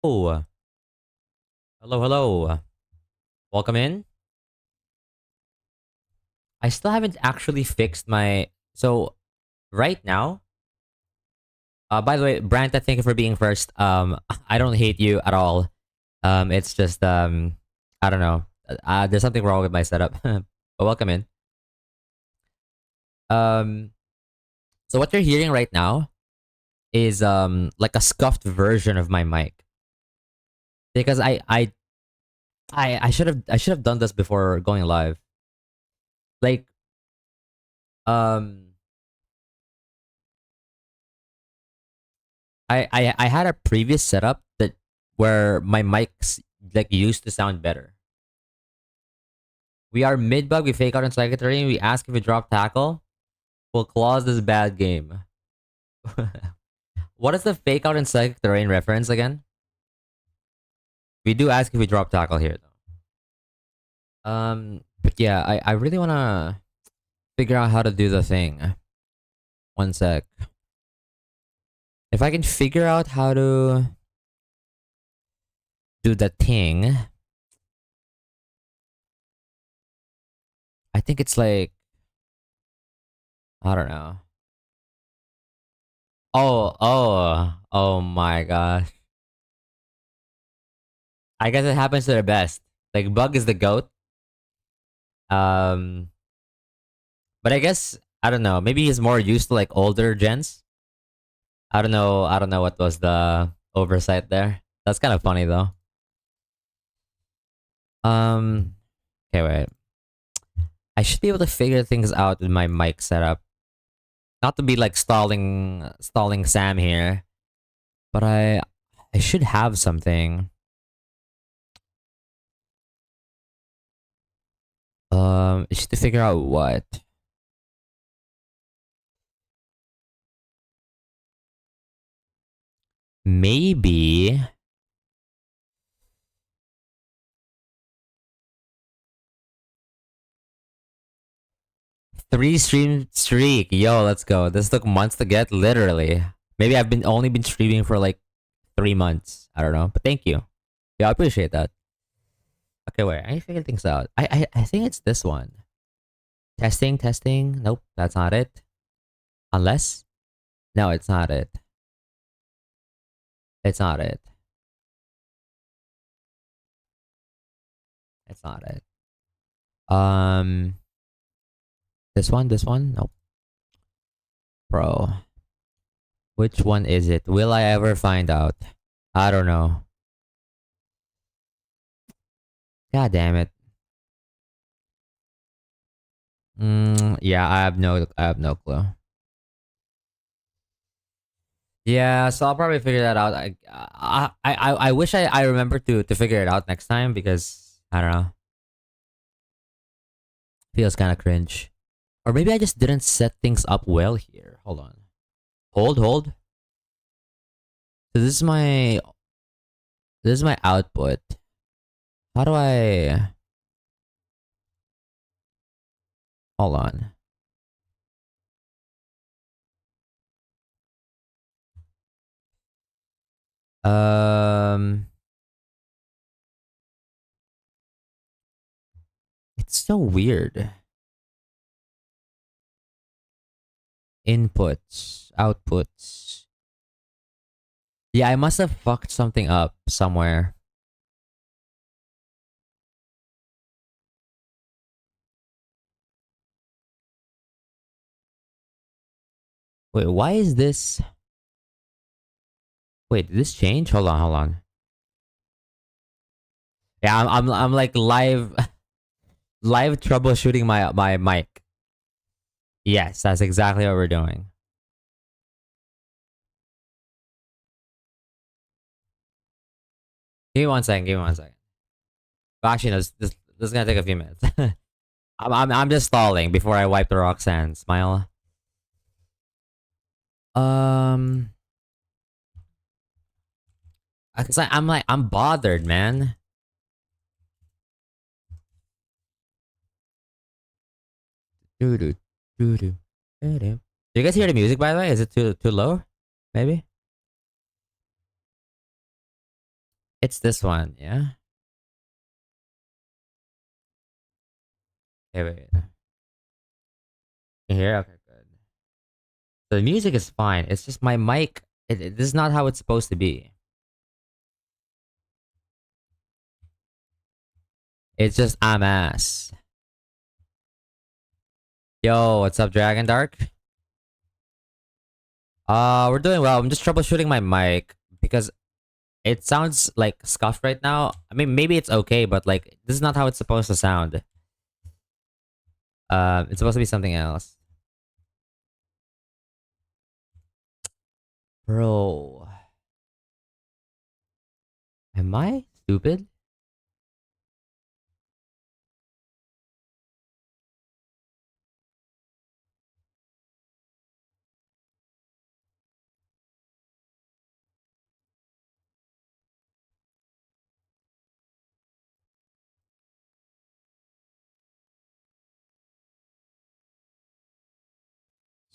Oh, hello, hello. Welcome in. I still haven't actually fixed my. So, right now, by the way, Branta, thank you for being first. I don't hate you at all. It's just, I don't know. There's something wrong with my setup. But welcome in. Um, so what you're hearing right now is like a scuffed version of my mic because I should have done this before going live. Like, um, I had a previous setup that where my mics like used to sound better. We are mid bug, we fake out in psychic terrain, we ask if we drop tackle. We'll clause this bad game. What is the fake out in psychic terrain reference again? We do ask if we drop tackle here though. But yeah, I really wanna figure out how to do the thing. One sec. If I can figure out how to do the thing, I think it's like I don't know. Oh my gosh. I guess it happens to the best. Like Bug is the goat. Um, but I guess I don't know. Maybe he's more used to like older gens. I don't know. I don't know what was the oversight there. That's kind of funny though. Um, okay, wait. I should be able to figure things out with my mic setup. Not to be like stalling Sam here, but I should have something. Just to figure out what. Maybe 3 stream streak. Yo, let's go. This took months to get, literally. Maybe I've been only been streaming for like 3 months. I don't know. But thank you. Yeah, I appreciate that. Okay, wait. I need to figure things out. I think it's this one. Testing, testing. Nope, that's not it. Unless? No, it's not it. It's not it. It's not it. Um this one? Nope. Bro. Which one is it? Will I ever find out? I don't know. God damn it. Yeah, I have no clue. Yeah, so I'll probably figure that out. I wish I remember to figure it out next time because I don't know. Feels kind of cringe. Or maybe I just didn't set things up well here. Hold on. Hold. So this is my output. How do I hold on? Um it's so weird. Inputs, outputs. Yeah, I must have fucked something up somewhere. Wait, why is this? Wait, did this change? Hold on. Yeah, I'm like live troubleshooting my mic. Yes, that's exactly what we're doing. Give me one second. Give me one second. Actually, no, this is gonna take a few minutes. I'm just stalling before I wipe the Roxanne smile. Um, cause I'm like I'm bothered, man. Doo doo doo doo doo doo. Do you guys hear the music by the way? Is it too low? Maybe. It's this one, yeah? Okay, wait. You hear? Okay, good. The music is fine. It's just my mic. This is not how it's supposed to be. It's just I'm ass. Yo, what's up, Dragon Dark? We're doing well. I'm just troubleshooting my mic because it sounds like scuffed right now. I mean, maybe it's okay, but like this is not how it's supposed to sound. It's supposed to be something else. Bro, am I stupid?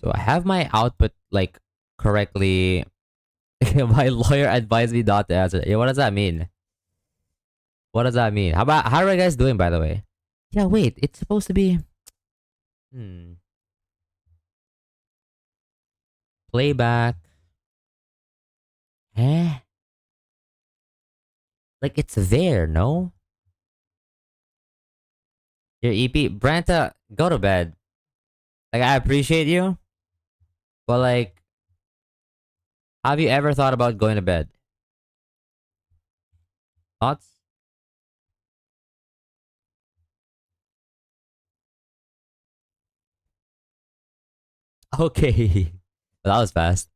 So I have my output like correctly. My lawyer advised me not to answer. Yeah, what does that mean? What does that mean? How are you guys doing, by the way? Yeah, wait, it's supposed to be hmm. Playback. Eh? Like it's there, no? Your EP Branta, go to bed. Like I appreciate you, but like, have you ever thought about going to bed? Thoughts? Okay. Well, that was fast.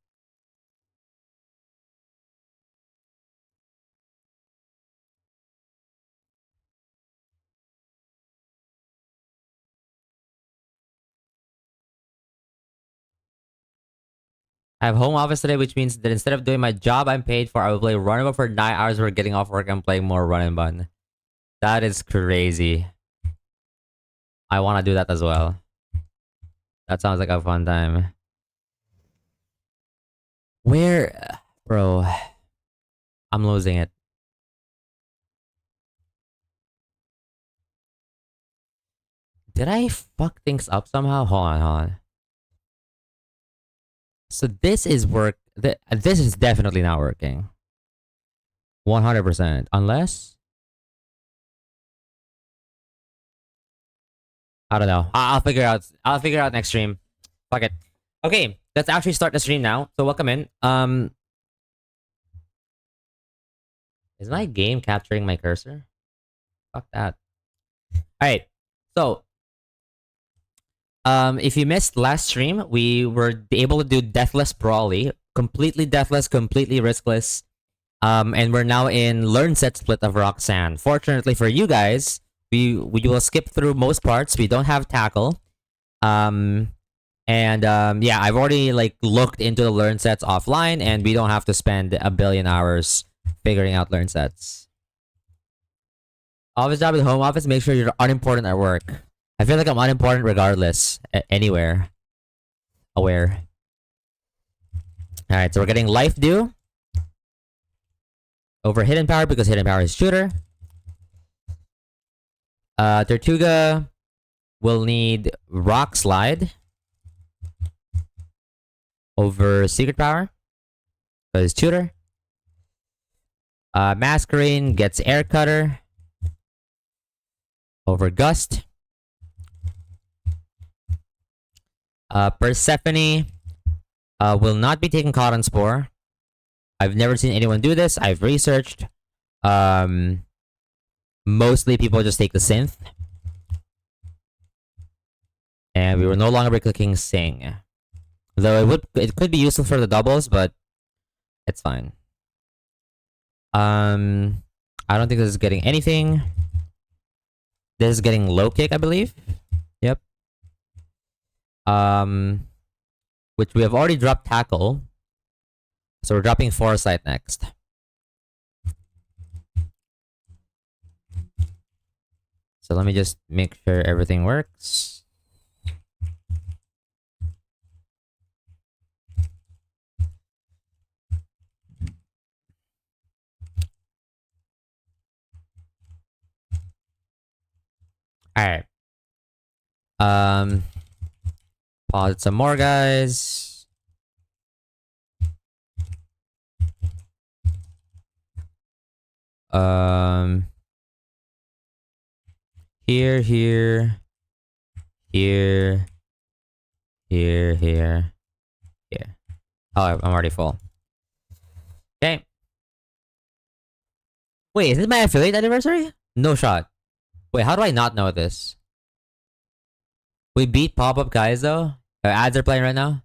I have home office today, which means that instead of doing my job I'm paid for, I will play Run and Bun for 9 hours before getting off work and playing more Run and Bun. That is crazy. I want to do that as well. That sounds like a fun time. Where, bro? I'm losing it. Did I fuck things up somehow? Hold on, hold on. So this is work. This is definitely not working. 100%. Unless I don't know. I'll figure out. I'll figure out next stream. Fuck it. Okay, let's actually start the stream now. So welcome in. Is my game capturing my cursor? Fuck that. All right. So if you missed last stream, we were able to do Deathless Brawly, completely deathless, completely riskless. And we're now in Learn Set Split of Roxanne. Fortunately for you guys, we will skip through most parts. We don't have tackle. Um, yeah, I've already like looked into the learn sets offline, and we don't have to spend a billion hours figuring out learn sets. Office job at home office. Make sure you're unimportant at work. I feel like I'm unimportant regardless, anywhere. Aware. All right, so we're getting life due over hidden power because hidden power is shooter. Tortuga will need rock slide over secret power because tutor. Masquerade gets air cutter over gust. Persephone will not be taking cotton spore. I've never seen anyone do this. I've researched. Mostly people just take the synth. And we will no longer be clicking sing. Though it could be useful for the doubles, but it's fine. I don't think this is getting anything. This is getting low kick, I believe. Yep. Which we have already dropped tackle. So we're dropping foresight next. So let me just make sure everything works. All right. Pause it some more, guys. Here, here, here, here, here. Oh, I'm already full. Okay. Wait, is this my affiliate anniversary? No shot. Wait, how do I not know this? We beat pop-up guys though. Ads are playing right now.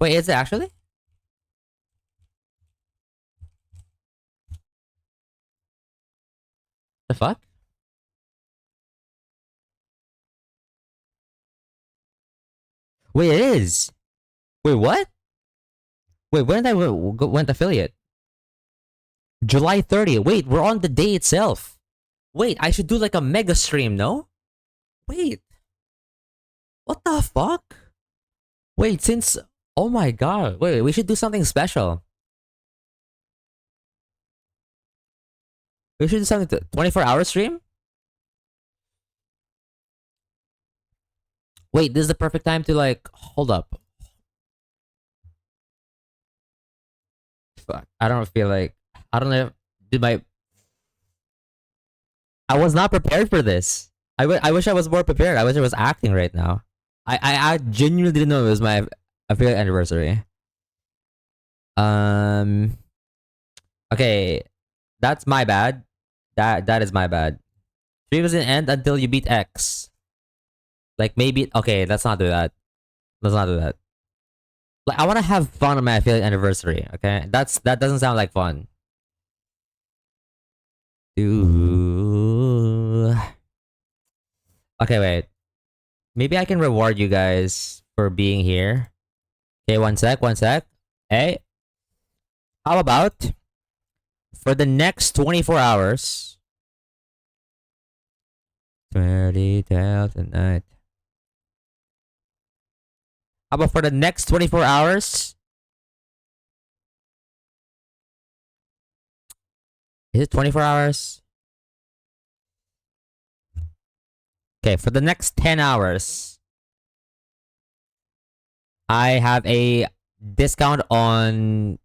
Wait, is it actually? The fuck? Wait, it is. Wait, what? Wait, when did I went affiliate? July 30th. Wait, we're on the day itself. Wait, I should do like a mega stream, no? Wait. What the fuck? Wait, since... Oh my god. Wait, we should do something special. We should do something 24-hour stream? Wait, this is the perfect time to like... Hold up. Fuck. I don't feel like... I don't know. Did my... I was not prepared for this. I wish I was more prepared. I wish I was acting right now. I genuinely didn't know it was my affiliate anniversary. Okay. That's my bad. That is my bad. Stream doesn't end until you beat X. Like maybe... Okay, let's not do that. Let's not do that. Like, I want to have fun on my affiliate anniversary, okay? That doesn't sound like fun. Ooh. Okay, wait. Maybe I can reward you guys for being here. Okay, one sec. Hey. How about for the next 24 hours? 30 till tonight. How about for the next 24 hours? Is it 24 hours? Okay, for the next 10 hours, I have a discount on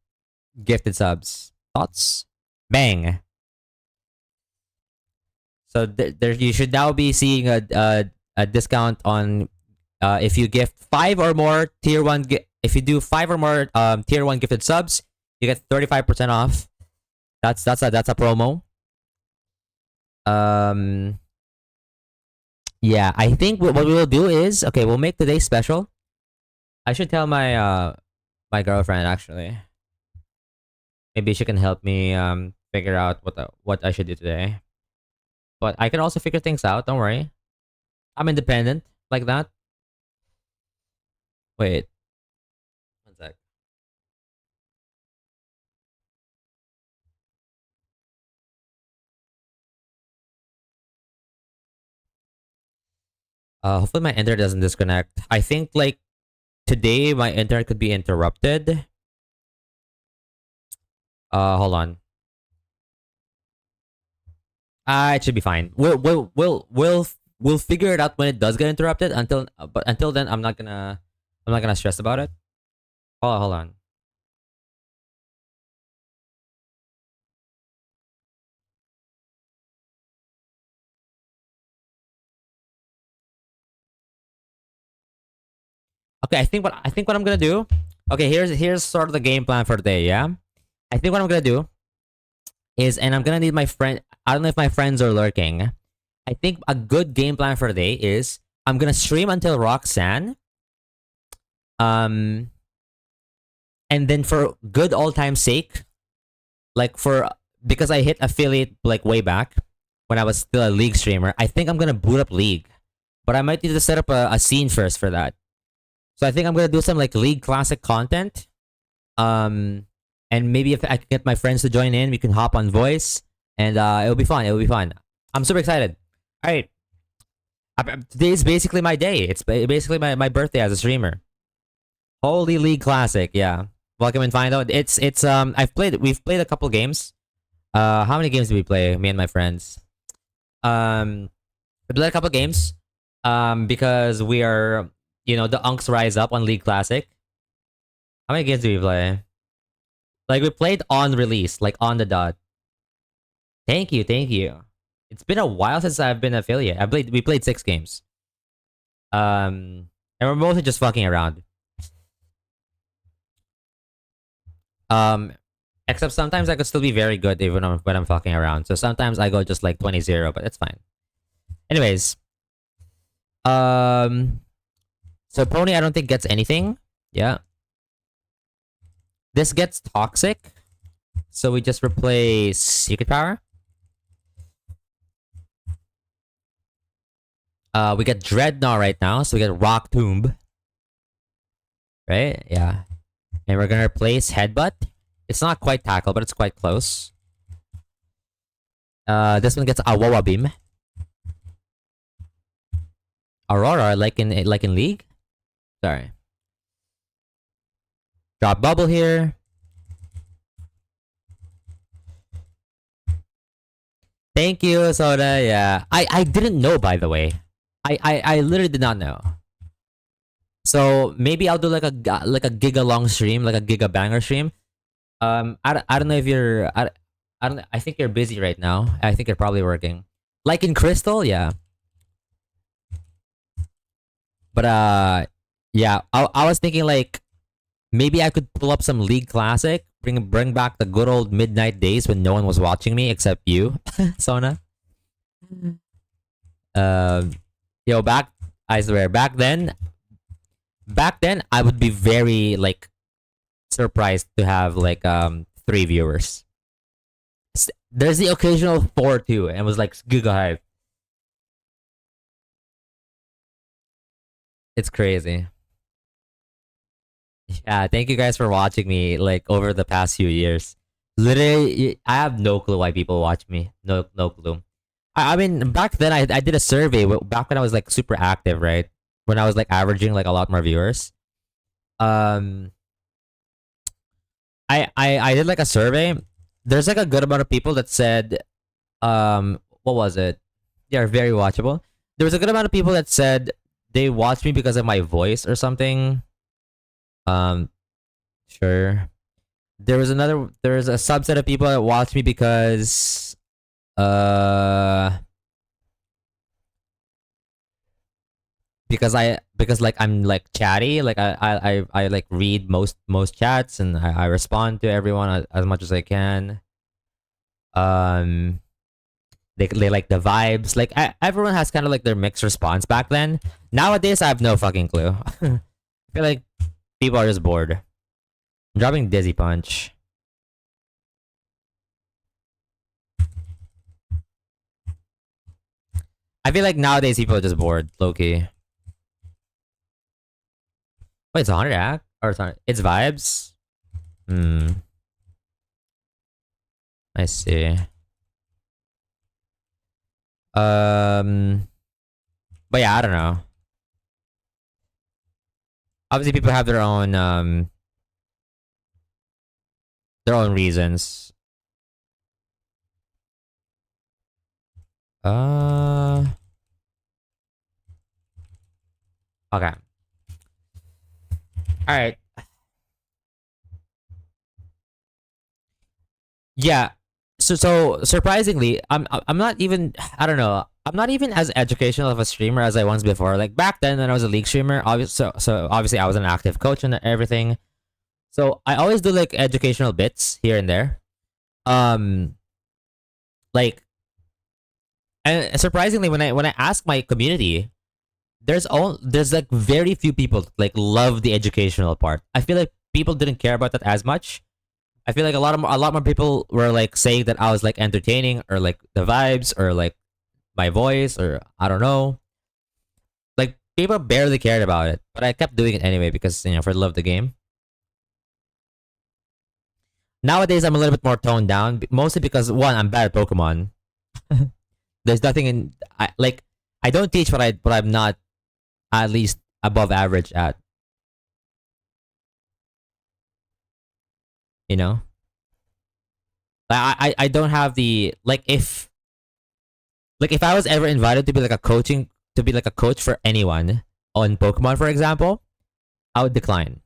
gifted subs. Thoughts? Bang. So there, you should now be seeing a discount on if you gift 5 or more tier 1 if you do 5 or more tier 1 gifted subs, you get 35% off. That's a promo. Yeah, I think what we will do is, okay, we'll make today special. I should tell my my girlfriend actually. Maybe she can help me figure out what I should do today. But I can also figure things out, don't worry. I'm independent like that. Wait. One sec. Hopefully my internet doesn't disconnect. I think like today my internet could be interrupted. Hold on. It should be fine. We'll figure it out when it does get interrupted. But until then, I'm not gonna stress about it. Hold on. Okay, I think what I'm gonna do. Okay, here's sort of the game plan for today. Yeah, I think what I'm gonna do is, and I'm gonna need my friend. I don't know if my friends are lurking. I think a good game plan for today is I'm gonna stream until Roxanne. And then for good old time's sake, like because I hit affiliate like way back when I was still a League streamer, I think I'm gonna boot up League, but I might need to set up a scene first for that. So I think I'm gonna do some like League Classic content. And maybe if I can get my friends to join in, we can hop on voice, and it'll be fun. It'll be fun. I'm super excited. All right, today is basically my day. It's basically my birthday as a streamer. Holy League Classic, yeah. Welcome and find out. We've played a couple games. How many games did we play? Me and my friends. We played a couple games. Because we are, the unks rise up on League Classic. How many games do we play? Like we played on release, like on the dot. Thank you, thank you. It's been a while since I've been affiliate. We played 6 games. And we're mostly just fucking around. Um, except sometimes I could still be very good even when I'm fucking around. So sometimes I go just like 20-0, but it's fine. Anyways, um, so Pony I don't think gets anything. Yeah. This gets toxic. So we just replace Secret Power. We get Dreadnought right now, so we get Rock Tomb. Right? Yeah. And we're gonna replace Headbutt. It's not quite Tackle, but it's quite close. This one gets Awawa Beam. Aurora, like in League? Sorry. Drop Bubble here. Thank you, Soda. Yeah. I didn't know, by the way. I literally did not know. So maybe I'll do like a giga long stream, like a giga banger stream. I don't know if you're I don't I think you're busy right now. I think you're probably working. Like in Crystal, yeah. But yeah, I was thinking like maybe I could pull up some League Classic, bring back the good old midnight days when no one was watching me except you, Sona. Yo, I swear, back then I would be very like surprised to have like 3 viewers. There's the occasional 4 too, and was like giga hype. It's crazy. Yeah, thank you guys for watching me like over the past few years. Literally, I have no clue why people watch me. No clue. I mean, back then I did a survey back when I was like super active, right? When I was like averaging like a lot more viewers. Um, I did like a survey. There's like a good amount of people that said, what was it? They are very watchable. There was a good amount of people that said they watched me because of my voice or something. Um, sure. There was a subset of people that watched me uh because like I'm like chatty, like I like read most chats and I respond to everyone as much as I can. Um, they like the vibes. Like everyone has kind of like their mixed response back then. Nowadays, I have no fucking clue. I feel like people are just bored. I'm dropping Dizzy Punch. I feel like nowadays people are just bored, low key. Wait, it's a 100 act? Or it's vibes? Hmm. I see. Um, but yeah, I don't know. Obviously, people have their own reasons. Okay. All right. Yeah. So surprisingly, I'm not even I don't know. I'm not even as educational of a streamer as I was before. Like back then when I was a league streamer, so obviously I was an active coach and everything. So I always do like educational bits here and there. Um like and surprisingly when I ask my community, there's like very few people like love the educational part. I feel like people didn't care about that as much. I feel like a lot more people were like saying that I was like entertaining or like the vibes or like my voice or I don't know. Like people barely cared about it, but I kept doing it anyway because for the love of the game. Nowadays I'm a little bit more toned down, mostly because one I'm bad at Pokemon. There's nothing in I don't teach what I'm not at least above average at. You know, I don't have the like if Like if I was ever invited to be like a coaching to be like a coach for anyone on Pokemon, for example, I would decline.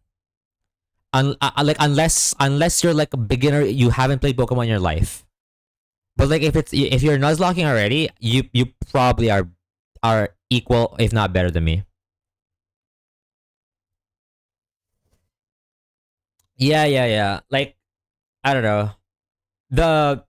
Like unless you're like a beginner, you haven't played Pokemon in your life. But like if you're Nuzlocking already, you probably are equal, if not better than me. Yeah, yeah, yeah. Like I don't know. The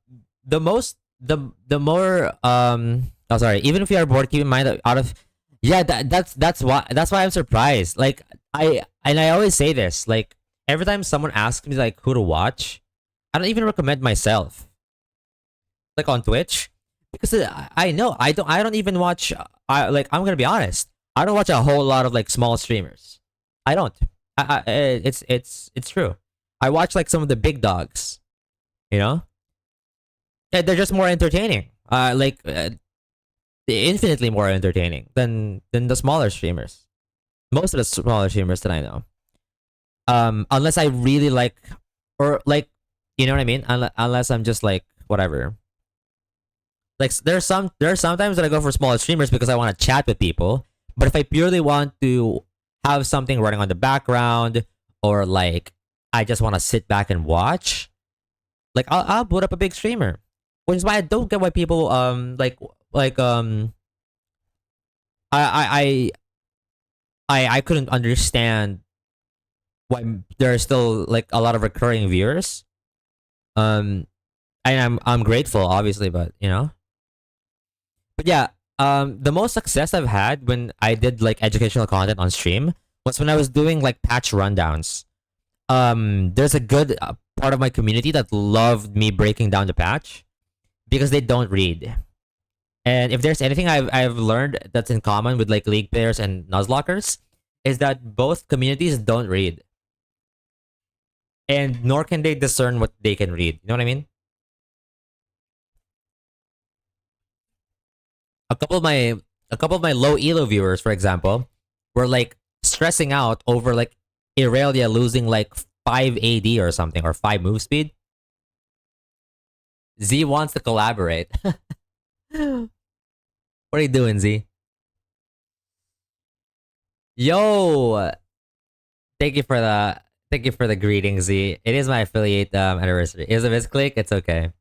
the more oh sorry, even if you are bored, keep in mind that out of yeah, that's why I'm surprised. Like I always say this, like every time someone asks me like who to watch, I don't even recommend myself. Like on Twitch. Because I know I don't even watch I like I'm gonna be honest. I don't watch a whole lot of like small streamers. I don't. It's true. I watch like some of the big dogs, you know? Yeah, they're just more entertaining. Infinitely more entertaining than the smaller streamers. Most of the smaller streamers that I know. Unless I really like, or like, you know what I mean? Unless I'm just like whatever. Like there's sometimes that I go for smaller streamers because I want to chat with people. But if I purely want to have something running on the background, or like I just want to sit back and watch, like I'll boot up a big streamer. Which is why I don't get why people like I I couldn't understand why there are still like a lot of recurring viewers. Um, and I'm grateful, obviously, but you know, but yeah, the most success I've had when I did like educational content on stream was when I was doing like patch rundowns. There's a good part of my community that loved me breaking down the patch because they don't read. And if there's anything I've learned that's in common with like league players and Nuzlockers, is that both communities don't read, and nor can they discern what they can read. You know what I mean? A couple of my a couple of my low elo viewers, for example, were like stressing out over like Irelia losing like 5 AD or something, or 5 move speed. Z wants to collaborate. What are you doing, Z? Yo, thank you for the greeting, Z. It is my affiliate anniversary. Is a misclick? It's okay.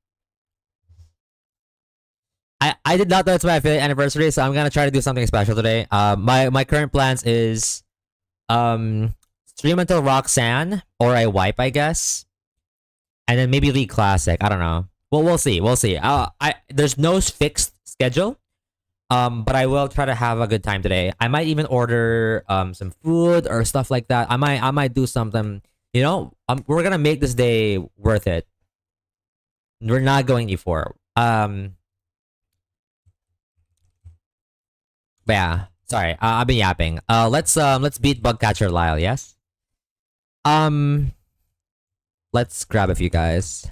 I did not know it's my affiliate anniversary, so I'm gonna try to do something special today. My current plans is stream until Roxanne, or I wipe, I guess, and then maybe League Classic. I don't know. Well, we'll see. We'll see. I there's no fixed schedule. But I will try to have a good time today. I might even order some food or stuff like that. I might do something. You know, we're gonna make this day worth it. We're not going E4. But yeah. Sorry, I've been yapping. Let's beat Bugcatcher Lyle. Yes. Um, let's grab a few guys.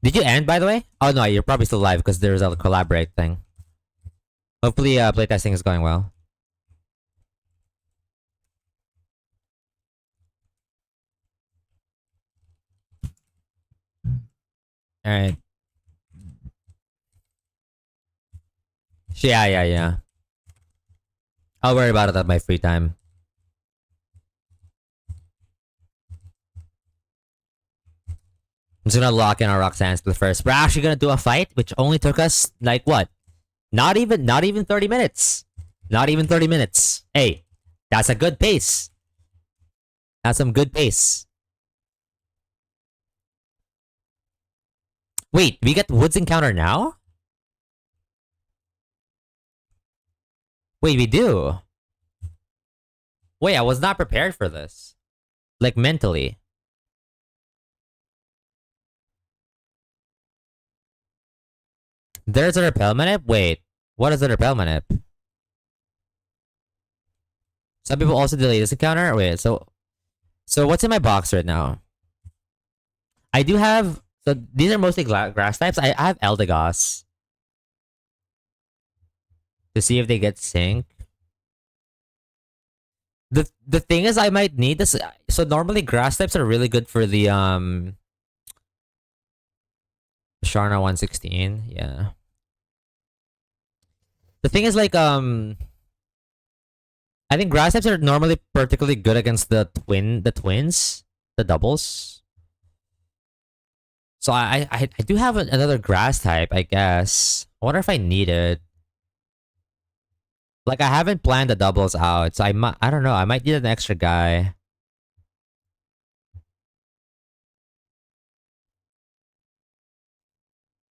Did you end, by the way? Oh no, you're probably still live because there's a collaborate thing. Hopefully, playtesting is going well. All right. Yeah, yeah, yeah. I'll worry about it at my free time. I'm just gonna lock in our Roxanne split first. We're actually gonna do a fight, which only took us like what? Not even 30 minutes. Not even 30 minutes. Hey, that's a good pace. That's some good pace. Wait, we get Woods Encounter now? Wait, we do. Wait, I was not prepared for this. Like mentally. There's a repel manip? Wait, what is a repel manip? Some people also delay this encounter? Wait, so what's in my box right now? I do have, so these are mostly grass types. I have Eldegoss to see if they get sync. The thing is, I might need this. So normally grass types are really good for the Sharna 116. Yeah. The thing is, like, I think grass types are normally particularly good against the twins, the doubles. So I do have another grass type, I guess. I wonder if I need it. Like, I haven't planned the doubles out, so I don't know. I might need an extra guy.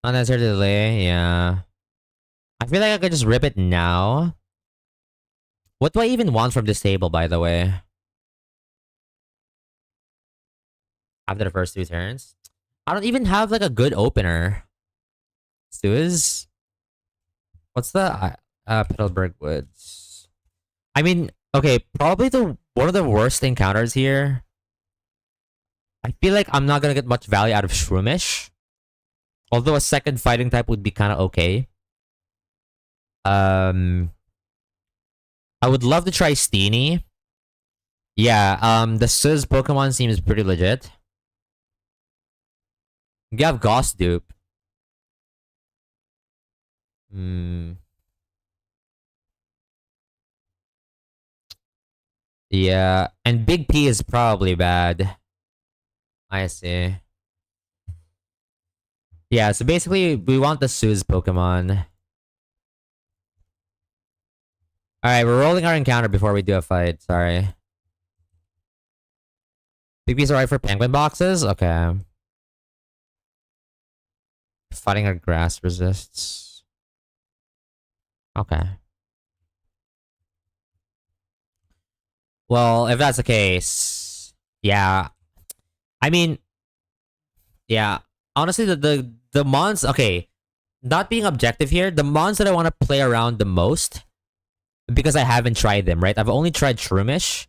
Unnecessary delay, yeah. I feel like I could just rip it now. What do I even want from this table, by the way? After the first two turns? I don't even have, like, a good opener. Suez? What's the... Petalburg Woods. I mean, okay, probably one of the worst encounters here. I feel like I'm not gonna get much value out of Shroomish. Although a second fighting type would be kind of okay. I would love to try Steenie. Yeah, the Sizz Pokemon seems pretty legit. You have Ghost Dupe. Yeah, and Big P is probably bad. I see. Yeah, so basically, we want the Sizz Pokemon. Alright, we're rolling our encounter before we do a fight. Sorry. Big P's alright for penguin boxes? Okay. Fighting our grass resists. Okay. Well, if that's the case, yeah. I mean, yeah. Honestly, the mons. Okay, not being objective here, the mons that I want to play around the most, because I haven't tried them. Right, I've only tried Shroomish.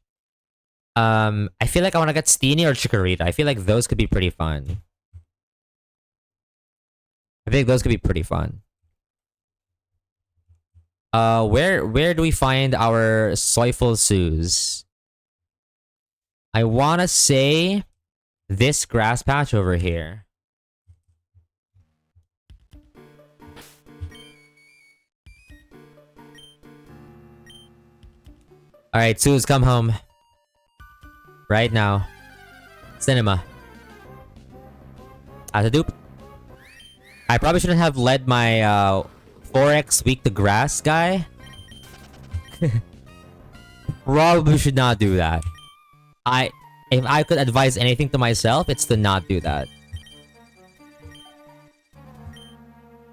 I feel like I want to get Steenie or Chikorita. I feel like those could be pretty fun. I think those could be pretty fun. Where do we find our Soyful Sues? I wanna say this grass patch over here. Alright, Sues, come home. Right now. Cinema. As a dupe. I probably shouldn't have led my 4x weak to grass guy. Probably should not do that. If I could advise anything to myself, it's to not do that.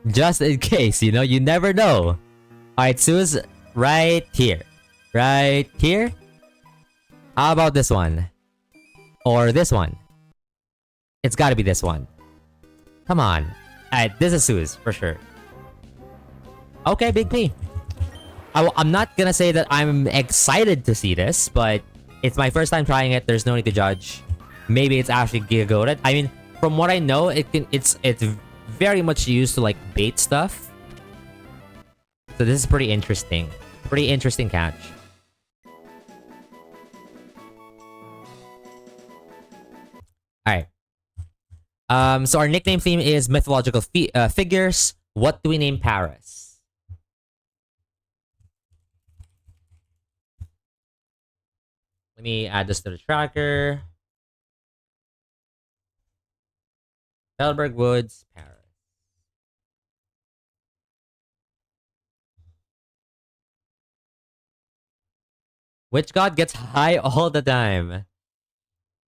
Just in case, you know, you never know. Alright, Sue's right here. Right here? How about this one? Or this one? It's gotta be this one. Come on. Alright, this is Sue's, for sure. Okay, Big P. I'm not gonna say that I'm excited to see this, but it's my first time trying it. There's no need to judge. Maybe it's actually giga-goated. I mean, from what I know, it's very much used to like bait stuff. So this is pretty interesting. Pretty interesting catch. Alright. So our nickname theme is mythological figures. What do we name Paris? Let me add this to the tracker. Bellberg Woods, Paris. Which god gets high all the time?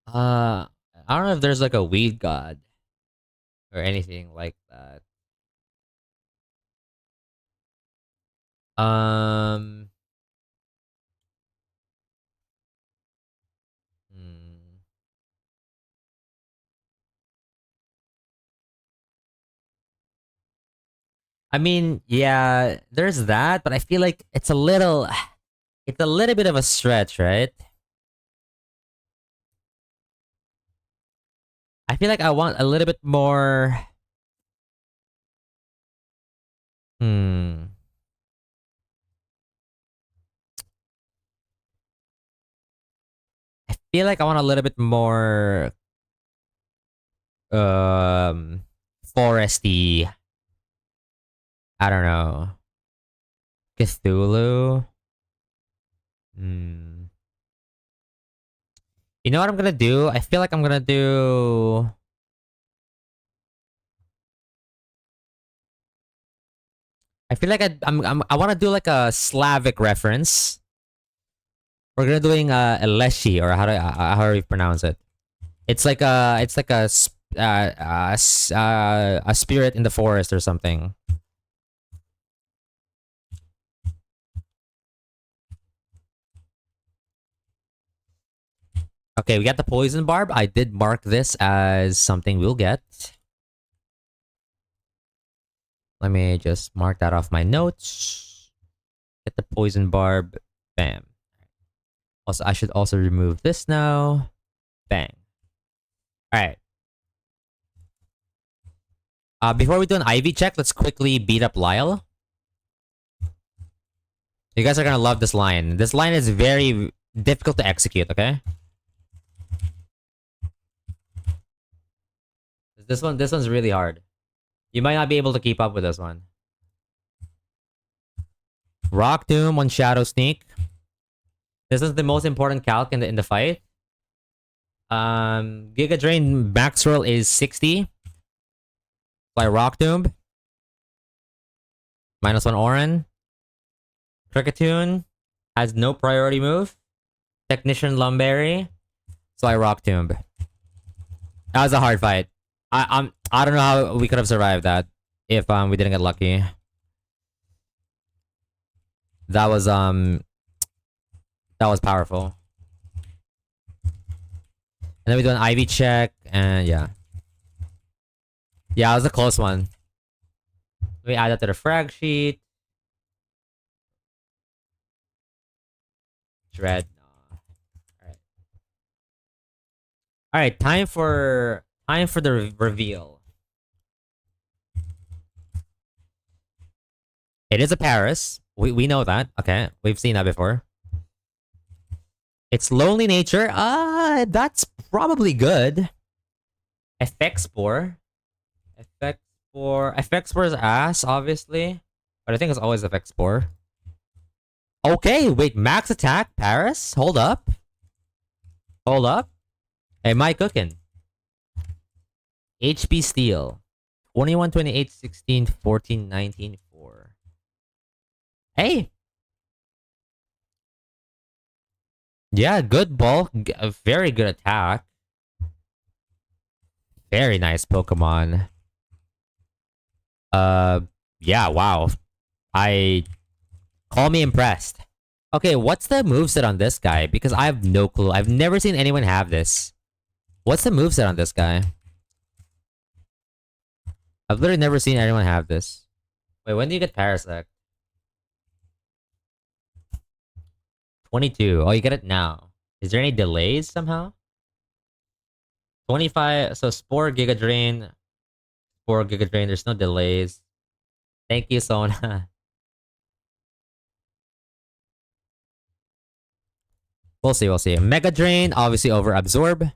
I don't know if there's like a weed god or anything like that. Um. hmm. I mean, yeah, there's that, but I feel like it's a little bit of a stretch, right? I feel like I want a little bit more. Hmm. I feel like I want a little bit more foresty. I don't know. Cthulhu. Hmm. You know what I'm gonna do? I feel like I'm gonna do. I feel like I want to do like a Slavic reference. We're gonna doing a Leshi, or how do you pronounce it? It's like a spirit in the forest or something. Okay, we got the poison barb. I did mark this as something we'll get. Let me just mark that off my notes. Get the poison barb. Bam. Also, I should also remove this now. Bang. All right. Before we do an IV check, let's quickly beat up Lyle. You guys are gonna love this line. This line is very difficult to execute, okay? This one's really hard. You might not be able to keep up with this one. Rock Doom on Shadow Sneak. This is the most important calc in the fight. Giga Drain max roll is 60. By Rock Doom. -1 Orin. Cricketune has no priority move. Technician Lumberry. So I Rock Tomb. That was a hard fight. I don't know how we could have survived that if we didn't get lucky. That was powerful. And then we do an IV check, and yeah. Yeah, it was a close one. Let me add that to the frag sheet. Dread. Alright. Alright, time for the reveal. It is a Paris. We know that. Okay, we've seen that before. It's Lonely Nature. That's probably good. Effect Spore. Effect Spore's ass, obviously. But I think it's always Effect Spore. Okay, wait, max attack, Paris? Hold up. Hold up. Hey, am I cooking? HP Steel. 21, 28, 16, 14, 19, 4. Hey! Yeah, good bulk. A very good attack. Very nice Pokemon. Yeah, wow. I... Call me impressed. Okay, what's the moveset on this guy? Because I have no clue. I've never seen anyone have this. What's the moveset on this guy? I've literally never seen anyone have this. Wait, when do you get Parasect? 22. Oh, you get it now. Is there any delays somehow? 25. So Spore, Giga Drain. Spore, Giga Drain. There's no delays. Thank you, Sona. We'll see, we'll see. Mega Drain, obviously over Absorb.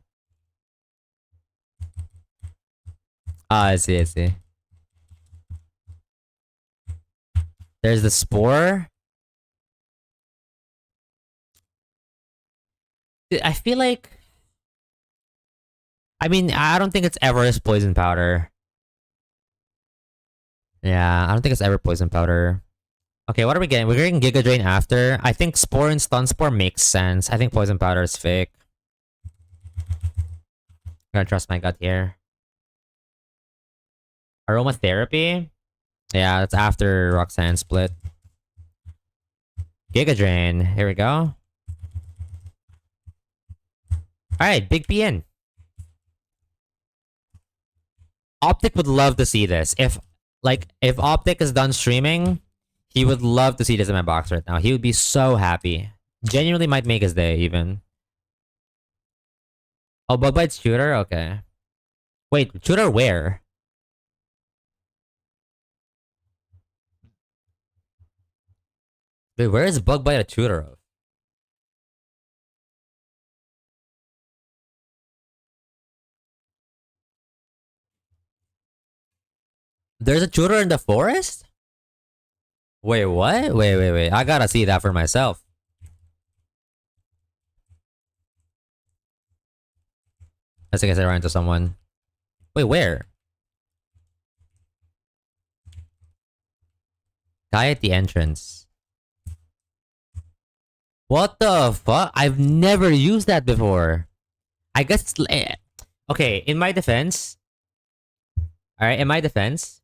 I see, I see. There's the Spore. I feel like... I mean, I don't think it's ever Poison Powder. Yeah, I don't think it's ever Poison Powder. Okay, what are we getting? We're getting Giga Drain after. I think Spore and Stun Spore makes sense. I think Poison Powder is fake. I'm gonna trust my gut here. Aromatherapy? Yeah, that's after Roxanne split. Giga Drain. Here we go. Alright, Big PN. Optic would love to see this. If Optic is done streaming, he would love to see this in my box right now. He would be so happy. Genuinely might make his day, even. Oh, Bug Bite's Tutor? Okay. Wait, Tutor where? Wait, where is Bug Bite a tutor of? There's a tutor in the forest? Wait, what? Wait. I gotta see that for myself. I think I ran into someone. Wait, where? Guy at the entrance. What the fuck? I've never used that before. I guess okay, in my defense. Alright, in my defense.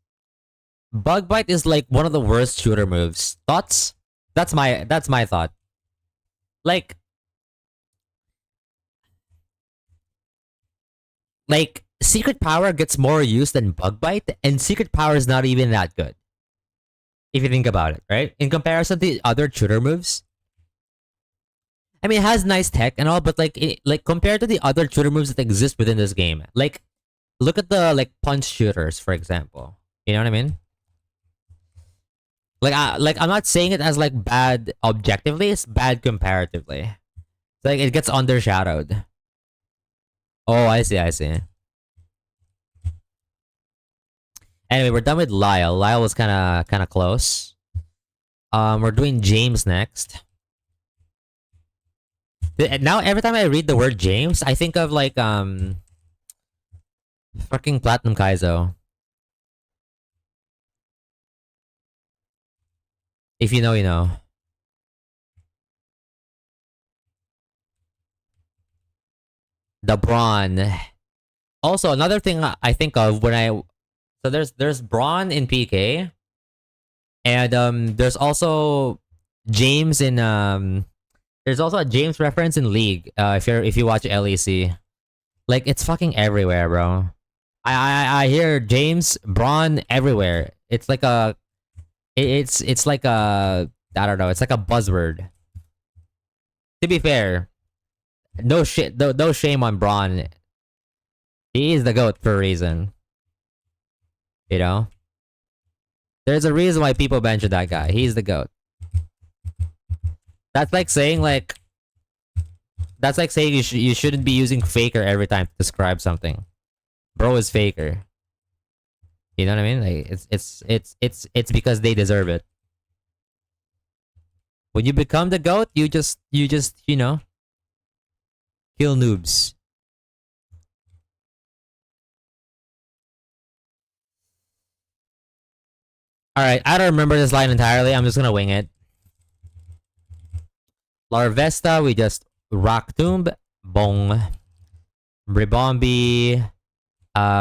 Bug bite is like one of the worst shooter moves. Thoughts? That's my thought. Like secret power gets more use than bug bite, and secret power is not even that good. If you think about it, right? In comparison to the other shooter moves. I mean, it has nice tech and all, but like compared to the other shooter moves that exist within this game, like look at the like punch shooters, for example. You know what I mean? Like I'm not saying it as like bad objectively, it's bad comparatively. It's like it gets undershadowed. Oh, I see. Anyway, we're done with Lyle. Lyle was kinda close. We're doing James next. Now every time I read the word James, I think of like fucking Platinum Kaizo. If you know, you know. The Brawn. Also, another thing I think of when I so there's Brawn in PK, and there's also James in there's also a James reference in League. If you watch LEC, like it's fucking everywhere, bro. I hear James Braun everywhere. It's like a it's like a I don't know. It's like a buzzword. To be fair, no shit, no shame on Braun. He is the GOAT for a reason. You know, there's a reason why people mention that guy. He's the GOAT. That's like saying you shouldn't be using Faker every time to describe something. Bro is Faker. You know what I mean? Like it's because they deserve it. When you become the GOAT, you just you know kill noobs. All right, I don't remember this line entirely. I'm just gonna wing it. Larvesta, we just rock tomb, bong. Bribombi,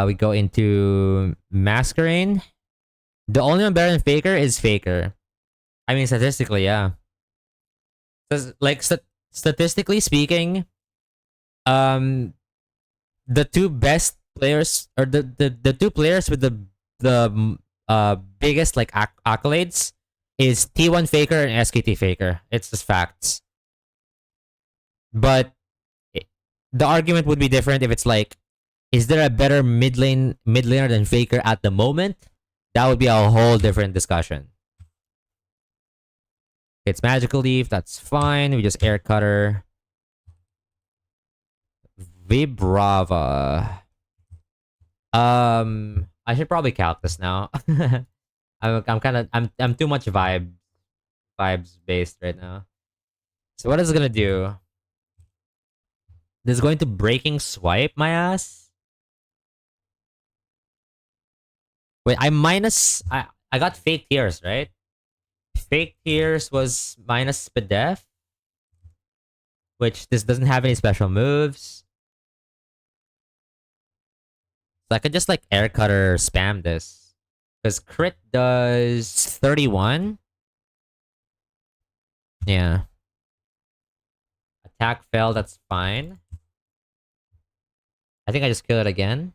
we go into Masquerade. The only one better than Faker is Faker. I mean, statistically, yeah. Like statistically speaking, the two best players or the two players with the biggest like accolades is T1 Faker and SKT Faker. It's just facts. But the argument would be different if it's like, is there a better mid laner than Faker at the moment? That would be a whole different discussion. It's Magical Leaf, that's fine. We just Air Cutter. Vibrava. I should probably calc this now. I'm too much vibes based right now. So what is it gonna do? This is going to breaking swipe my ass. Wait, I got fake tears, right? Fake tears was minus Spadef, which this doesn't have any special moves. So I could just like air cutter spam this. Because crit does 31. Yeah. Attack fell, that's fine. I think I just kill it again.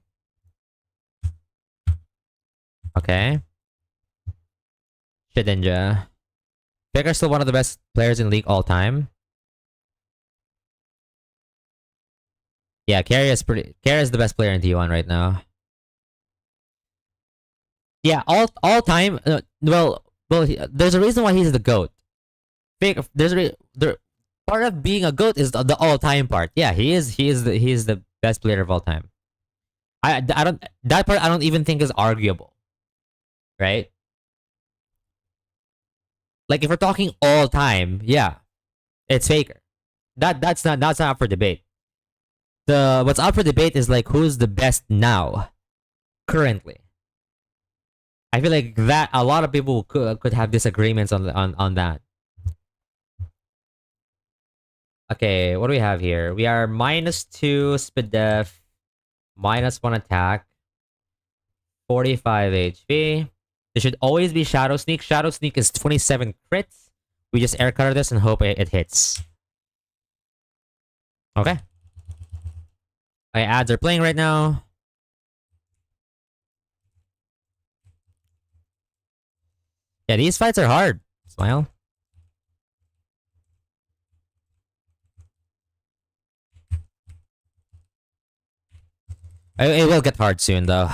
Okay. Shedinja. Faker's still one of the best players in League all time. Yeah, Carry is the best player in T1 right now. Yeah, all time. Well, there's a reason why he's the GOAT. Part of being a GOAT is the all time part. Yeah, he is the best player of all time. I don't that part I don't even think is arguable. Right? Like if we're talking all time, yeah, it's Faker. That's not up for debate. The what's up for debate is like who's the best now, currently. I feel like that a lot of people could have disagreements on that. Okay, what do we have here? We are -2 speed def, -1 attack, 45 HP. There should always be Shadow Sneak. Shadow Sneak is 27 crits. We just air cutter this and hope it hits. Okay. My ads are playing right now. Yeah, these fights are hard. Smile. It will get hard soon, though.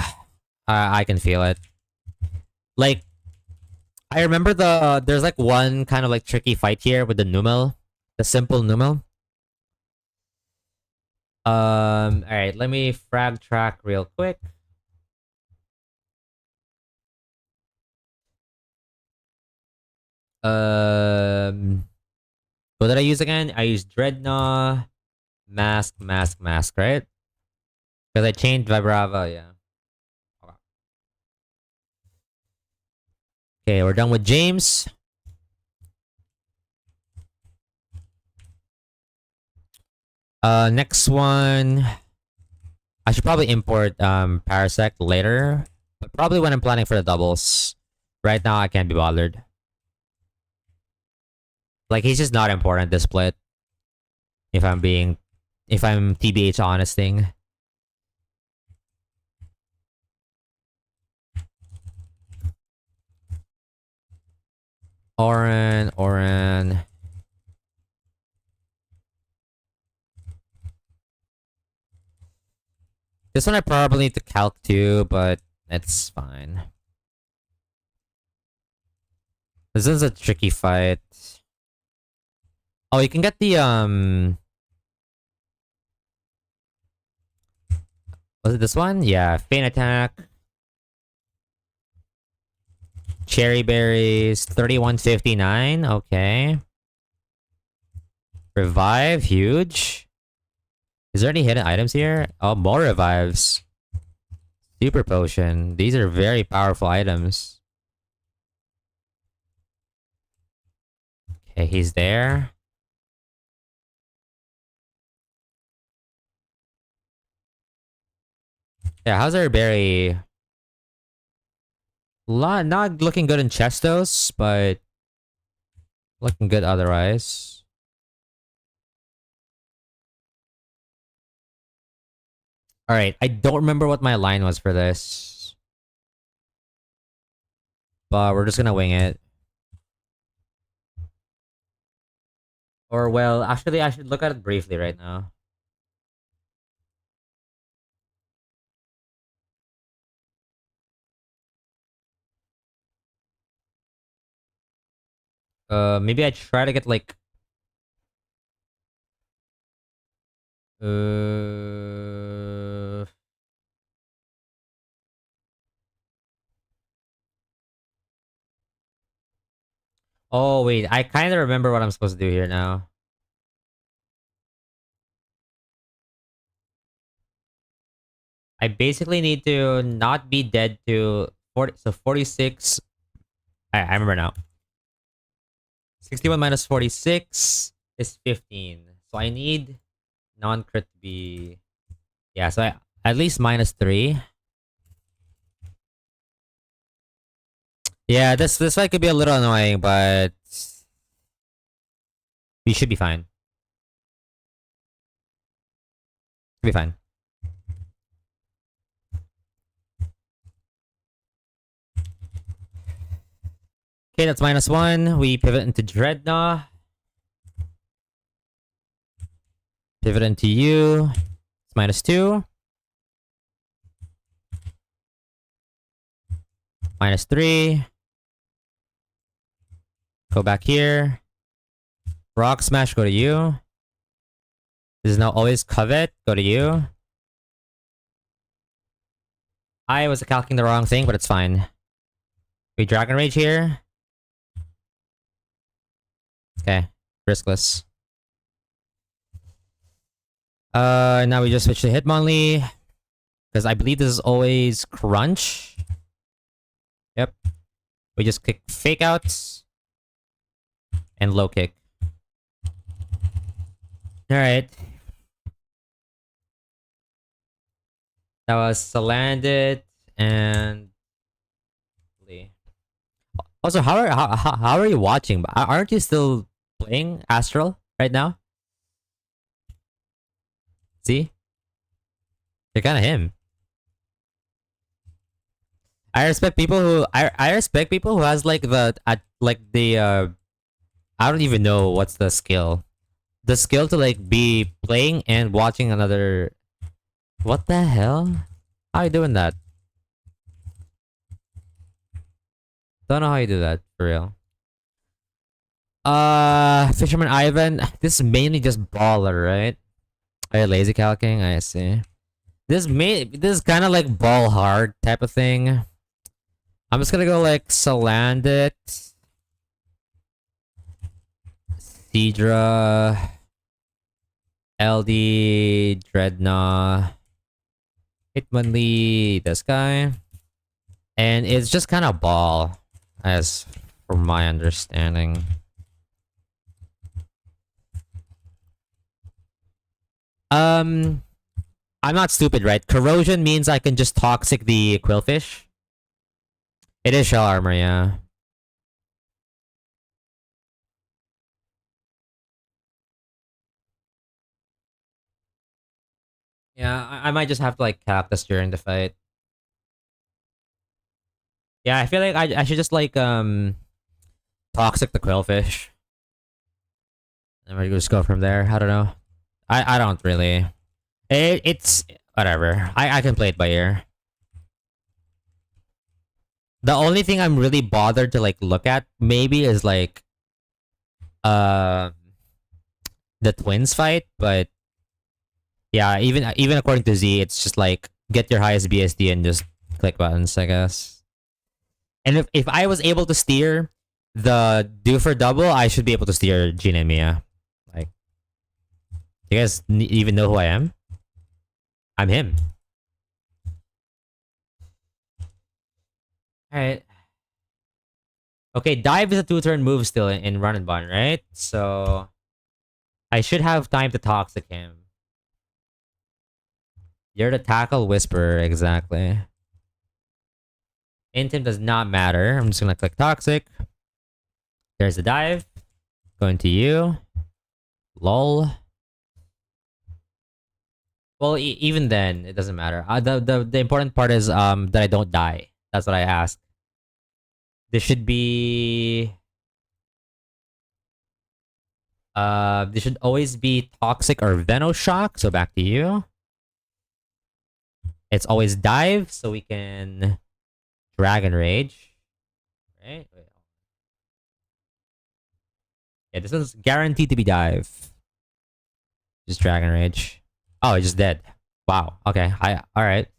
I can feel it. Like, I remember there's like one kind of like tricky fight here with the Numel, the simple Numel. All right, let me frag track real quick. What did I use again? I used Dreadnought, Mask, right? Because I changed Vibrava, yeah. Okay, we're done with James. Next one. I should probably import Parasect later, but probably when I'm planning for the doubles. Right now, I can't be bothered. Like he's just not important this split. If I'm TBH honesting. Oran. This one I probably need to calc too, but it's fine. This is a tricky fight. Oh, you can get the was it this one? Yeah, Feint Attack. Cherry Berries, 3159. Okay. Revive, huge. Is there any hidden items here? Oh, more revives. Super Potion. These are very powerful items. Okay, he's there. Yeah, how's our berry? Not looking good in Chestos, but looking good otherwise. Alright, I don't remember what my line was for this. But we're just gonna wing it. Or, well, actually, I should look at it briefly right now. Maybe I try to get, like... Oh, wait, I kind of remember what I'm supposed to do here now. I basically need to not be dead to 40, so 46. I remember now. 61 minus 46 is 15. So I need non-crit to be... Yeah, so at least -3. Yeah, this fight could be a little annoying, but... We should be fine. Should be fine. Okay, that's -1. We pivot into Dreadnought. Pivot into you. It's -2. -3. Go back here. Rock Smash, go to you. This is now always Covet, go to you. I was calculating the wrong thing, but it's fine. We Dragon Rage here. Okay, riskless. Now we just switch to Hitmonlee. Because I believe this is always crunch. Yep. We just click fake outs. And low kick. Alright. That was Salandit and also, how are you watching? Aren't you still playing Astral right now? See? You're kind of him. I respect people who I respect people who has like the I don't even know what's the skill. The skill to like be playing and watching another. What the hell? How are you doing that? Don't know how you do that for real. Fisherman Ivan. This is mainly just baller, right? Are you lazy calcing? I see. This is kind of like ball hard type of thing. I'm just gonna go like Salandit, Seadra, LD, Dreadnought, Hitmonlee, this guy. And it's just kind of ball, as from my understanding. I'm not stupid, right? Corrosion means I can just toxic the Quillfish. It is shell armor, yeah. Yeah, I might just have to like cactus during the fight. Yeah, I feel like I should just like toxic the Quillfish. And we just go from there. I don't know. I don't really. It's whatever. I can play it by ear. The only thing I'm really bothered to like look at maybe is like the twins fight, but yeah, even according to Z, it's just like get your highest BSD and just click buttons, I guess. And if I was able to steer the do for double, I should be able to steer Gina and Mia. Like, you guys even know who I am? I'm him. Alright. Okay, dive is a 2-turn move still in run and bun, right? So I should have time to toxic him. You're the tackle whisperer, exactly. Intim does not matter. I'm just gonna click toxic. There's the dive. Going to you. Lol. Well, even then, it doesn't matter. The important part is that I don't die. That's what I asked. This should be... this should always be Toxic or Venoshock. So back to you. It's always Dive, so we can Dragon Rage. Right? Wait. Yeah, this is guaranteed to be Dive. Just Dragon Rage. Oh, it's just dead. Wow. Okay. Alright.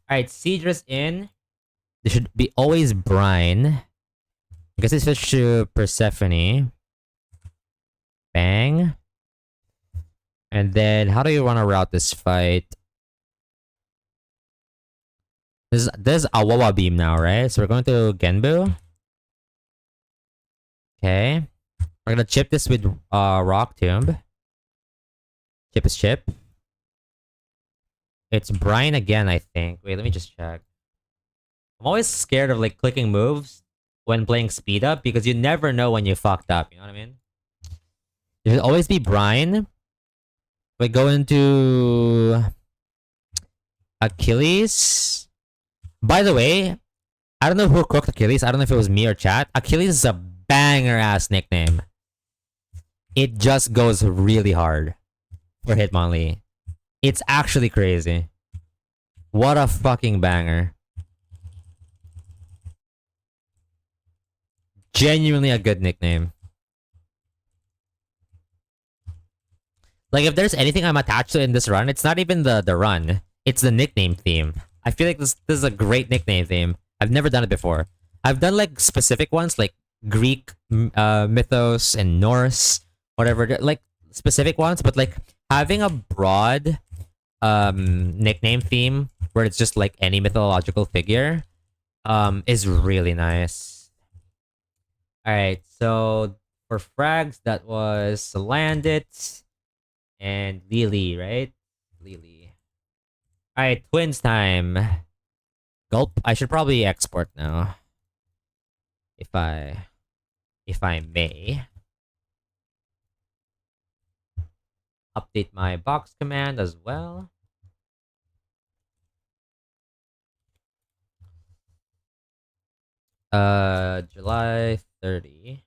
Alright, Seadra's in. This should be always Brine. I guess I switch to Persephone. Bang. And then, how do you want to route this fight? This is Awawa Beam now, right? So we're going to Genbu. Okay. We're gonna chip this with Rock Tomb. Chip is chip. It's Brine again, I think. Wait, let me just check. I'm always scared of like clicking moves when playing speed up because you never know when you fucked up. You know what I mean? It should always be Brine. We go into Achilles. By the way, I don't know who cooked Achilles. I don't know if it was me or chat. Achilles is a banger ass nickname. It just goes really hard for Hitmonlee. It's actually crazy. What a fucking banger. Genuinely a good nickname. Like, if there's anything I'm attached to in this run, it's not even the run. It's the nickname theme. I feel like this is a great nickname theme. I've never done it before. I've done, like, specific ones, like Greek mythos and Norse, whatever, like specific ones, but like having a broad nickname theme where it's just like any mythological figure is really nice. All right, so for frags that was Salandit and Lily, right? Lily. All right, twins time. Gulp. I should probably export now if I may. Update my box command as well. July 30.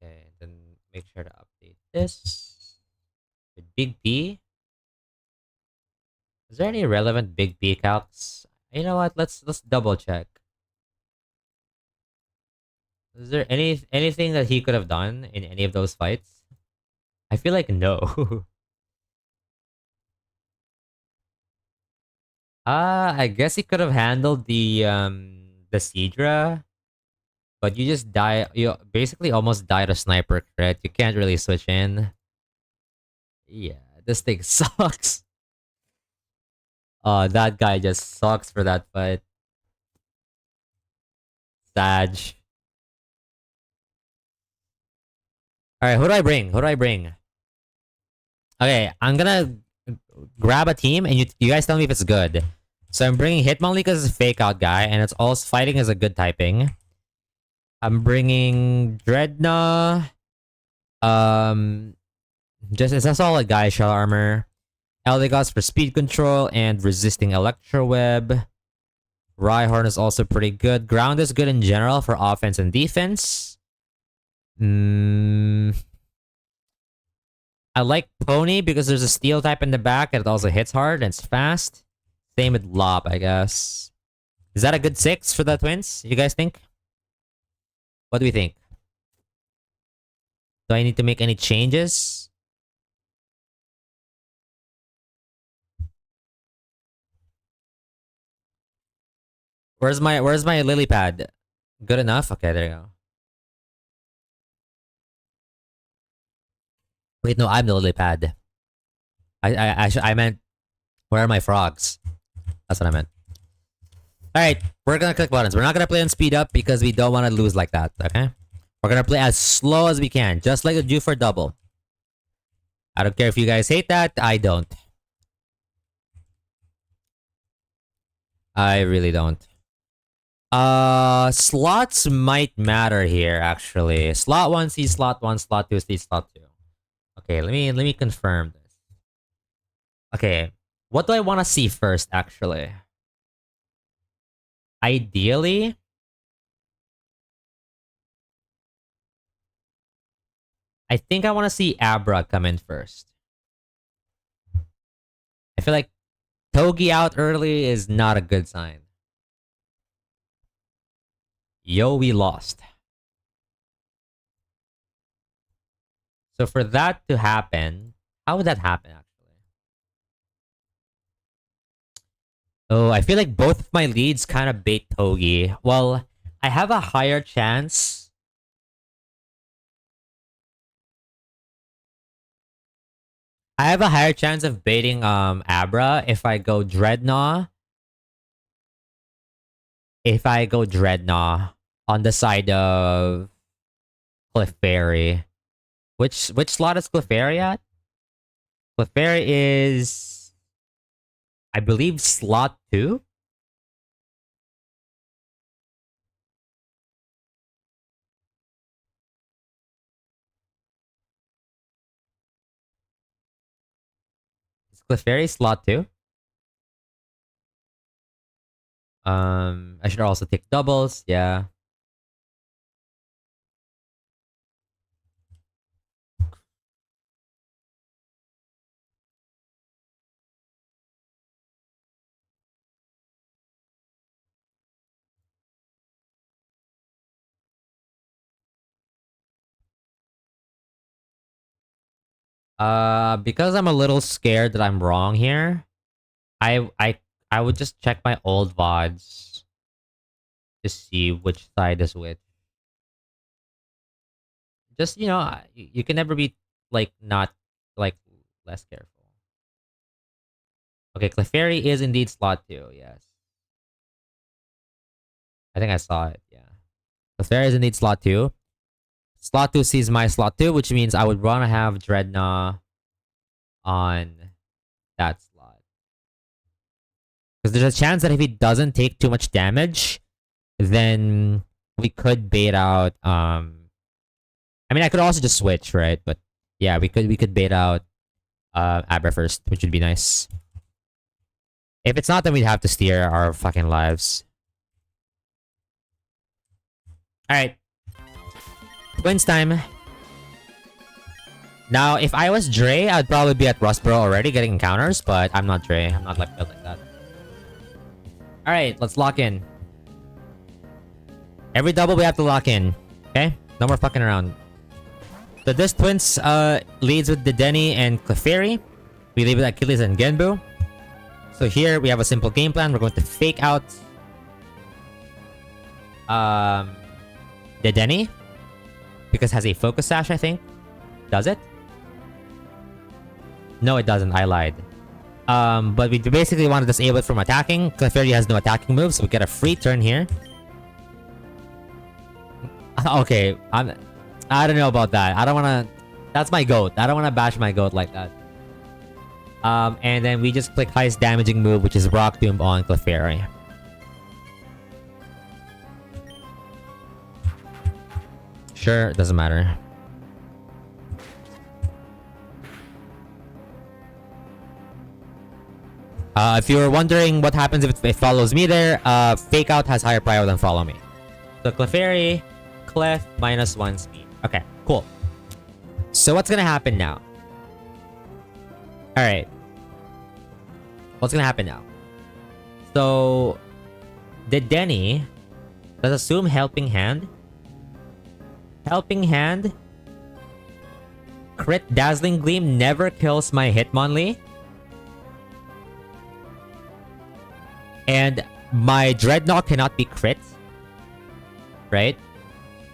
Okay, then make sure to update this with Big P. Is there any relevant Big P calcs? You know what? Let's double check. Is there anything that he could have done in any of those fights? I feel like no. I guess he could have handled the Sidra, but you just die. You basically almost died a sniper crit. You can't really switch in. Yeah, this thing sucks. That guy just sucks for that fight. Sag. All right, who do I bring? Who do I bring? Okay, I'm gonna grab a team, and you guys tell me if it's good. So I'm bringing Hitmonlee because it's a fake out guy, and it's also fighting is a good typing. I'm bringing Dreadnought. Just it's a solid guy, shell armor. Eldegoss for speed control and resisting Electro Web. Rhyhorn is also pretty good. Ground is good in general for offense and defense. I like Pony because there's a steel type in the back and it also hits hard and it's fast. Same with Lob, I guess. Is that a good 6 for the twins? You guys think? What do we think? Do I need to make any changes? Where's my lily pad? Good enough? Okay, there you go. Wait, no, I'm the lily pad. I meant where are my frogs? That's what I meant. Alright, we're gonna click buttons. We're not gonna play on speed up because we don't wanna lose like that, okay? We're gonna play as slow as we can, just like a due for double. I don't care if you guys hate that, I don't. I really don't. Slots might matter here, actually. Slot 1 sees slot 1, slot 2 sees slot 2. Okay, let me confirm this. Okay, what do I want to see first, actually? Ideally, I think I want to see Abra come in first. I feel like Togi out early is not a good sign. Yo, we lost. So for that to happen, how would that happen, actually? Oh, I feel like both of my leads kind of bait Togi. Well, I have a higher chance. I have a higher chance of baiting Abra if I go Dreadnought. If I go Dreadnought on the side of Clefairy. Which slot is Clefairy at? Clefairy is, I believe, slot 2? Is Clefairy slot 2? I should also take doubles, yeah. Because I'm a little scared that I'm wrong here, I I I would just check my old VODs. to see which side is which. Just, you can never be, like, not, like, less careful. Okay, Clefairy is indeed slot 2, yes. I think I saw it, yeah. Clefairy is indeed slot 2. Slot 2 sees my slot 2, which means I would want to have Dreadnought on that slot. Because there's a chance that if he doesn't take too much damage, then we could bait out, I mean, I could also just switch, right? But yeah, we could bait out Abra first, which would be nice. If it's not, then we'd have to steer our fucking lives. Alright. Twins time. Now, if I was Dre, I'd probably be at Rustboro already getting encounters, but I'm not Dre. I'm not like built like that. Alright, let's lock in. Every double we have to lock in. Okay? No more fucking around. So this Twins leads with Dedenne and Clefairy. We leave with Achilles and Genbu. So here we have a simple game plan. We're going to fake out Dedenne because it has a focus sash, I think. Does it? No, it doesn't. I lied. But we basically want to disable it from attacking. Clefairy has no attacking moves, so we get a free turn here. Okay, I don't know about that. I don't want to... That's my goat. I don't want to bash my goat like that. And then we just click highest damaging move, which is Rock Tomb on Clefairy. Sure, it doesn't matter. If you were wondering what happens if it follows me there, Fake Out has higher prio than Follow Me. So Clefairy, Clef, -1 speed. Okay, cool. So what's gonna happen now? Alright. What's gonna happen now? So... Dedenne... Let's assume Helping Hand. Helping Hand... Crit Dazzling Gleam never kills my Hitmonlee. And my Dreadnought cannot be crit. Right?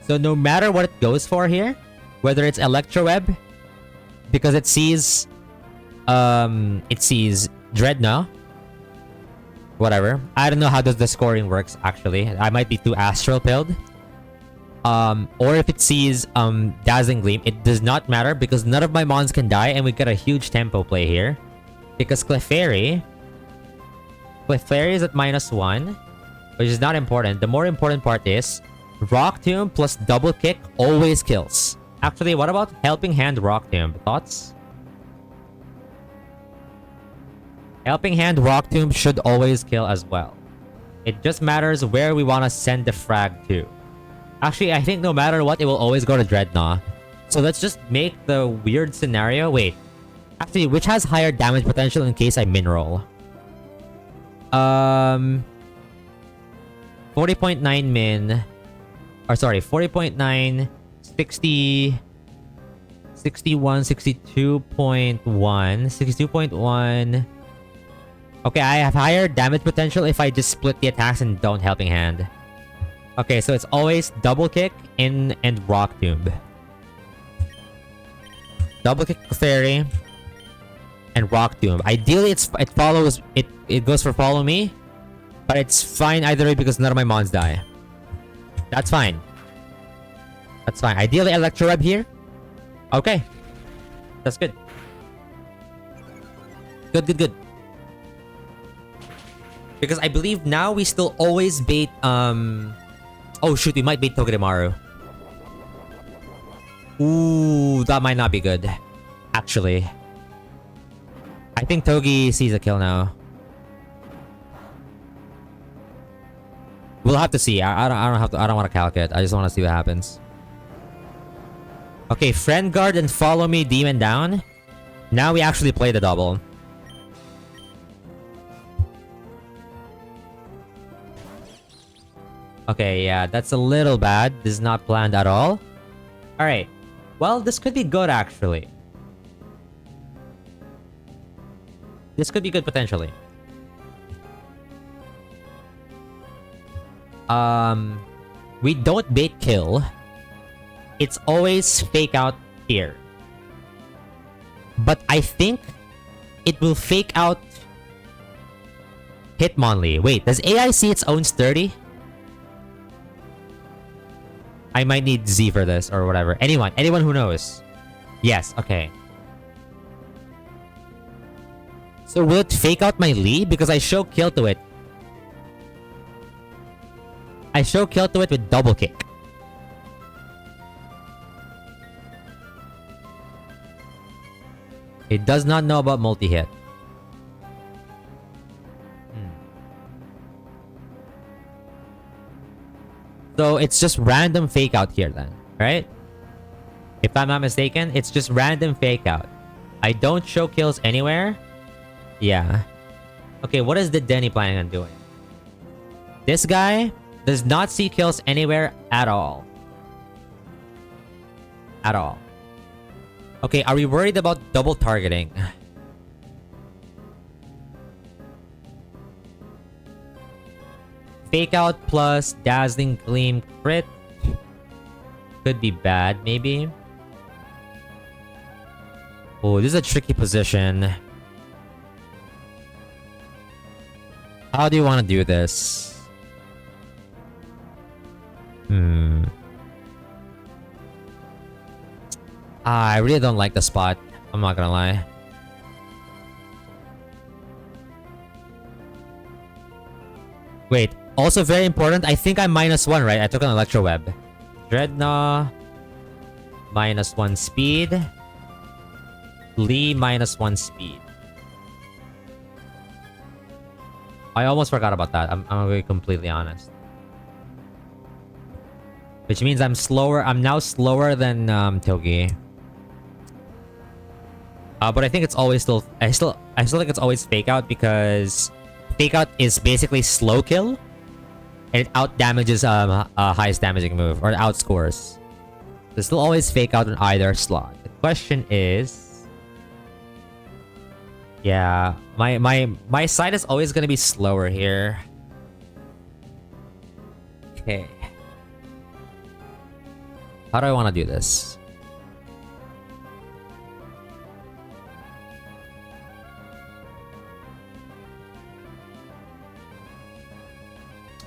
So no matter what it goes for here, whether it's Electroweb, because it sees Dreadnought. Whatever. I don't know how the scoring works actually. I might be too astral pilled. Or if it sees Dazzling Gleam, it does not matter because none of my mons can die and we get a huge tempo play here. Because Clefairy is at -1, which is not important. The more important part is Rock Tomb plus double kick always kills. Actually, what about Helping Hand Rock Tomb? Thoughts? Helping Hand Rock Tomb should always kill as well. It just matters where we want to send the frag to. Actually, I think no matter what, it will always go to Dreadnought. So let's just make the weird scenario. Wait. Actually, which has higher damage potential in case I min-roll? 40.9 min. Or sorry, 40.9, 60, 61, 62.1, 62.1. Okay, I have higher damage potential if I just split the attacks and don't Helping Hand. Okay, so it's always double kick and Rock Tomb. Double kick Clefairy and Rock Tomb. Ideally, it goes for Follow Me, but it's fine either way because none of my mons die. That's fine. That's fine. Ideally, Electroweb here. Okay. That's good. Good. Because I believe now we still always bait, Oh shoot, we might bait Togedemaru. Ooh, that might not be good. Actually. I think Togi sees a kill now. We'll have to see. I don't want to calculate. I just want to see what happens. Okay, Friend Guard and Follow Me Demon down. Now we actually play the double. Okay, yeah, that's a little bad. This is not planned at all. Alright. Well, this could be good actually. This could be good potentially. we don't bait kill. It's always fake out here. But I think it will fake out Hitmonlee. Wait, does AI see its own sturdy? I might need Z for this or whatever. Anyone who knows. Yes, okay. So will it fake out my Lee? Because I show kill to it. I show kill to it with double kick. It does not know about multi-hit. So it's just random fake out here then, right? If I'm not mistaken, it's just random fake out. I don't show kills anywhere. Yeah. Okay, what is the Denny planning on doing? This guy does not see kills anywhere at all. At all. Okay, are we worried about double targeting? Fake out plus dazzling gleam crit. Could be bad, maybe. Oh, this is a tricky position. How do you want to do this? I really don't like the spot. I'm not gonna lie. Wait, also very important, I think I'm -1, right? I took an Electro Web. Dreadnought. -1 speed. Lee -1 speed. I almost forgot about that. I'm gonna be completely honest. Which means I'm slower. I'm now slower than Togi. But I think it's always still. I still think it's always fake out because fake out is basically slow kill, and it out damages highest damaging move or outscores. There's still always fake out on either slot. The question is, yeah, my side is always gonna be slower here. Okay, how do I want to do this?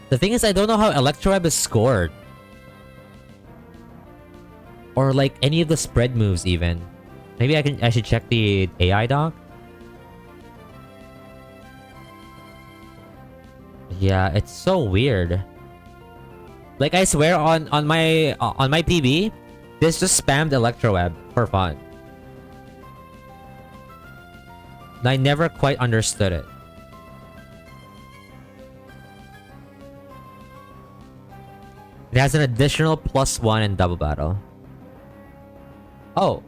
The thing is, I don't know how Electroweb is scored. Or like any of the spread moves even. Maybe I should check the AI doc. Yeah, it's so weird. Like I swear on my PB, this just spammed Electroweb for fun. And I never quite understood it. It has an additional +1 in double battle. Oh.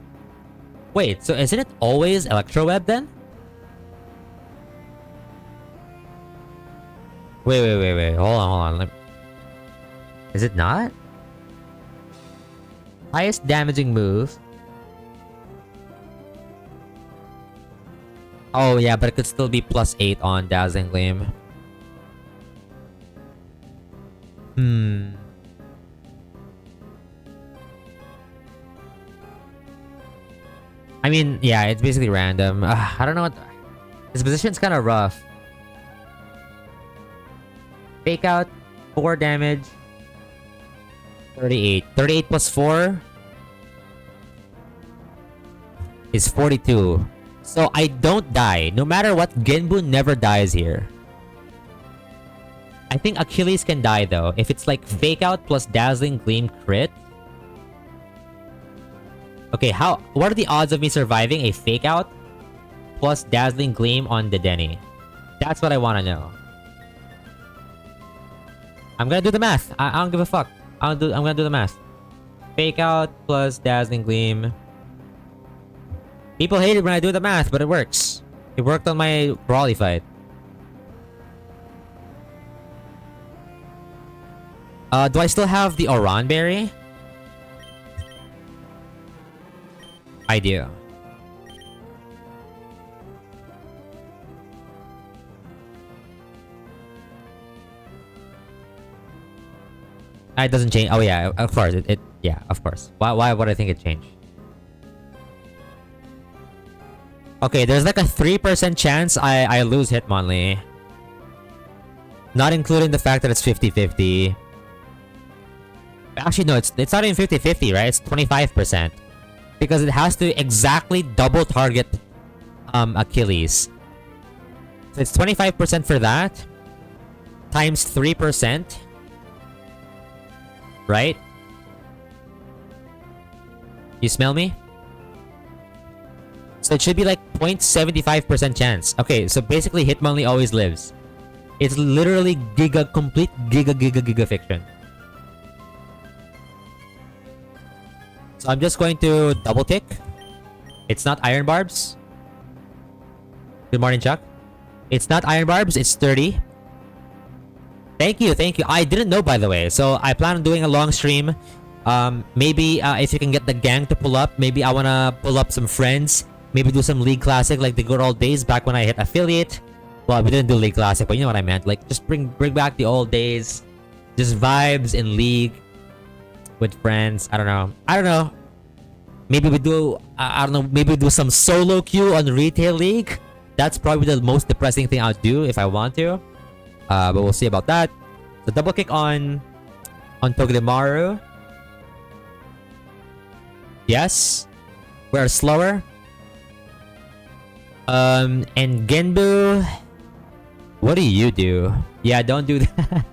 Wait, so isn't it always Electroweb then? Wait. Hold on. Is it not? Highest damaging move. Oh yeah, but it could still be +8 on Dazzling Gleam. I mean, yeah, it's basically random. I don't know what... This position's kind of rough. Fake out, 4 damage. 38. 38 plus 4 is 42. So I don't die. No matter what, Genbu never dies here. I think Achilles can die though. If it's like fake out plus dazzling gleam crit. Okay, what are the odds of me surviving a fake out plus dazzling gleam on the Denny? That's what I want to know. I'm gonna do the math. I don't give a fuck. I'm gonna do the math. Fake out plus dazzling gleam. People hate it when I do the math, but it works. It worked on my Brawly fight. Do I still have the Oran Berry? I do. It doesn't change. Oh yeah, of course. Yeah, of course. Why would I think it changed? Okay, there's like a 3% chance I lose Hitmonlee. Not including the fact that it's 50-50. Actually, no, it's not even 50-50, right? It's 25%. Because it has to exactly double target Achilles. So it's 25% for that. Times 3%. Right? You smell me? So it should be like 0.75% chance. Okay, so basically Hitmonlee always lives. It's literally complete giga fiction. So I'm just going to double tick. It's not Iron Barbs. Good morning, Chuck. It's not Iron Barbs, it's 30. Thank you. I didn't know, by the way. So I plan on doing a long stream. Maybe if you can get the gang to pull up. Maybe I want to pull up some friends. Maybe do some League Classic like the good old days back when I hit affiliate. Well, we didn't do League Classic, but you know what I meant. Like, just bring back the old days. Just vibes in League. With friends. I don't know. Maybe we do, I don't know, maybe we do some solo queue on Retail League. That's probably the most depressing thing I'll do if I want to. But we'll see about that. So double kick on Togedemaru. Yes. We're slower. And Genbu. What do you do? Yeah, don't do that.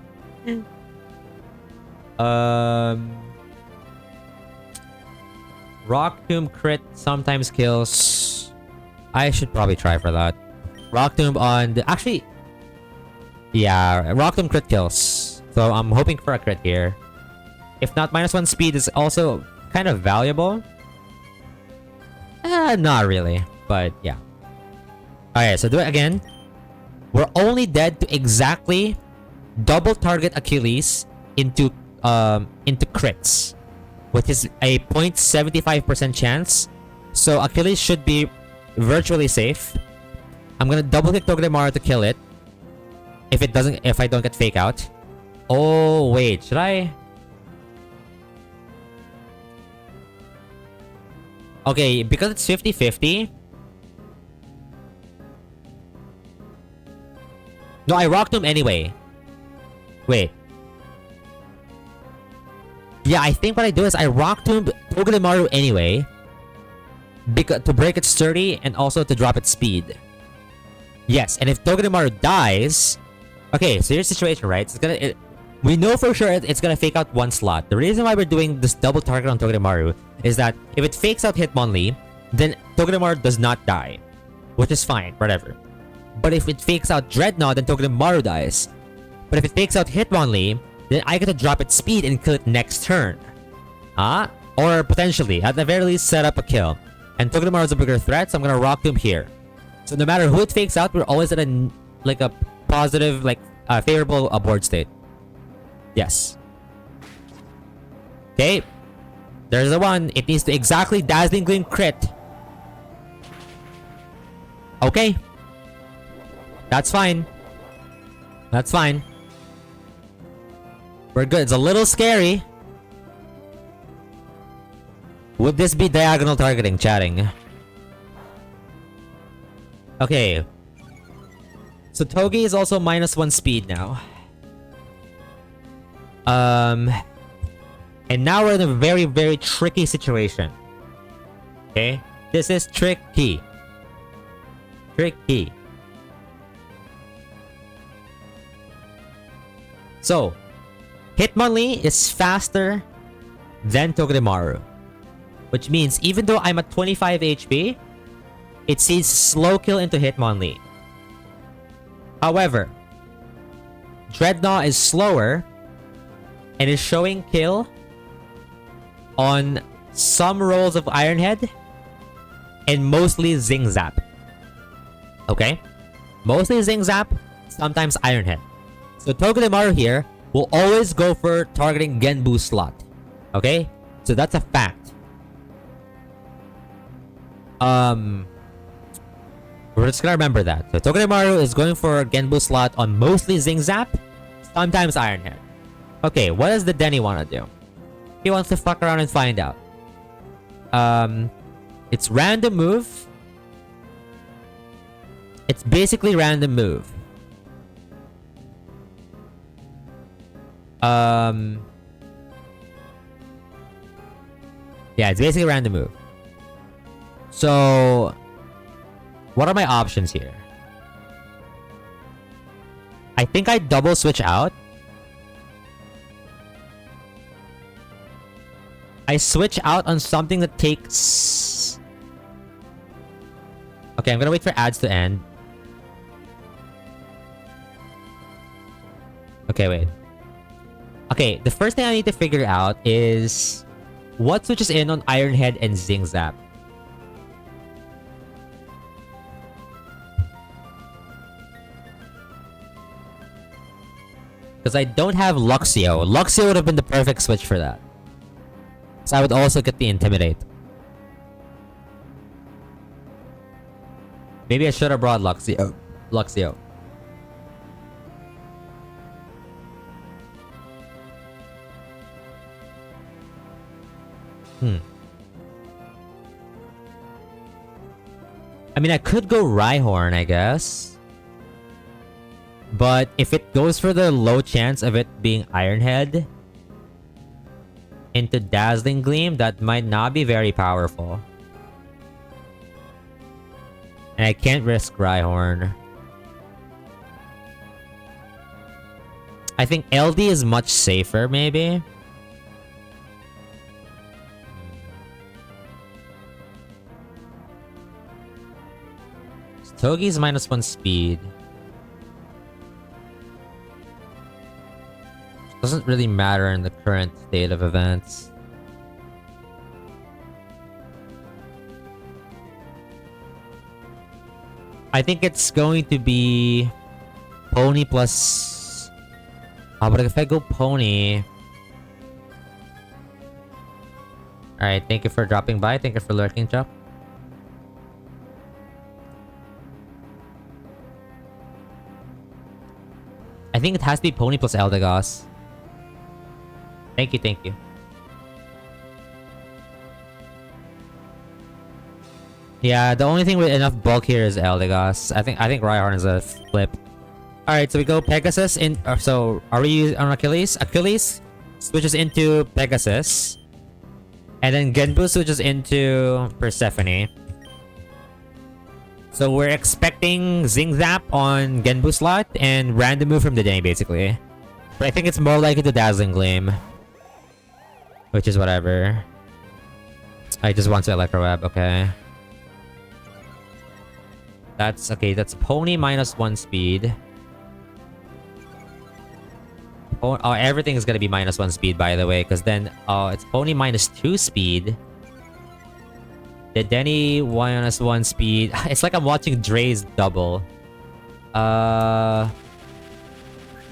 Rock Tomb crit sometimes kills. I should probably try for that. Rock Tomb on the... Actually... Yeah, Rock Tomb crit kills. So I'm hoping for a crit here. If not, -1 speed is also kind of valuable. Not really. But yeah. Alright, so do it again. We're only dead to exactly double target Achilles into crits, which is a 0.75% chance. So Achilles should be virtually safe. I'm gonna double click Togedemaru to kill it. If I don't get fake out. Oh wait, should I? Okay, because it's 50-50. No, I rocked him anyway. Wait. Yeah, I think what I do is I rock Tomb Togedemaru anyway. Because to break its sturdy and also to drop its speed. Yes, and if Togedemaru dies... Okay, so here's the situation, right? We know for sure it's gonna fake out one slot. The reason why we're doing this double target on Togedemaru is that if it fakes out Hitmonlee, then Togedemaru does not die. Which is fine, whatever. But if it fakes out Dreadnought, then Togedemaru dies. But if it fakes out Hitmonlee, then I get to drop its speed and kill it next turn. Or potentially, at the very least, set up a kill. And Togedemaru is a bigger threat, so I'm gonna rock him here. So no matter who it fakes out, we're always at a positive, favorable board state. Yes. Okay. There's the one. It needs to exactly Dazzling Gleam crit. Okay. That's fine. That's fine. We're good. It's a little scary. Would this be diagonal targeting? Chatting. Okay. So Togi is also -1 speed now. And now we're in a very, very tricky situation. Okay? This is tricky. Tricky. So, Hitmonlee is faster than Togedemaru. Which means even though I'm at 25 HP, it sees slow kill into Hitmonlee. However, Dreadnought is slower and is showing kill on some rolls of Ironhead and mostly Zing Zap. Okay? Mostly Zing Zap, sometimes Ironhead. So Togedemaru here will always go for targeting Genbu slot. Okay? So that's a fact. We're just gonna remember that. So Togedemaru is going for Genbu slot on mostly Zing Zap, sometimes Ironhead. Okay, what does the Denny want to do? He wants to fuck around and find out. It's random move. It's basically random move. Yeah, it's basically random move. So, what are my options here? I think I double switch out. I switch out on something that takes... Okay, I'm gonna wait for ads to end. Okay, wait. Okay, the first thing I need to figure out is... what switches in on Iron Head and Zing Zap? Because I don't have Luxio. Luxio would have been the perfect switch for that. So I would also get the Intimidate. Maybe I should have brought Luxio. Luxio. I mean, I could go Rhyhorn, I guess. But if it goes for the low chance of it being Iron Head into Dazzling Gleam, that might not be very powerful. And I can't risk Rhyhorn. I think LD is much safer, maybe. Togi's -1 speed. Doesn't really matter in the current state of events. I think it's going to be Pony plus... but if I go Pony... Alright, thank you for dropping by. Thank you for lurking, Chuck. I think it has to be Pony plus Eldegoss. Thank you, thank you. Yeah, the only thing with enough bulk here is Eldegoss. I think Rhyhorn is a flip. Alright, so we go Pegasus in... so, are we on Achilles? Achilles switches into Pegasus. And then Genbu switches into Persephone. So we're expecting Zing Zap on Genbu slot and random move from the day, basically. But I think it's more likely to Dazzling Gleam. Which is whatever. I just want to Electro Web, okay. That's okay, that's Pony -1 speed. Oh, everything is gonna be -1 speed, by the way, because then it's Pony -2 speed. The Denny -1 speed. It's like I'm watching Dre's double. Yeah,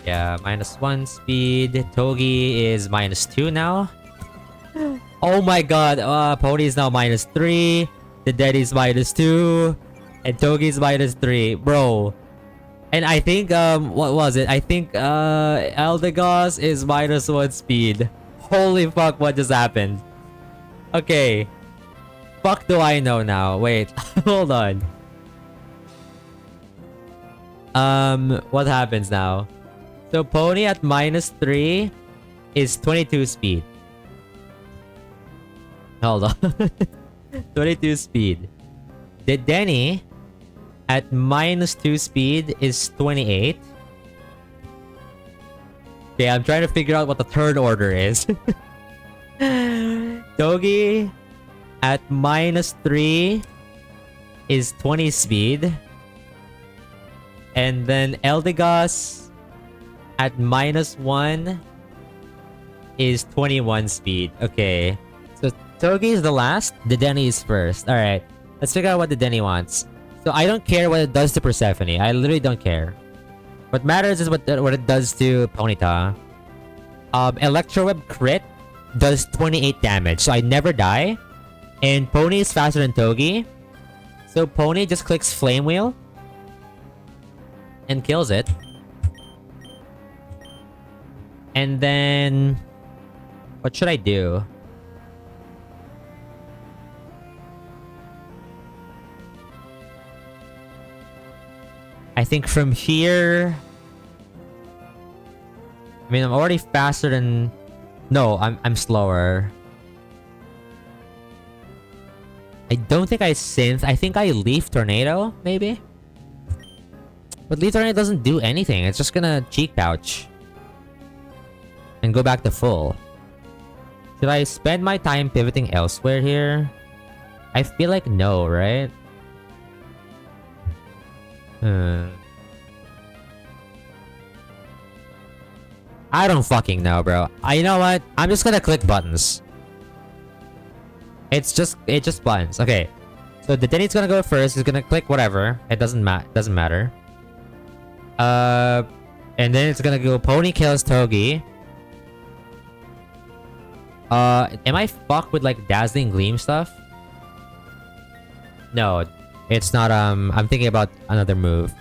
-1 speed. Togi is -2 now. Oh my god, Pony is now -3. The Denny's -2. And Togi's -3. Bro. And I think, what was it? I think, Eldegoss is -1 speed. Holy fuck, what just happened? Okay. Fuck do I know now? Wait, hold on. What happens now? So Pony at -3 is 22 speed. Hold on. 22 speed. The Denny at -2 speed is 28. Okay, I'm trying to figure out what the third order is. Togi at -3 is 20 speed. And then Eldegoss at -1 is 21 speed. Okay. So Togi is the last. The Denny is first. Alright. Let's figure out what the Denny wants. So I don't care what it does to Persephone. I literally don't care. What matters is what it does to Ponyta. Electro Web crit does 28 damage. So I never die. And Pony is faster than Togi. So Pony just clicks Flame Wheel. And kills it. And then... what should I do? I think from here... I mean, I'm already faster than... No, I'm slower. I don't think I synth. I think I leaf tornado, maybe? But leaf tornado doesn't do anything. It's just gonna cheek pouch. And go back to full. Should I spend my time pivoting elsewhere here? I feel like no, right? I don't fucking know, bro. You know what? I'm just gonna click buttons. It's just buttons. Okay. So the Denny's gonna go first. He's gonna click whatever. It doesn't matter. And then it's gonna go Pony kills Togi. Am I fucked with like dazzling gleam stuff? No, it's not. I'm thinking about another move.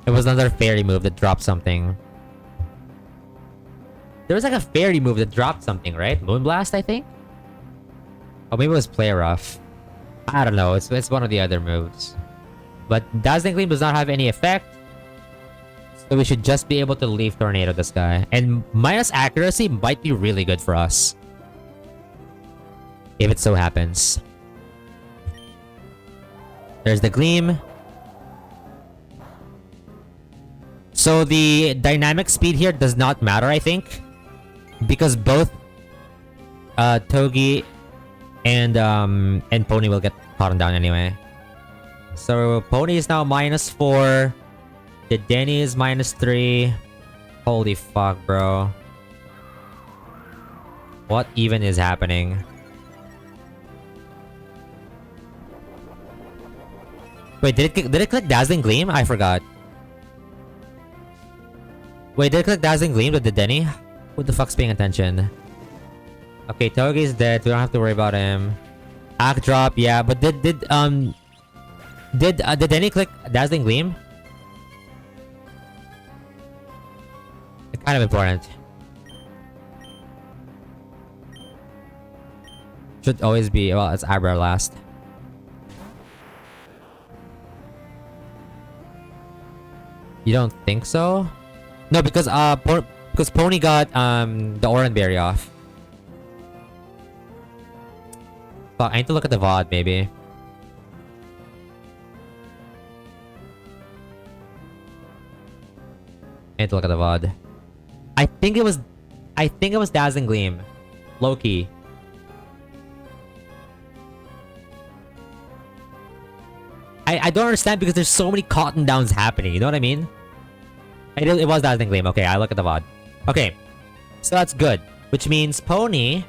It was another fairy move that dropped something. There was like a fairy move that dropped something, right? Moonblast, I think? Oh, maybe it was Play Rough. I don't know. It's one of the other moves. But Dazzling Gleam does not have any effect. So we should just be able to leaf Tornado this guy. And minus accuracy might be really good for us. If it so happens. There's the Gleam. So the dynamic speed here does not matter, I think. Because both Togi and Pony will get caught down anyway. So Pony is now -4. The Denny is -3. Holy fuck, bro. What even is happening? Wait, did it click Dazzling Gleam? I forgot. Wait, did it click Dazzling Gleam with the Denny? Who the fuck's paying attention? Okay, Togi's dead. We don't have to worry about him. Act drop, yeah. But did Denny click Dazzling Gleam? It's kind of important. Should always be. Well, it's Abra last. You don't think so? No, because Pony got the Oran Berry off. Fuck, I need to look at the VOD maybe. I need to look at the VOD. I think it was Dazzling Gleam. Low-key. I don't understand because there's so many cotton downs happening, you know what I mean? It was Dazzling Gleam. Okay, I look at the VOD. Okay. So that's good. Which means Pony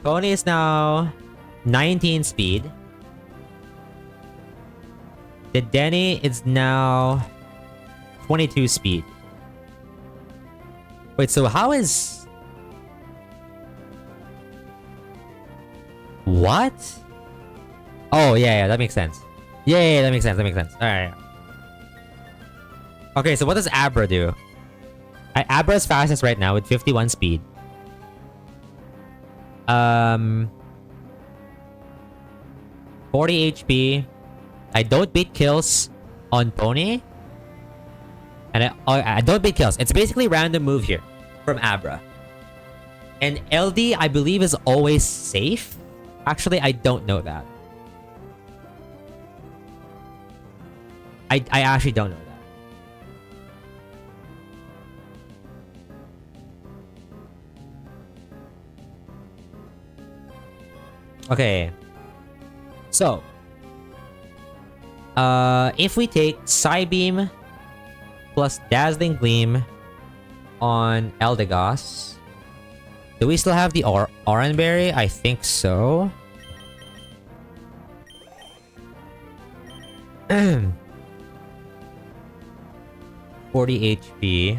is now 19 speed. The Denny is now 22 speed. Wait, so how is... What? Oh, yeah, that makes sense. Yeah, that makes sense. Alright. Okay, so what does Abra do? Abra is fastest right now with 51 speed. 40 HP. I don't beat kills on Pony. And I don't beat kills. It's basically random move here from Abra. And LD, I believe, is always safe. Actually, I don't know that. I actually don't know that. Okay. So, if we take Psybeam plus Dazzling Gleam on Eldegoss, do we still have the Oran Berry? I think so. 40 HP.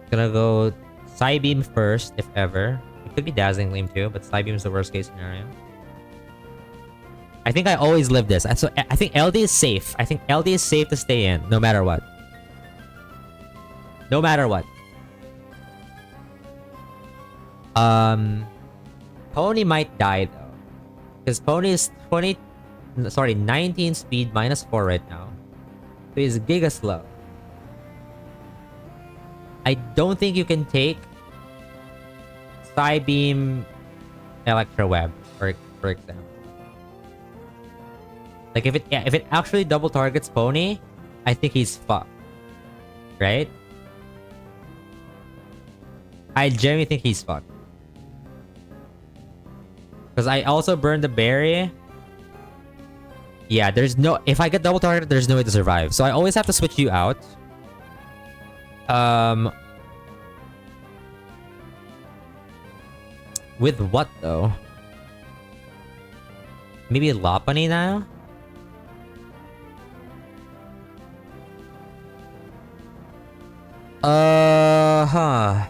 Gonna go Psybeam first, if ever. It could be Dazzling Gleam too, but Psybeam is the worst case scenario. I think I always live this. So I think LD is safe. I think LD is safe to stay in, no matter what. No matter what. Pony might die though. Because Pony is 19 speed minus 4 right now. So he's giga slow. I don't think you can take Psybeam Electro Web, for example. Like if it actually double targets Pony, I think he's fucked. Right? I genuinely think he's fucked. Because I also burned the berry. Yeah, there's no... If I get double targeted, there's no way to survive. So I always have to switch you out. With what, though? Maybe Lopunny now? Huh.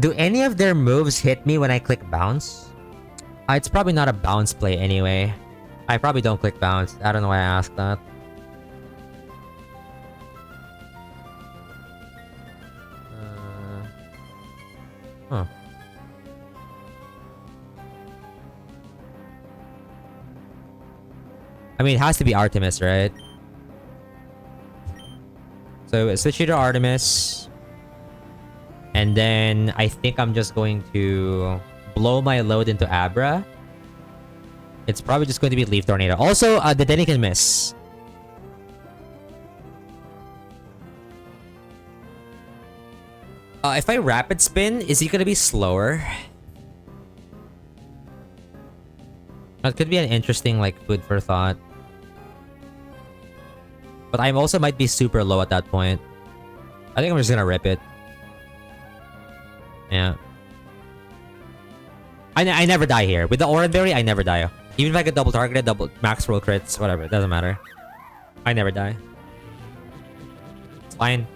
Do any of their moves hit me when I click bounce? It's probably not a bounce play anyway. I probably don't click bounce. I don't know why I asked that. Huh. I mean, it has to be Artemis, right? So switch you to Artemis. And then I think I'm just going to blow my load into Abra. It's probably just going to be Leaf Tornado. Also, the Denny can miss. If I Rapid Spin, is he going to be slower? That could be an interesting, like, food for thought. But I also might be super low at that point. I think I'm just gonna rip it. Yeah. I never die here. With the Aura Berry, I never die. Even if I get double targeted, double max roll crits, whatever. It doesn't matter. I never die. It's fine.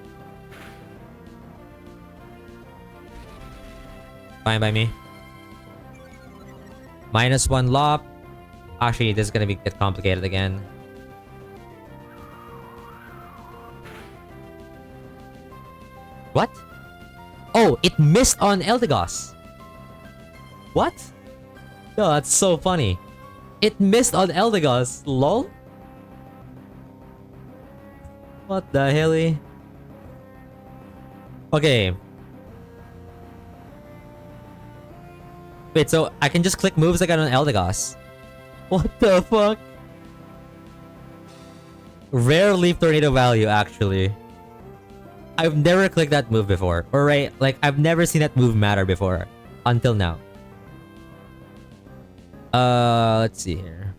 Fine by me. -1 Lop. Actually, this is gonna get complicated again. What? Oh, it missed on Eldegoss. What? No, that's so funny. It missed on Eldegoss. Lol? What the helly? Okay. Wait, so I can just click moves I got on Eldegoss. What the fuck? Rare Leaf Tornado value, actually. I've never clicked that move before. Or right, like, I've never seen that move matter before. Until now. Let's see here.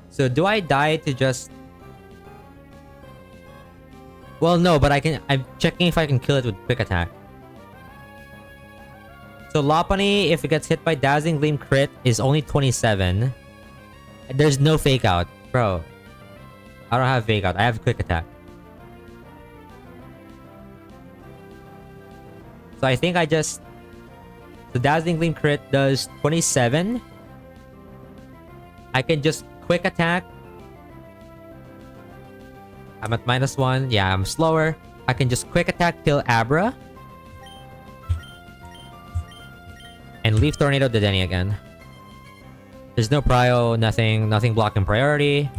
So, do I die to just... Well, no, but I'm checking if I can kill it with Quick Attack. So, Lopunny, if it gets hit by Dazzling Gleam crit, is only 27. There's no Fake Out. Bro. I don't have Fake Out. I have Quick Attack. So I think I just... The Dazzling Gleam crit does 27. I can just Quick Attack. I'm at -1. Yeah, I'm slower. I can just Quick Attack till Abra. And Leaf Tornado the Denny again. There's no prio, nothing blocking priority.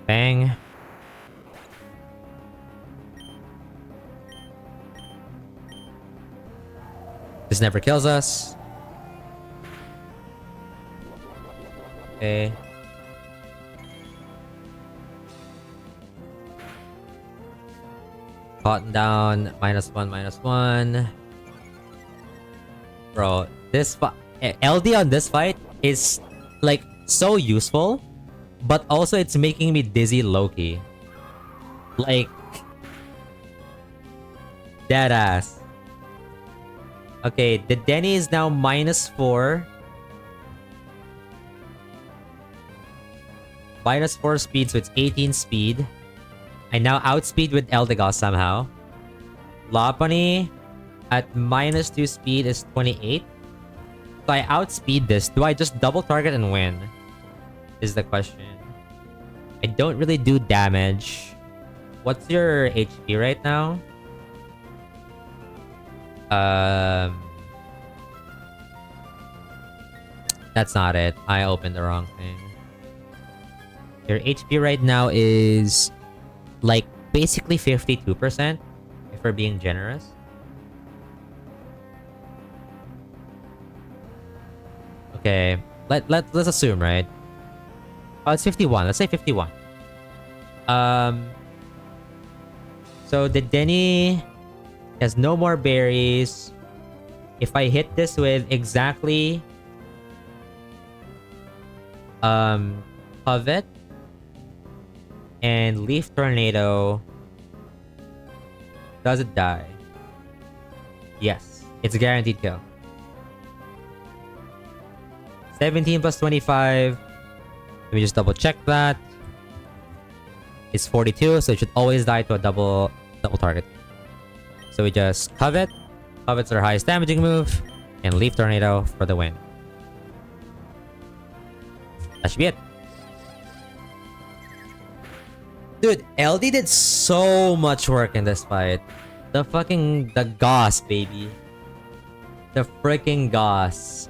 Bang. This never kills us. Okay. Cotton down. -1. Bro, this LD on this fight is like so useful, but also it's making me dizzy low-key. Like, dead ass. Okay, the Denny is now -4. -4 speed, so it's 18 speed. I now outspeed with Eldegoss somehow. Lopunny at -2 speed is 28. So I outspeed this. Do I just double target and win? Is the question. I don't really do damage. What's your HP right now? Um, that's not it. I opened the wrong thing. Your HP right now is like basically 52%, if we're being generous. Okay, let's assume, right? Oh, it's 51. Let's say 51. So the Denny has no more berries. If I hit this with exactly Covet and Leaf Tornado, does it die? Yes, it's a guaranteed kill. 17 plus 25. Let me just double check that. It's 42, so it should always die to a double target. So we just Covet. Covet's our highest damaging move. And Leaf Tornado for the win. That should be it. Dude, LD did so much work in this fight. The Goss, baby. The freaking Goss.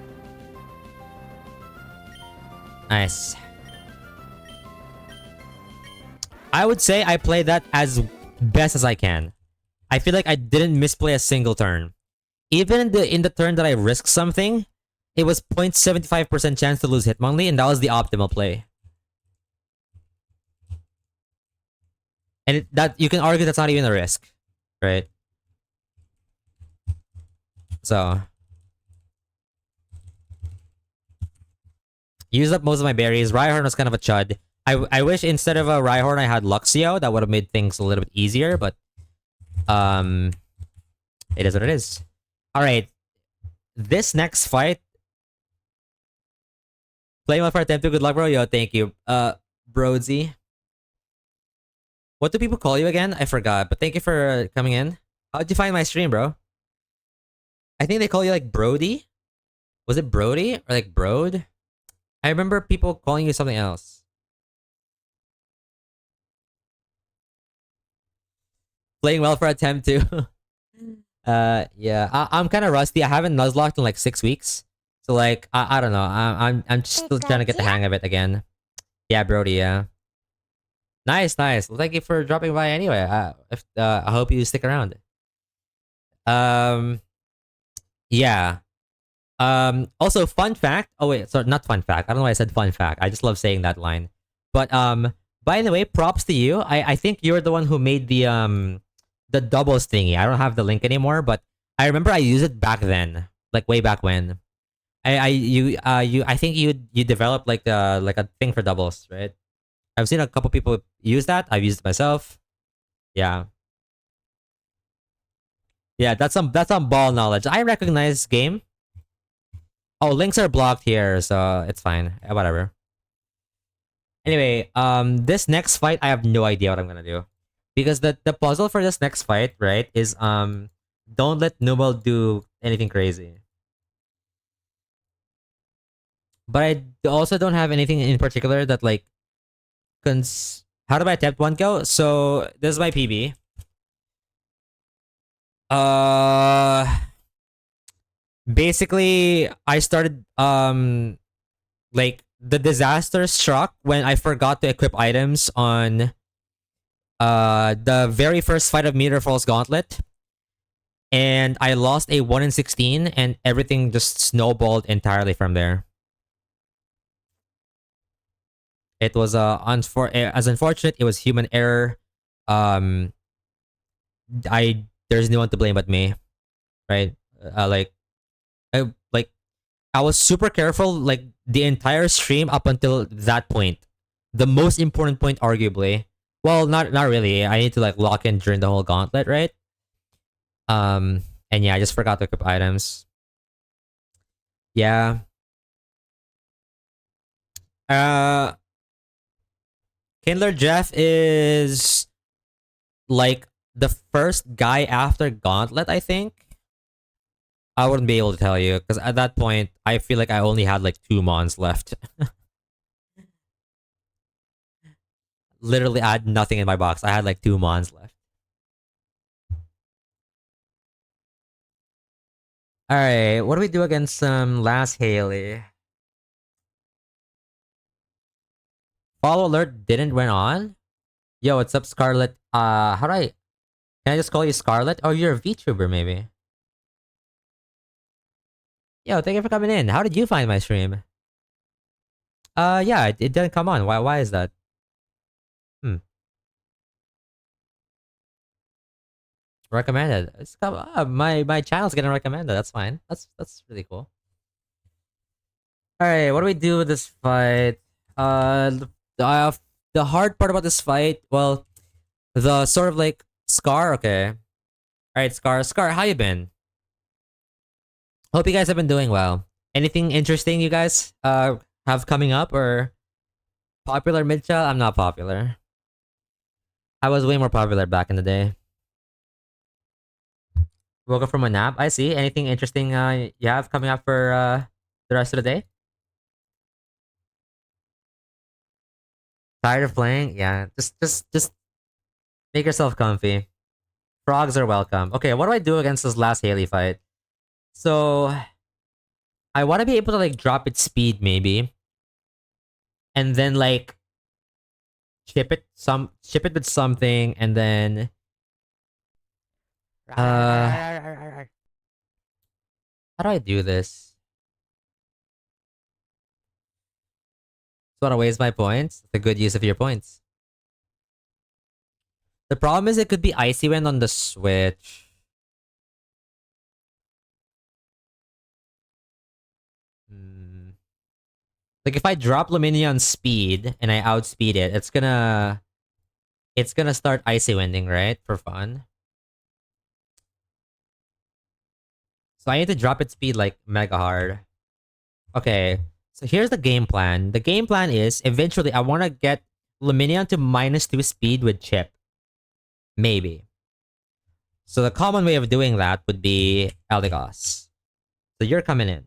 Nice. I would say I played that as best as I can. I feel like I didn't misplay a single turn. Even in the turn that I risked something, it was 0.75% chance to lose Hitmonlee, and that was the optimal play. And that you can argue that's not even a risk, right? So used up most of my berries. Rhyhorn was kind of a chud. I wish instead of a Rhyhorn I had Luxio. That would have made things a little bit easier, but it is what it is. Alright. This next fight. Playing well for attempt to good luck, bro. Yo, thank you. Brodsy. What do people call you again? I forgot, but thank you for coming in. How'd you find my stream, bro? I think they call you like Brody. Was it Brody or like Brode? I remember people calling you something else. Playing well for attempt to. Yeah, I'm kind of rusty. I haven't Nuzlocked in like 6 weeks, so like I don't know. I'm just still trying to get the hang of it again. Yeah, Brody. Yeah. Nice, nice. Well, thank you for dropping by anyway. I hope you stick around. Yeah. Also, fun fact. Oh wait, sorry, not fun fact. I don't know why I said fun fact. I just love saying that line. But by the way, props to you. I think you're the one who made the doubles thingy. I don't have the link anymore, but I remember I used it back then, like way back when. I think you developed like a thing for doubles, right? I've seen a couple people use that. I've used it myself. Yeah. Yeah, that's some ball knowledge. I recognize game. Oh, links are blocked here, so it's fine. Whatever. Anyway, this next fight, I have no idea what I'm gonna do. Because the puzzle for this next fight, right, is don't let Numel do anything crazy. But I also don't have anything in particular that like how do I attempt 1 go? So this is my PB. Basically I started like the disaster struck when I forgot to equip items on the very first fight of Meteor Falls Gauntlet. And I lost a 1 in 16 and everything just snowballed entirely from there. It was as unfortunate, it was human error. There's no one to blame but me. Right? I was super careful like the entire stream up until that point. The most important point arguably. Well, not really. I need to like lock in during the whole gauntlet, right? And yeah, I just forgot to equip items. Yeah. Kindler Jeff is like the first guy after Gauntlet, I think. I wouldn't be able to tell you because at that point, I feel like I only had like 2 mons left. literally I had nothing in my box. I had like 2 mons left. All right, what do we do against last Haley? Follow alert didn't went on. Yo, what's up, Scarlet? How do I? Can I just call you Scarlet? Oh, you're a VTuber, maybe. Yo, thank you for coming in. How did you find my stream? Yeah, it didn't come on. Why is that? Hmm. Recommended. It's come my channel's getting recommended. That's fine. That's really cool. All right, what do we do with this fight? The hard part about this fight, well, the sort of like Scar. Okay, all right, Scar, how you been? Hope you guys have been doing well. Anything interesting you guys have coming up or popular mid-chat? I'm not popular. I was way more popular back in the day. Woke up from a nap. I see. Anything interesting you have coming up for the rest of the day? Tired of playing? Yeah. Just make yourself comfy. Frogs are welcome. Okay, what do I do against this last Haley fight? So I want to be able to like drop its speed maybe, and then like ship it with something, and then how do I do this? Just want to waste my points. It's a good use of your points. The problem is it could be Icy Wind on the Switch. Like if I drop Luminion speed and I outspeed it, it's gonna start Icy Winding, right? For fun. So I need to drop its speed like mega hard. Okay, so here's the game plan. The game plan is eventually I want to get Luminion to -2 speed with Chip. Maybe. So the common way of doing that would be Eldegoss. So you're coming in.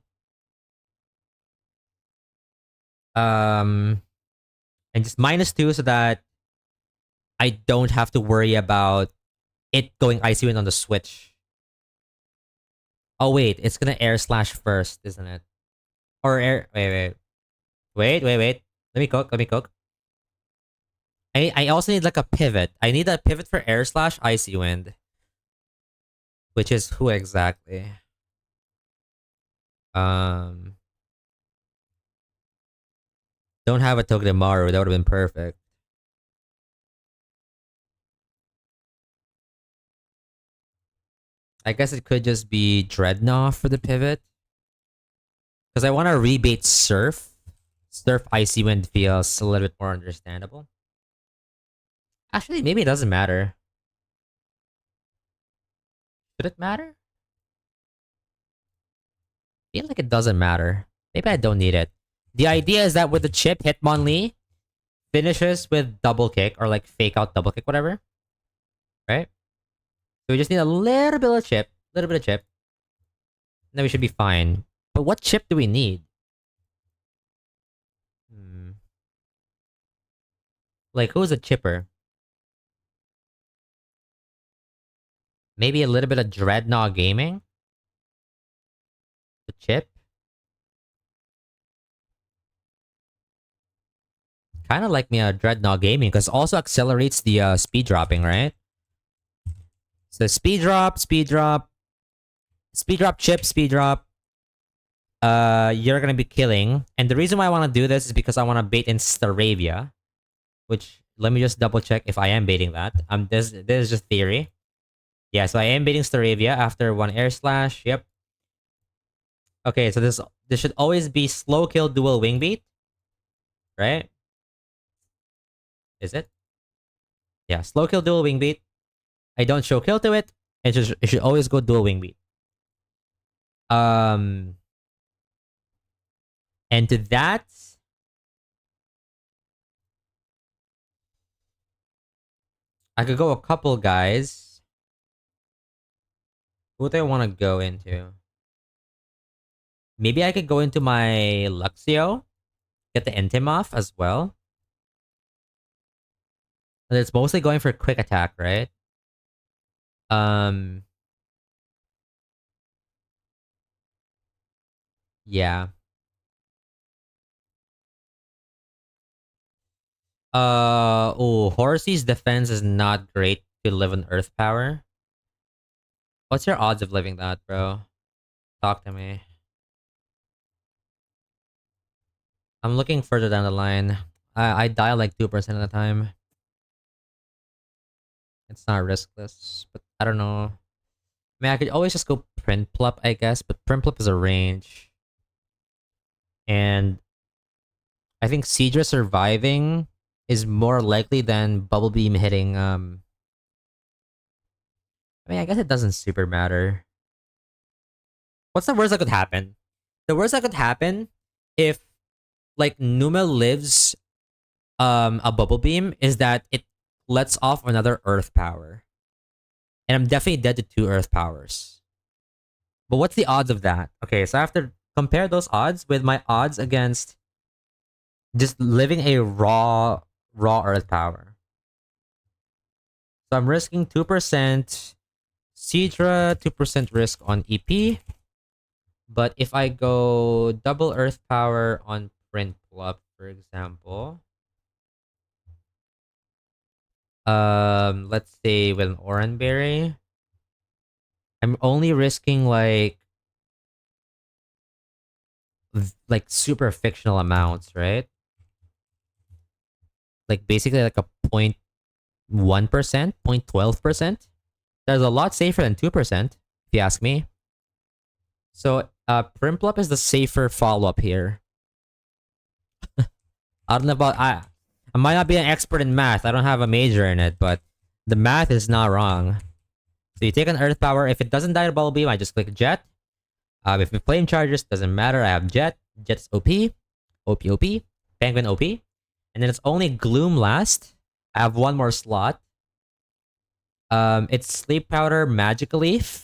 And just -2 so that I don't have to worry about it going Icy Wind on the Switch. Oh wait, it's gonna air slash first, isn't it? Or air. Wait. Let me cook. Let me cook. I also need like a pivot. I need a pivot for air slash Icy Wind, which is who exactly? Um, don't have a Togedemaru. That would have been perfect. I guess it could just be Dreadnought for the pivot. Because I want to rebait Surf. Surf Icy Wind feels a little bit more understandable. Actually, maybe it doesn't matter. Should it matter? I feel like it doesn't matter. Maybe I don't need it. The idea is that with the chip, Hitmonlee finishes with double kick or like fake out double kick, whatever. Right? So we just need a little bit of chip. Little bit of chip. And then we should be fine. But what chip do we need? Like, who's a chipper? Maybe a little bit of Dreadnought Gaming? The chip? Kind of like me a Dreadnought Gaming because also accelerates the speed dropping, right? So speed drop, chip, speed drop. You're gonna be killing. And the reason why I want to do this is because I want to bait in Staravia. Which, let me just double check if I am baiting that. This is just theory. Yeah, so I am baiting Staravia after one air slash. Yep. Okay, so this should always be slow kill dual wing beat. Right? Is it? Yeah, slow kill dual wing beat. I don't show kill to it. It should always go dual wing beat. And to that, I could go a couple guys. Who do I want to go into? Maybe I could go into my Luxio. Get the Intim off as well. It's mostly going for quick attack, right? Um, yeah. Oh, Horsey's defense is not great to live on Earth power. What's your odds of living that, bro? Talk to me. I'm looking further down the line. I die like 2% of the time. It's not riskless, but I don't know. I mean, I could always just go Print Plup, I guess, but Print Plup is a range. And I think Seadra surviving is more likely than Bubble Beam hitting, I mean, I guess it doesn't super matter. What's the worst that could happen? The worst that could happen if like Numa lives a bubble beam is that it lets off another earth power. And I'm definitely dead to 2 earth powers. But what's the odds of that? Okay, so I have to compare those odds with my odds against just living a raw earth power. So I'm risking 2%. Seadra, 2% risk on EP. But if I go double earth power on Print Club, for example, let's say with an Oranberry, I'm only risking like super fictional amounts, right? Like basically like a 0.1%, 0.12%. That's a lot safer than 2%, if you ask me. So Primplup is the safer follow-up here. I don't know about I might not be an expert in math. I don't have a major in it, but the math is not wrong. So you take an Earth Power. If it doesn't die to Bubble Beam, I just click Jet. If it Flame Charges, doesn't matter. I have Jet. Jet's OP. OP. Penguin OP. And then it's only Gloom last. I have one more slot. It's Sleep Powder, Magical Leaf.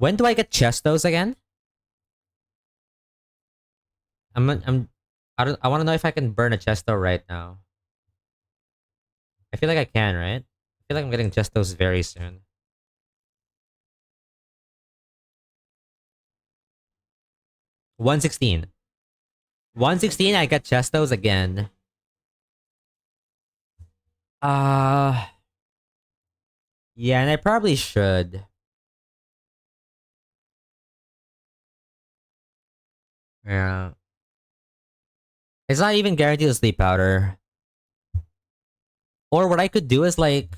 When do I get Chestos again? I want to know if I can burn a Chesto right now. I feel like I can, right? I feel like I'm getting Chestos very soon. 116. 116, I get Chestos again. Uh yeah, and I probably should. Yeah. It's not even guaranteed to sleep powder. Or what I could do is like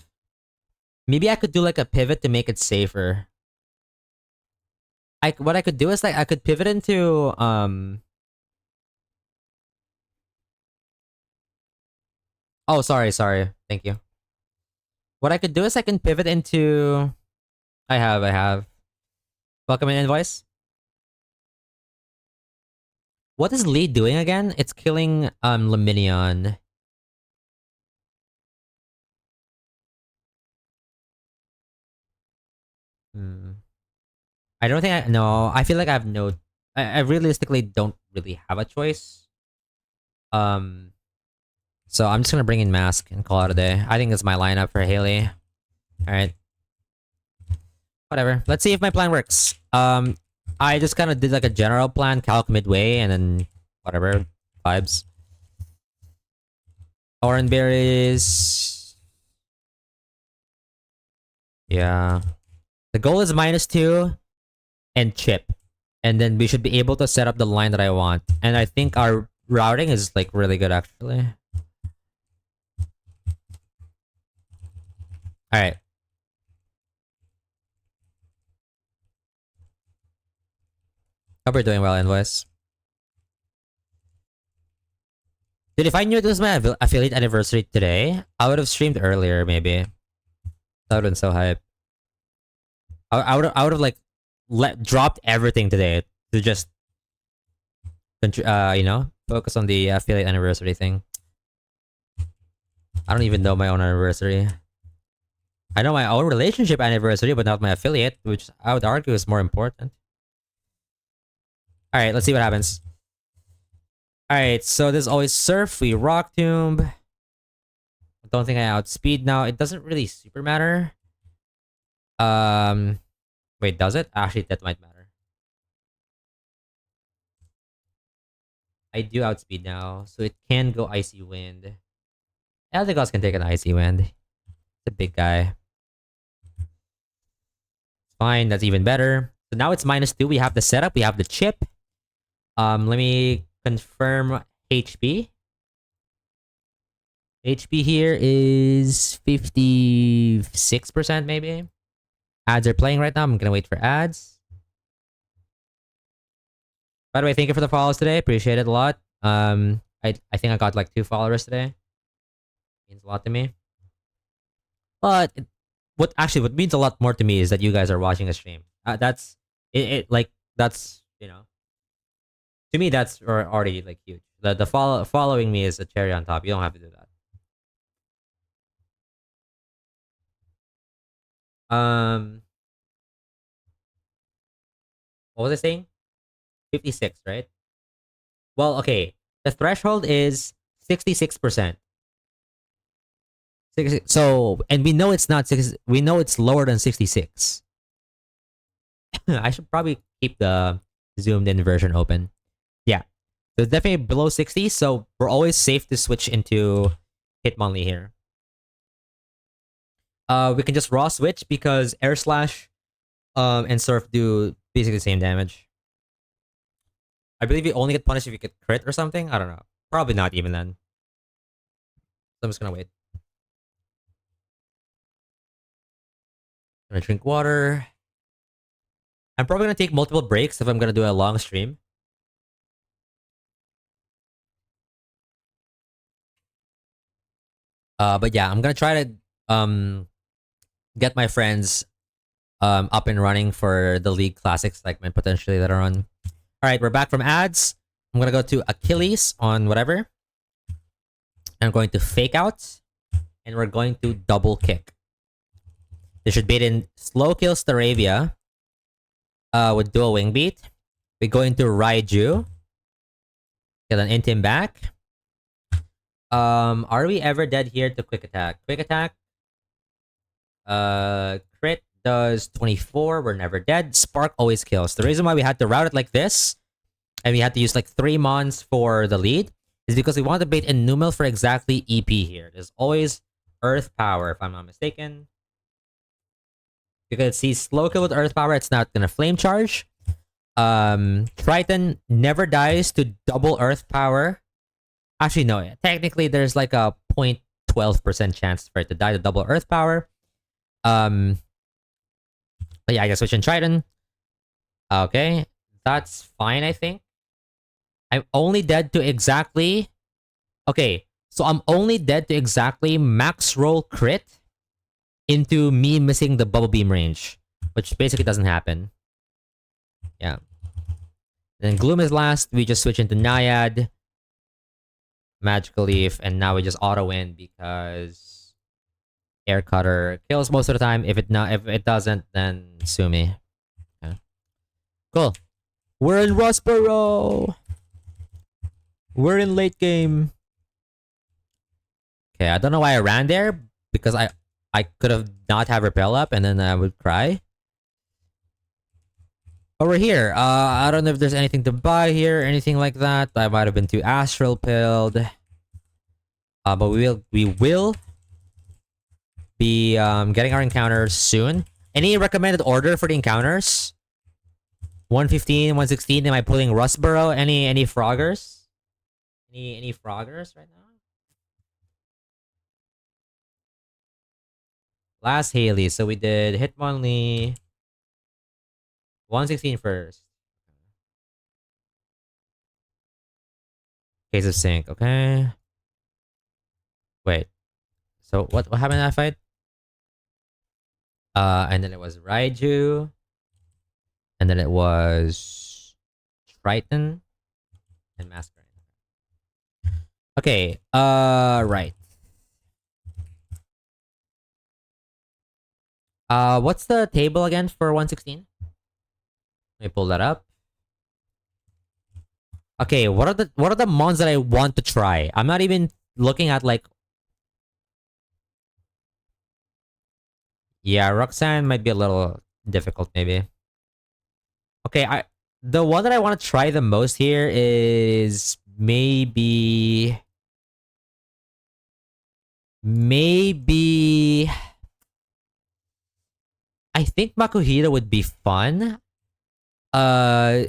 maybe I could do like a pivot to make it safer. What I could do is like I could pivot into oh sorry. Thank you. What I could do is I can pivot into I have. Welcome in invoice. What is Lee doing again? It's killing Luminion. Hmm. I don't think I no. I feel like I have no. I realistically don't really have a choice. Um. So I'm just gonna bring in Mask and call it a day. I think it's my lineup for Haley. All right. Whatever. Let's see if my plan works. I just kind of did like a general plan, calc midway, and then whatever vibes. Orange berries. Yeah. The goal is -2 and chip. And then we should be able to set up the line that I want. And I think our routing is like really good actually. Alright. Hope you're doing well, Invoice. Dude, if I knew it was my affiliate anniversary today, I would have streamed earlier, maybe. That would have been so hype. I would have like dropped everything today to just you know, focus on the affiliate anniversary thing. I don't even know my own anniversary. I know my own relationship anniversary, but not my affiliate, which I would argue is more important. Alright, let's see what happens. Alright, so there's always Surf. We Rock Tomb. I don't think I outspeed now. It doesn't really super matter. Um, Wait, does it? Actually, that might matter. I do outspeed now, so it can go Icy Wind. Eldegoss can take an Icy Wind. It's a big guy. Fine, that's even better. So now it's -2. We have the setup. We have the chip. Let me confirm HP. HP here is 56% maybe. Ads are playing right now. I'm gonna wait for ads. By the way, thank you for the follows today. Appreciate it a lot. I think I got like 2 followers today. Means a lot to me. But what means a lot more to me is that you guys are watching a stream. That's it. Like that's to me that's already like huge. The following me is a cherry on top. You don't have to do that. What was I saying? 56, right? Well, okay. The threshold is 66%. So, and we know it's not 6. We know it's lower than 66. I should probably keep the zoomed in version open. Yeah. So it's definitely below 60. So we're always safe to switch into Hitmonlee here. We can just raw switch because Air Slash and Surf do basically the same damage. I believe you only get punished if you get crit or something. I don't know. Probably not even then. So I'm just gonna wait. Gonna drink water. I'm probably gonna take multiple breaks if I'm gonna do a long stream. But yeah, I'm gonna try to get my friends up and running for the League Classic segment potentially later on. All right, we're back from ads. I'm gonna go to Achilles on whatever. I'm going to fake out, and we're going to double kick. They should bait in slow kill Staravia with dual wing beat. We're going to Raiju. Get an Intim back. Are we ever dead here to quick attack? Quick attack. Crit does 24. We're never dead. Spark always kills. The reason why we had to route it like this, and we had to use like 3 mons for the lead, is because we want to bait in Numel for exactly EP here. There's always Earth Power, if I'm not mistaken. You can see slow kill with Earth Power. It's not gonna flame charge. Triton never dies to double Earth Power. Actually, no. Technically, there's like a 0.12% chance for it to die to double Earth Power. But yeah, I guess switch in Triton. Okay, that's fine. I think I'm only dead to exactly. Okay, so I'm only dead to exactly max roll crit into me missing the bubble beam range, which basically doesn't happen. Yeah. Then Gloom is last. We just switch into Naiad, Magical Leaf, and now we just auto win because Air Cutter kills most of the time. If it doesn't, then sue me. Okay. Cool. We're in Rustboro. We're in late game. Okay, I don't know why I ran there because I could have not have repel up and then I would cry. But we're here. I don't know if there's anything to buy here or anything like that. I might have been too astral pilled. But we will be getting our encounters soon. Any recommended order for the encounters? 115, 116. Am I pulling Rustboro? Any froggers? Any froggers right now? Last Haley. So we did Hitmonlee. 116 first. Case of Sync. Okay. Wait. So what happened in that fight? And then it was Raiju. And then it was Triton and Masquerade. Okay. Right. What's the table again for 116? Let me pull that up. Okay, what are the mons that I want to try? I'm not even looking at like. Yeah, Roxanne might be a little difficult, maybe. Okay, the one that I want to try the most here is maybe I think Makuhita would be fun. Uh,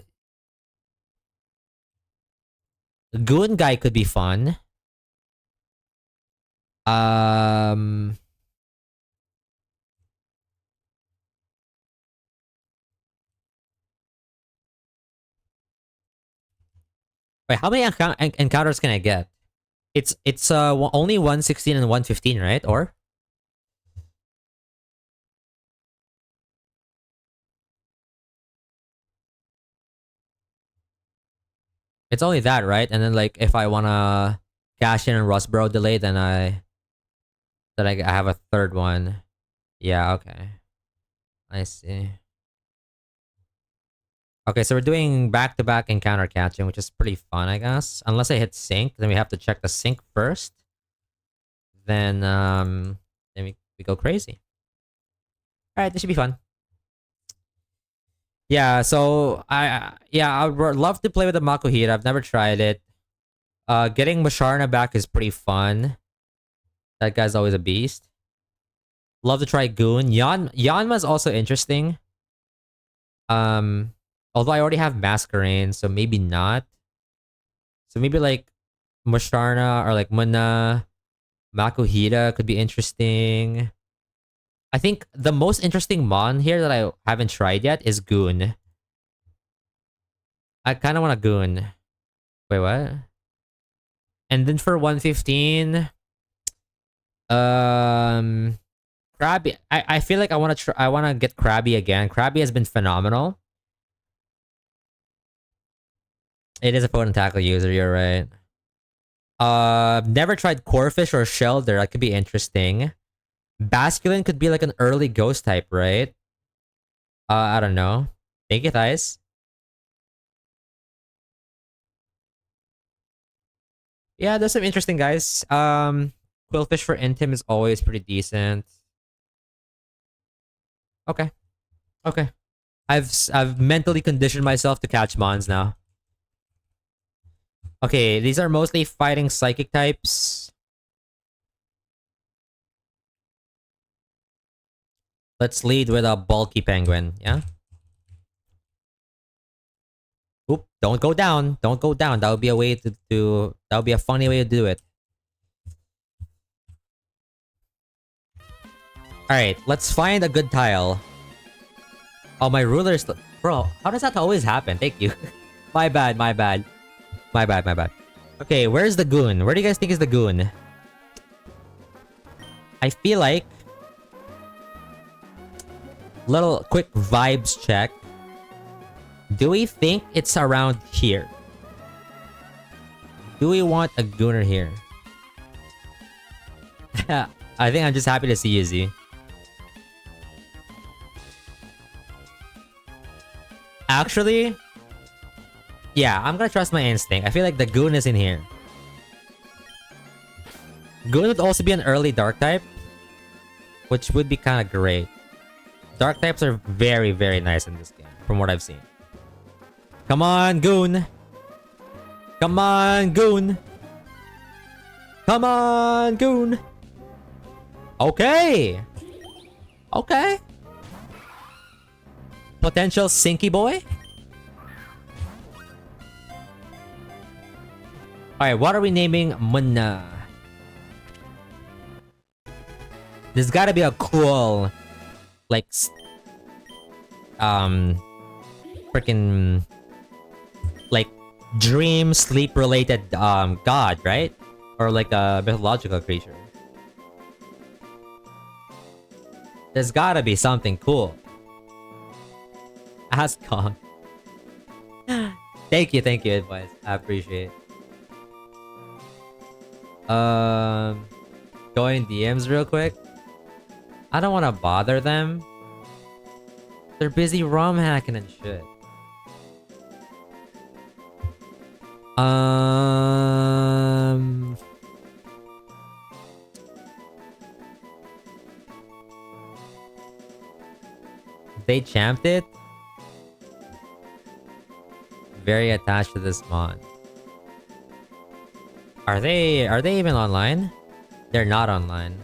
Goon guy could be fun. Um, wait, how many encounters can I get? It's only 116 and 115, right? Or it's only that, right? And then like if I wanna cash in and Rustboro delay, then I have a third one. Yeah, okay. I see. Okay, so we're doing back-to-back encounter catching, which is pretty fun, I guess. Unless I hit sync, then we have to check the sync first. Then we go crazy. Alright, this should be fun. Yeah, so I would love to play with the Makuhita. I've never tried it. Getting Masharna back is pretty fun. That guy's always a beast. Love to try Goon. Yanma's also interesting. Um, although I already have Masquerain, so maybe not. So maybe like Musharna or like Muna, Makuhita could be interesting. I think the most interesting mon here that I haven't tried yet is Goon. I kind of want a Goon. Wait, what? And then for 115, Krabby. I feel like I want to get Krabby again. Krabby has been phenomenal. It is a potent tackle user, you're right. Never tried Corefish or Shelter. That could be interesting. Basculin could be like an early ghost type, right? I don't know. Thank you, Thais. Yeah, there's some interesting guys. Quillfish for Intim is always pretty decent. Okay. Okay. I've mentally conditioned myself to catch mons now. Okay, these are mostly fighting psychic types. Let's lead with a bulky penguin, yeah? Oop, don't go down. Don't go down. That would be a way to that would be a funny way to do it. Alright, let's find a good tile. Oh, my ruler's... Bro, how does that always happen? Thank you. My bad, my bad. My bad, my bad. Okay, where's the goon? Where do you guys think is the goon? I feel like... Little quick vibes check. Do we think it's around here? Do we want a gooner here? I think I'm just happy to see you, Z. Actually... Yeah, I'm gonna trust my instinct. I feel like the goon is in here. Goon would also be an early dark type, which would be kind of great. Dark types are very, very nice in this game, from what I've seen. Come on, goon! Come on, goon! Come on, goon! Okay! Okay! Potential Sinky boy? Alright, what are we naming Muna? There's gotta be a cool... Like... Freaking... Like, dream, sleep-related, god, right? Or like a mythological creature. There's gotta be something cool. Ask Kong. Thank you, advice. I appreciate it. Going DMs real quick. I don't want to bother them. They're busy ROM hacking and shit. Um, they champed it. Very attached to this mod. Are they even online? They're not online.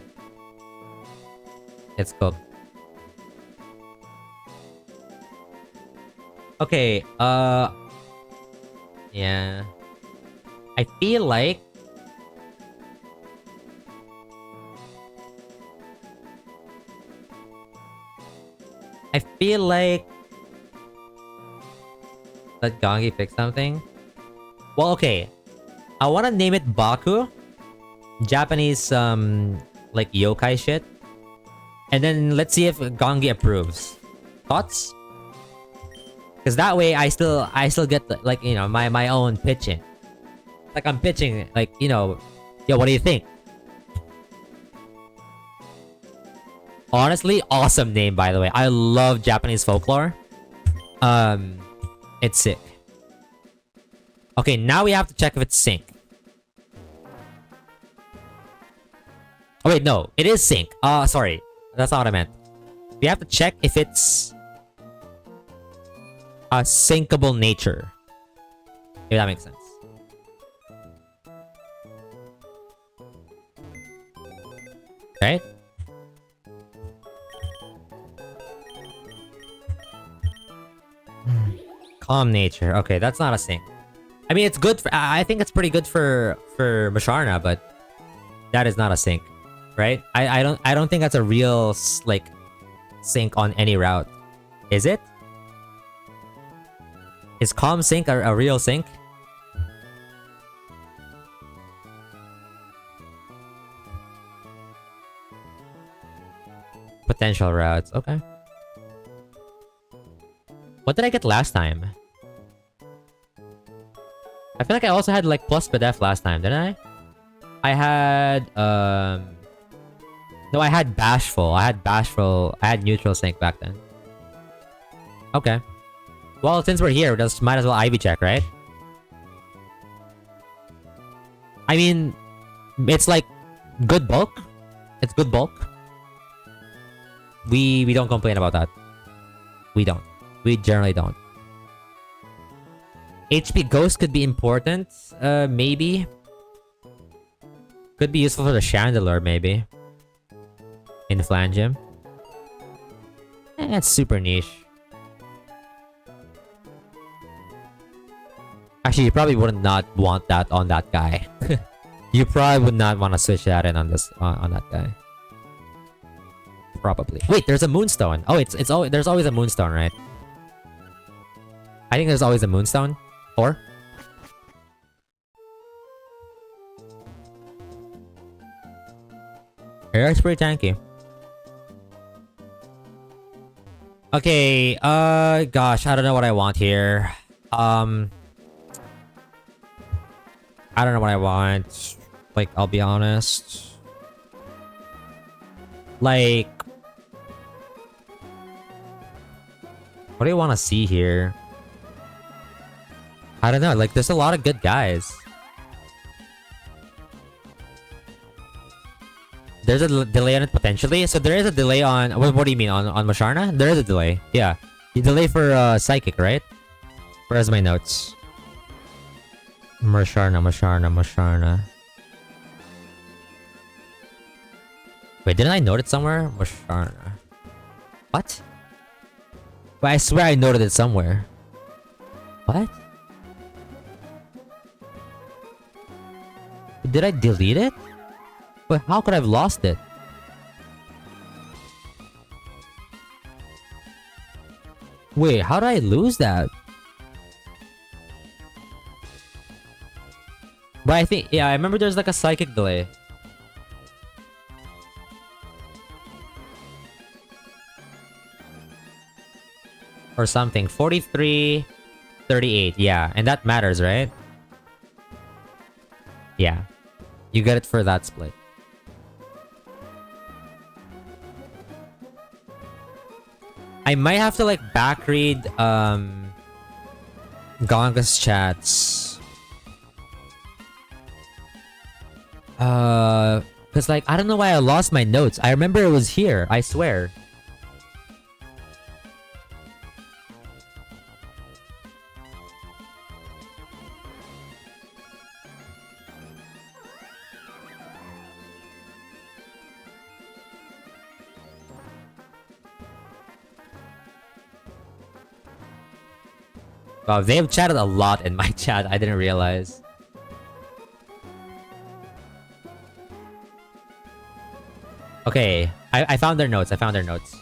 It's cool. Okay, yeah. I feel like let Gongi pick something. Well, okay. I want to name it Baku. Japanese, like yokai shit. And then let's see if Gongi approves. Thoughts? Because that way I still get like, you know, my own pitching. Like I'm pitching, like, you know, yo, what do you think? Honestly, awesome name, by the way. I love Japanese folklore. It's sick. Okay, now we have to check if it's sync. Oh wait, no, it is sync. Sorry, that's not what I meant. We have to check if it's a syncable nature. If that makes sense. Right? Calm nature. Okay, that's not a sync. I mean, it's good for... I think it's pretty good for Masharna, but that is not a sync, right? I don't think that's a real like sync on any route. Is it? Is calm sync a real sync? Potential routes. Okay. What did I get last time? I feel like I also had like plus Pedef last time, didn't I? I had no, I had Bashful. I had neutral sync back then. Okay. Well, since we're here, just might as well Ivy check, right? I mean, it's like good bulk. It's good bulk. We don't complain about that. We don't. We generally don't. HP Ghost could be important, maybe. Could be useful for the Chandelier, maybe. In Flangem. That's super niche. Actually, you probably would not want that on that guy. You probably would not want to switch that in on this on that guy. Probably. Wait, there's a Moonstone. Oh, it's always, there's always a Moonstone, right? I think there's always a Moonstone. Or? Eric's pretty tanky. Okay, gosh, I don't know what I want here. I don't know what I want. Like, I'll be honest. Like... What do you want to see here? I don't know, like, there's a lot of good guys. There's a delay on it potentially. So there is a delay on... What do you mean? On Masharna? There is a delay. Yeah. You delay for Psychic, right? Where's my notes? Masharna. Wait, didn't I note it somewhere? Masharna. What? But I swear I noted it somewhere. What? Did I delete it? But how could I have lost it? Wait, how did I lose that? But I think, yeah, I remember there's like a psychic delay. Or something. 43, 38. Yeah, and that matters, right? Yeah. You get it for that split. I might have to like backread Gonga's chats Cause like I don't know why I lost my notes. I remember it was here. I swear. Wow, they've chatted a lot in my chat. I didn't realize. Okay, I found their notes. I found their notes.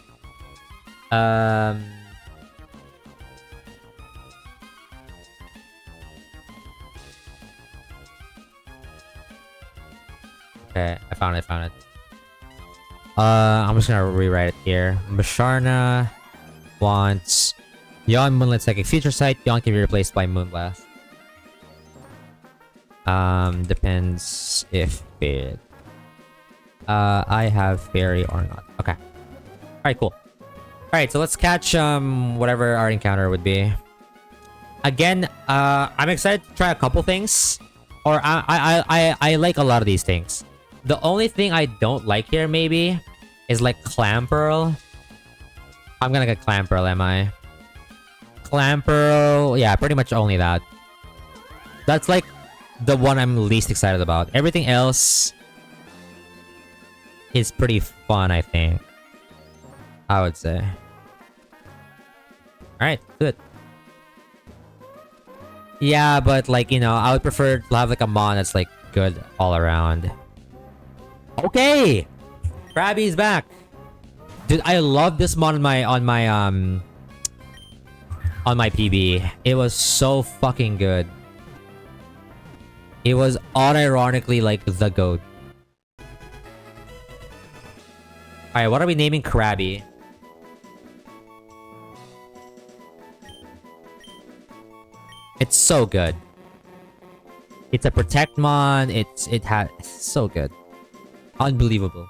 Okay, I found it. I'm just gonna rewrite it here. Basharna wants Yon Moonlit Psychic Future Sight. Yon can be replaced by Moonblast. Depends if it. I have fairy or not. Okay. Alright, cool. Alright, so let's catch whatever our encounter would be. Again, I'm excited to try a couple things. Or I like a lot of these things. The only thing I don't like here maybe is like Clamperl. I'm gonna get Clamperl, am I? Clamperl, yeah, pretty much only that. That's like the one I'm least excited about. Everything else is pretty fun, I think. I would say. Alright, good. Yeah, but like, you know, I would prefer to have like a mon that's like good all around. Okay! Krabby's back. Dude, I love this mon on my PB. It was so fucking good. It was unironically like the GOAT. Alright, what are we naming Krabby? It's so good. It's a protect mon. It's so good. Unbelievable.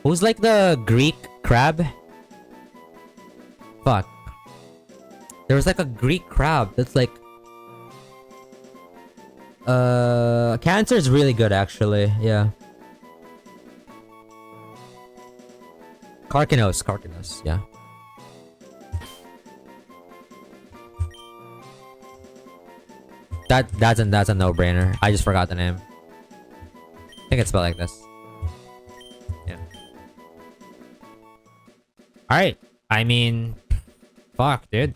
Who's like the Greek crab? Fuck. There was like a Greek crab that's like... Cancer is really good actually, yeah. Karkinos, yeah. That's a no-brainer. I just forgot the name. I think it's spelled like this. Yeah. Alright. I mean... Fuck, dude.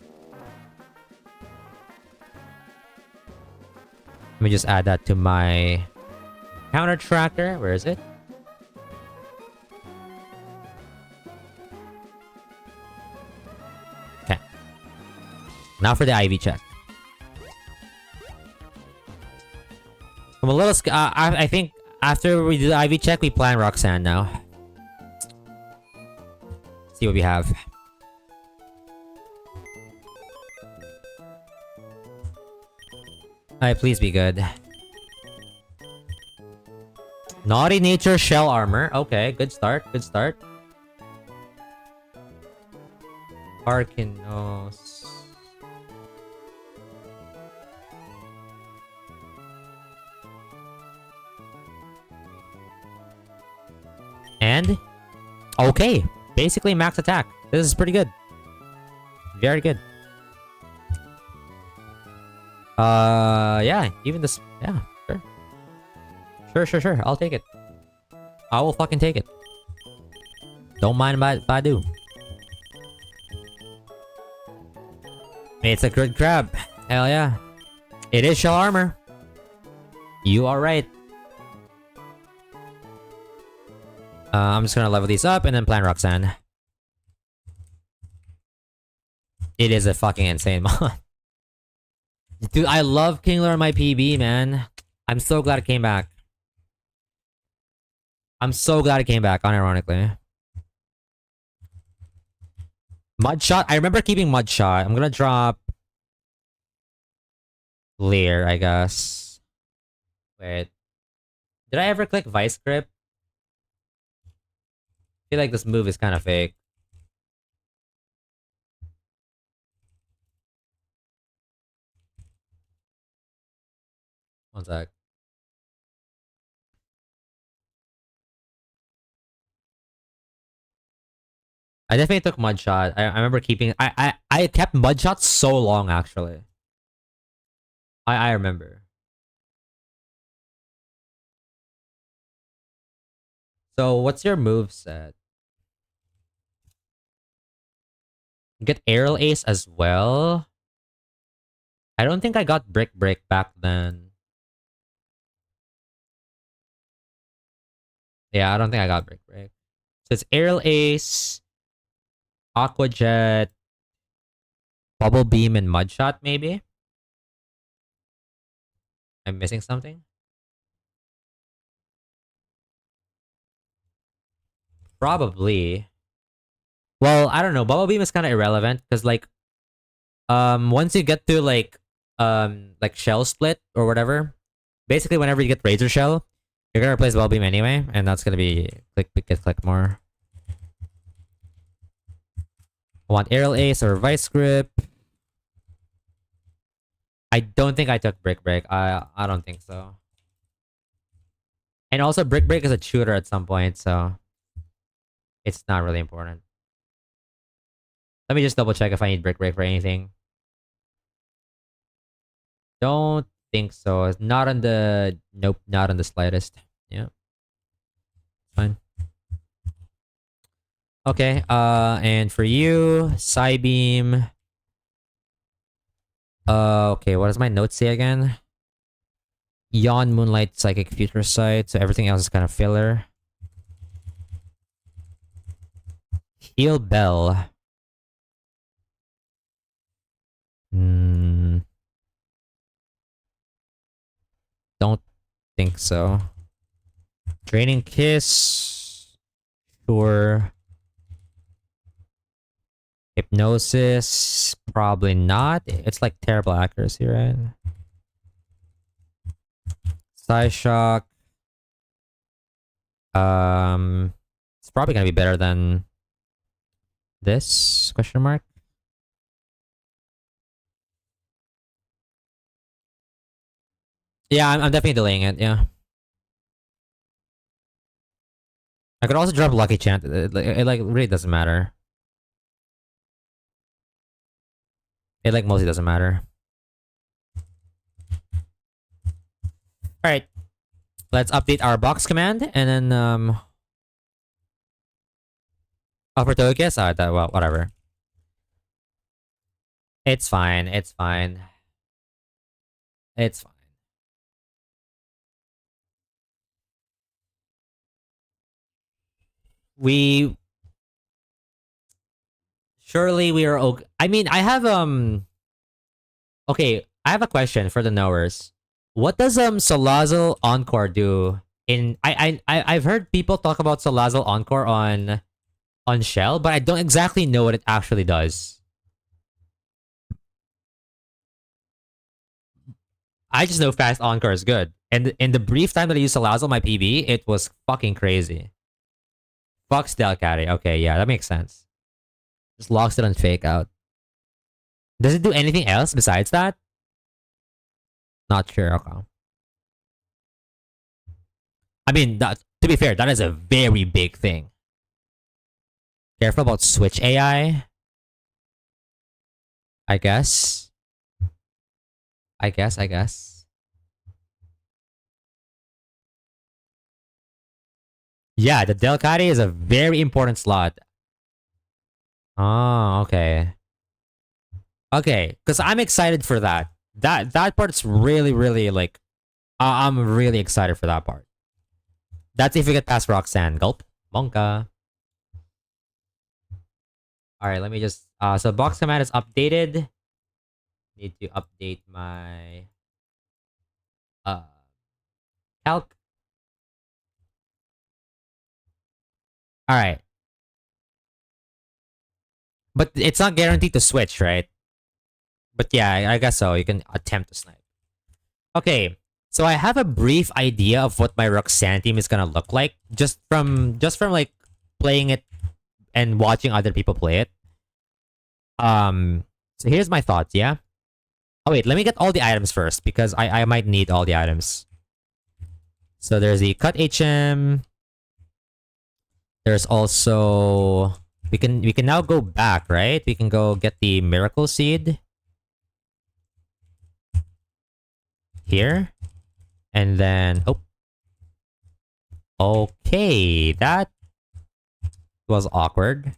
Let me just add that to my... counter tracker. Where is it? Okay. Now for the IV check. I'm a little... I think... After we do the IV check, we plan Roxanne now. See what we have. Alright, please be good. Naughty Nature Shell Armor. Okay, good start, good start. Arkinos. And... okay, basically max attack. This is pretty good. Very good. Yeah, even this... yeah, sure. I'll take it. I will fucking take it. Don't mind if I do. It's a good crab. Hell yeah. It is shell armor. You are right. I'm just gonna level these up and then plan Roxanne. It is a fucking insane mod. Dude, I love Kingler on my PB, man. I'm so glad it came back. I'm so glad it came back, unironically. Mudshot? I remember keeping Mudshot. I'm gonna drop... Leer, I guess. Wait. Did I ever click Vice Grip? I feel like this move is kind of fake. One sec. I definitely took mud shot. I remember keeping. I kept mud shot so long actually. I remember. So what's your move set? Get aerial ace as well. I don't think I got brick break back then. Yeah, I don't think I got brick break. So it's aerial ace, aqua jet, bubble beam, and mud shot. Maybe I'm missing something. Probably. Well, I don't know. Bubble beam is kind of irrelevant because once you get to like shell split or whatever, basically whenever you get razor shell, you're gonna replace bubble beam anyway, and that's gonna be click more. I want aerial ace or vice grip. I don't think I took brick break. I don't think so. And also brick break is a shooter at some point, so it's not really important. Let me just double check if I need brick break for anything. Don't think so. It's not on the nope, not on the slightest. Yeah. Fine. Okay, and for you, Psybeam. Okay, what does my note say again? Yawn, Moonlight, Psychic, Future Sight, so everything else is kind of filler. Heal Bell. Hmm. Don't think so. Draining Kiss. Sure. Hypnosis. Probably not. It's like terrible accuracy, right? Psyshock. It's probably gonna be better than this? Question mark. Yeah, I'm definitely delaying it. Yeah. I could also drop Lucky Chant. It like really doesn't matter. It like mostly doesn't matter. All right, let's update our box command and then upper Togekiss. Well, whatever. It's fine. It's fine. It's fine. We surely we are okay. I mean, I have okay, I have a question for the knowers. What does Salazzle Encore do in I've heard people talk about Salazzle Encore on Shell, but I don't exactly know what it actually does. I just know Fast Encore is good. And in the brief time that I used Salazzle on my PB, it was fucking crazy. Fox Delcatty. Okay, yeah, that makes sense. Just locks it on fake out. Does it do anything else besides that? Not sure. Okay. I mean, to be fair, that is a very big thing. Careful about Switch AI. I guess. I guess. Yeah, the Delcatty is a very important slot. Oh, okay. Okay, because I'm excited for that. That part's really like I'm really excited for that part. That's if we get past Roxanne. Gulp. Monka. Alright, let me just so box command is updated. Need to update my uh calc. Alright. But it's not guaranteed to switch, right? But yeah, I guess so. You can attempt to snipe. Okay. So I have a brief idea of what my Roxanne team is gonna look like just from like playing it and watching other people play it. So here's my thoughts, yeah? Oh wait, let me get all the items first because I might need all the items. So there's the cut HM. There's also we can now go back, right? We can go get the miracle seed here. And then okay, that was awkward.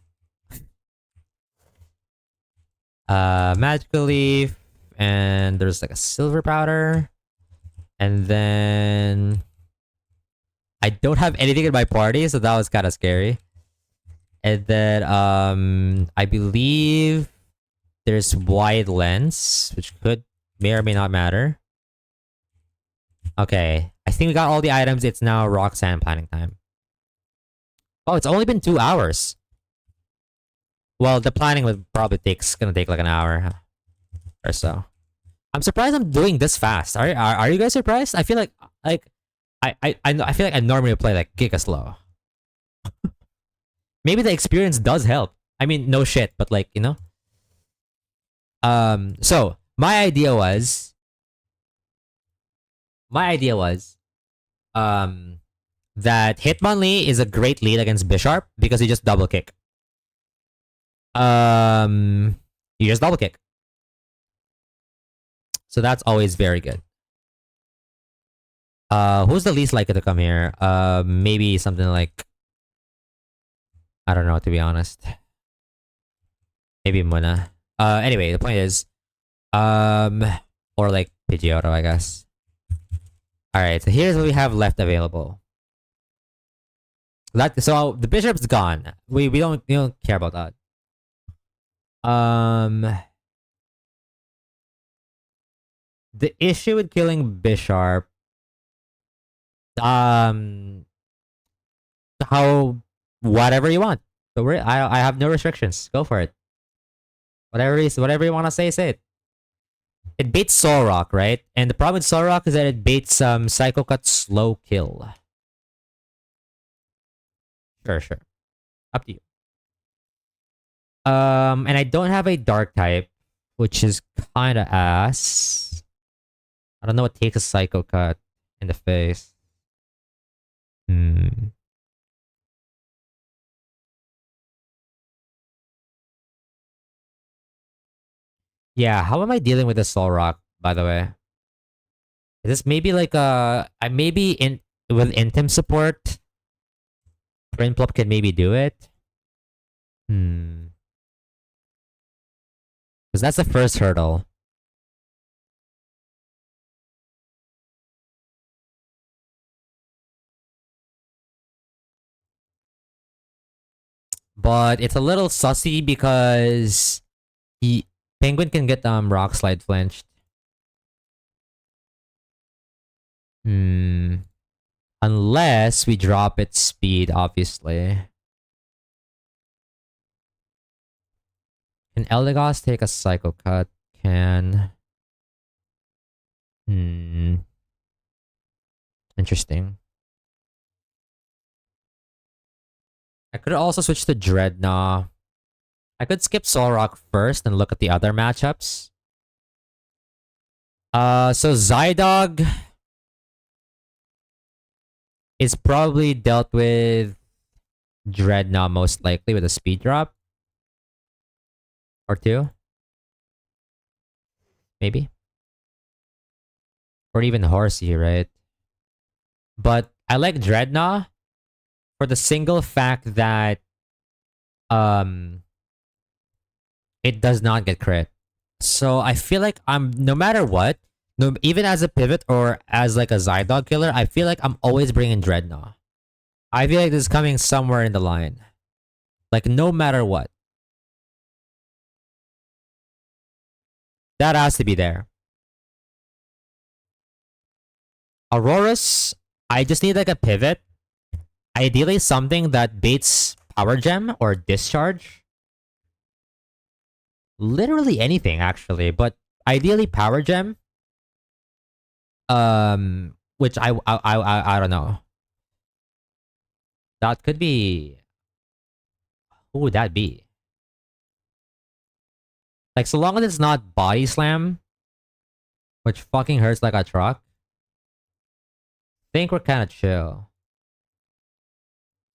Magical leaf, and there's like a silver powder, and then I don't have anything in my party, so that was kind of scary. And then I believe there's wide lens, which may or may not matter. Okay, I think we got all the items. It's now Roxanne planning time. Oh, it's only been 2 hours. Well, the planning would probably gonna take like an hour or so. I'm surprised I'm doing this fast. Are you guys surprised? I feel like I feel like I normally play like giga slow. Maybe the experience does help. I mean, no shit, but like, you know. So my idea was that Hitmonlee is a great lead against Bisharp because he just double kick. You just double kick. So that's always very good. Who's the least likely to come here? Maybe something like, I don't know, to be honest. Maybe Muna. Anyway, the point is, or like Pidgeotto, I guess. All right, so here's what we have left available. So the Bishop's gone. We don't care about that. The issue with killing Bisharp, how whatever you want. So I have no restrictions. Go for it. Whatever you want to say it. It baits Solrock, right? And the problem with Solrock is that it baits Psycho Cut slow kill. Sure. Up to you. And I don't have a dark type, which is kind of ass. I don't know what takes a Psycho Cut in the face. Yeah, how am I dealing with the Solrock, by the way? Is this maybe like I maybe in with Intem support? Prinplup can maybe do it. Because that's the first hurdle. But it's a little sussy because Penguin can get Rock Slide flinched. Unless we drop its speed, obviously. Can Eldegoss take a Psycho Cut? Can. Interesting. I could also switch to Dreadnought. I could skip Solrock first and look at the other matchups. So Zydog is probably dealt with Dreadnought most likely with a speed drop. Or two. Maybe. Or even Horsey, right? But I like Dreadnought for the single fact that it does not get crit. So I feel like no matter what, even as a pivot or as like a Zydog killer, I feel like I'm always bringing Dreadnought. I feel like this is coming somewhere in the line. Like no matter what. That has to be there. Auroras, I just need like a pivot. Ideally something that baits Power Gem or Discharge. Literally anything, actually. But ideally Power Gem. Which I don't know. That could be. Who would that be? Like, so long as it's not body slam, which fucking hurts like a truck, I think we're kind of chill.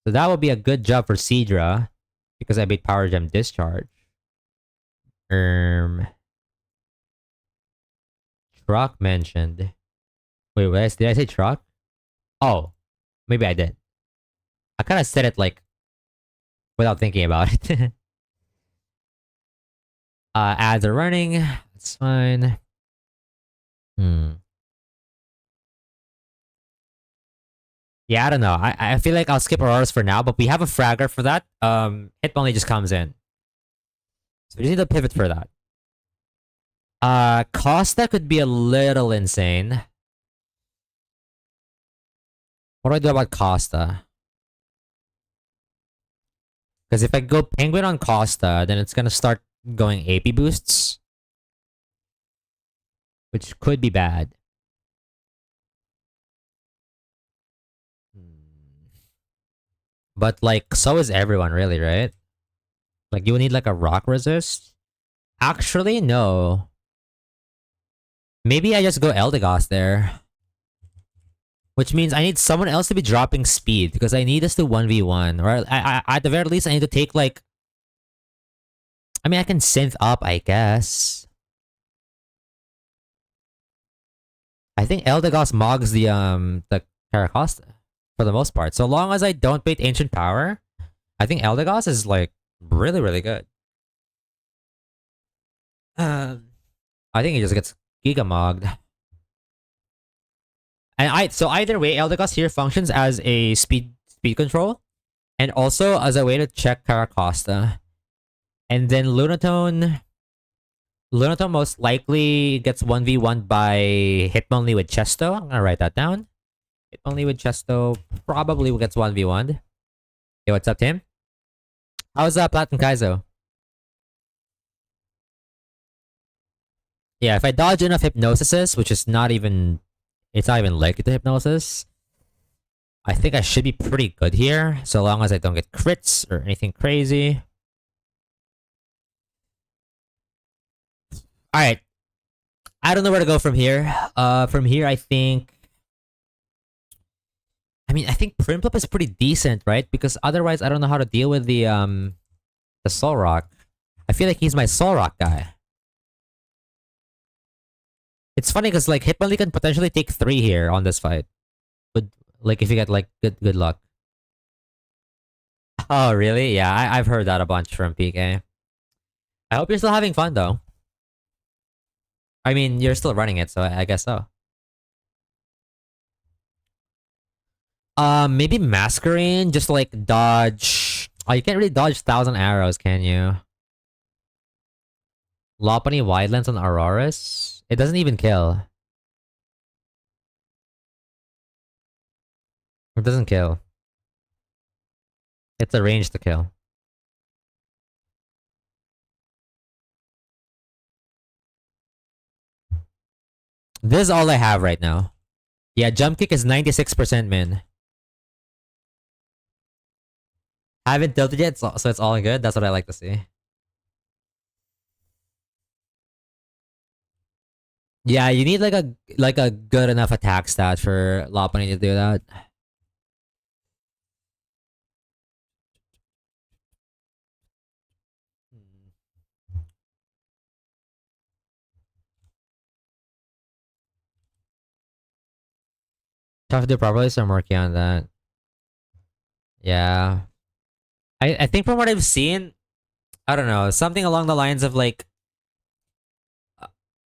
So that would be a good job for Seadra because I beat Power Gem Discharge. Um, Truck mentioned. Wait, did I say truck? Oh, maybe I did. I kind of said it like without thinking about it. Ads are running. That's fine. Yeah, I don't know. I feel like I'll skip Auroras for now, but we have a fragger for that. Hit only just comes in. So we just need to pivot for that. Costa could be a little insane. What do I do about Costa? Because if I go Penguin on Costa, then it's gonna start going AP boosts. Which could be bad. But like, so is everyone really, right? Like, you would need like a rock resist? Actually, no. Maybe I just go Eldegoss there. Which means I need someone else to be dropping speed because I need us to 1v1. Or at the very least, I need to take like... I mean, I can synth up, I guess. I think Eldegoss mogs the Caracosta for the most part. So long as I don't bait Ancient Power, I think Eldegoss is like really, really good. I think he just gets Giga mogged. And so either way, Eldegoss here functions as a speed control, and also as a way to check Caracosta. And then Lunatone most likely gets 1v1 by Hitmonlee with Chesto. I'm gonna write that down. Hitmonlee with Chesto probably gets 1v1. Hey, what's up, Tim? How's Platinum Kaizo? Yeah, if I dodge enough Hypnosises, which is not even... It's not even likely to Hypnosis. I think I should be pretty good here, so long as I don't get crits or anything crazy. Alright. I don't know where to go from here. From here, I think... I mean, I think Prinplup is pretty decent, right? Because otherwise, I don't know how to deal with the Soul Rock. I feel like he's my Soul Rock guy. It's funny because like Hitmonlee can potentially take 3 here on this fight. But like if you get like good luck. Oh really? Yeah, I've heard that a bunch from PK. I hope you're still having fun though. I mean, you're still running it, so I guess so. Maybe Masquerade, just like dodge. Oh, you can't really dodge 1,000 arrows, can you? Lopunny Wide Lens on Auroras? It doesn't even kill. It doesn't kill. It's a range to kill. This is all I have right now. Yeah, Jump Kick is 96% min. Haven't tilted yet, so it's all good. That's what I like to see. Yeah, you need like a good enough attack stat for Lopunny to do that. Tough to do properly, so I'm working on that. Yeah. I think from what I've seen, I don't know, something along the lines of like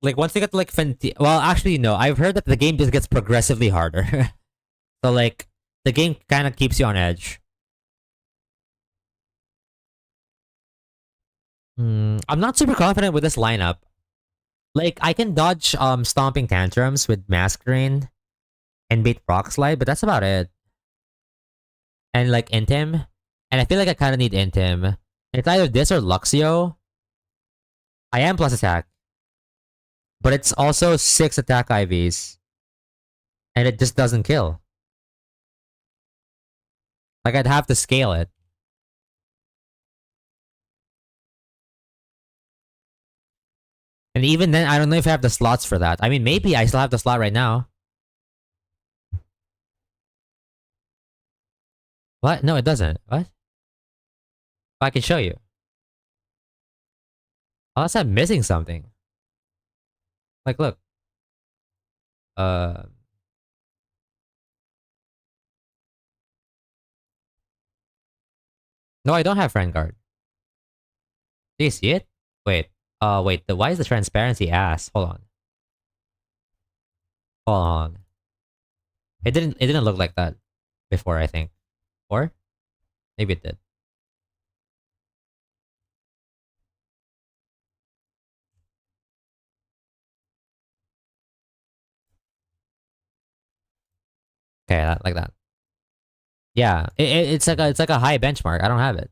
once you get to like well, actually no, I've heard that the game just gets progressively harder. So like the game kind of keeps you on edge. I'm not super confident with this lineup. Like I can dodge stomping tantrums with Masquerade and bait Rock Slide, but that's about it. And like Intim, and I feel like I kind of need Intim. It's either this or Luxio. I am plus attack, but it's also 6 attack IVs. and it just doesn't kill. Like I'd have to scale it. And even then, I don't know if I have the slots for that. I mean, maybe I still have the slot right now. What? No, it doesn't. What? I can show you. Unless I'm missing something. Like, look. Uh, no, I don't have friend guard. Do you see it? Wait. Wait. Why is the transparency ass? Hold on. Hold on. It didn't. It didn't look like that before. I think. Or maybe it did. Okay, like that. Yeah, it's like a high benchmark. I don't have it.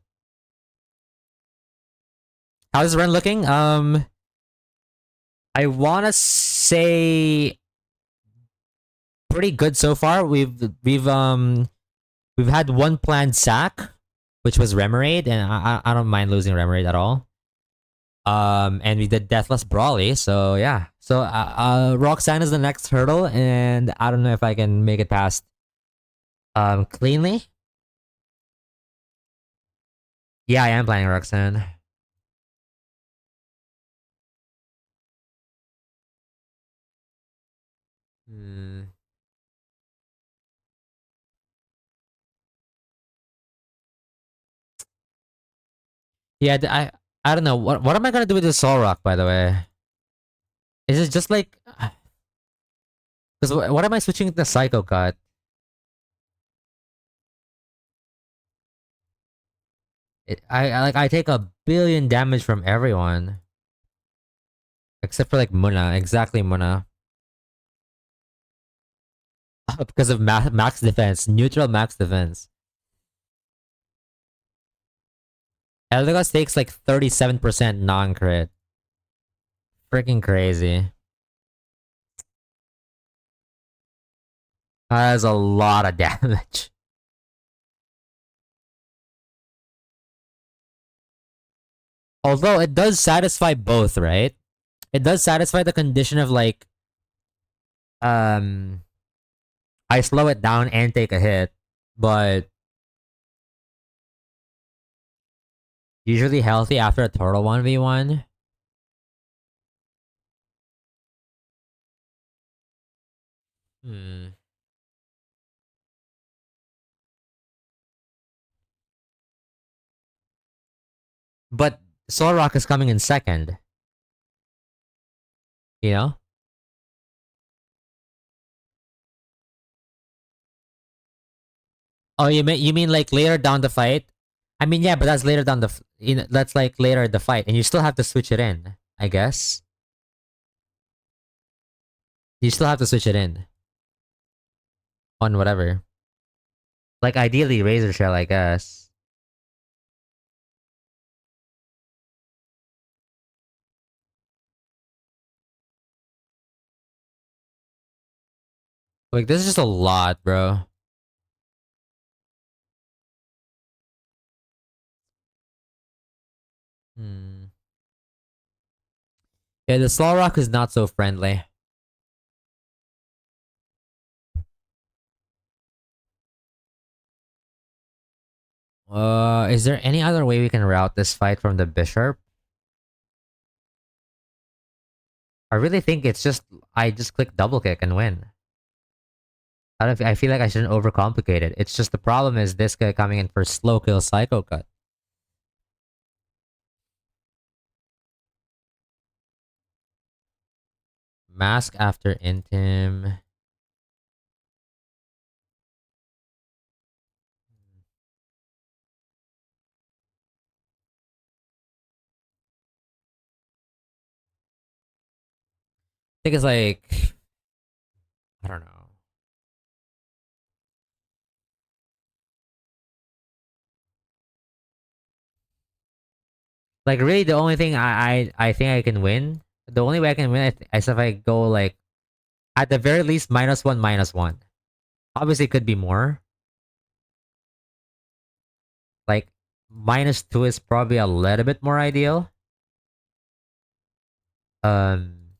How's the run looking? I wanna say pretty good so far. We've had one planned sack, which was Remoraid, and I don't mind losing Remoraid at all. And we did Deathless Brawly, so yeah. So Roxanne is the next hurdle, and I don't know if I can make it past cleanly. Yeah, I am playing Roxanne. Hmm. Yeah, I don't know. What am I gonna do with the Soul Rock, by the way? Is it just like because what am I switching to the Psycho Cut? I take a billion damage from everyone except for like Muna, exactly Muna, because of max defense, neutral max defense. Eldegoss takes like 37% non crit. Freaking crazy. That is a lot of damage. Although it does satisfy both, right? It does satisfy the condition of like um I slow it down and take a hit, but usually healthy after a total 1v1. Hmm. But Solrock is coming in second, you know? Oh, you mean like later down the fight? I mean, yeah, but that's later down the that's like later the fight, and you still have to switch it in. I guess you still have to switch it in on whatever. Like ideally, Razor Shell, I guess. Like this is just a lot, bro. Hmm. Yeah, the Solrock is not so friendly. Is there any other way we can route this fight from the Bishop? I really think it's just I just click double kick and win. I feel like I shouldn't overcomplicate it. It's just the problem is this guy coming in for slow kill psycho cut. Mask after intim. I think it's like I don't know. Like really, the only thing I think I can win. The only way I can win is if I go like At the very least, -1, -1. Obviously, it could be more. Like, -2 is probably a little bit more ideal. Um,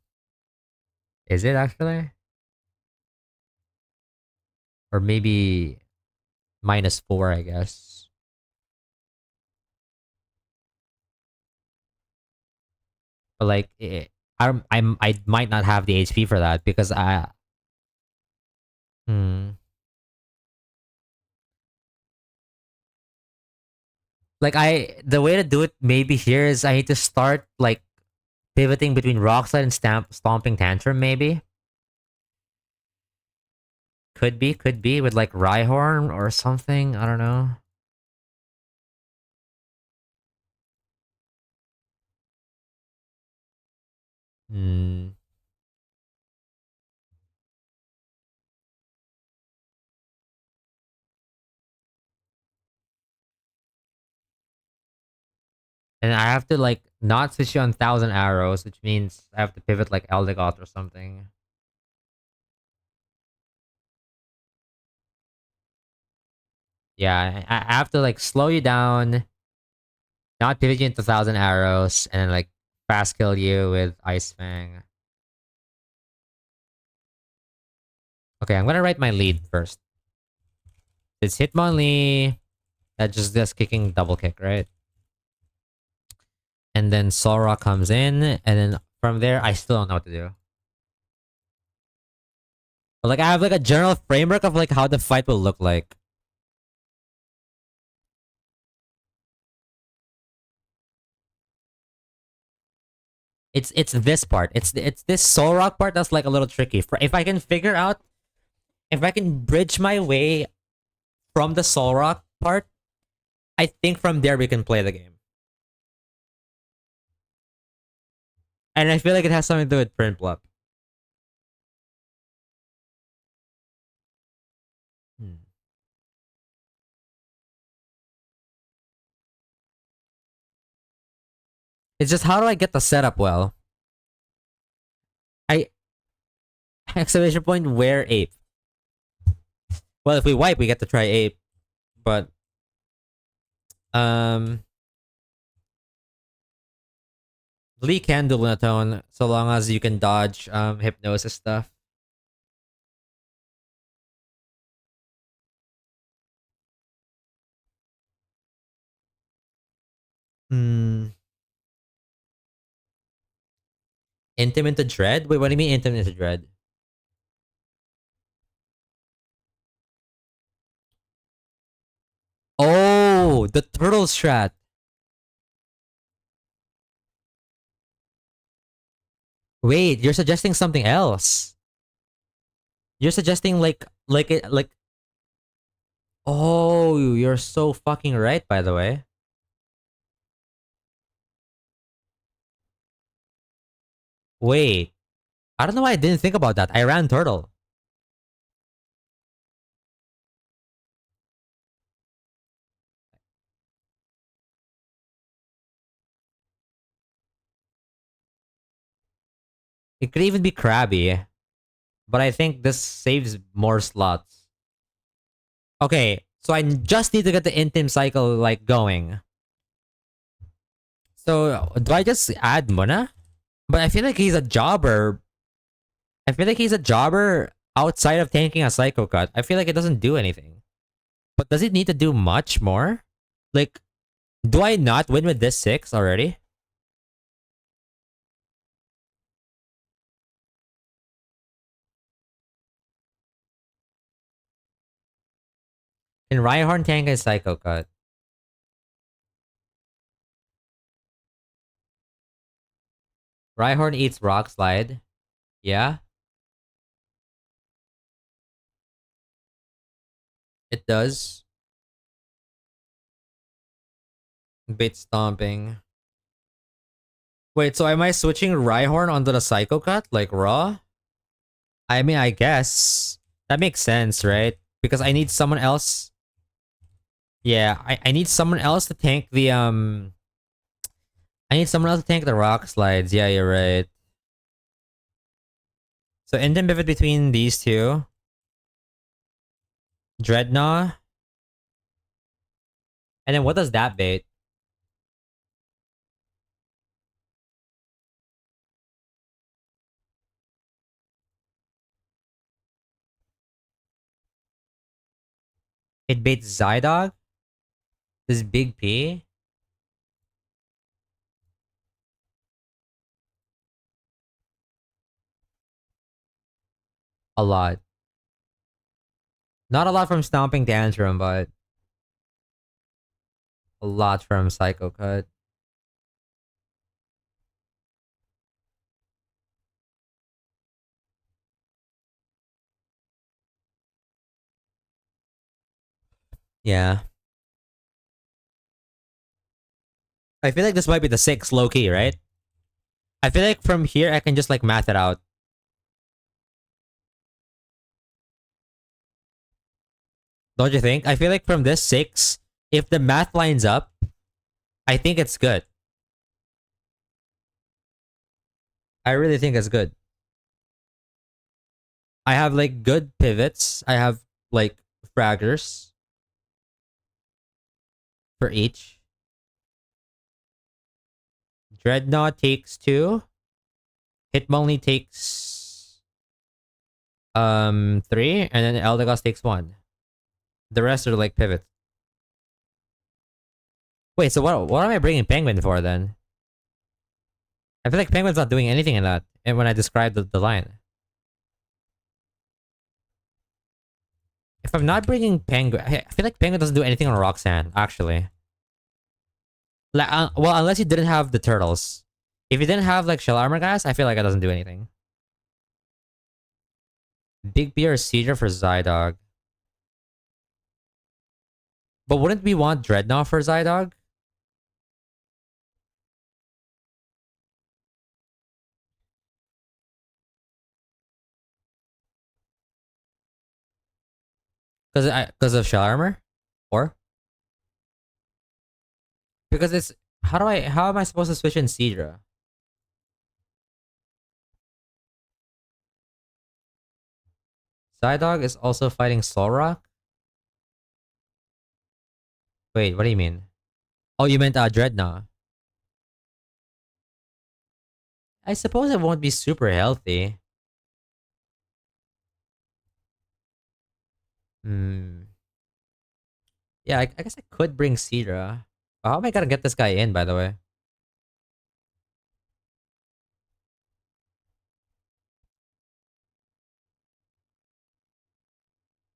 is it actually? Or maybe -4, I guess. But like, I might not have the HP for that because hmm. Like the way to do it maybe here is I need to start like pivoting between Rockslide and Stomping Tantrum. Maybe could be with like Rhyhorn or something. I don't know. Hmm. And I have to like not switch you on 1,000 arrows, which means I have to pivot like Eldegoth or something. Yeah, I have to like slow you down, not pivot you into 1,000 arrows, and then like fast kill you with Ice Fang. Okay, I'm gonna write my lead first. It's Hitmonlee. That just kicking double kick, right? And then Sora comes in, and then from there, I still don't know what to do. But like, I have like a general framework of like how the fight will look like. It's this part. It's this Solrock part that's like a little tricky. For if I can figure out, if I can bridge my way from the Solrock part, I think from there we can play the game. And I feel like it has something to do with print block. Hmm. It's just how do I get the setup well? I exclamation point where ape. Well, if we wipe, we get to try ape, but um, Lee can do Lunatone so long as you can dodge hypnosis stuff. Hmm. Intim into Dread? Wait, what do you mean Intim into Dread? Oh, the turtle strat. Wait, you're suggesting something else. You're suggesting like it like oh, you're so fucking right by the way. Wait. I don't know why I didn't think about that. I ran turtle. It could even be crabby, but I think this saves more slots. Okay, so I just need to get the intim cycle like going. So do I just add Muna? But I feel like he's a jobber. I feel like he's a jobber outside of tanking a Psycho Cut. I feel like it doesn't do anything. But does it need to do much more? Like, do I not win with this 6 already? Can Rhyhorn tank a Psycho Cut? Rhyhorn eats Rock Slide. Yeah, it does. Bait stomping. Wait, so am I switching Rhyhorn onto the Psycho Cut? Like Raw? I mean, I guess. That makes sense, right? Because I need someone else. Yeah, I need someone else to tank the I need someone else to tank the rock slides. Yeah, you're right. So Indian pivot between these two. Dreadnought. And then what does that bait? It baits Zydog? This big P? A lot. Not a lot from Stomping Tantrum, but a lot from Psycho Cut. Yeah. I feel like this might be the 6 low key, right? I feel like from here I can just like math it out. Don't you think? I feel like from this 6, if the math lines up, I think it's good. I really think it's good. I have like good pivots. I have like fraggers for each. Dreadnought takes 2. Hitmonlee takes 3, and then Eldegoss takes 1. The rest are like pivots. Wait, so what am I bringing Penguin for then? I feel like Penguin's not doing anything in that. And when I describe the line, if I'm not bringing Penguin, I feel like Penguin doesn't do anything on Roxanne. Actually, like well, unless you didn't have the turtles. If you didn't have like Shell Armor Gas, I feel like it doesn't do anything. Big B or Seizure for Zydog. But wouldn't we want Dreadnought for Zydog? Because of Shell Armor, or because it's how am I supposed to switch in Seedra? Zydog is also fighting Solrock. Wait, what do you mean? Oh, you meant Dreadnought. I suppose it won't be super healthy. Hmm. Yeah, I guess I could bring Seedra. How am I gonna get this guy in, by the way?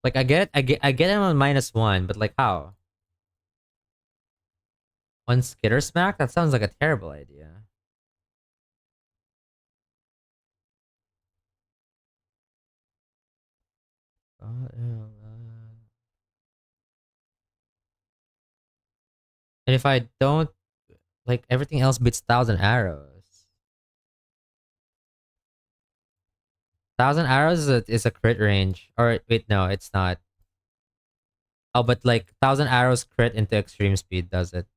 Like I get him on -1, but like how? On Skitter Smack? That sounds like a terrible idea. And if I don't, like everything else beats 1,000 arrows. 1,000 arrows is a crit range. Or wait, no, it's not. Oh, but like 1,000 arrows crit into extreme speed does it.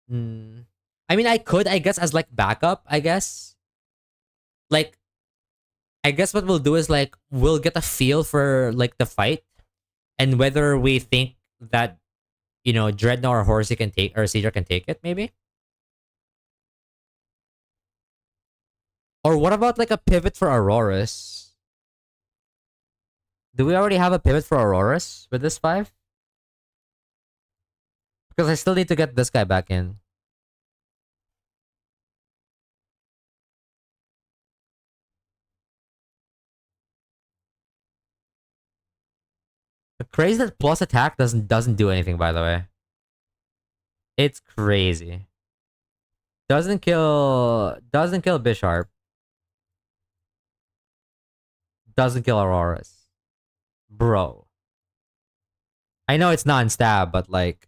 Hmm. I mean, I could, I guess, as like backup. I guess, like, I guess what we'll do is like we'll get a feel for like the fight and whether we think that Dreadnought or Horsey can take or Cedar can take it, maybe. Or what about like a pivot for Auroras? Do we already have a pivot for Auroras with this 5? Because I still need to get this guy back in. The crazy that plus attack doesn't do anything, by the way. It's crazy. Doesn't kill Bisharp. Doesn't kill Auroras. Bro. I know it's non-stab, but like,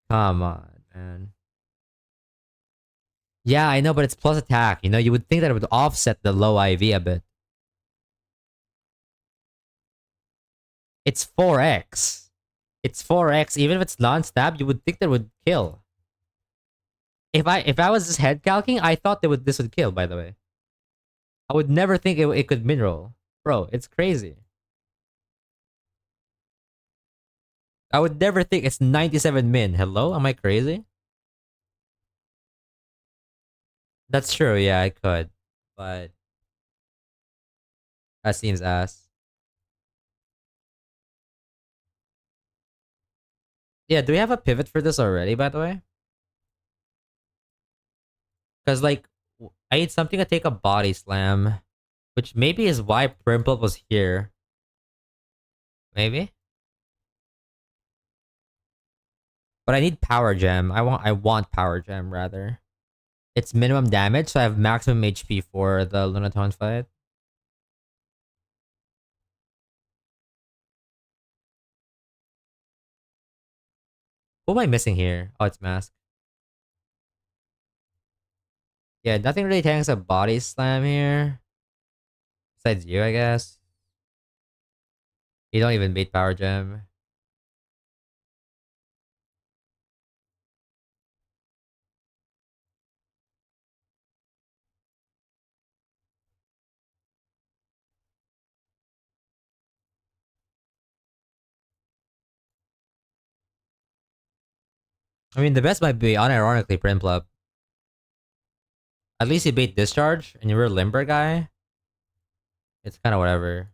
come on, man. Yeah, I know, but it's plus attack. You would think that it would offset the low IV a bit. It's 4x. It's 4x. Even if it's non-stab, you would think that would kill. If I was just head calking, I thought this would kill. By the way, I would never think it could min roll, bro. It's crazy. I would never think it's 97 min. Hello, am I crazy? That's true. Yeah, I could, but that seems ass. Yeah, do we have a pivot for this already? By the way, because like I need something to take a body slam, which maybe is why Primple was here. Maybe, but I need power gem. I want power gem rather. It's minimum damage, so I have maximum HP for the Lunatone fight. What am I missing here? Oh, it's mask. Yeah, nothing really tanks a body slam here. Besides you, I guess. You don't even beat power gem. I mean, the best might be unironically Primplop. At least you beat discharge, and you're a limber guy. It's kind of whatever.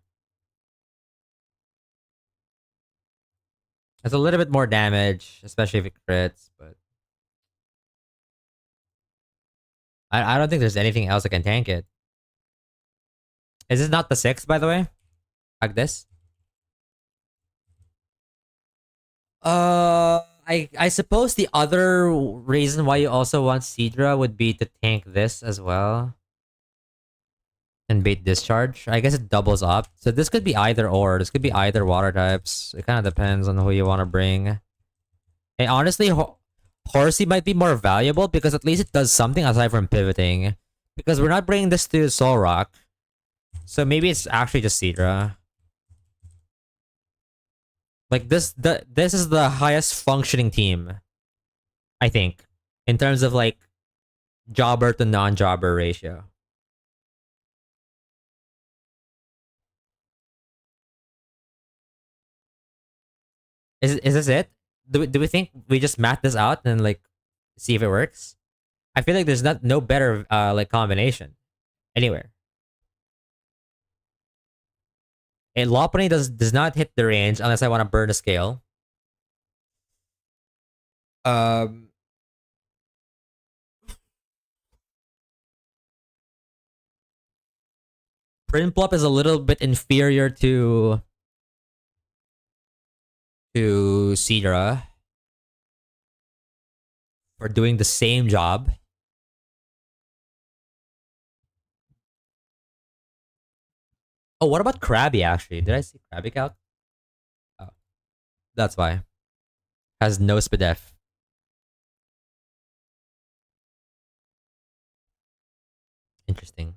It's a little bit more damage, especially if it crits, but I don't think there's anything else that can tank it. Is this not the 6, by the way? Like this? I suppose the other reason why you also want Sidra would be to tank this as well. And bait discharge. I guess it doubles up. So this could be either or. This could be either water types. It kind of depends on who you want to bring. And honestly, Horsey might be more valuable because at least it does something aside from pivoting. Because we're not bringing this to Soul Rock. So maybe it's actually just Sidra. Like this is the highest functioning team, I think, in terms of like jobber to non-jobber ratio. Is this it? Do we think we just math this out and like see if it works? I feel like there's no better like combination anywhere. A Lopunny does not hit the range unless I want to burn a scale. Um, Prinplup is a little bit inferior to Cedra for doing the same job. Oh, what about Krabby actually? Did I see Krabby out? Oh, that's why. Has no SPDEF. Interesting.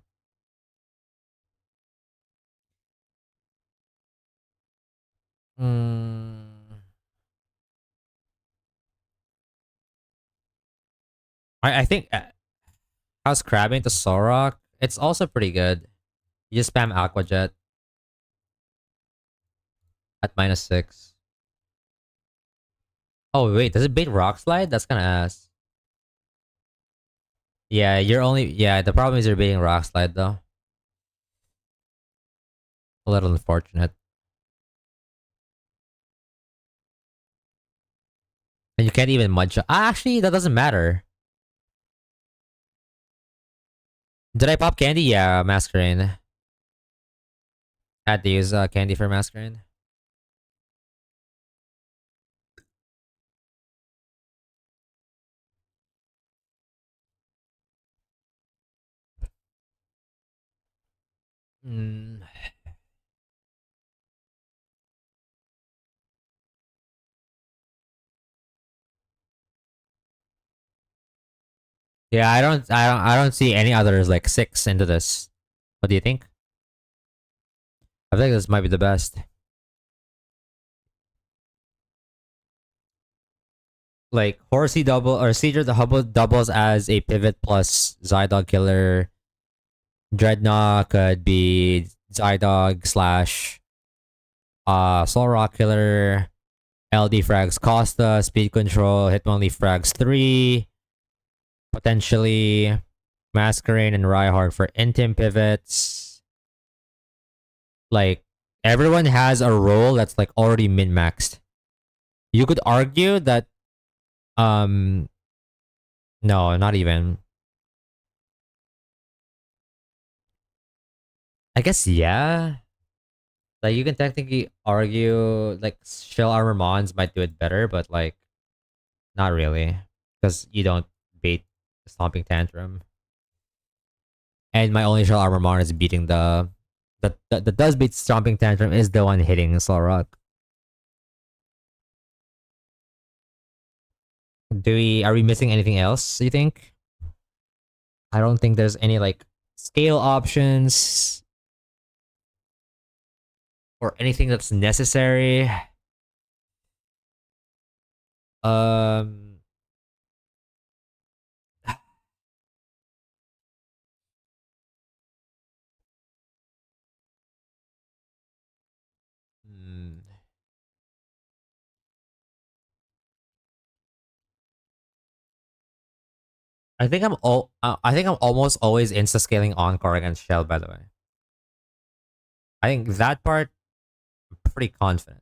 Mm, I think how's Crabbing to Sorok? It's also pretty good. You just spam Aqua Jet at -6. Oh wait, does it bait Rock Slide? That's kind of ass. Yeah, you're only the problem is you're baiting Rock Slide though. A little unfortunate. And you can't even mud shot. Actually, that doesn't matter. Did I pop candy? Yeah, Masquerain. Had to use candy for Masquerain. Mm. Yeah, I don't see any others like 6 into this. What do you think? I think this might be the best. Like Horsey double or Caesar the Hubble doubles as a pivot plus Zydog killer. Dreadnought could be Zydog slash Soul Rock killer. LD frags Costa, speed control, Hitmonlee frags 3, potentially Masquerade and Rhyhard for intim pivots. Like, everyone has a role that's like already min maxed. You could argue that, um, no, not even. I guess, yeah. Like, you can technically argue, like, Shell Armor Mons might do it better, but, like, not really. Because you don't bait the Stomping Tantrum. And my only Shell Armor Mon is beating the does beat Stomping Tantrum is the one hitting Solrock. Are we missing anything else, you think? I don't think there's any like scale options or anything that's necessary. Um hmm, I think I'm almost always insta scaling Encore against Shell, by the way. I think that part I'm pretty confident.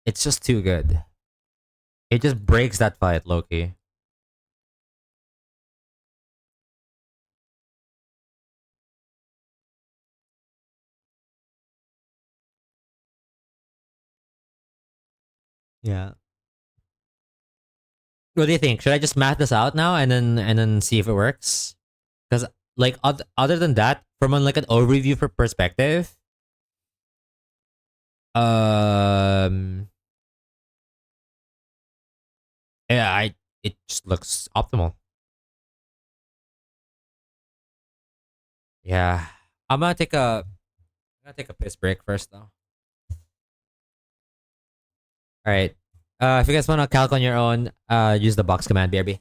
It's just too good. It just breaks that fight, Loki. Yeah. What do you think? Should I just math this out now and then see if it works? Because like other than that, from like an overview for perspective, um, yeah, I it just looks optimal. Yeah, I'm gonna take a piss break first though. All right. If you guys want to calc on your own, use the box command, BRB.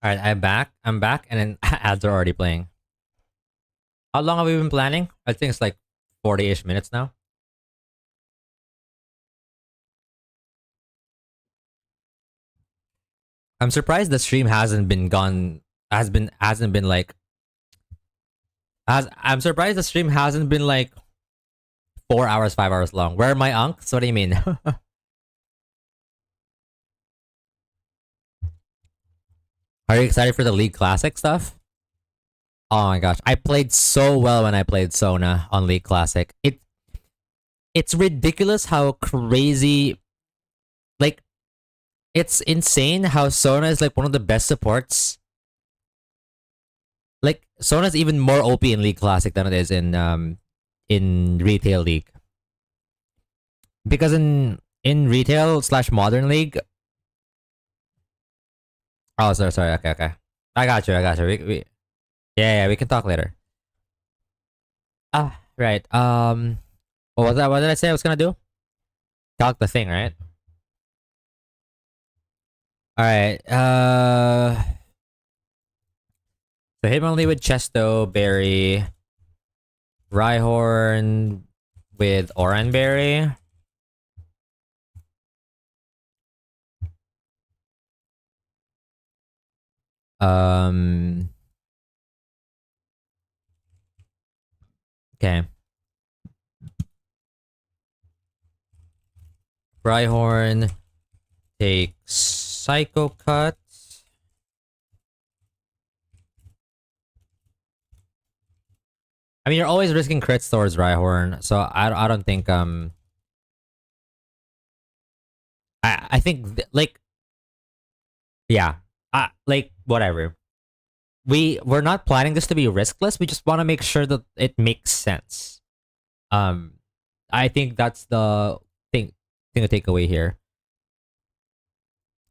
All right, I'm back. I'm back, and then ads are already playing. How long have we been planning? I think it's like 40-ish minutes now. I'm surprised the stream hasn't been gone. Hasn't been like. I'm surprised the stream hasn't been like 4 hours, 5 hours long. Where are my unks? What do you mean? Are you excited for the League Classic stuff? Oh my gosh, I played so well when I played Sona on League Classic. It's ridiculous how crazy, like, it's insane how Sona is like one of the best supports. Like Sona's even more OP in League Classic than it is in Retail League. Because in Retail slash Modern League. Oh, sorry. Okay. I got you. Yeah, we can talk later. Ah, right. What was that? What did I say I was gonna do? Talk the thing, right? All right. So Hitmonlee with Chesto, Berry, Rhyhorn with Oranberry. Okay. Rhyhorn takes Psycho Cut. I mean, you're always risking crits towards Rhyhorn, so I don't think I think like yeah, like whatever. We're not planning this to be riskless. We just want to make sure that it makes sense. Um, I think that's the thing to take away here.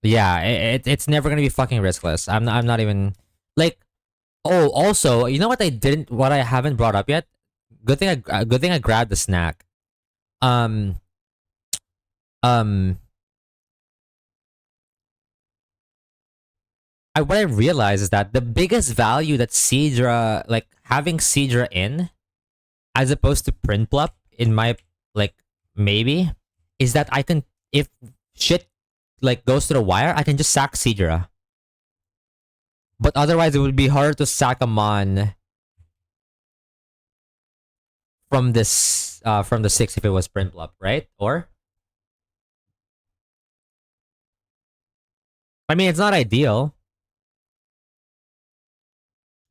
Yeah, it's never gonna be fucking riskless. I'm not even like. Oh, also, you know what I haven't brought up yet. Good thing I grabbed the snack. Um um what I realized is that the biggest value that Seadra, like having Seadra in as opposed to Prinplup in my, like, maybe, is that I can, if shit like goes to the wire, I can just sack Seadra. But otherwise it would be hard to sack a Mon from the 6 if it was Prinplup, right? Or I mean, it's not ideal.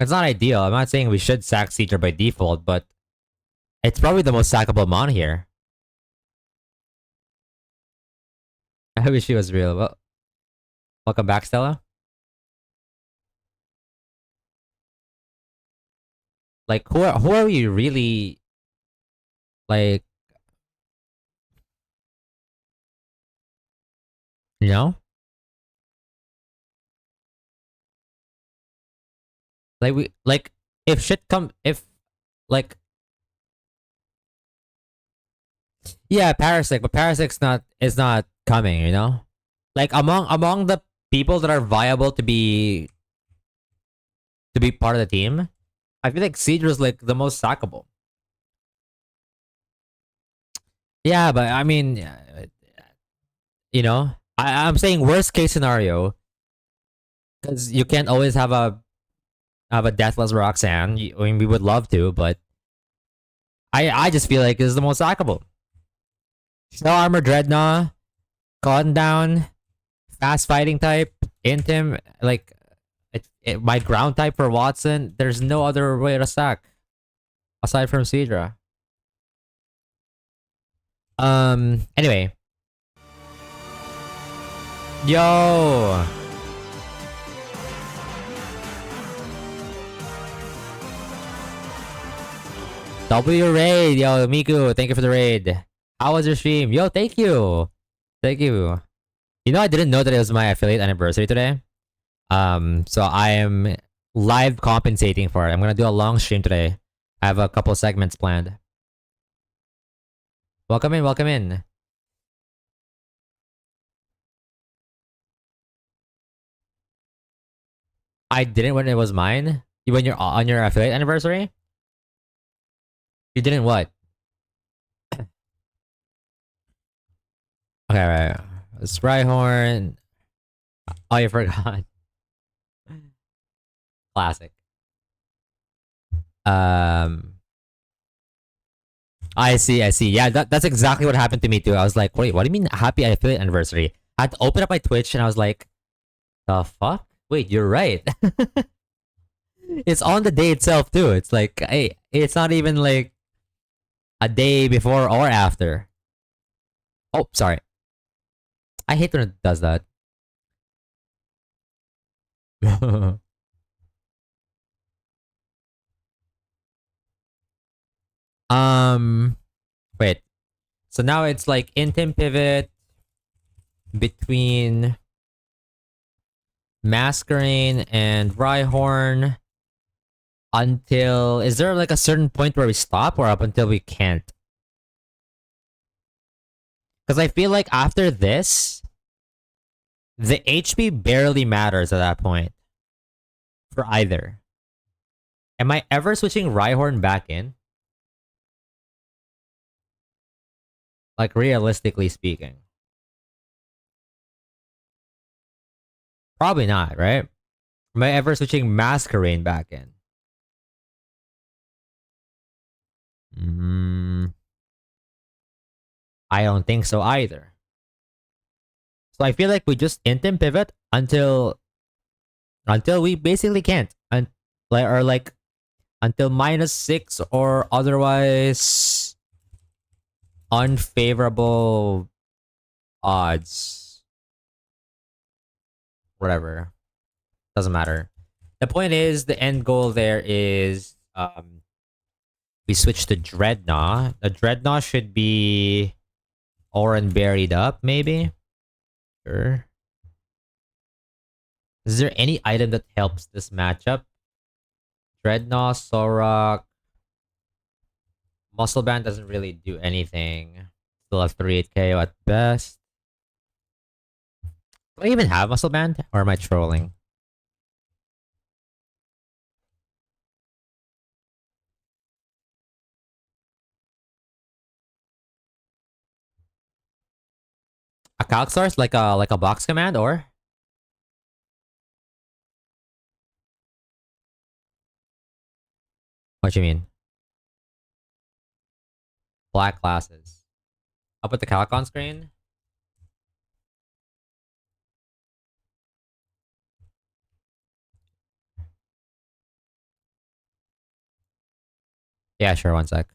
It's not ideal. I'm not saying we should sack Seadra by default, but it's probably the most sackable Mon here. I wish she was real. Well, welcome back, Stella. Like, who are we really, like, you know? Like we like if shit come if like yeah, Parasect, but Parasect's not is not coming, you know? Like among the people that are viable to be part of the team, I feel like Seadra's like the most sackable. Yeah, but I mean, you know, I'm saying worst case scenario because you can't always have a deathless Roxanne. I mean, we would love to, but I just feel like this is the most sackable. Snow Armor Dreadnought, Cotton Down, fast fighting type, Intim, like my ground type for Watson. There's no other way to sack aside from Seadra. Anyway, yo, W raid, yo, Miku, thank you for the raid. How was your stream? Yo, thank you. You know, I didn't know that it was my affiliate anniversary today. So I am live compensating for it. I'm gonna do a long stream today. I have a couple segments planned. Welcome in, welcome in. I didn't when it was mine. When you're on your affiliate anniversary, you didn't what? Okay, right. Spryhorn. Oh, you forgot. Classic. Um, I see, I see. Yeah, that's exactly what happened to me too. I was like, wait, what do you mean happy affiliate anniversary? I had to open up my Twitch and I was like, the fuck? Wait, you're right. It's on the day itself too. It's like, hey, it's not even like a day before or after. Oh, sorry. I hate when it does that. um, wait. So now it's like intim pivot between Masquerain and Rhyhorn until, is there like a certain point where we stop or up until we can't? Because I feel like after this, the HP barely matters at that point for either. Am I ever switching Rhyhorn back in? Like realistically speaking, probably not, right? Am I ever switching Masquerain back in? Mm, I don't think so either. So I feel like we just intim pivot until we basically can't, and like or like until -6 or otherwise unfavorable odds. Whatever, doesn't matter. The point is, the end goal there is we switch to Dreadnought. The Dreadnought should be Oran buried up, maybe. Sure. Is there any item that helps this matchup? Dreadnought, Sorok, Muscle Band doesn't really do anything. Still have 3-8 KO at best. Do I even have Muscle Band? Or am I trolling? A calc source? Like a box command or? What you mean? Black classes. I'll put the calc on screen. Yeah, sure, one sec.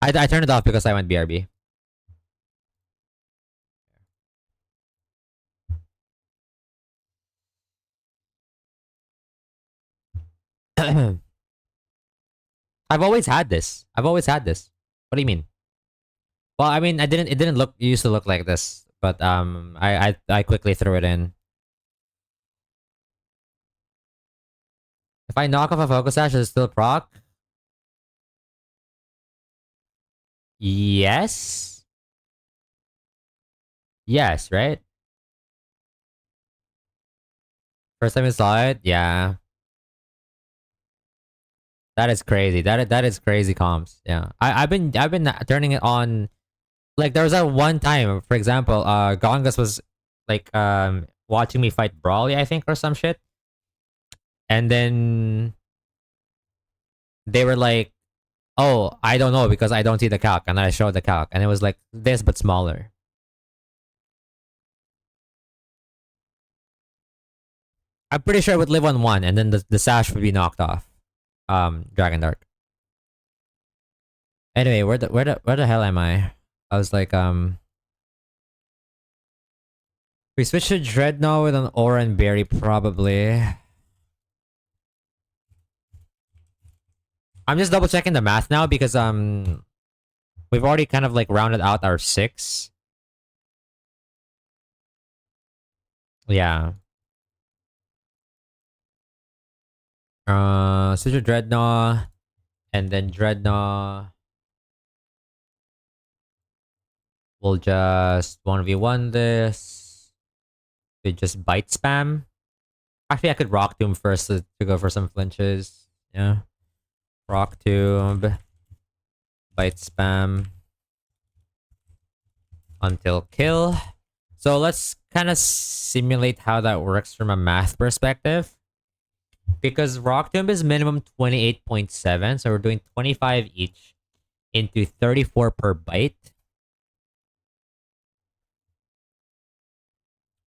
I turned it off because I went BRB. I've always had this. I've always had this. What do you mean? Well, I mean, I didn't. It didn't look. It used to look like this, but I quickly threw it in. If I knock off a focus sash, is it still proc? Yes. Yes, right? First time you saw it, yeah. That is crazy. That is crazy comms. Yeah. I've been turning it on. Like there was that one time, for example, Gongas was like watching me fight Brawly, I think, or some shit. And then they were like, "Oh, I don't know because I don't see the calc." And I showed the calc, and it was like this but smaller. I'm pretty sure it would live on one, and then the sash would be knocked off. Dragon Dark. Anyway, where the hell am I? I was like, we switched to Dreadnought with an Oran Berry, probably. I'm just double checking the math now because we've already kind of like rounded out our 6. Yeah. Switch to Dreadnought, and then Dreadnought will just 1v1 this. We just bite spam. Actually, I could Rock Tomb first to go for some flinches. Yeah. Rock Tomb, bite spam until kill. So let's kind of simulate how that works from a math perspective. Because Rock Tomb is minimum 28.7, so we're doing 25 each into 34 per bite.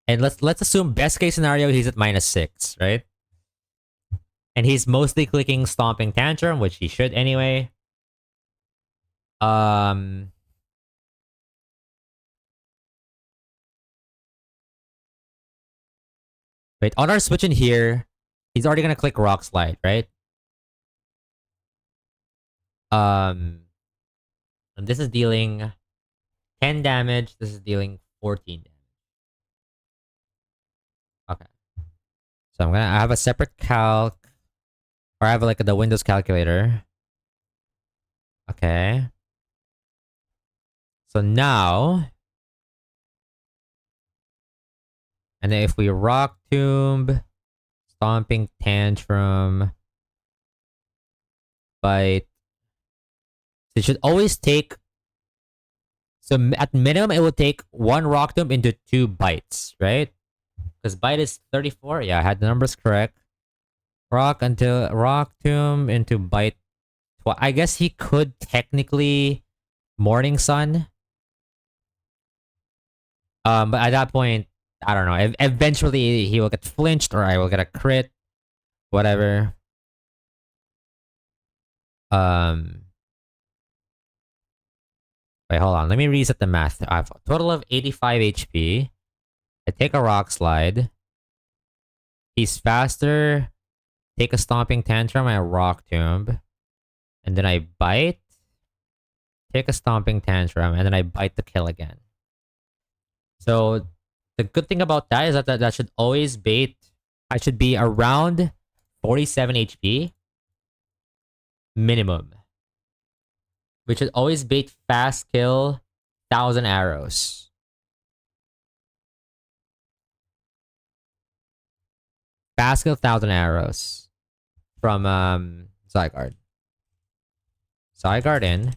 And let's assume best case scenario he's at -6, right? And he's mostly clicking Stomping Tantrum, which he should anyway. Um Wait, on our switch in here, he's already gonna click Rock Slide, right? Um and this is dealing 10 damage, this is dealing 14 damage. Okay. So I have a separate calc, or I have like the Windows calculator. Okay. So now, and then if we Rock Tomb, Stomping Tantrum, Bite, it should always take, so at minimum it will take one Rock Tomb into 2 bites, right? Because bite is 34. Yeah, I had the numbers correct. Rock Tomb into bite. I guess he could technically Morning Sun. But at that point, I don't know. Eventually, he will get flinched, or I will get a crit, whatever. Um, Wait, hold on. Let me reset the math. I have a total of 85 HP. I take a Rock Slide. He's faster. Take a Stomping Tantrum. I Rock Tomb, and then I bite. Take a Stomping Tantrum, and then I bite to kill again. So the good thing about that is that should always bait. I should be around 47 HP minimum, which should always bait fast kill 1,000 arrows. Fast kill 1,000 arrows from Zygarde. Zygarde in.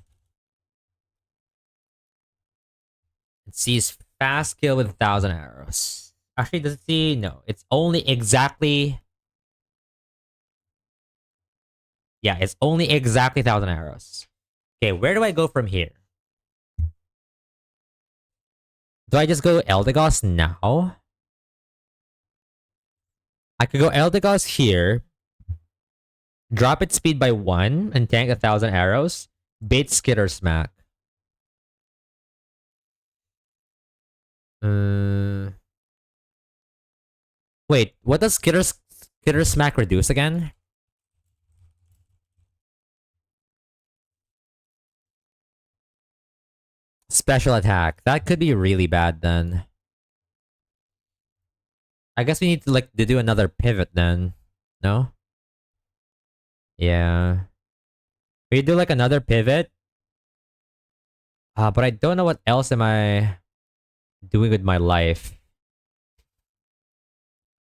It sees fast kill with 1,000 arrows. Actually, does it see? No, it's only exactly. Yeah, it's only exactly 1,000 arrows. Okay, where do I go from here? Do I just go Eldegoss now? I could go Eldegoss here, drop its speed by 1, and tank 1,000 arrows, bait Skitter Smack. Wait, what does Skitter Smack reduce again? Special attack. That could be really bad then. I guess we need to do another pivot then. No? Yeah. We do like another pivot. But I don't know what else am I doing with my life.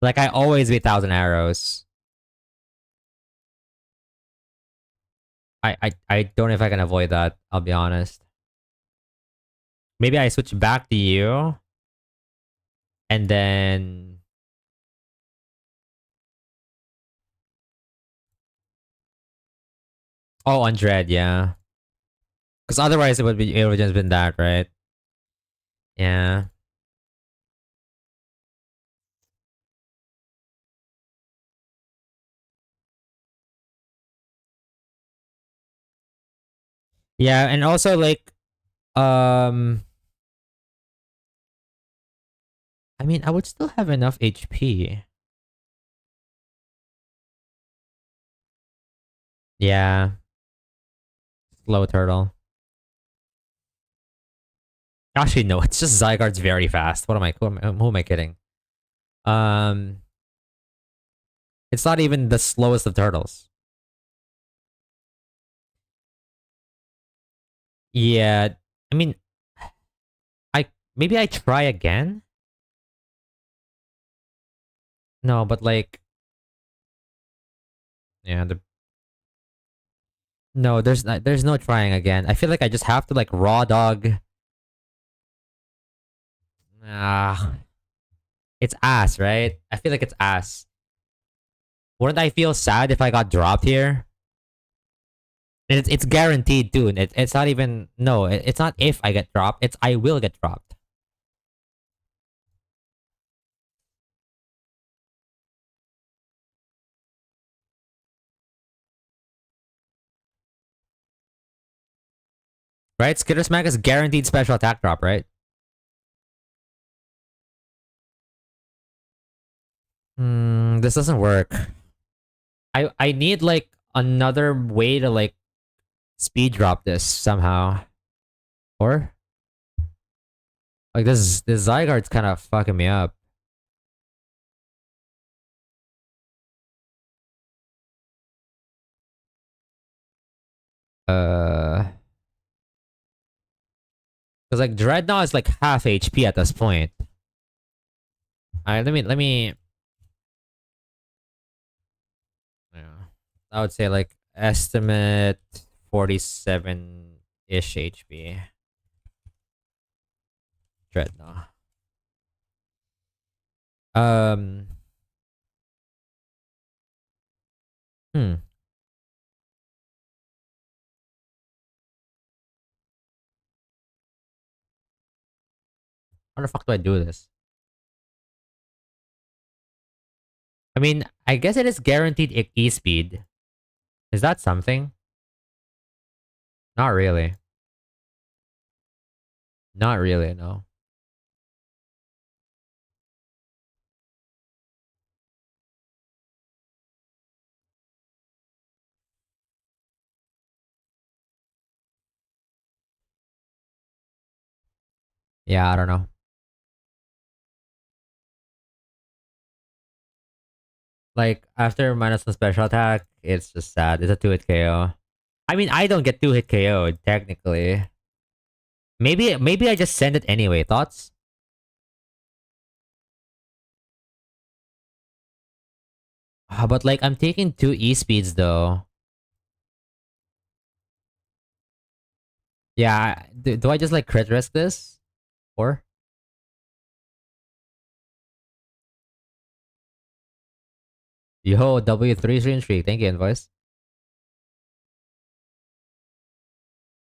Like I always be 1,000 arrows. I don't know if I can avoid that, I'll be honest. Maybe I switch back to you. And then oh, on Dread, yeah. Because otherwise it would just been that, right? Yeah. Yeah, and also like um I mean I would still have enough HP. Yeah. Slow turtle. Actually, no, it's just Zygarde's very fast. Who am I kidding? Um it's not even the slowest of turtles. Yeah. I mean I maybe I try again? No, but like, yeah, no, there's no trying again. I feel like I just have to like raw dog. Ah, it's ass, right? I feel like it's ass. Wouldn't I feel sad if I got dropped here? And it's guaranteed, dude. It's not even no. It's not if I get dropped. It's I will get dropped. Right? Skitter Smack is guaranteed special attack drop, right? This doesn't work. I need like another way to like speed drop this somehow. Or like this Zygarde's kind of fucking me up. Because like Dreadnought is like half HP at this point. Alright, let me. Yeah, I would say like estimate 47-ish HP. Dreadnought. Um. Hmm. How the fuck do I do this? I mean, I guess it is guaranteed E speed. Is that something? Not really. Not really, no. Yeah, I don't know. Like, after minus one special attack, it's just sad. It's a 2-hit KO. I mean, I don't get 2-hit KO, technically. Maybe I just send it anyway. Thoughts? But like, I'm taking 2 E-speeds, though. Yeah, do I just like crit risk this? Or? Yo, W3 stream streak. Thank you, Invoice.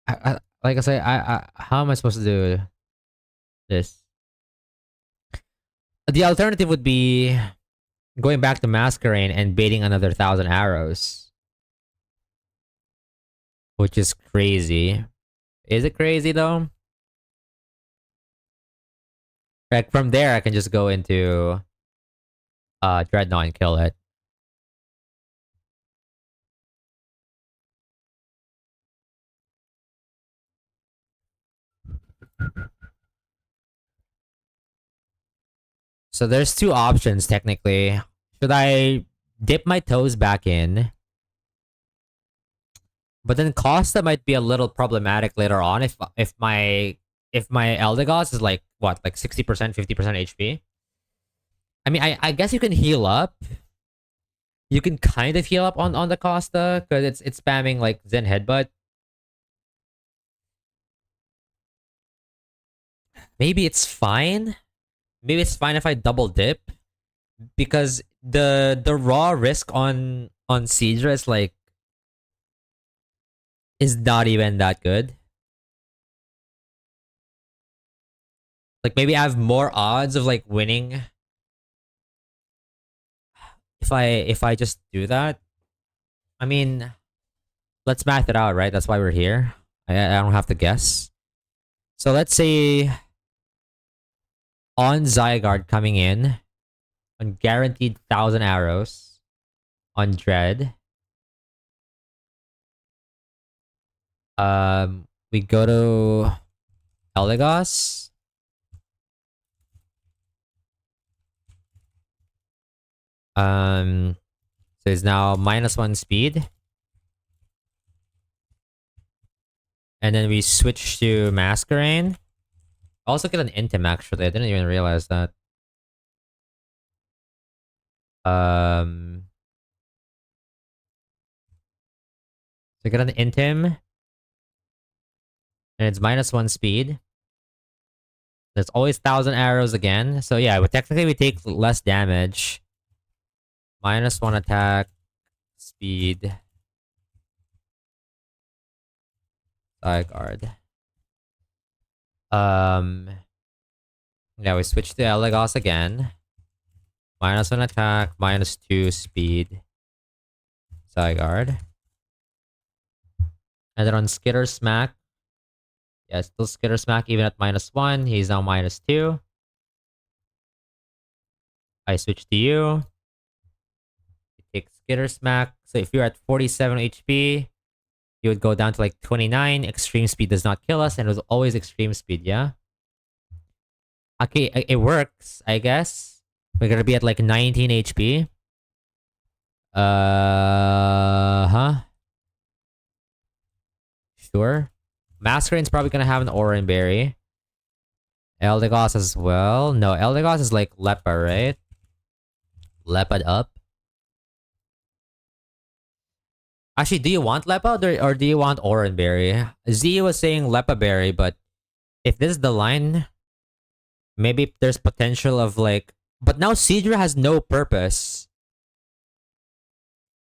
Like I say, how am I supposed to do this? The alternative would be going back to Masquerade and baiting another 1,000 arrows, which is crazy. Is it crazy though? Like from there, I can just go into Dreadnought and kill it. So there's two options technically. Should I dip my toes back in? But then Costa might be a little problematic later on if my Eldegoss is like what, like 60%, 50% HP. I mean, I guess you can heal up. You can kind of heal up on the Costa because it's spamming like Zen Headbutt. Maybe it's fine. Maybe it's fine if I double dip because the raw risk on Seadra is like is not even that good. Like maybe I have more odds of like winning if I just do that. I mean, let's math it out, right? That's why we're here. I don't have to guess. So let's say on Zygarde coming in on guaranteed 1,000 arrows on Dread. We go to Eldegoss. So it's now -1 speed. And then we switch to Masquerade. Also get an Intim actually. I didn't even realize that. Um, so get an Intim, and it's -1 speed. There's always 1,000 arrows again. So yeah, but technically we take less damage. -1 attack, speed, side guard. Um, yeah, we switch to Elagos again. -1 attack, -2 speed, side guard. And then on Skitter Smack, yeah, still Skitter Smack even at -1. He's now -2. I switch to you. You take Skitter Smack. So if you're at 47 HP, you would go down to like 29. Extreme speed does not kill us, and it was always extreme speed, yeah? Okay, it works, I guess. We're gonna be at like 19 HP. Huh? Sure. Masquerade's probably gonna have an Oran Berry. Eldegoss as well. No, Eldegoss is like Lepa, right? Lepad up. Actually, do you want Lepa or do you want Oran Berry? Z was saying Lepa Berry, but if this is the line, maybe there's potential of like. But now Seadra has no purpose.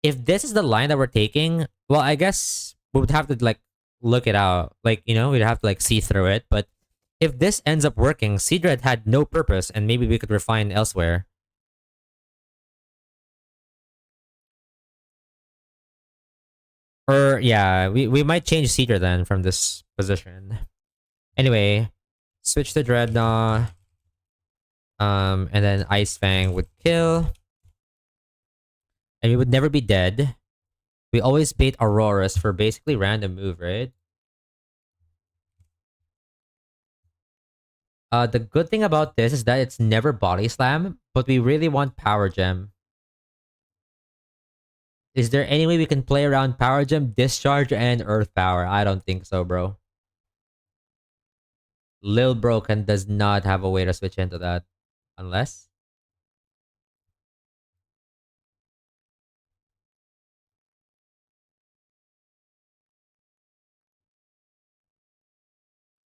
If this is the line that we're taking, well, I guess we would have to like look it out. Like, we'd have to like see through it. But if this ends up working, Seadra had no purpose, and maybe we could refine elsewhere. Or yeah, we might change Seadra then from this position. Anyway, switch to Dreadnought. And then Ice Fang would kill. And we would never be dead. We always bait Auroras for basically random move, right? The good thing about this is that it's never body slam, but we really want power gem. Is there any way we can play around power gem, discharge, and earth power? I don't think so, bro. Lil Broken does not have a way to switch into that. Unless?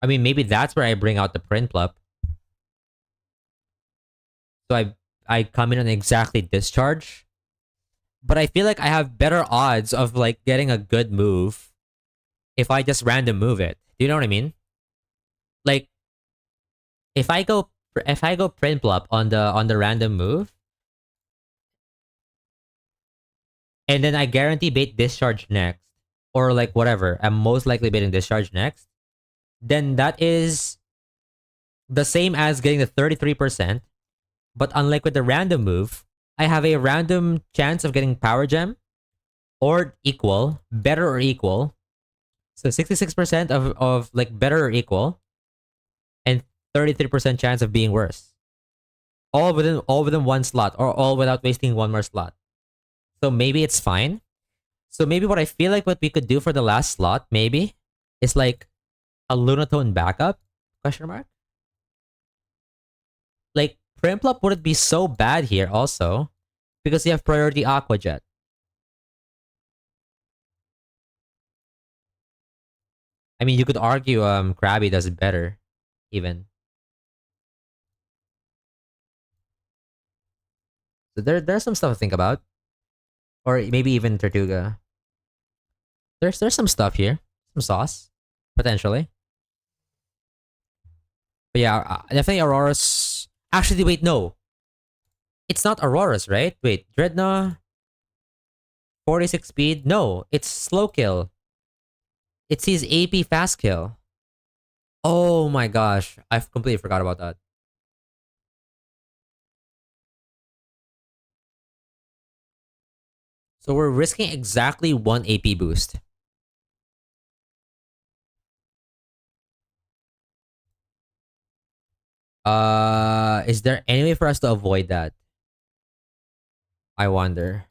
I mean, maybe that's where I bring out the print plup. So I come in on exactly discharge. But I feel like I have better odds of like getting a good move if I just random move it. Do you know what I mean? Like if I go print plop on the random move, and then I guarantee bait discharge next, or like whatever, I'm most likely baiting discharge next, then that is the same as getting the 33%. But unlike with the random move, I have a random chance of getting power gem or equal, better or equal. So 66% of like better or equal, and 33% chance of being worse. All within one slot, or all without wasting one more slot. So maybe it's fine. So maybe what I feel like what we could do for the last slot, maybe, is like a Lunatone backup? Question mark? Like Primplop wouldn't be so bad here also, because you have priority Aqua Jet. I mean, you could argue Krabby does it better, even. So there's some stuff to think about, or maybe even Tortuga. There's some stuff here, some sauce, potentially. But yeah, definitely Aurora's. Actually, wait, no, it's not Aurora's, right? Wait, Dreadnought, 46 speed. No, it's slow kill. It sees AP fast kill. Oh my gosh, I've completely forgot about that. So we're risking exactly one AP boost. Is there any way for us to avoid that? I wonder.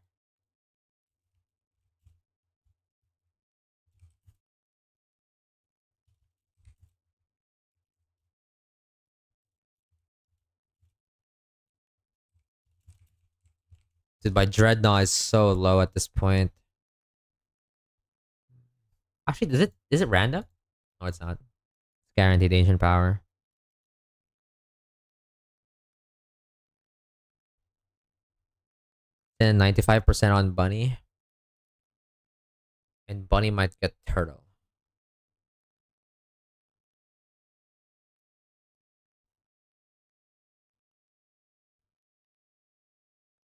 Dude, my dreadnought is so low at this point. Actually, is it random? No, it's not. It's guaranteed ancient power. Then 95% on bunny. And bunny might get turtle.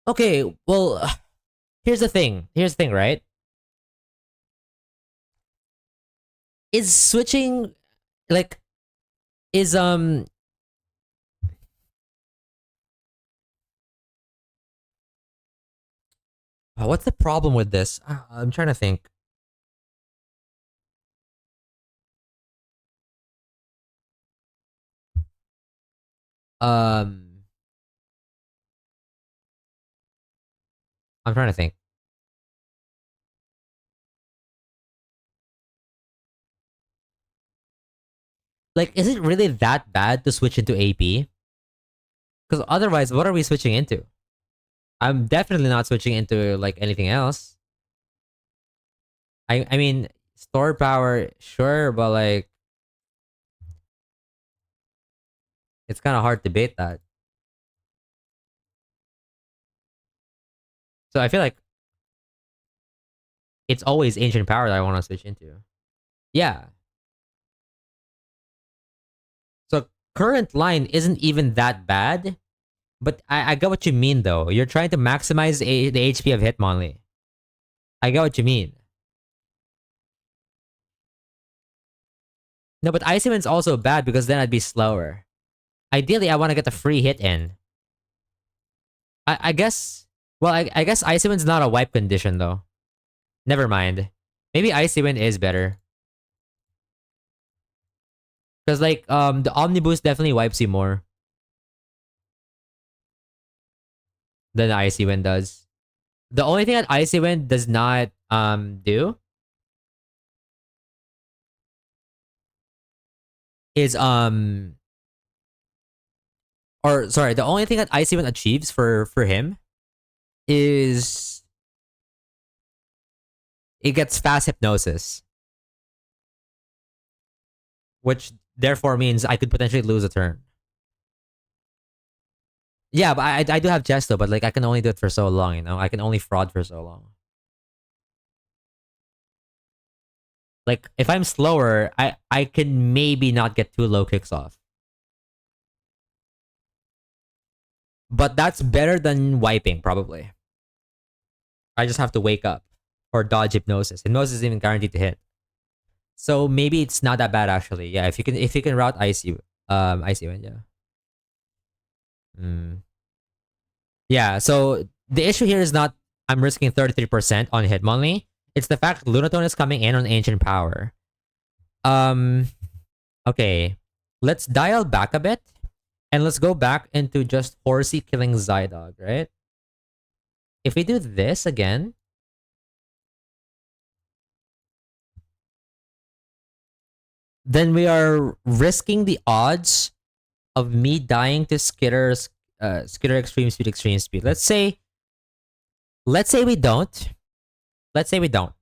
Okay, well, here's the thing. Here's the thing, right? Is switching like is what's the problem with this? I'm trying to think. Um I'm trying to think. Like, is it really that bad to switch into AP? Because otherwise, what are we switching into? I'm definitely not switching into like anything else. I mean, stored power, sure, but like it's kind of hard to beat that. So I feel like it's always ancient power that I want to switch into. Yeah. So current line isn't even that bad, but I get what you mean though. You're trying to maximize the HP of Hitmonlee. I get what you mean. No, but Icy Wind's also bad because then I'd be slower. Ideally, I want to get the free hit in. I guess. Well, I guess Icy Wind's not a wipe condition though. Never mind. Maybe Icy Wind is better because like the Omnibus definitely wipes you more than Icy Wind does. The only thing that Icy Wind does not do is or sorry, the only thing that Icy Wind achieves for him is it gets fast hypnosis, which therefore means I could potentially lose a turn. Yeah, but I do have Chesto, but like I can only do it for so long, you know? I can only fraud for so long. Like if I'm slower, I can maybe not get too low kicks off. But that's better than wiping, probably. I just have to wake up or dodge hypnosis. Hypnosis isn't even guaranteed to hit. So maybe it's not that bad actually. Yeah, if you can route ICU, ICU, yeah. Mm. Yeah, so the issue here is not I'm risking 33% on Hitmonlee. It's the fact Lunatone is coming in on Ancient Power. Um, okay. Let's dial back a bit and let's go back into just Horsey killing Zydog, right? If we do this again, then we are risking the odds of me dying to Skitter extreme speed. Let's say we don't. Let's say we don't.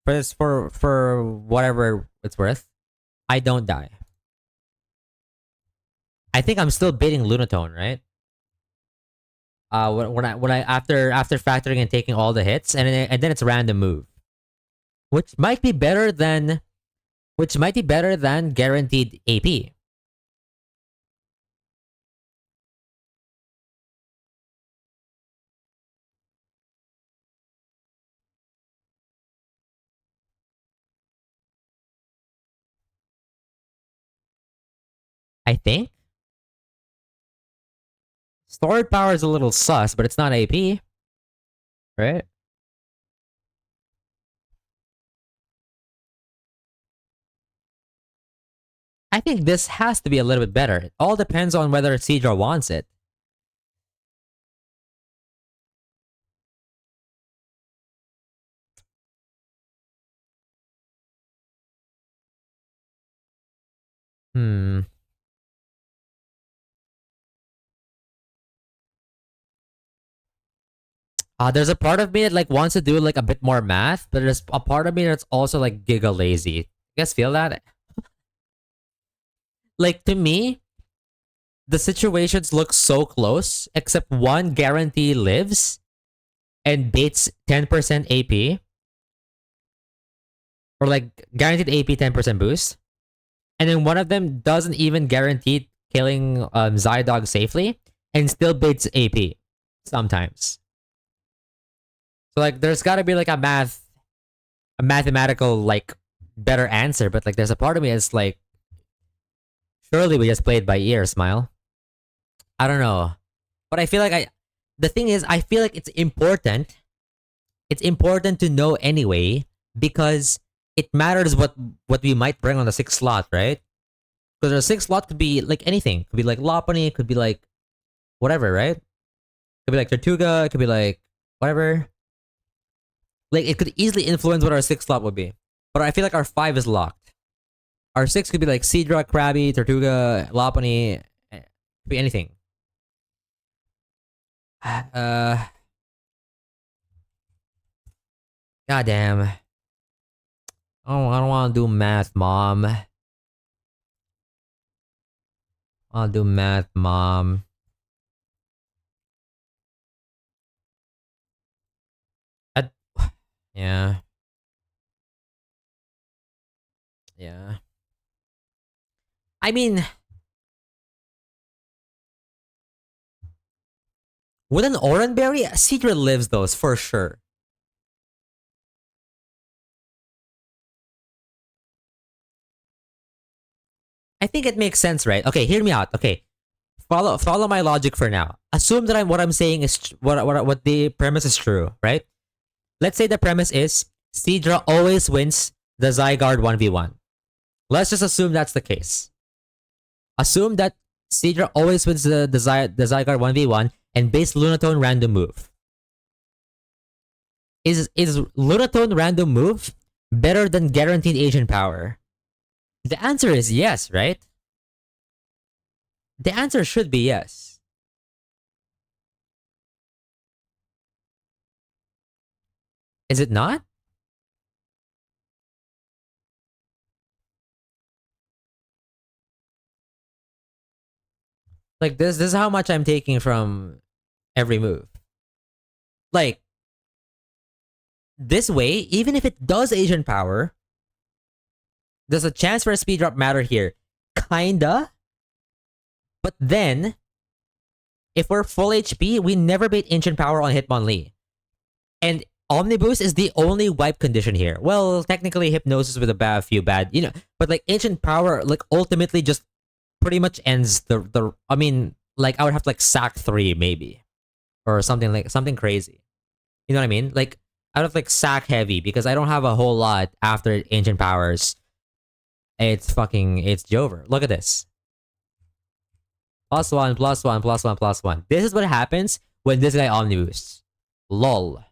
For whatever it's worth, I don't die. I think I'm still beating Lunatone, right? When I after factoring and taking all the hits, and then it's a random move, which might be better than guaranteed AP. I think stored power is a little sus, but it's not AP, right? I think this has to be a little bit better. It all depends on whether Seadra wants it. Hmm. There's a part of me that like wants to do like a bit more math, but there's a part of me that's also like giga lazy. You guys feel that? Like to me, the situations look so close, except one guarantee lives and baits 10% AP, or like guaranteed AP 10% boost, and then one of them doesn't even guarantee killing Zydog safely and still baits AP sometimes. So like there's gotta be like a mathematical like better answer, but like there's a part of me that's like surely we just played by ear, Smile. I don't know. But I feel like the thing is I feel like it's important. It's important to know anyway because it matters what we might bring on the sixth slot, right? Because the sixth slot could be like anything. Could be like Lopunny, could be like whatever, right? Could be like Tortuga, it could be like whatever. Like it could easily influence what our sixth slot would be. But I feel like our 5 is locked. Our 6 could be like Seadra, Krabby, Tortuga, Lopunny, could be anything. Goddamn. Oh, I don't want to do math, Mom. I'll do math, Mom. I, yeah. Yeah. I mean, with an Oranberry, Seadra lives those for sure. I think it makes sense, right? Okay, hear me out. Okay, follow my logic for now. Assume that what I'm saying is what the premise is true, right? Let's say the premise is Seadra always wins the Zygarde 1v1. Let's just assume that's the case. Assume that Seadra always wins the Zygarde 1v1 and base Lunatone random move. Is Lunatone random move better than guaranteed agent power? The answer is yes, right? The answer should be yes. Is it not? Like this is how much I'm taking from every move. Like this way, even if it does agent power, there's a chance for a speed drop matter here. Kinda. But then, if we're full HP, we never beat Ancient Power on Hitmonlee. And Omniboost is the only wipe condition here. Well, technically Hypnosis with a few bad, but like Ancient Power, like ultimately just pretty much ends the. I mean, like I would have to like sack 3 maybe, or something crazy. You know what I mean? Like I would have like sack heavy because I don't have a whole lot after Ancient Powers. It's Jover. Look at this. +1, +1, +1, +1. This is what happens when this guy Omniboosts. Lol.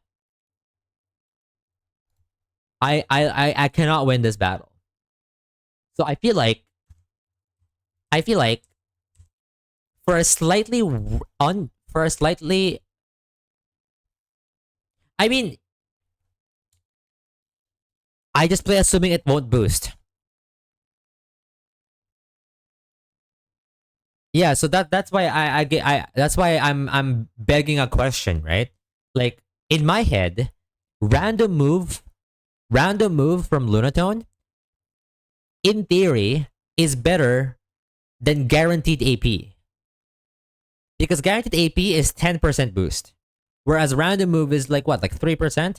I cannot win this battle. So I feel like for a slightly I mean I just play assuming it won't boost. Yeah, so that's why that's why I'm begging a question, right? Like in my head, random move from Lunatone, in theory, is better than guaranteed AP. Because guaranteed AP is 10% boost. Whereas random move is like what, like 3%?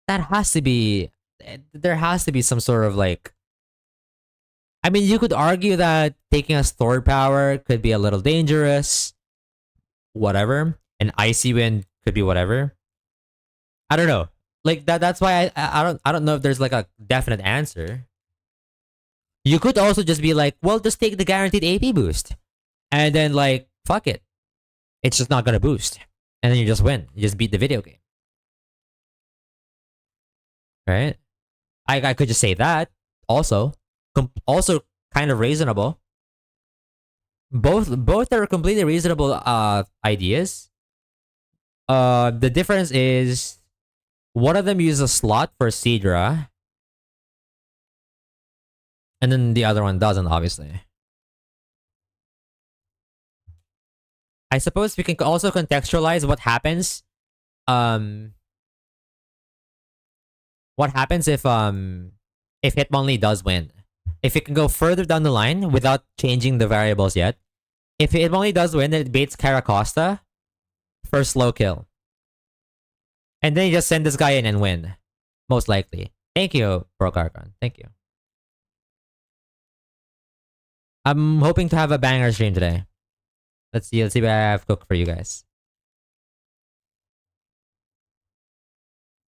That has to be there has to be some sort of like I mean, you could argue that taking a stored power could be a little dangerous. Whatever. An icy wind could be whatever. I don't know. Like that's why I don't know if there's like a definite answer. You could also just be like, well, just take the guaranteed AP boost. And then like, fuck it. It's just not gonna boost. And then you just win. You just beat the video game. Right? I could just say that. Also. Also kind of reasonable. Both are completely reasonable ideas. The difference is one of them uses a slot for Sidra, and then the other one doesn't, obviously. I suppose we can also contextualize um what happens if Hitmonlee does win. If it can go further down the line without changing the variables yet, if Hitmonlee does win, then it baits Caracosta for slow kill. And then you just send this guy in and win. Most likely. Thank you, Procarcon. Thank you. I'm hoping to have a banger stream today. Let's see what I have cooked for you guys.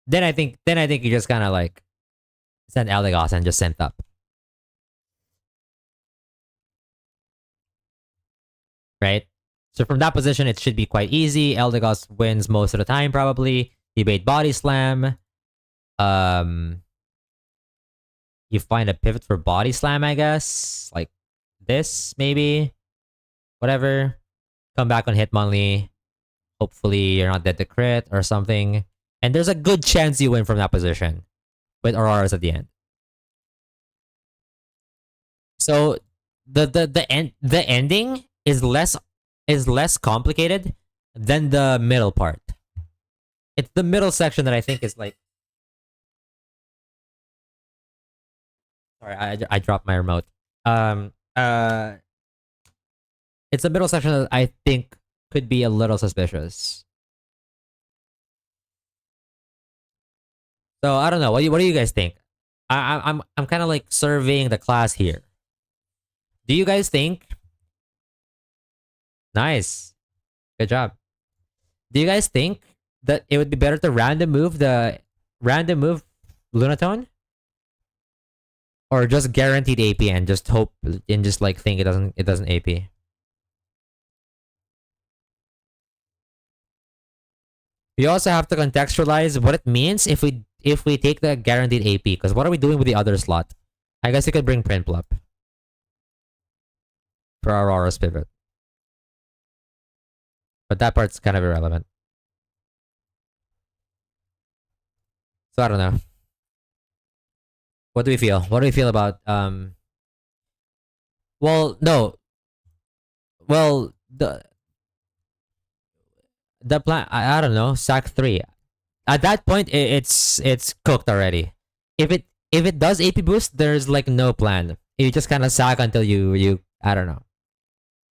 Then I think you just kinda like send Eldegoss and just sent up. Right? So from that position, it should be quite easy. Eldegoss wins most of the time, probably. You bait Body Slam. Um, you find a pivot for Body Slam, I guess. Like this, maybe. Whatever. Come back on Hitmonlee. Hopefully, you're not dead to crit or something. And there's a good chance you win from that position with Auroras at the end. So the ending is less complicated than the middle part. It's the middle section that I think is like. Sorry, I dropped my remote. Um it's the middle section that I think could be a little suspicious. So I don't know. What do you guys think? I'm kind of like surveying the class here. Do you guys think? Nice, good job. Do you guys think that it would be better to random move Lunatone, or just guaranteed AP and just hope and just like think it doesn't AP? We also have to contextualize what it means if we take the guaranteed AP. Because what are we doing with the other slot? I guess you could bring Prinplup for Aurora's pivot, but that part's kind of irrelevant. So I don't know. What do we feel? What do we feel about Well, no. Well, the plan. I don't know. Sack 3. At that point, it's cooked already. If it does AP boost, there's like no plan. You just kind of sack until you I don't know.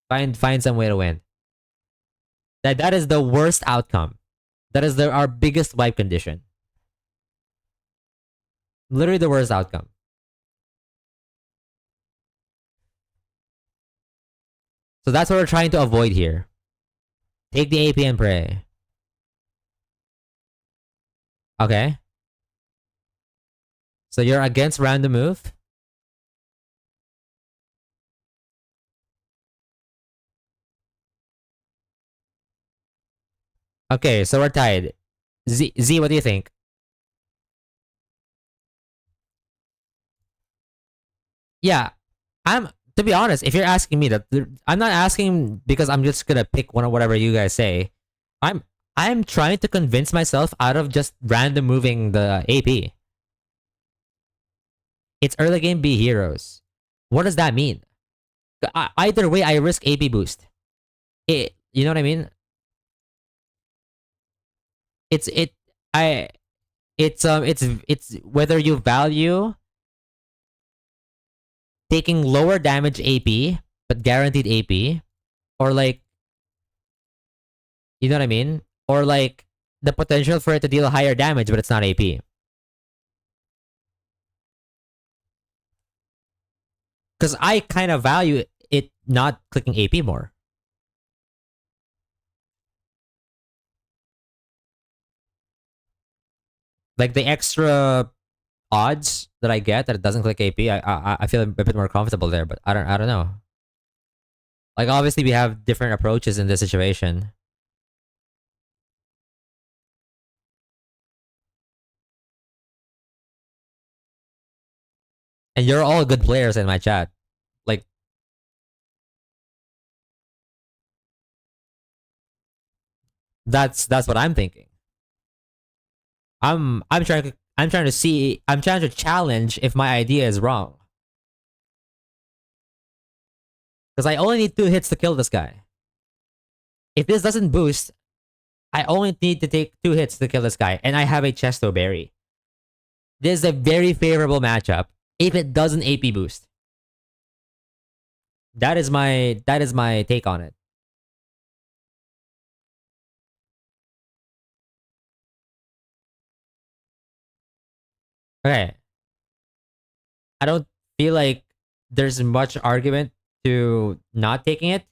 Find some way to win. That is the worst outcome. That is our biggest wipe condition. Literally the worst outcome. So that's what we're trying to avoid here. Take the AP and pray. Okay. So you're against random move? Okay, so we're tied. Z, what do you think? Yeah, I'm. To be honest, if you're asking me that, I'm not asking because I'm just gonna pick one of whatever you guys say. I'm I'm trying to convince myself out of just random moving the AP. It's early game B heroes. What does that mean? Either way, I risk AP boost. You know what I mean? It's it. I. It's whether you value taking lower damage AP but guaranteed AP, or like, you know what I mean, or like the potential for it to deal higher damage but it's not AP. Because I kind of value it not clicking AP more. Like the extra odds that I get that it doesn't click AP, I feel a bit more comfortable there. But I don't know. Like obviously we have different approaches in this situation. And you're all good players in my chat. Like That's what I'm thinking. I'm trying to challenge if my idea is wrong. Because I only need 2 hits to kill this guy. If this doesn't boost, I only need to take 2 hits to kill this guy, and I have a Chesto Berry. This is a very favorable matchup if it doesn't AP boost. That is my take on it. Okay. I don't feel like there's much argument to not taking it.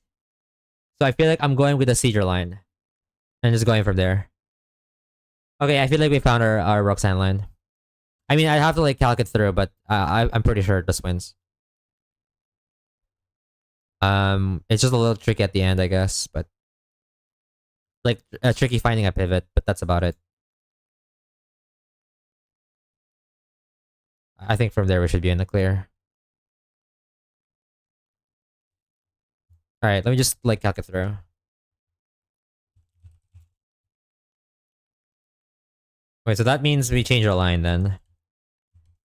So I feel like I'm going with the Seizure line. And just going from there. Okay, I feel like we found our Roxanne line. I mean, I have to like calc it through, but I'm pretty sure this wins. It's just a little tricky at the end, I guess, but like tricky finding a pivot, but that's about it. I think from there we should be in the clear. All right, let me just like calc it through. Wait, so that means we change our line then.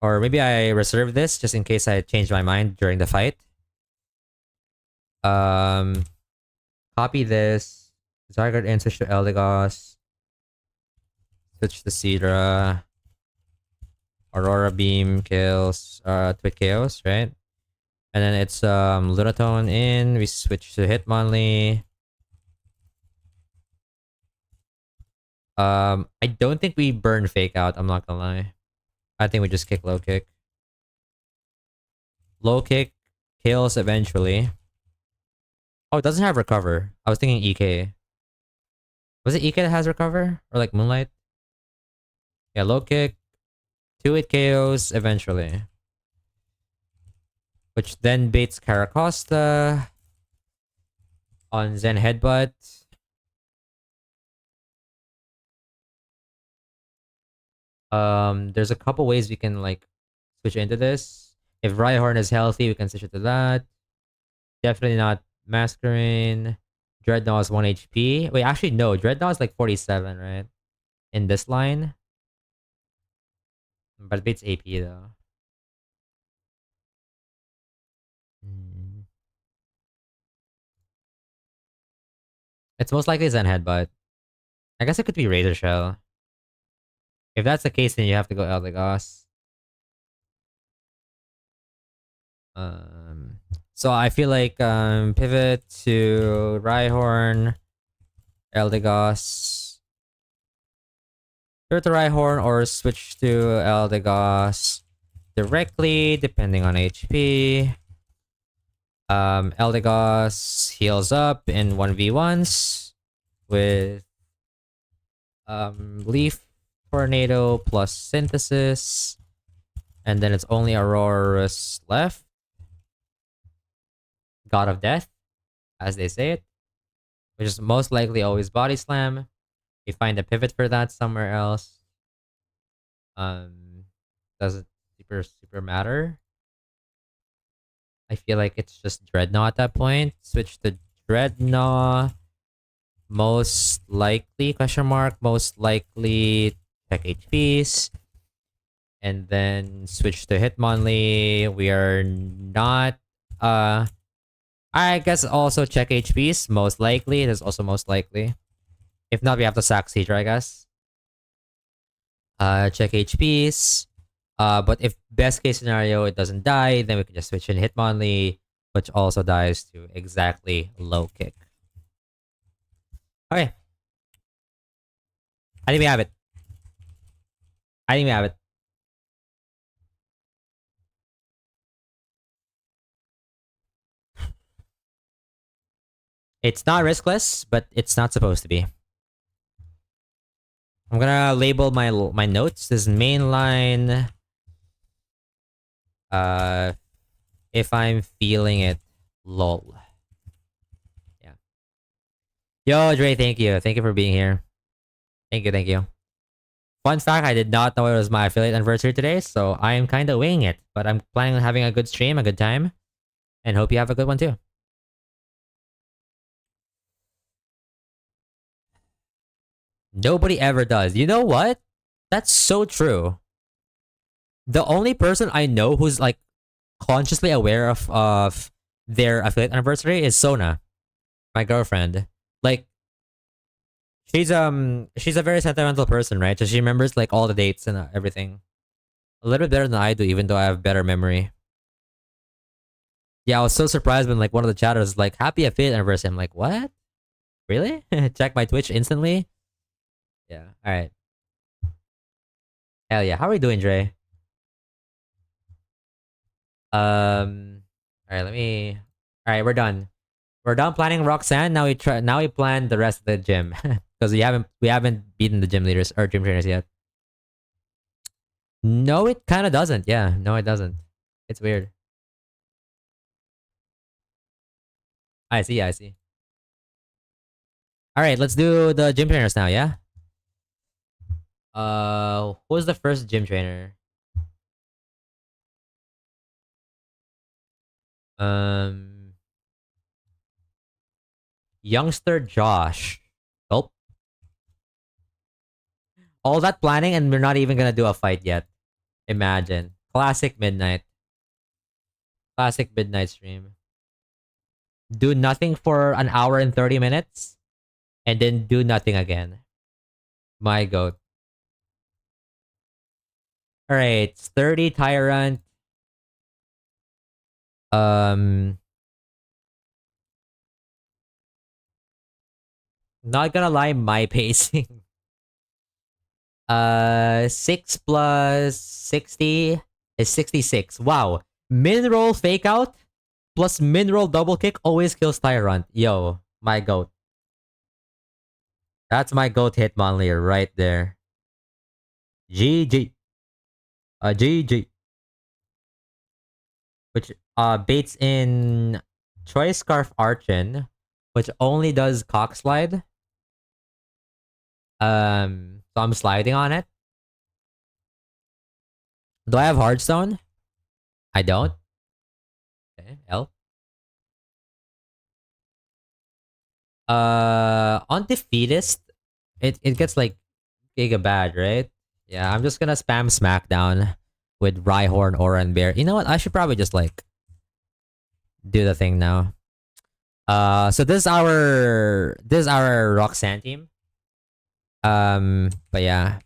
Or maybe I reserve this just in case I change my mind during the fight. Um, Copy this. Zygarde and switch to Eldegoss. Switch to Seadra. Aurora Beam kills Twit Chaos, right? And then it's Lunatone in. We switch to Hitmonlee. I don't think we burn Fake Out, I'm not gonna lie. I think we just kick Low Kick. Low Kick kills eventually. Oh, it doesn't have Recover. I was thinking EK. Was it EK that has Recover? Or like Moonlight? Yeah, Low Kick. 2-hit KOs eventually. Which then baits Caracosta on Zen Headbutt. There's a couple ways we can like switch into this. If Rhyhorn is healthy, we can switch it to that. Definitely not Masquerain. Dreadnought is 1 HP. Wait, actually no. Dreadnought is like 47, right? In this line. But it beats AP though. Hmm. It's most likely Zen Headbutt. I guess it could be Razor Shell. If that's the case, then you have to go Eldegoss. Um, so I feel like pivot to Rhyhorn, Eldegoss. Pivot to Rhyhorn or switch to Eldegoss directly, depending on HP. Eldegoss heals up in 1v1s with Leaf Tornado plus Synthesis. And then it's only Aurorus left. God of Death, as they say it. Which is most likely always Body Slam. We find a pivot for that somewhere else. Doesn't super matter. I feel like it's just Dreadnought at that point. Switch to Dreadnought. Most likely, question mark, most likely check HPs. And then switch to Hitmonlee. We are not I guess also check HPs, most likely. It is also most likely. If not, we have to sack Seadra, I guess. Check HPs. But if best case scenario it doesn't die, then we can just switch in Hitmonlee, which also dies to exactly Low Kick. Okay. I think we have it. I think we have it. It's not riskless, but it's not supposed to be. I'm gonna label my notes. This main line. If I'm feeling it, lol. Yeah. Yo, Dre, thank you. Thank you for being here. Thank you, thank you. Fun fact, I did not know it was my affiliate anniversary today, so I am kind of winging it. But I'm planning on having a good stream, a good time, and hope you have a good one too. Nobody ever does. You know what? That's so true. The only person I know who's like consciously aware of their affiliate anniversary is Sona, my girlfriend. Like she's a very sentimental person, right? So she remembers like all the dates and everything. A little bit better than I do, even though I have better memory. Yeah, I was so surprised when like one of the chatters was like happy affiliate anniversary. I'm like, what? Really? Check my Twitch instantly. Yeah. All right. Hell yeah. How are we doing, Dre? All right. Let me. All right, we're done. We're done planning Roxanne. Now we try. Now we plan the rest of the gym because we haven't beaten the gym leaders or gym trainers yet. No, it kind of doesn't. Yeah. No, it doesn't. It's weird. I see. I see. All right. Let's do the gym trainers now. Yeah. Who was the first gym trainer? Um, youngster Josh. Oh, all that planning and we're not even gonna do a fight yet. Imagine. Classic midnight. Classic midnight stream. Do nothing for an hour and 30 minutes and then do nothing again. My goat. All right, sturdy tyrant. Um, not gonna lie, my pacing. 6 plus 60 is 66. Wow. Min roll fake out plus min roll double kick always kills tyrant. Yo, my goat. That's my goat Hitmonlee right there. GG. GG. Which baits in Choice Scarf Archon, which only does cock slide. So I'm sliding on it. Do I have Hardstone? I don't. Okay, L. On Defeatist, it gets like giga bad, right? Yeah, I'm just gonna spam Smackdown with Rhyhorn, Aura, and Bear. You know what? I should probably just like do the thing now. So this is our Roxanne team. But yeah,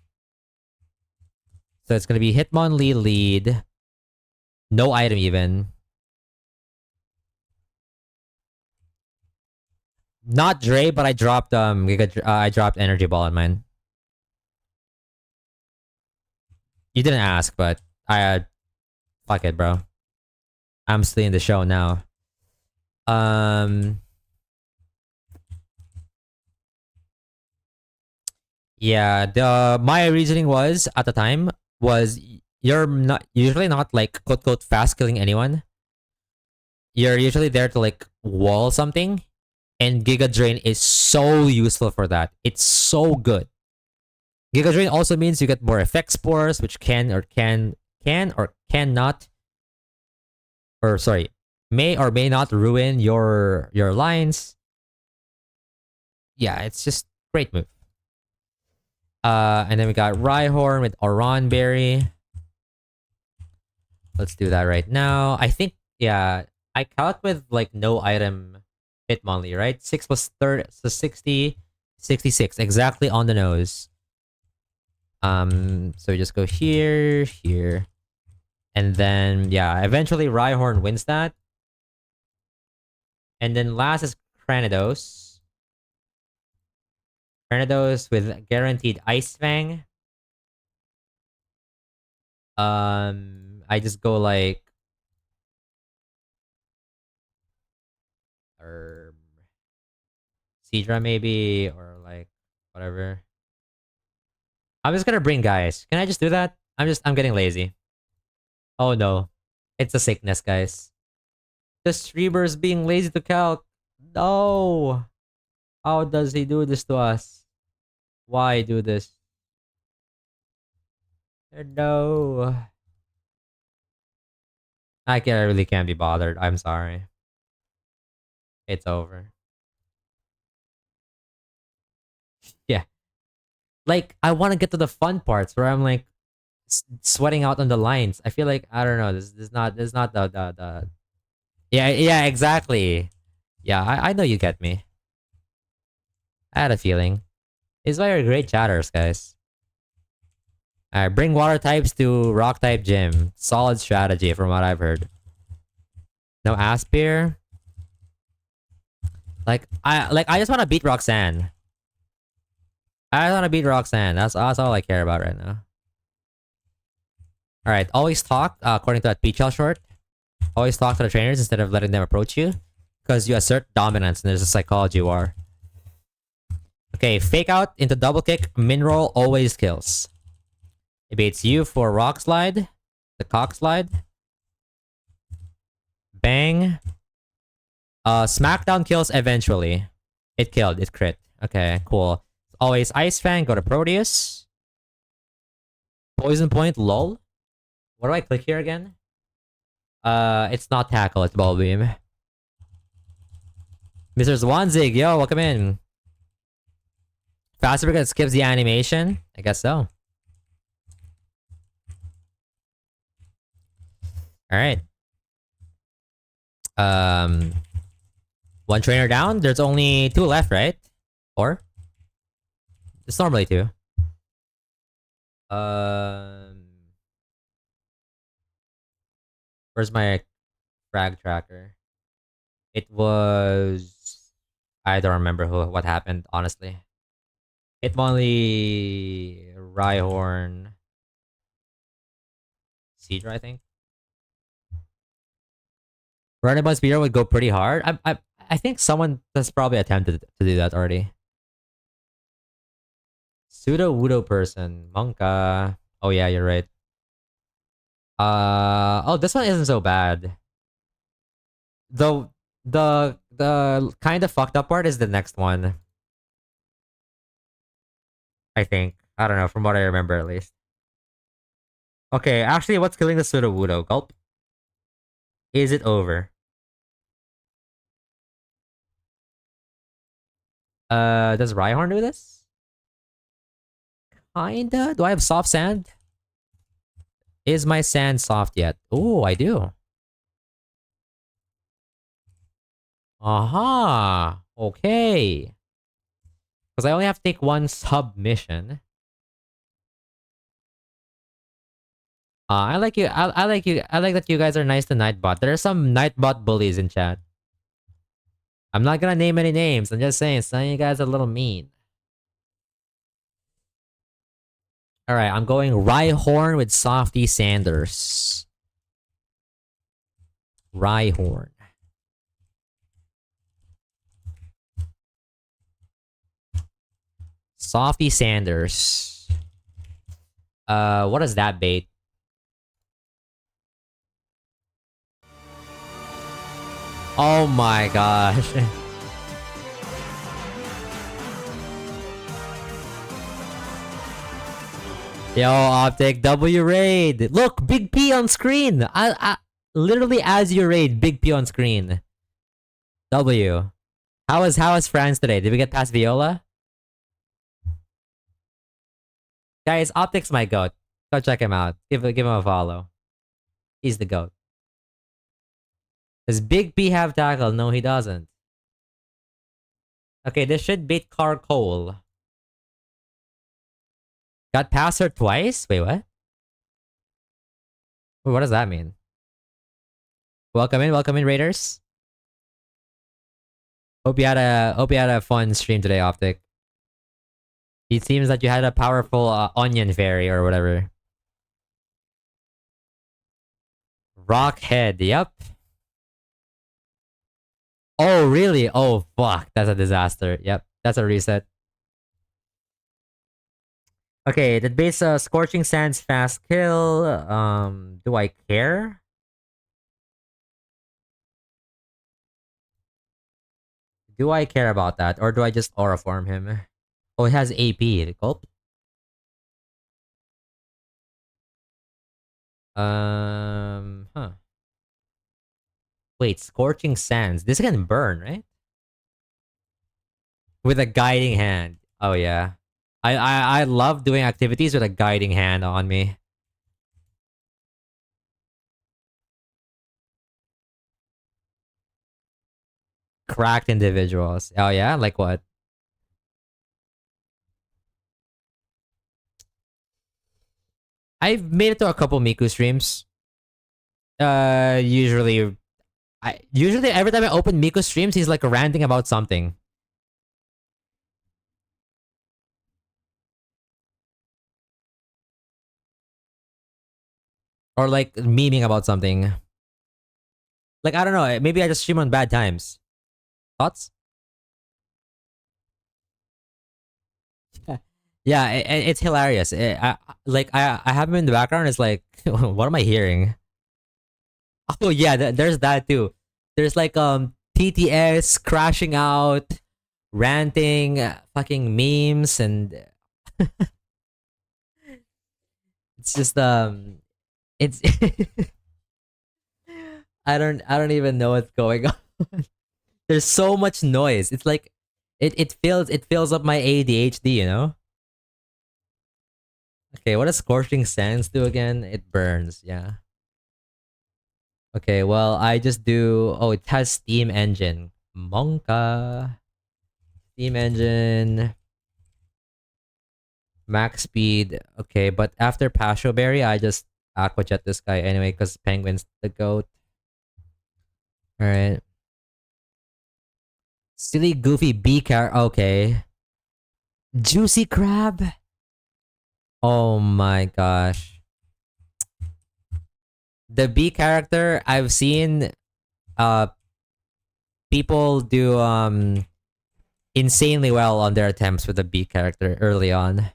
so it's gonna be Hitmonlee lead, no item even. Not Dre, but I dropped I dropped Energy Ball on mine. You didn't ask, but I fuck it, bro. I'm still in the show now. Um, yeah. The my reasoning was at the time was you're not usually not like quote quote fast killing anyone. You're usually there to like wall something, and Giga Drain is so useful for that. It's so good. Giga Drain also means you get more effect spores, which can or cannot, or sorry, may or may not ruin your lines. Yeah, it's just great move. And then we got Rhyhorn with Oran Berry. Let's do that right now. I think yeah, I count with like no item Hitmonlee, right? 6 plus 30, so 60, 66, exactly on the nose. So we just go here, here. And then yeah, eventually Rhyhorn wins that. And then last is Cranidos. Cranidos with guaranteed Ice Fang. I just go like or Seadra maybe or like whatever. I'm just gonna bring guys. Can I just do that? I'm getting lazy. Oh no. It's a sickness, guys. The streamer's being lazy to calc. No. How does he do this to us? Why do this? No. I really can't be bothered. I'm sorry. It's over. Yeah. like I want to get to the fun parts where I'm like sweating out on the lines. I feel like I don't know. This is not the yeah exactly. Yeah, I know you get me. I had a feeling. These are great chatters, guys. Alright, bring water types to rock type gym. Solid strategy from what I've heard. No Aspir. I just want to beat Roxanne. I just want to beat Roxanne. That's all I care about right now. Alright, always talk, according to that PHL short. Always talk to the trainers instead of letting them approach you. Because you assert dominance and there's a psychology war. Okay, fake out into double kick. Min roll always kills. It baits you for rock slide. The cock slide. Bang. Smackdown kills eventually. It killed. It crit. Okay, cool. Always Ice Fang. Go to Proteus. Poison Point. Lol. What do I click here again? It's not Tackle. It's Ball Beam. Mr. Zwanzig. Yo, welcome in. Faster because it skips the animation? I guess so. Alright. One trainer down. There's only 2 left, right? Or? It's normally 2. Where's my frag tracker? It was... I don't remember what happened, honestly. Hitmonlee, Rhyhorn, Seadra, I think. Running by Spear would go pretty hard. I think someone has probably attempted to do that already. Pseudo Wudo person, Monka. Oh yeah, you're right. Oh, this one isn't so bad. Though the kind of fucked up part is the next one. I think. I don't know, from what I remember at least. Okay, actually, what's killing the Pseudo Wudo? Gulp. Is it over? Does Rhyhorn do this? Kinda. Do I have soft sand? Is my sand soft yet? Oh, I do. Aha. Okay. Because I only have to take 1 submission. I like you. I like you. I like that you guys are nice to Nightbot. There are some Nightbot bullies in chat. I'm not gonna name any names. I'm just saying some of you guys are a little mean. Alright, I'm going Rhyhorn with Softy Sanders. Rhyhorn. Softy Sanders. What is that bait? Oh my gosh. Yo, Optic, W raid. Look, Big P on screen. I literally as you raid, Big P on screen. W. How is France today? Did we get past Viola? Guys, Optic's my goat. Go check him out. Give him a follow. He's the goat. Does Big P have tackle? No, he doesn't. Okay, this should beat Cole. Got past her twice? Wait, what? Wait, what does that mean? Welcome in, Raiders. Hope you had a fun stream today, Optic. It seems that you had a powerful onion fairy or whatever. Rockhead, yep. Oh, really? Oh, fuck. That's a disaster. Yep, that's a reset. Okay, the base Scorching Sands fast kill. Do I care? Do I care about that? Or do I just aura form him? Oh, it has AP. Gulp. Huh. Wait, Scorching Sands. This can burn, right? With a guiding hand. Oh, yeah. I love doing activities with a guiding hand on me. Cracked individuals. Oh yeah, like what? I've made it to a couple Miku streams. Usually, usually every time I open Miku streams, he's like ranting about something or like memeing about something. Like I don't know. Maybe I just stream on bad times. Thoughts? Yeah, it's hilarious. I have him in the background. It's like, what am I hearing? Oh yeah, there's that too. There's like TTS crashing out, ranting, fucking memes, and it's just it's I don't even know what's going on. There's so much noise. It's like it fills up my ADHD. You know. Okay, what does scorching sands do again? It burns. Yeah. Okay, well, I just do. Oh, it has Steam Engine. Monka. Steam Engine. Max speed. Okay, but after Pasho Berry, I just Aqua Jet this guy anyway because Penguin's the goat. Alright. Silly, goofy bee car. Okay. Juicy Crab. Oh my gosh. The bee character, I've seen uh people do insanely well on their attempts with the bee character early on.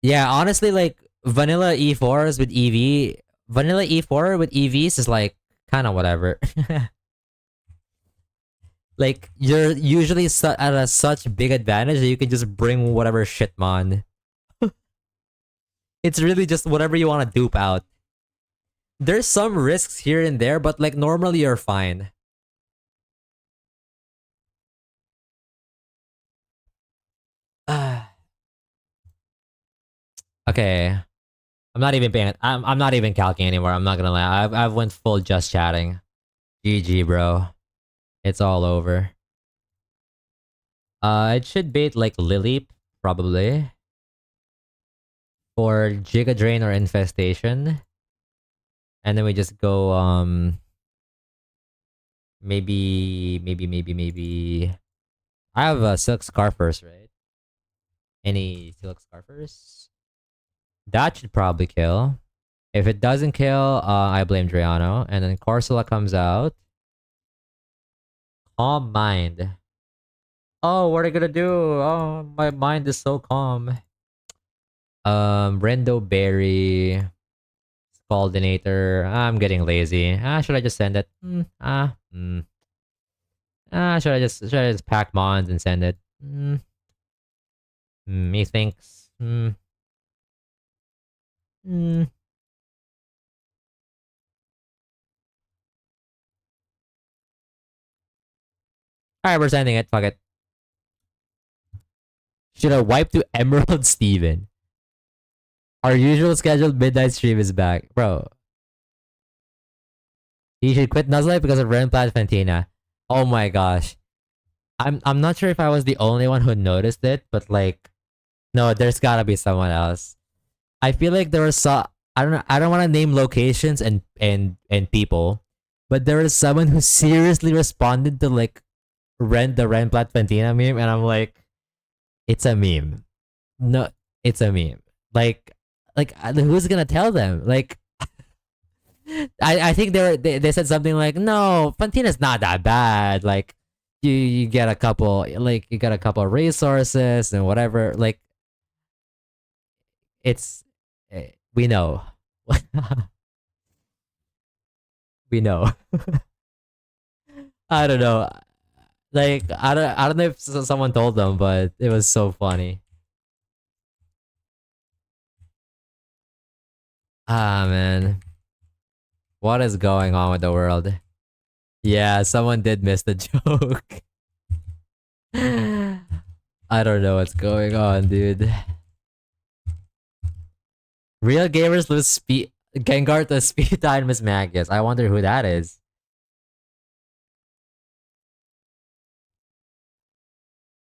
Yeah, honestly, like vanilla E4s with EV, vanilla E4 with EVs is like kind of whatever. Like you're usually at a such big advantage that you can just bring whatever shitmon. It's really just whatever you want to dupe out. There's some risks here and there, but like normally you're fine. Okay, I'm not even paying. I'm not even calculating anymore. I'm not gonna lie. I've went full just chatting. GG, bro. It's all over. It should bait like Lily, probably. For Giga Drain or Infestation. And then we just go maybe I have a Silk Scarfers, right? Any Silk Scarfers? That should probably kill. If it doesn't kill, I blame Driano. And then Corsola comes out. Calm Mind. Oh, what are you gonna do? Oh, my mind is so calm. Rendo Berry. Scaldinator. I'm getting lazy. Should I just send it? Should I just pack mons and send it? Methinks. Mm. Alright, we're sending it. Fuck it. Should I wipe to Emerald Steven? Our usual scheduled midnight stream is back. Bro, he should quit Nuzlocke because of Renplat Fantina. Oh my gosh. I'm not sure if I was the only one who noticed it, but like no, there's gotta be someone else. I feel like there was I don't want to name locations and people, but there was someone who seriously responded to like the Renplat Fantina meme, and I'm like, it's a meme. No, it's a meme. Like who's gonna tell them? Like, I think they said something like, no, Fantina's not that bad. Like, you get a couple, like you got a couple of resources and whatever. Like, it's we know, we know. I don't know. Like, I don't know if someone told them, but it was so funny. Ah man, what is going on with the world? Yeah, someone did miss the joke. I don't know what's going on, dude. Real gamers lose speed. Gengar to speed Dynamis Magus. I wonder who that is.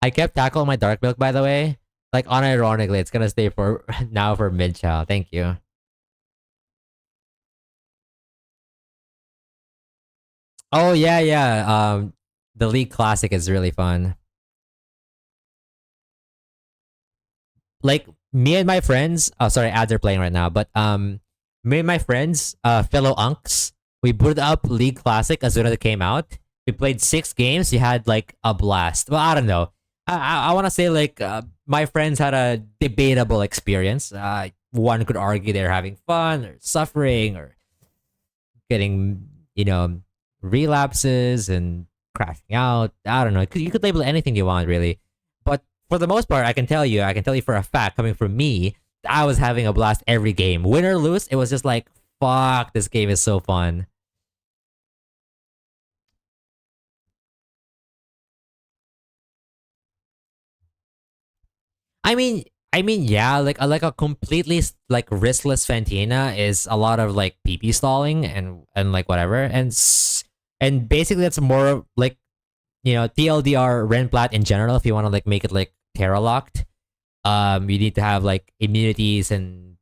I kept tackling my Dark Milk, by the way. Like, unironically, it's gonna stay for now for mid chow. Thank you. Oh yeah, yeah. The League Classic is really fun. Like me and my friends. Oh, sorry, ads are playing right now. But me and my friends, fellow unks, we booted up League Classic as soon as it came out. We played 6 games. We had like a blast. Well, I don't know. I want to say like my friends had a debatable experience. One could argue they're having fun or suffering or getting relapses and crashing out. I don't know. You could label anything you want, really. But for the most part, I can tell you for a fact, coming from me, I was having a blast every game. Win or lose, it was just like, fuck, this game is so fun. Yeah, like a completely like riskless Fantina is a lot of like PP stalling and like whatever, and basically that's more like TLDR Renplat in general. If you want to like make it like Terra locked, you need to have like immunities and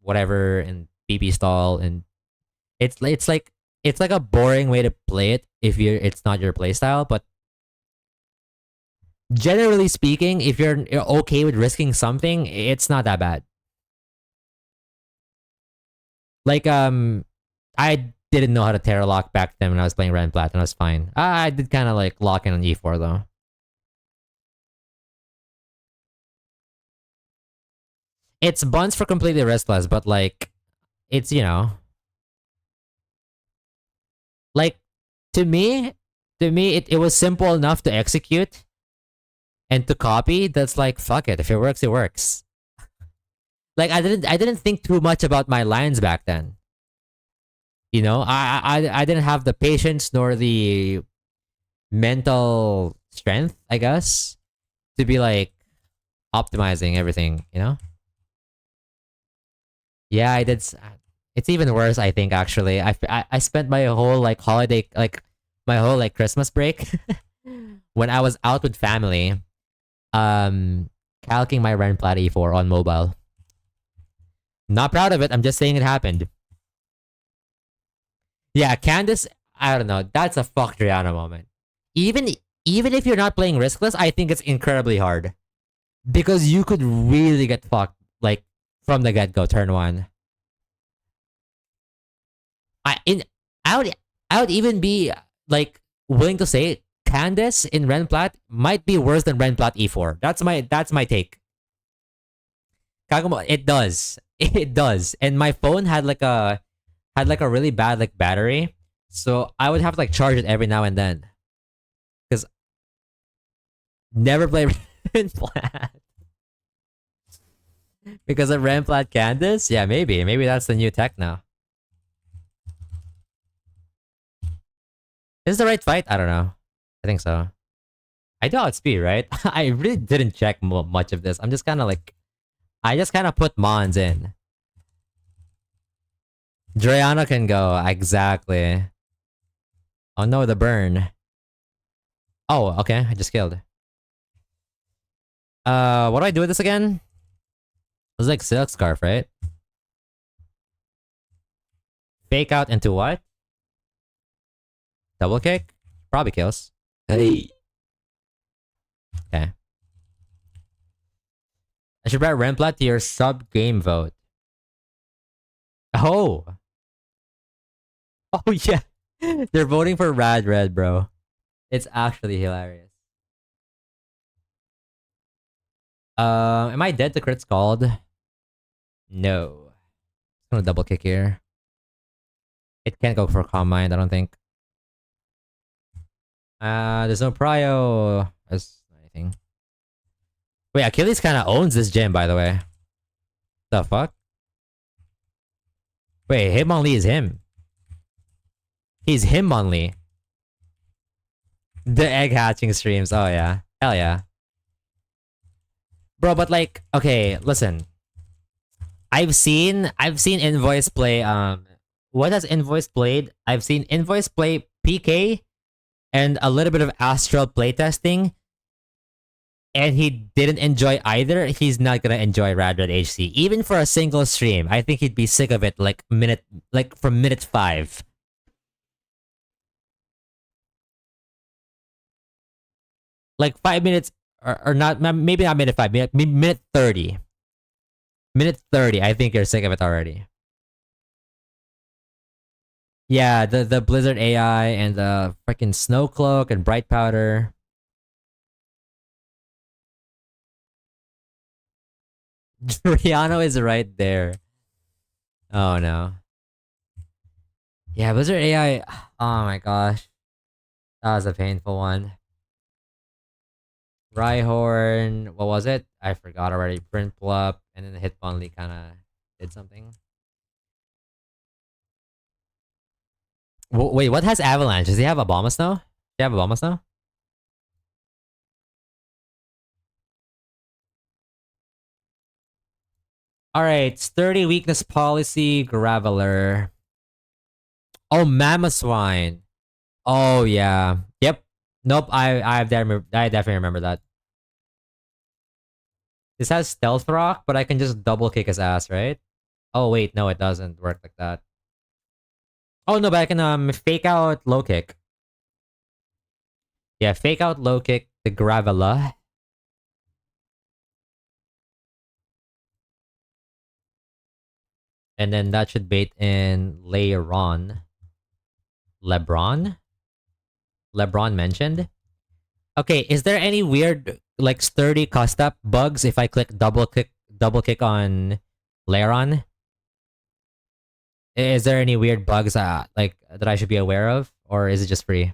whatever and PP stall, and it's like a boring way to play it if it's not your playstyle. But generally speaking, if you're okay with risking something, it's not that bad. Like I didn't know how to Terra lock back then when I was playing Red and Plat, and I was fine. I did kind of like lock in on E4 though. It's buns for completely riskless, but like it's like to me, it was simple enough to execute and to copy. That's like fuck it. If it works, it works. Like I didn't think too much about my lines back then. I didn't have the patience nor the mental strength, I guess, to be like optimizing everything. Yeah, I did. It's even worse, I think. Actually, I spent my whole like holiday, like my whole like Christmas break, when I was out with family, um, calcing my Ren Plat E4 on mobile. Not proud of it. I'm just saying it happened. Yeah, Candace. I don't know. That's a fuck Triana moment. Even even if you're not playing riskless, I think it's incredibly hard because you could really get fucked like from the get go, turn one. I in I would I would even be like willing to say Candace in Renplat might be worse than Renplat E4. That's my take. Kagamo, it does. It does. And my phone had like a really bad like battery. So I would have to like charge it every now and then. Because never play Renplat. Because of Renplat Candace? Yeah, maybe. Maybe that's the new tech now. Is this the right fight? I don't know. I think so. I do outspeed, right? I really didn't check much of this. I just kind of put Mons in. Drayana can go, exactly. Oh no, the burn. Oh, okay, I just killed. What do I do with this again? It was like Silk Scarf, right? Fake out into what? Double kick? Probably kills. Hey. Okay. I should write Remplat to your sub game vote. Oh. Oh yeah. They're voting for Rad Red, bro. It's actually hilarious. Am I dead to crits called? No. I'm gonna double kick here. It can't go for Calm Mind, I don't think. There's no prio. There's anything. Wait, Achilles kind of owns this gym, by the way. The fuck? Wait, Hitmonlee is him. He's Hitmonlee. The egg hatching streams. Oh yeah. Hell yeah. Bro, but like, okay, listen. I've seen Invoice play what has Invoice played? I've seen Invoice play PK and a little bit of Astral playtesting, and he didn't enjoy either. He's not gonna enjoy Rad Red HC. Even for a single stream. I think he'd be sick of it like from minute 5. Like 5 minutes or not, maybe not minute 5, minute 30. Minute 30, I think you're sick of it already. Yeah, the Blizzard AI and the freaking Snow Cloak and Bright Powder. Rihanna is right there. Oh no. Yeah, Blizzard AI. Oh my gosh. That was a painful one. Rhyhorn. What was it? I forgot already. Print Plup. And then the Hitmonlee kind of did something. Wait, what has Avalanche? Does he have Abomasnow? Does he have Abomasnow? Alright, Sturdy Weakness Policy, Graveler. Oh, Mamoswine. Oh yeah. Yep. Nope. I definitely remember that. This has Stealth Rock, but I can just double kick his ass, right? Oh wait, no, it doesn't work like that. Oh no, but I can fake out low kick. Yeah, fake out low kick the Gravela. And then that should bait in Leiron. LeBron? LeBron mentioned? Okay, is there any weird like sturdy cost up bugs if I double kick on Leiron? Is there any weird bugs like that I should be aware of, or is it just free?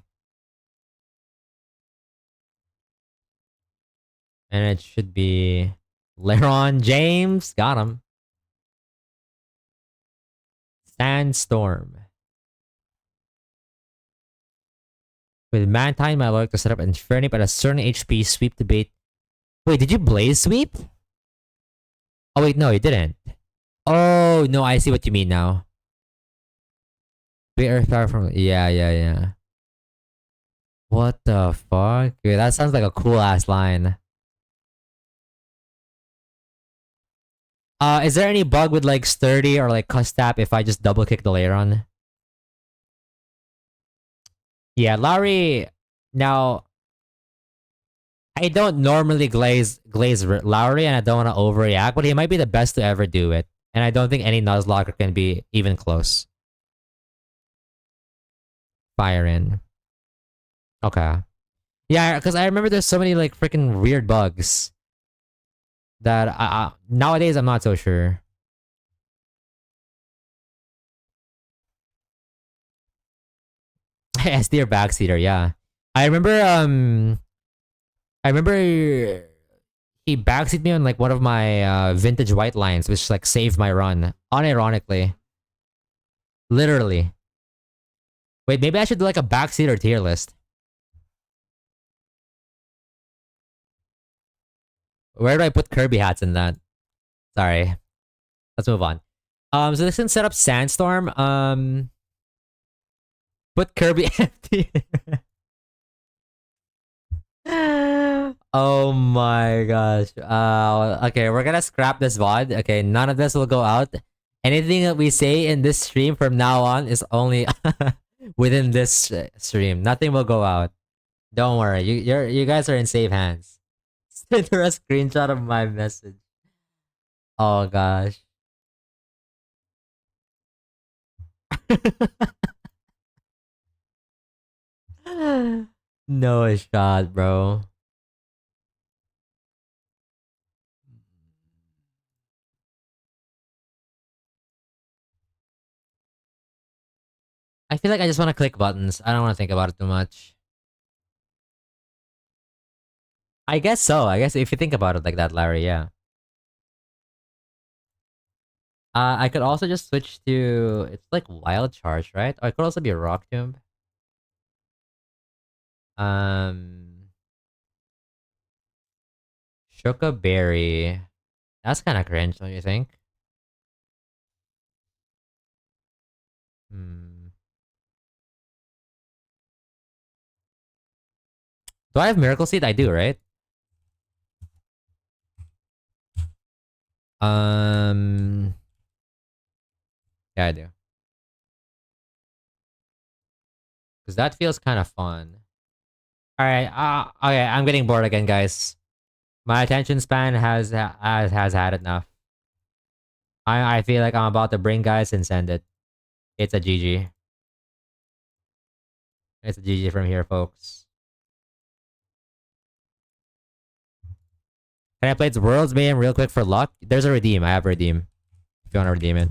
And it should be Leron James. Got him. Sandstorm. With Mantine, I like to set up Infernape at a certain HP sweep to bait. Wait, did you Blaze Sweep? Oh wait, no, you didn't. Oh no, I see what you mean now. Bait Earth Power from yeah. What the fuck? Dude, that sounds like a cool ass line. Is there any bug with like sturdy or like cuss tap if I just double kick the Leiron? Yeah, Lowry. Now, I don't normally glaze Lowry, and I don't want to overreact, but he might be the best to ever do it, and I don't think any Nuzlocke can be even close. Fire in. Okay. Yeah, because I remember there's so many like freaking weird bugs that nowadays I'm not so sure. SD or backseater, yeah. I remember I remember he backseated me on like one of my vintage white lines, which like saved my run. Unironically. Literally. Wait, maybe I should do like a backseater tier list. Where do I put Kirby hats in that? Sorry. Let's move on. So this can set up Sandstorm. Put Kirby empty. Oh my gosh. Okay, we're gonna scrap this VOD. Okay, none of this will go out. Anything that we say in this stream from now on is only within this stream. Nothing will go out. Don't worry. You guys are in safe hands. Send her a screenshot of my message. Oh gosh. No shot, bro. I feel like I just want to click buttons. I don't want to think about it too much. I guess so. I guess if you think about it like that, Larry, yeah. I could also just switch to it's like Wild Charge, right? Or it could also be Rock Tomb. Um, Shuka Berry. That's kind of cringe, don't you think? Hmm. Do I have Miracle Seed? I do, right? Um, yeah, I do. Because that feels kind of fun. All right. Okay. I'm getting bored again, guys. My attention span has had enough. I feel like I'm about to bring guys and send it. It's a GG. It's a GG from here, folks. Can I play the World's Mayhem real quick for luck? There's a redeem. I have a redeem. If you want to redeem it.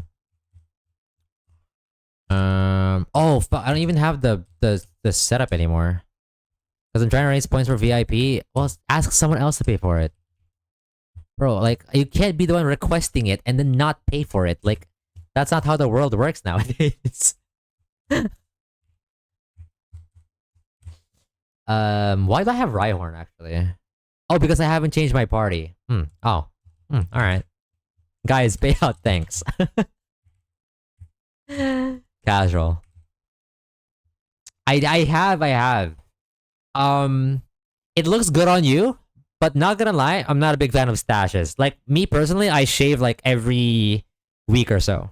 Oh, I don't even have the setup anymore. Because I'm trying to raise points for VIP. Well, ask someone else to pay for it. Bro, like, you can't be the one requesting it and then not pay for it. Like, that's not how the world works nowadays. Why do I have Rhyhorn, actually? Oh, because I haven't changed my party. Oh. Alright. Guys, pay out, thanks. Casual. I have. It looks good on you, but not gonna lie, I'm not a big fan of stashes. Like, me personally, I shave like every week or so.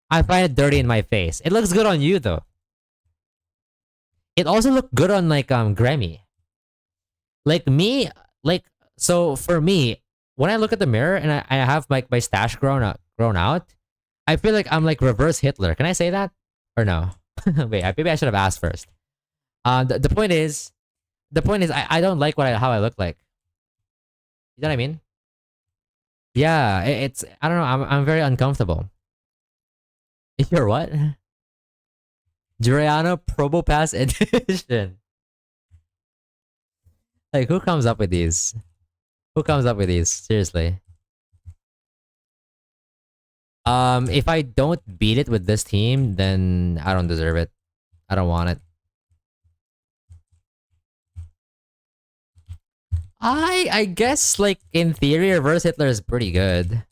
I find it dirty in my face. It looks good on you though. It also looked good on like Grammy. Like me, like so for me, when I look at the mirror and I have like my stash grown out, I feel like I'm like reverse Hitler. Can I say that? Or no? Wait, maybe I should have asked first. The point is, I don't like how I look like. You know what I mean? Yeah, it's I don't know. I'm very uncomfortable. You're what? Juliano Probo Pass Edition. Like, who comes up with these? Who comes up with these? Seriously. If I don't beat it with this team, then I don't deserve it. I don't want it. I guess like in theory, Reverse Hitler is pretty good,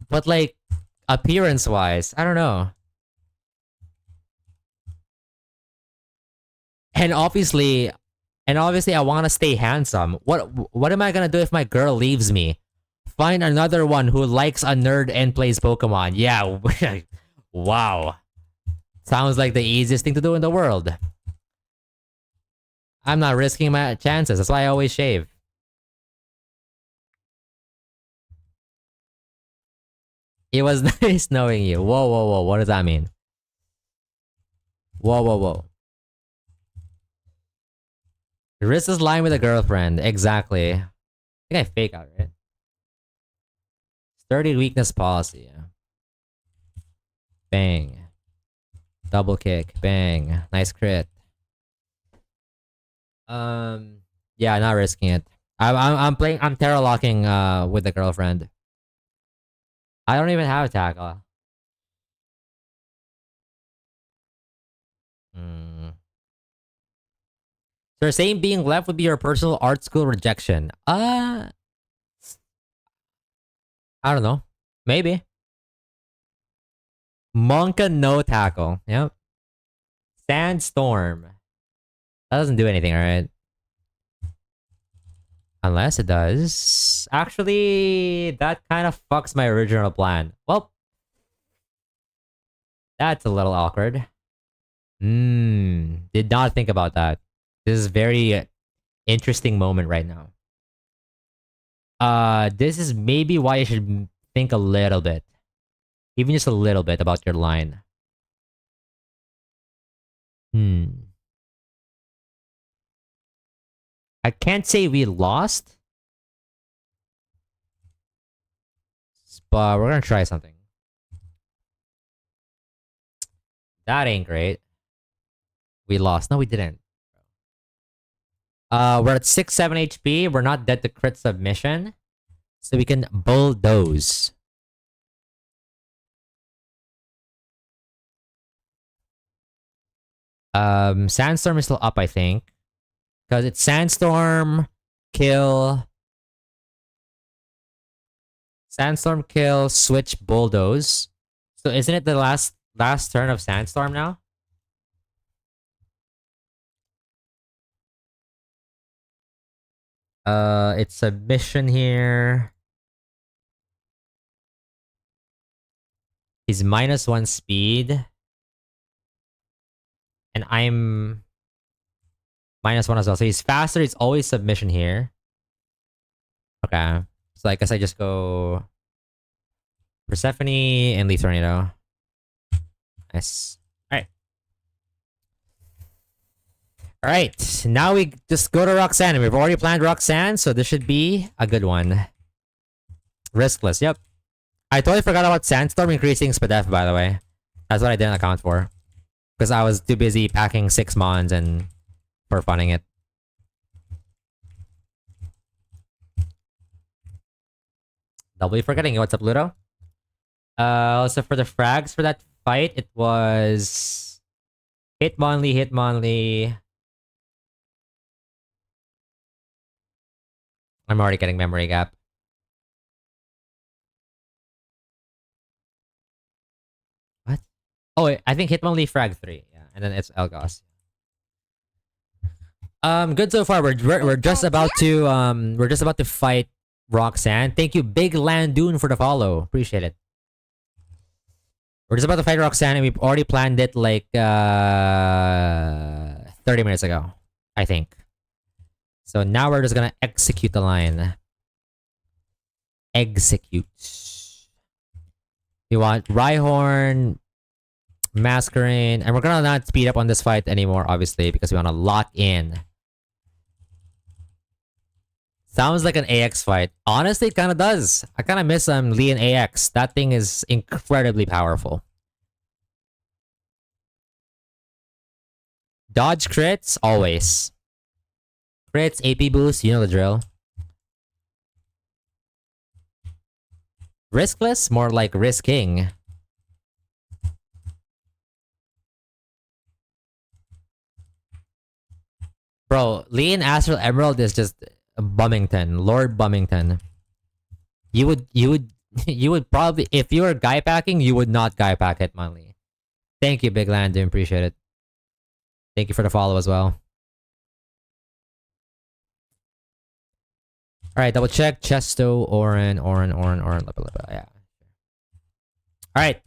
but like appearance wise, I don't know. And obviously, I want to stay handsome. What am I gonna do if my girl leaves me? Find another one who likes a nerd and plays Pokemon. Yeah, wow. Sounds like the easiest thing to do in the world. I'm not risking my chances. That's why I always shave. It was nice knowing you. Whoa, whoa, whoa. What does that mean? Whoa, whoa, whoa. Riz is lying with a girlfriend. Exactly. I think I fake out, right? Sturdy weakness policy. Bang. Double kick. Bang. Nice crit. Yeah, not risking it. I'm playing. I'm terror locking with the girlfriend. I don't even have a tackle. Hmm. So saying being left would be your personal art school rejection. I don't know. Maybe. Monka no tackle. Yep. Sandstorm. That doesn't do anything, alright? Unless it does. Actually, that kind of fucks my original plan. Well, that's a little awkward. Did not think about that. This is very interesting moment right now. This is maybe why you should think a little bit. Even just a little bit about your line. Hmm. I can't say we lost, but we're gonna try something. That ain't great. We lost. No, we didn't. We're at 6-7 HP. We're not dead to crit submission. So we can bulldoze. Sandstorm is still up, I think. Because it's Sandstorm, kill... Sandstorm, kill, switch, bulldoze. So isn't it the last turn of Sandstorm now? It's submission here. He's -1 speed. And I'm -1 as well. So he's faster. It's always submission here. Okay. So I guess I just go Persephone and leave Tornado. Nice. Alright. Now we just go to Roxanne. We've already planned Roxanne, so this should be a good one. Riskless, yep. I totally forgot about Sandstorm increasing Spadef, by the way. That's what I didn't account for. Because I was too busy packing 6 mons and for funning it. Doubly forgetting. What's up, Ludo? Also for the frags for that fight, it was Hitmonlee. I'm already getting memory gap. What? Oh, wait, I think Hitmonlee frag 3. Yeah, and then it's Elgos. Good so far. We're just about to fight Roxanne. Thank you, Big Landoon, for the follow. Appreciate it. We're just about to fight Roxanne, and we've already planned it like 30 minutes ago, I think. So now we're just gonna execute the line. Execute. We want Rhyhorn, Masquerain, and we're gonna not speed up on this fight anymore, obviously, because we want to lock in. Sounds like an AX fight. Honestly, it kind of does. I kind of miss Lee and AX. That thing is incredibly powerful. Dodge crits, always. Crits, AP boost, you know the drill. Riskless, more like risking. Bro, Lee and Astral Emerald is just Bummington, Lord Bummington. You would probably, if you were guy packing, you would not guy pack Hitmonlee. Thank you, Big Landon, appreciate it. Thank you for the follow as well. Alright, double check. Chesto, Orin, yeah. Alright.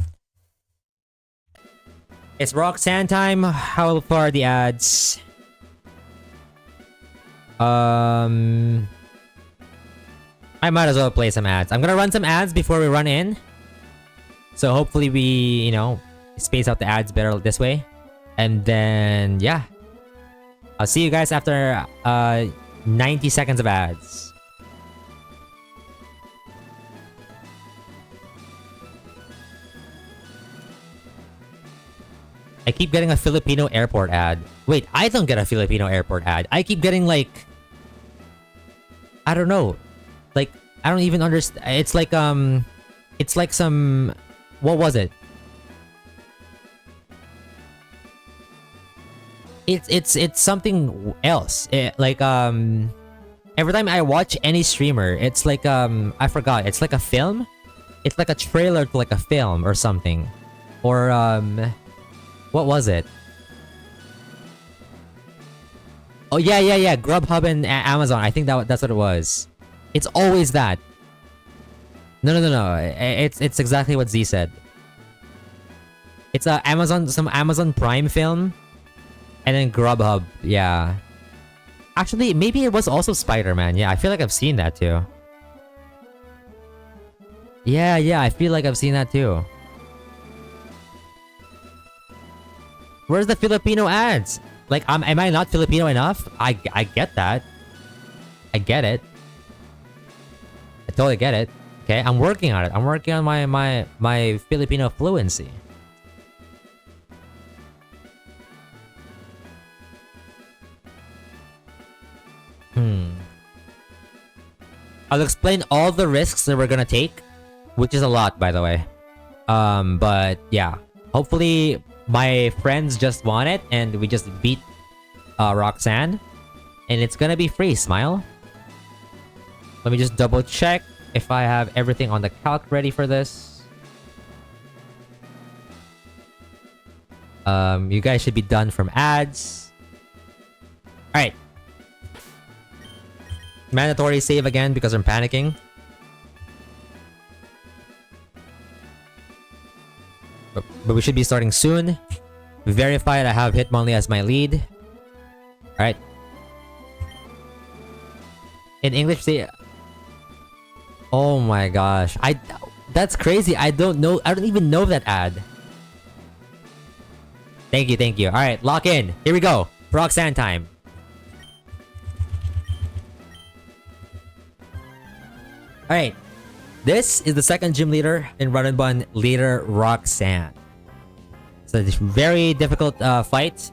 It's Roxanne time. How far are the ads? I might as well play some ads. I'm gonna run some ads before we run in. So hopefully we, you know, space out the ads better this way. And then, yeah. I'll see you guys after 90 seconds of ads. I keep getting a Filipino airport ad. Wait, I don't get a Filipino airport ad. I keep getting like... I don't know. Like, I don't even understand. It's like some... What was it? It's something else. Every time I watch any streamer, it's like I forgot. It's like a film. It's like a trailer to like a film or something, or what was it? Oh yeah. Grubhub and Amazon. I think that's what it was. It's always that. No. It's exactly what Z said. It's some Amazon Prime film. And then Grubhub, yeah. Actually, maybe it was also Spider-Man. Yeah, I feel like I've seen that too. Yeah, I feel like I've seen that too. Where's the Filipino ads? Like, am I not Filipino enough? I get that. I get it. I totally get it. Okay, I'm working on it. I'm working on my Filipino fluency. I'll explain all the risks that we're gonna take, which is a lot, by the way. But yeah, hopefully my friends just won it, and we just beat Roxanne. And it's gonna be free, Smile. Let me just double check if I have everything on the calc ready for this. You guys should be done from ads. Alright. Mandatory save again because I'm panicking. But we should be starting soon. Verified I have Hitmonlee as my lead. Alright. In English, say... Oh my gosh. That's crazy. I don't even know that ad. Thank you, thank you. Alright, lock in. Here we go. Roxanne time. Alright. This is the second gym leader in Run and Bun, leader Roxanne. So it's a very difficult fight.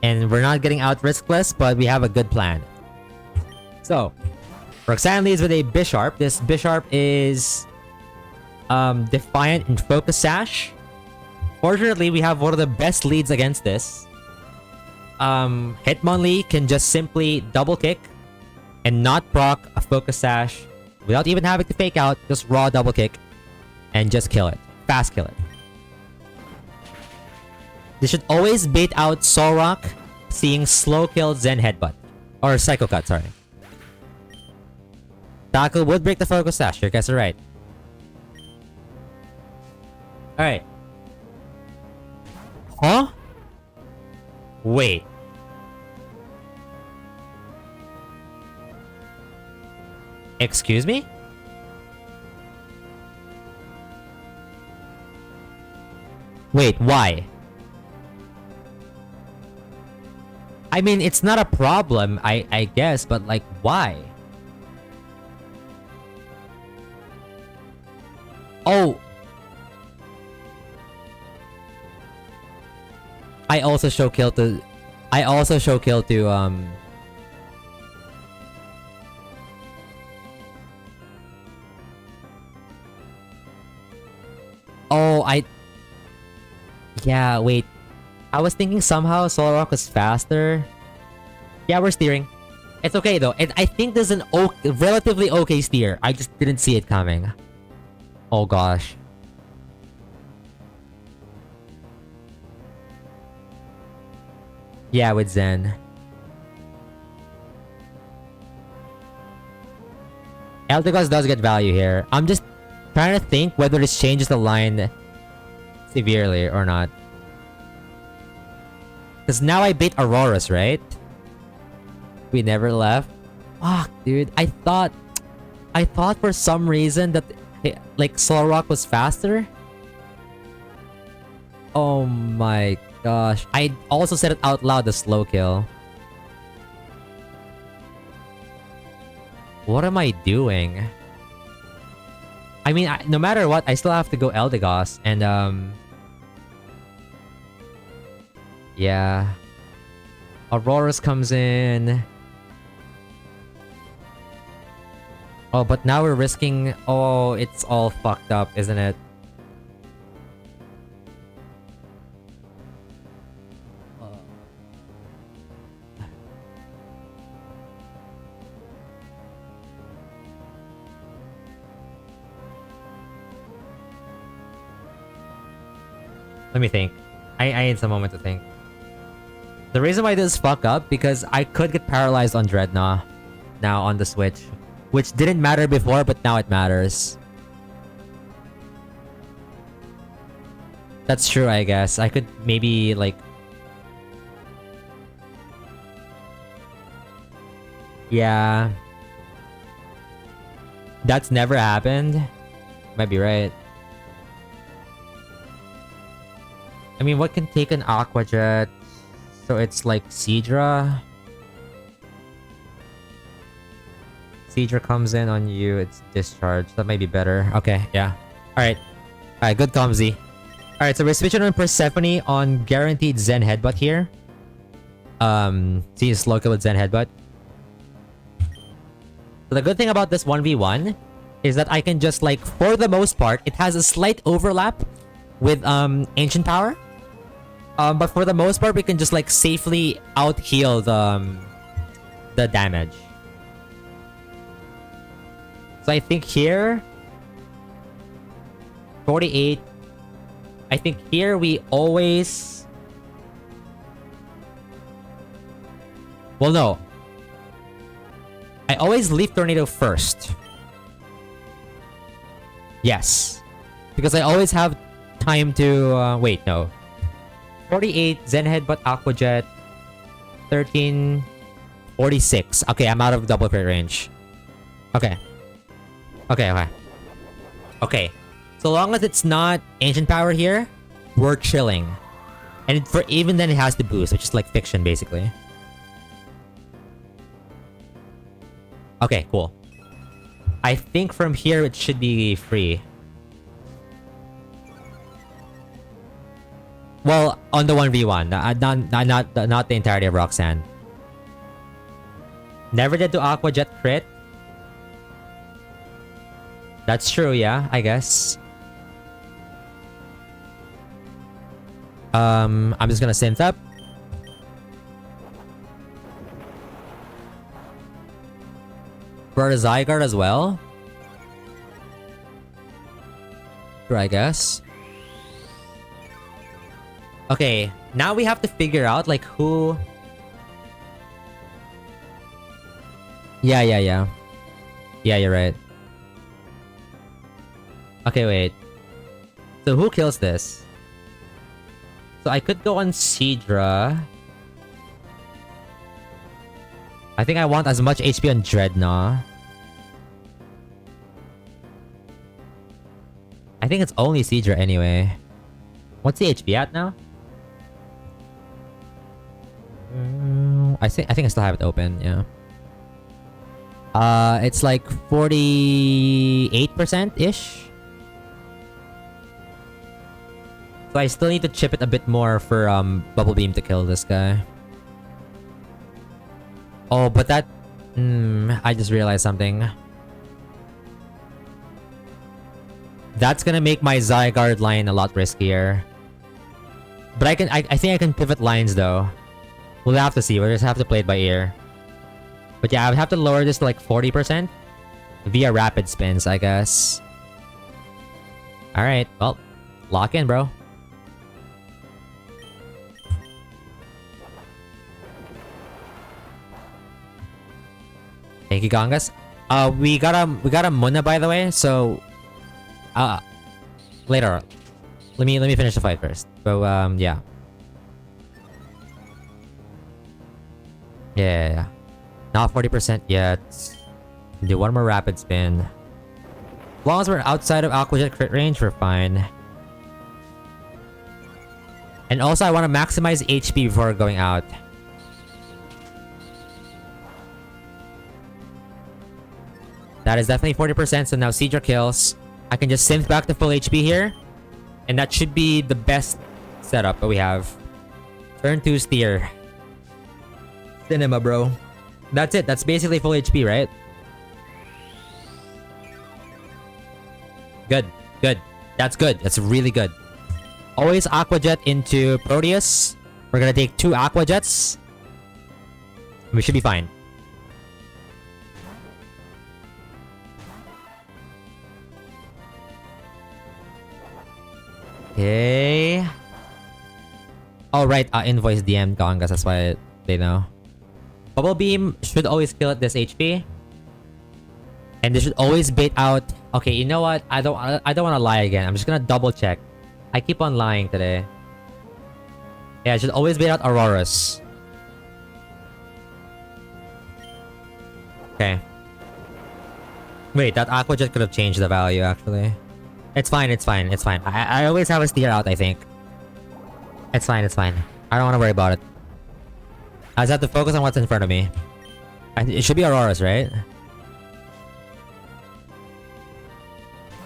And we're not getting out riskless, but we have a good plan. So, Roxanne leads with a Bisharp. This Bisharp is Defiant and Focus Sash. Fortunately, we have one of the best leads against this. Hitmonlee can just simply double kick and not proc a Focus Sash without even having to fake out, just raw double kick and just kill it. Fast kill it. This should always bait out Solrock, seeing slow kill Zen Headbutt. Or Psycho Cut, sorry. Tackle would break the Focus Sash, you guys are right. Alright. Huh? Wait. Excuse me? Wait, why? I mean, it's not a problem, I guess, but like, why? Oh! I also show kill to... Oh, yeah, wait. I was thinking somehow Solrock was faster. Yeah, we're steering. It's okay though. I think this is an relatively okay steer. I just didn't see it coming. Oh gosh. Yeah, with Zen. Eldegoss does get value here. I'm just trying to think whether this changes the line severely or not. Because now I bait Auroras, right? We never left. Fuck, dude. I thought for some reason that like Solrock was faster. Oh my gosh. I also said it out loud, the slow kill. What am I doing? I mean, no matter what, I still have to go Eldegoss. And, yeah. Auroras comes in. Oh, but now we're risking... Oh, it's all fucked up, isn't it? Let me think. I need some moment to think. The reason why this fuck up, because I could get paralyzed on Dreadnought now on the Switch. Which didn't matter before, but now it matters. That's true, I guess. I could maybe, like... Yeah. That's never happened. Might be right. I mean, what can take an Aqua Jet? So it's like Seadra. Seadra comes in on you, it's discharged. That might be better. Okay, yeah. Alright. Alright, good comzy. Alright, so we're switching on Persephone on guaranteed Zen Headbutt here. See, slow kill with Zen Headbutt. So the good thing about this 1v1 is that I can just like, for the most part, it has a slight overlap with Ancient Power. But for the most part, we can just like safely out heal the damage. So I think here 48. I think here we always... Well, no. I always leave Tornado first. Yes. Because I always have time to... wait, no. 48, Zen Headbutt, Aqua Jet. 13... 46. Okay, I'm out of double crit range. Okay. Okay. Okay. So long as it's not Ancient Power here, we're chilling. And for even then it has to boost, which is like fiction basically. Okay, cool. I think from here it should be free. Well, on the 1v1, not the entirety of Roxanne. Never did do Aqua Jet crit. That's true, yeah, I guess. I'm just gonna synth up. For a Zygarde as well. Sure, I guess. Okay, now we have to figure out like who... Yeah. Yeah, you're right. Okay, wait. So who kills this? So I could go on Seadra. I think I want as much HP on Dreadnought. I think it's only Seadra anyway. What's the HP at now? I think I still have it open, yeah. It's like 48%-ish. So I still need to chip it a bit more for Bubble Beam to kill this guy. Oh, but that... I just realized something. That's gonna make my Zygarde line a lot riskier. But I think I can pivot lines though. We'll have to see. We'll just have to play it by ear. But yeah, I would have to lower this to like 40% via rapid spins, I guess. Alright, well, lock in, bro. Thank you, Gongas. We got a Muna, by the way, so later. Let me finish the fight first. So yeah. Yeah. Not 40% yet. Do one more rapid spin. As long as we're outside of Aqua Jet crit range, we're fine. And also, I want to maximize HP before going out. That is definitely 40%, so now Seadra kills. I can just synth back to full HP here. And that should be the best setup that we have. Turn 2 steer. Cinema, bro. That's it. That's basically full HP, right? Good. Good. That's good. That's really good. Always Aqua Jet into Proteus. We're gonna take 2 Aqua Jets. We should be fine. Okay. Oh, right. Invoice DM Gongas. That's why they know. Bubble Beam should always kill at this HP. And they should always bait out... Okay, you know what? I don't want to lie again. I'm just gonna double check. I keep on lying today. Yeah, I should always bait out Auroras. Okay. Wait, that Aqua Jet could have changed the value, actually. It's fine, it's fine, it's fine. I always have a steer out, I think. It's fine, it's fine. I don't want to worry about it. I just have to focus on what's in front of me. It should be Auroras, right?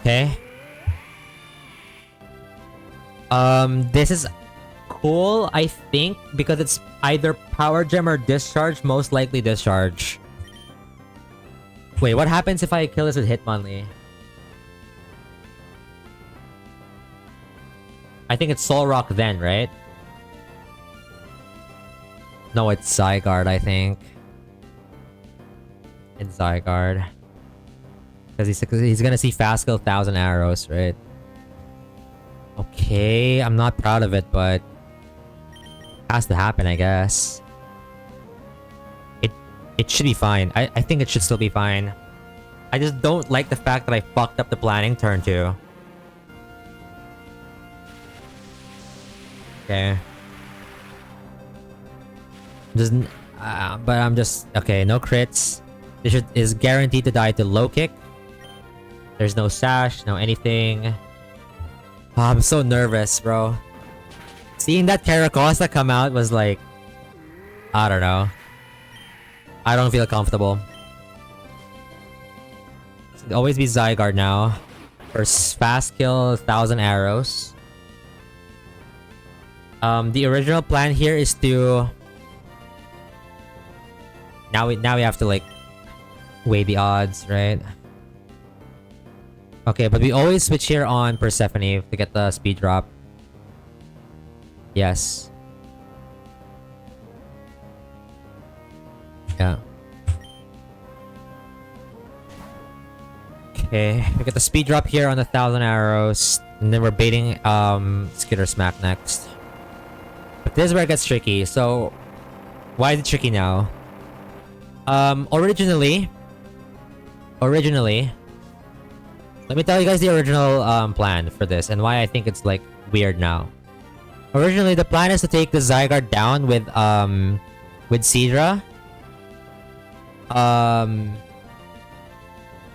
Okay. This is cool, I think, because it's either Power Gem or Discharge. Most likely Discharge. Wait, what happens if I kill this with Hitmonlee? I think it's Soul Rock then, right? No, it's Zygarde, I think. It's Zygarde. Because he's gonna see fast kill 1,000 arrows, right? Okay, I'm not proud of it, but has to happen, I guess. It should be fine. I think it should still be fine. I just don't like the fact that I fucked up the planning turn 2. Okay. But I'm just... Okay, no crits. This is guaranteed to die to low kick. There's no sash, no anything. Oh, I'm so nervous, bro. Seeing that Caracosta come out was like... I don't know. I don't feel comfortable. It'll always be Zygarde now. For fast kill, 1,000 arrows. The original plan here is to... Now we have to like... weigh the odds, right? Okay, but we always switch here on Persephone to get the speed drop. Yes. Yeah. Okay, we get the speed drop here on the 1,000 arrows. And then we're baiting Skitter Smack next. But this is where it gets tricky. So, why is it tricky now? Originally, let me tell you guys the original plan for this and why I think it's like weird now. Originally, the plan is to take the Zygarde down with Seadra.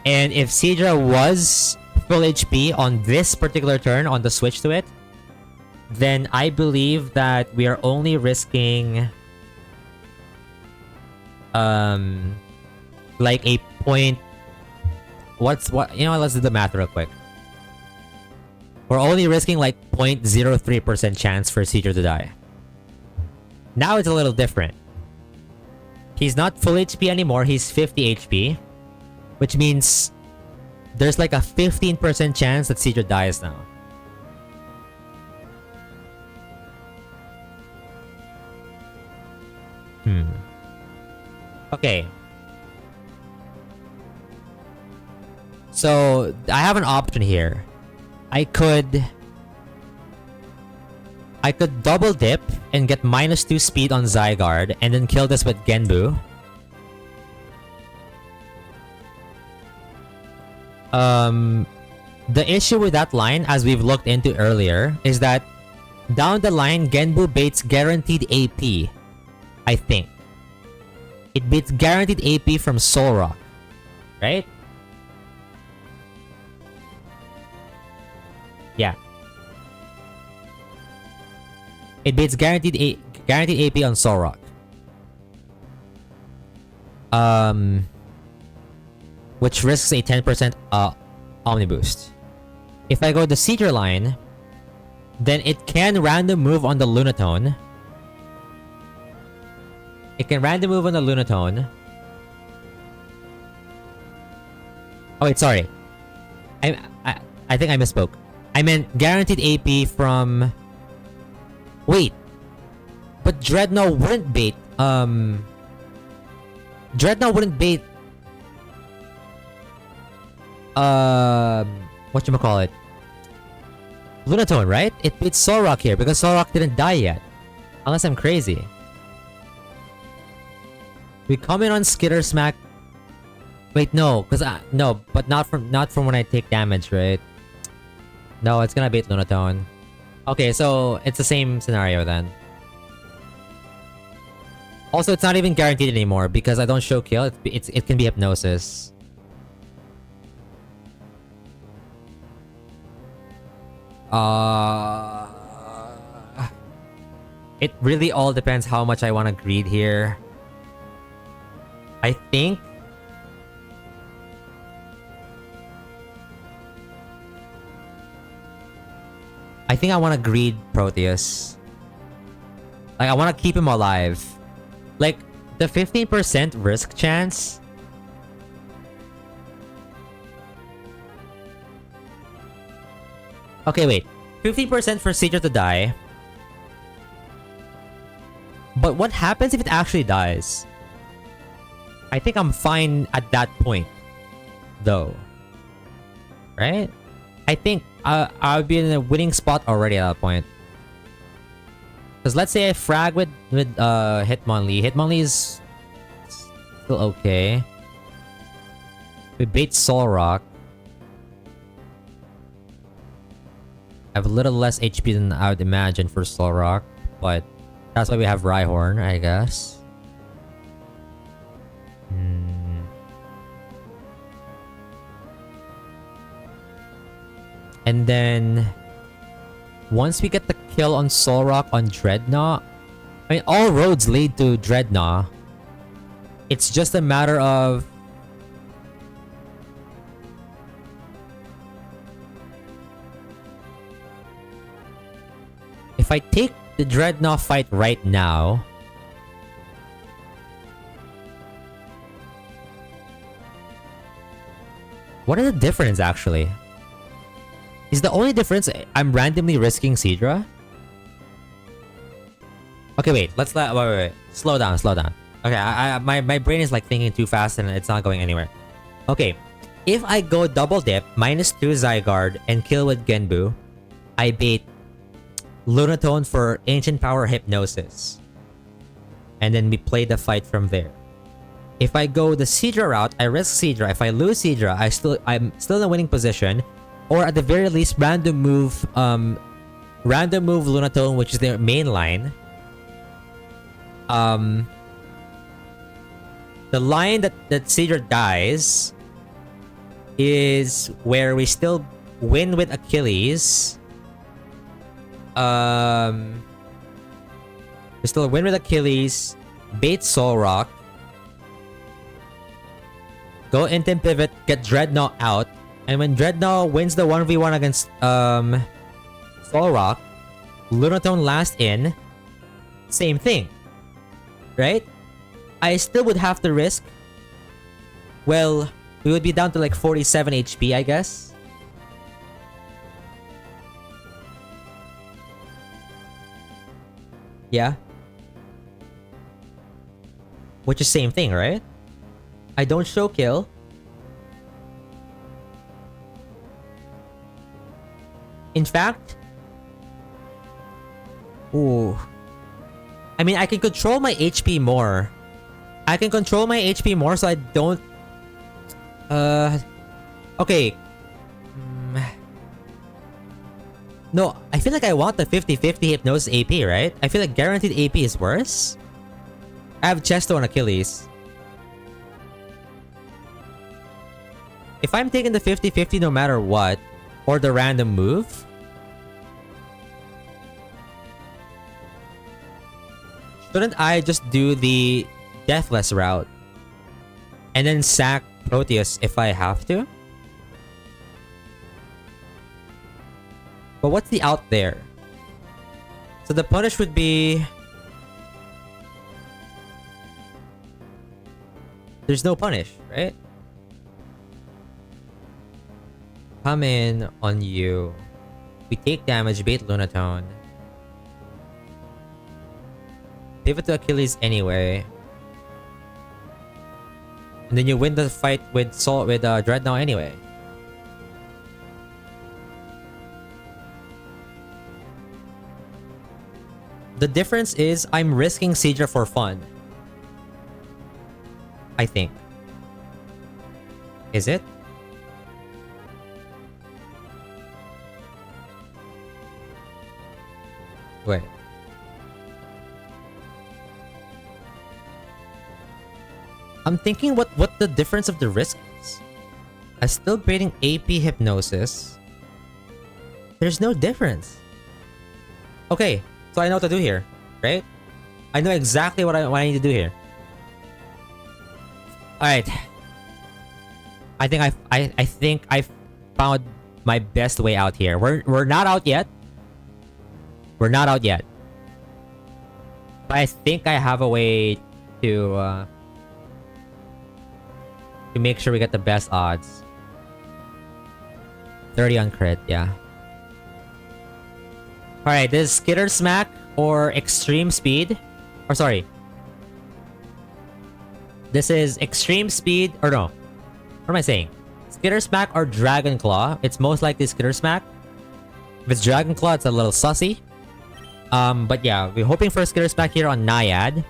And if Seadra was full HP on this particular turn on the switch to it, then I believe that we are only risking like a point... You know what, let's do the math real quick. We're only risking like 0.03% chance for Seadra to die. Now it's a little different. He's not full HP anymore, he's 50 HP. Which means there's like a 15% chance that Seadra dies now. Okay. So, I have an option here. I could double dip and get -2 speed on Zygarde and then kill this with Genbu. The issue with that line, as we've looked into earlier, is that down the line, Genbu baits guaranteed AP. I think. It beats guaranteed AP from Solrock. Right? Yeah. It beats guaranteed AP on Solrock. Which risks a 10% Omni Boost. If I go the Seadra line, then it can random move on the Lunatone. It can random move on the Lunatone. Oh wait, sorry. I think I misspoke. I meant guaranteed AP from... Wait. But Dreadnought wouldn't bait... Dreadnought wouldn't bait... whatchamacallit? Lunatone, right? It beats Solrock here because Solrock didn't die yet. Unless I'm crazy. We come in on Skitter Smack. Wait, no, because no, but not from when I take damage, right? No, it's gonna bait Lunatone. Okay, so it's the same scenario then. Also, it's not even guaranteed anymore because I don't show kill. It can be Hypnosis. It really all depends how much I want to greed here. I think I want to greed Proteus. Like, I want to keep him alive. Like, the 15% risk chance. Okay, wait. 15% for Seadra to die. But what happens if it actually dies? I think I'm fine at that point, though. Right? I think I'll be in a winning spot already at that point. Because let's say I frag with Hitmonlee. Hitmonlee is still okay. We bait Solrock. I have a little less HP than I would imagine for Solrock, but that's why we have Rhyhorn, I guess. And then once we get the kill on Solrock on Dreadnought, I mean, all roads lead to Dreadnought. It's just a matter of if I take the Dreadnought fight right now, what is the difference actually? Is the only difference I'm randomly risking Seadra? Okay, wait. Wait. Slow down. Okay, my brain is like thinking too fast and it's not going anywhere. Okay, if I go double dip, -2 Zygarde, and kill with Genbu, I bait Lunatone for Ancient Power Hypnosis. And then we play the fight from there. If I go the Seadra route, I risk Seadra. If I lose Seadra, I'm still in a winning position. Or at the very least, random move Lunatone, which is their main line. The line that Seadra dies is where we still win with Achilles. We still win with Achilles, bait Solrock, go Intim Pivot, get Dreadnought out. And when Dreadnought wins the 1v1 against Solrock, Lunatone last in, same thing. Right? I still would have to risk. Well, we would be down to like 47 HP, I guess. Yeah. Which is same thing, right? I don't show kill. In fact, ooh. I mean, I can control my HP more. I can control my HP more so I don't... Okay. No, I feel like I want the 50-50 Hypnosis AP, right? I feel like guaranteed AP is worse. I have Chesto and Achilles. If I'm taking the 50-50 no matter what, or the random move, shouldn't I just do the Deathless route and then sack Proteus if I have to? But what's the out there? So the punish would be... There's no punish, right? Come in on you. We take damage, bait Lunatone. Pivot to Achilles anyway. And then you win the fight with Dreadnought anyway. The difference is I'm risking Seadra for fun. I think. Is it? Wait. I'm thinking what the difference of the risk is. I'm still baiting AP Hypnosis. There's no difference. Okay, so I know what to do here, right? I know exactly what I need to do here. Alright. I think I found my best way out here. We're not out yet. We're not out yet. But I think I have a way to make sure we get the best odds. 30 on crit, yeah. Alright, this is Skitter Smack or Extreme Speed. Or sorry. This is extreme speed, or no. What am I saying? Skitter Smack or Dragon Claw. It's most likely Skitter Smack. If it's Dragon Claw, it's a little sussy. But yeah, we're hoping for a Skitter Smack here on Naiad.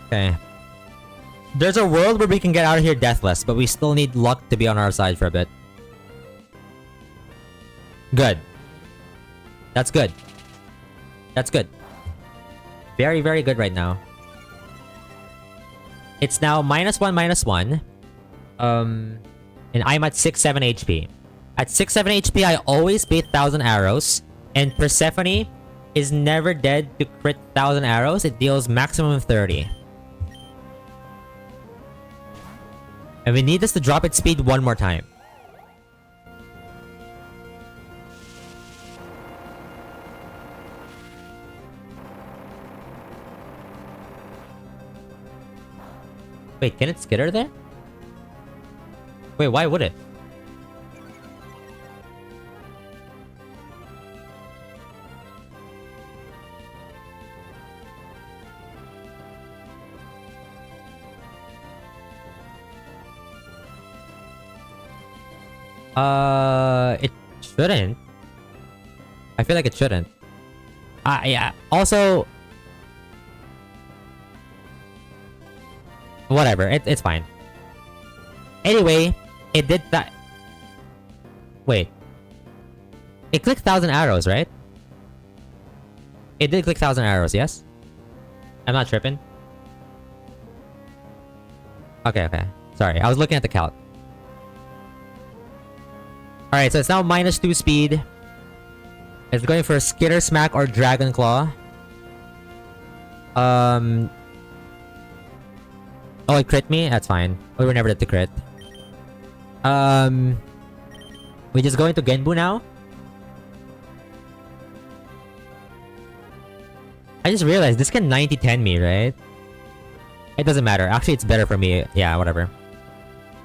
Okay. There's a world where we can get out of here deathless, but we still need luck to be on our side for a bit. Good. That's good. That's good. Very, very good right now. It's now -1/-1. And I'm at 6-7 HP. At 6-7 HP, I always bait 1,000 arrows. And Persephone is never dead to crit 1,000 arrows. It deals maximum 30. And we need this to drop its speed one more time. Wait, can it skitter there? Wait, why would it? It shouldn't. I feel like it shouldn't. Yeah. Also, whatever. It's fine. Anyway, it did that. Wait. It clicked 1,000 arrows, right? It did click 1,000 arrows, yes? I'm not tripping. Okay, okay. Sorry, I was looking at the calc. Alright, so it's now -2 speed. It's going for Skitter Smack or Dragon Claw. Oh, it crit me? That's fine. We were never dead to crit. We just go into Genbu now? I just realized this can 90-10 me, right? It doesn't matter. Actually, it's better for me. Yeah, whatever.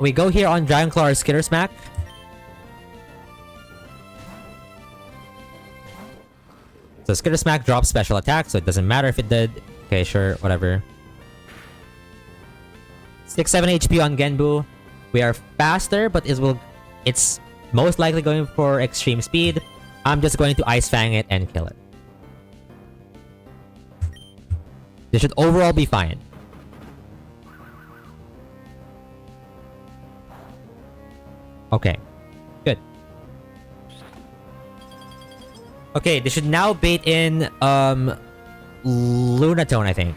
We go here on Dragon Claw or Skitter Smack. So Skitter Smack drops special attack, so it doesn't matter if it did. Okay, sure, whatever. 6-7 HP on Genbu. We are faster, but it's most likely going for extreme speed. I'm just going to Ice Fang it and kill it. This should overall be fine. Okay. Good. Okay, they should now bait in Lunatone, I think.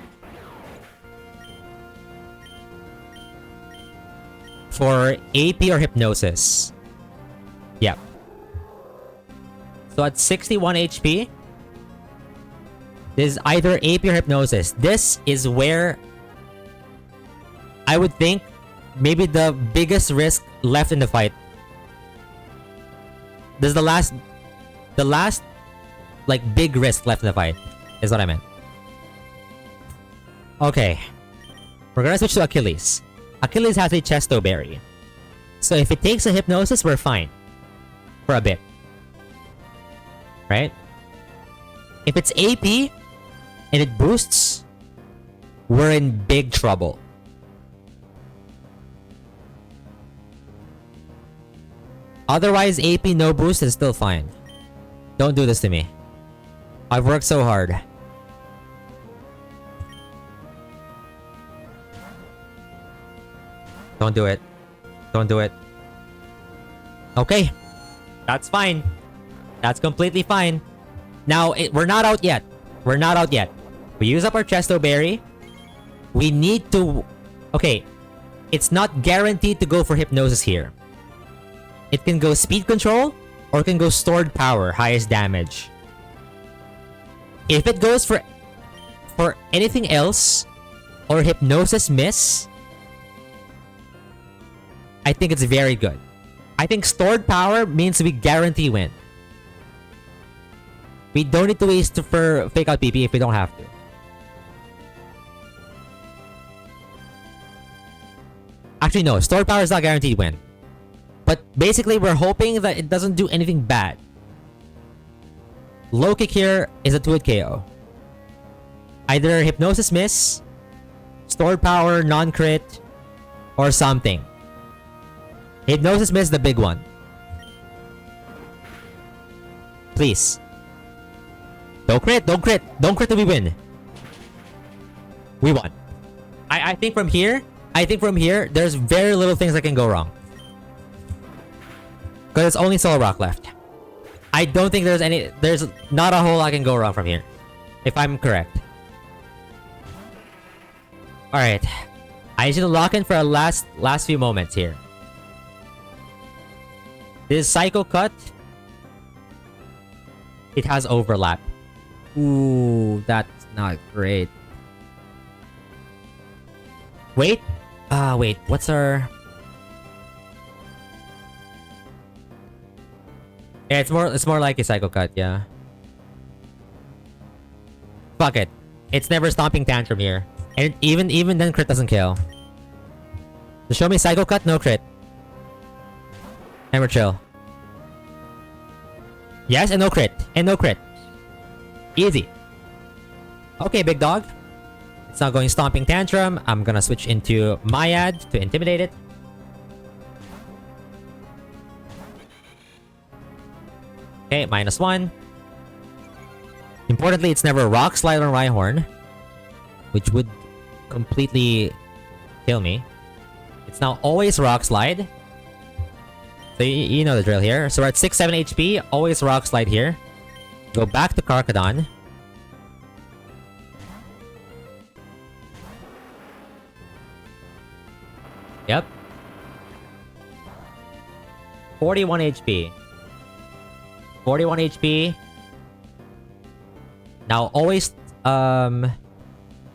For AP or Hypnosis. Yep. So at 61 HP, this is either AP or Hypnosis. This is where I would think maybe the biggest risk left in the fight. This is the last like big risk left in the fight, is what I meant. Okay. We're gonna switch to Achilles. Achilles has a Chesto Berry. So if it takes a Hypnosis, we're fine. For a bit. Right? If it's AP and it boosts, we're in big trouble. Otherwise, AP no boost is still fine. Don't do this to me. I've worked so hard. Don't do it. Don't do it. Okay. That's fine. That's completely fine. Now, we're not out yet. We're not out yet. We use up our Chesto Berry. We need to... Okay. It's not guaranteed to go for Hypnosis here. It can go Speed Control, or it can go Stored Power, highest damage. If it goes for anything else, or Hypnosis miss, I think it's very good. I think Stored Power means we guarantee win. We don't need to waste for Fake Out PP if we don't have to. Actually, no. Stored Power is not guaranteed win. But basically, we're hoping that it doesn't do anything bad. Low kick here is a 2-hit KO. Either Hypnosis Miss, Stored Power, non-crit, or something. Hypnosis Miss, the big one. Please. Don't crit, don't crit. Don't crit till we win. We won. I think from here, there's very little things that can go wrong. Because it's only Soul Rock left. I don't think there's not a whole lot can go wrong from here. If I'm correct. Alright. I need you to lock in for a last few moments here. This Psycho Cut. It has overlap. Ooh, that's not great. Wait. Wait. What's our... Yeah, it's more like a Psycho Cut, yeah. Fuck it. It's never Stomping Tantrum here. And even then crit doesn't kill. So show me Psycho Cut, no crit. And we're chill. Yes, and no crit. And no crit. Easy. Okay, big dog. It's not going Stomping Tantrum. I'm gonna switch into Myad to intimidate it. Okay, -1. Importantly, it's never Rock Slide or Rhyhorn, which would completely kill me. It's now always Rock Slide. So you know the drill here. So we're at 6-7 HP. Always Rock Slide here. Go back to Karkadon. Yep. 41 HP. 41 HP. Now always bro,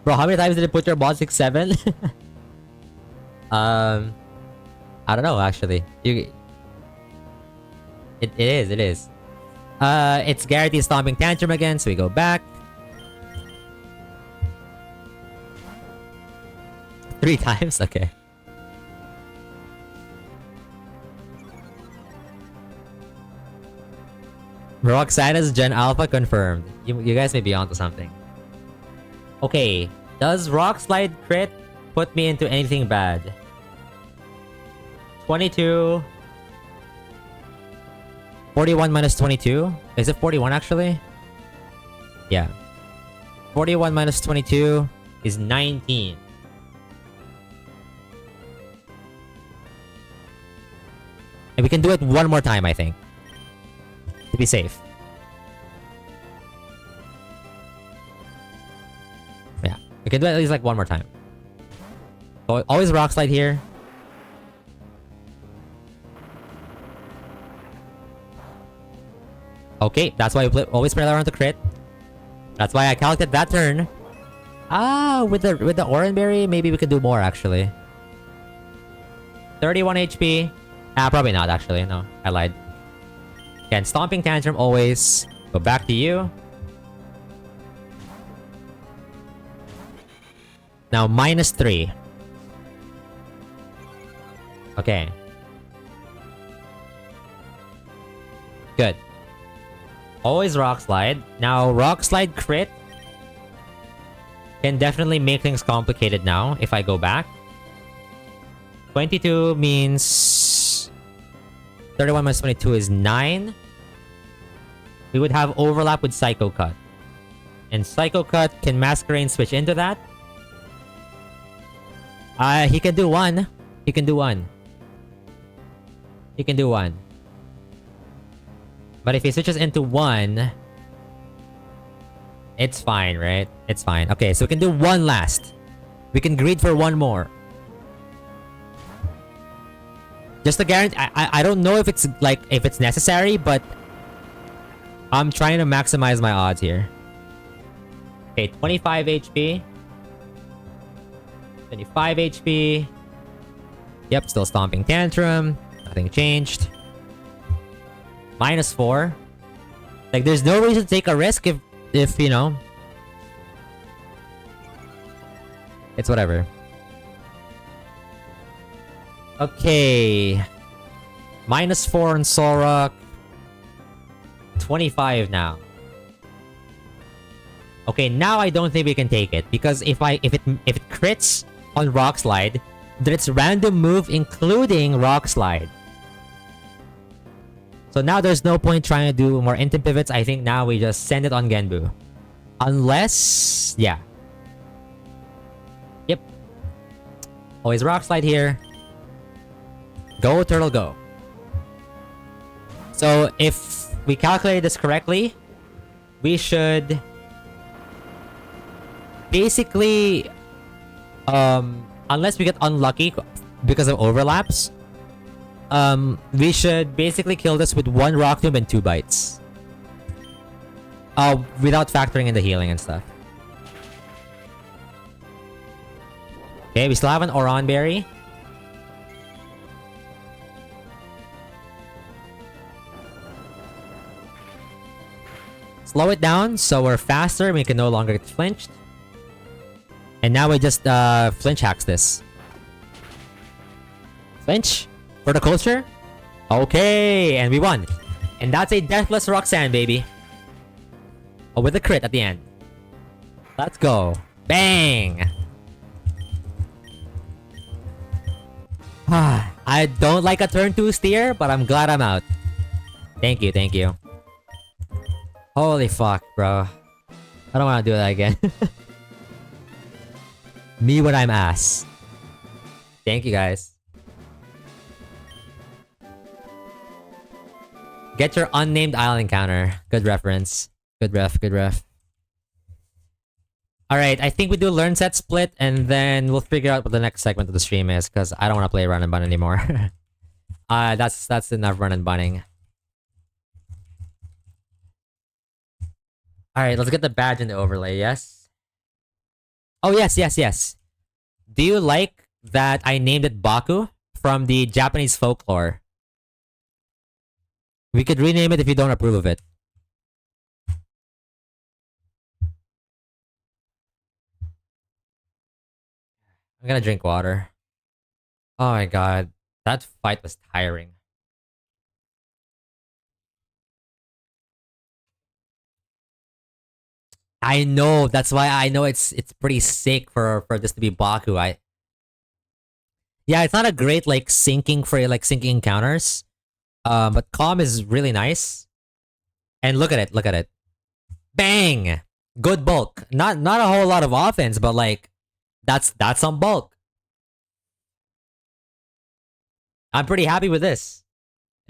how many times did it put your boss 6-7? I don't know actually. It is. It's guaranteed Stomping Tantrum again, so we go back. 3 times? Okay. Roxanne's Gen Alpha confirmed. You guys may be onto something. Okay. Does Rock Slide crit put me into anything bad? 22. 41 minus 22? Is it 41 actually? Yeah. 41 minus 22 is 19. And we can do it one more time, I think. To be safe. Yeah. We can do it at least like one more time. So always Rock Slide here. Okay, that's why we always spread around to crit. That's why I calculated that turn. With the Oranberry, maybe we could do more actually. 31 HP. Probably not actually. No, I lied. Again, Stomping Tantrum always. Go back to you. Now -3. Okay. Good. Always Rock Slide. Now, Rock Slide crit can definitely make things complicated now if I go back. 22 means 31 minus 22 is 9. We would have overlap with Psycho Cut. And Psycho Cut can Masquerade switch into that. He can do one. He can do one. He can do one. But if he switches into one, it's fine, right? It's fine. Okay, so we can do one last. We can greed for one more. Just to guarantee, I don't know if it's like if it's necessary, but I'm trying to maximize my odds here. Okay, 25 HP. 25 HP. Yep, still Stomping Tantrum. Nothing changed. -4. Like, there's no reason to take a risk if you know. It's whatever. Okay. -4 on Solrock. 25 now. Okay, now I don't think we can take it because if it crits on Rock Slide, then it's random move including Rock Slide. So now there's no point trying to do more intim pivots. I think now we just send it on Genbu. Unless... yeah. Yep. Always Rock Slide here. Go, Turtle, go. So if we calculate this correctly, we should... basically... unless we get unlucky because of overlaps, we should basically kill this with 1 Rock Tomb and 2 bites. Without factoring in the healing and stuff. Okay, we still have an Oran Berry. Slow it down so we're faster and we can no longer get flinched. And now we just flinch hacks this. Flinch for the culture. Okay, and we won. And that's a deathless Roxanne, baby. Oh, with a crit at the end. Let's go. Bang! I don't like a turn 2 steer, but I'm glad I'm out. Thank you, thank you. Holy fuck, bro. I don't want to do that again. Me when I'm ass. Thank you, guys. Get your unnamed island encounter. Good reference. Good ref, good ref. Alright, I think we do learn set split and then we'll figure out what the next segment of the stream is because I don't want to play run and bun anymore. That's enough run and bunning. Alright, let's get the badge and the overlay, yes? Oh, yes, yes, yes. Do you like that I named it Baku from the Japanese folklore? We could rename it if you don't approve of it. I'm gonna drink water. Oh my god. That fight was tiring. I know, that's why I know it's pretty sick for this to be Baku. Yeah, it's not a great like syncing for like syncing encounters. But Calm is really nice. And look at it, look at it. Bang! Good bulk. Not a whole lot of offense, but like that's some bulk. I'm pretty happy with this.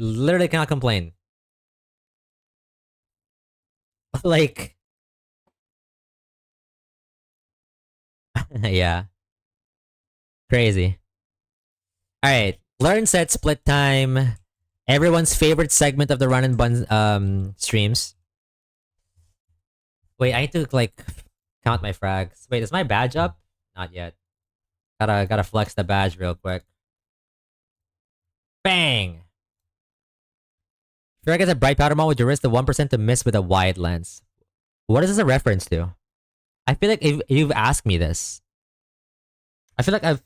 I literally cannot complain. Like yeah. Crazy. Alright. Learn set split time. Everyone's favorite segment of the run and bun streams. Wait, I need to like count my frags. Wait, is my badge up? Not yet. Gotta flex the badge real quick. Bang! Frag gets a bright powder mod with your wrist of 1% to miss with a wide lens. What is this a reference to? I feel like if you've asked me this. I feel like I've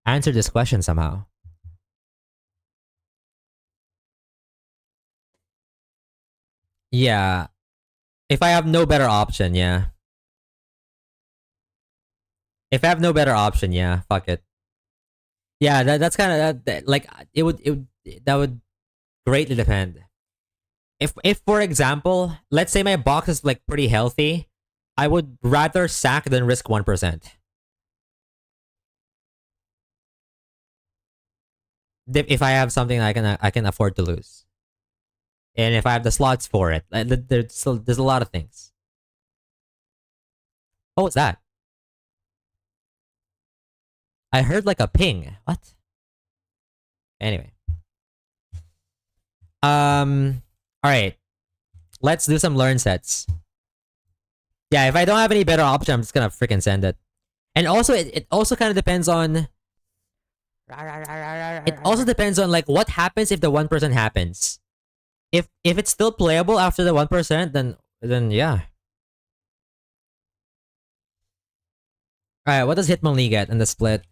answered this question somehow. Yeah. If I have no better option, yeah. If I have no better option, yeah, fuck it. Yeah, that's kind of that, like that would greatly depend. If for example, let's say my box is like pretty healthy, I would rather sack than risk 1%. If I have something I can afford to lose. And if I have the slots for it. There's a lot of things. What was that? I heard like a ping. What? Anyway. Alright. Let's do some learn sets. Yeah, if I don't have any better option, I'm just gonna freaking send it. And also, it also kind of depends on... It also depends on like what happens if the 1% happens. If it's still playable after the 1%, then yeah. Alright, what does Hitmonlee get in the split?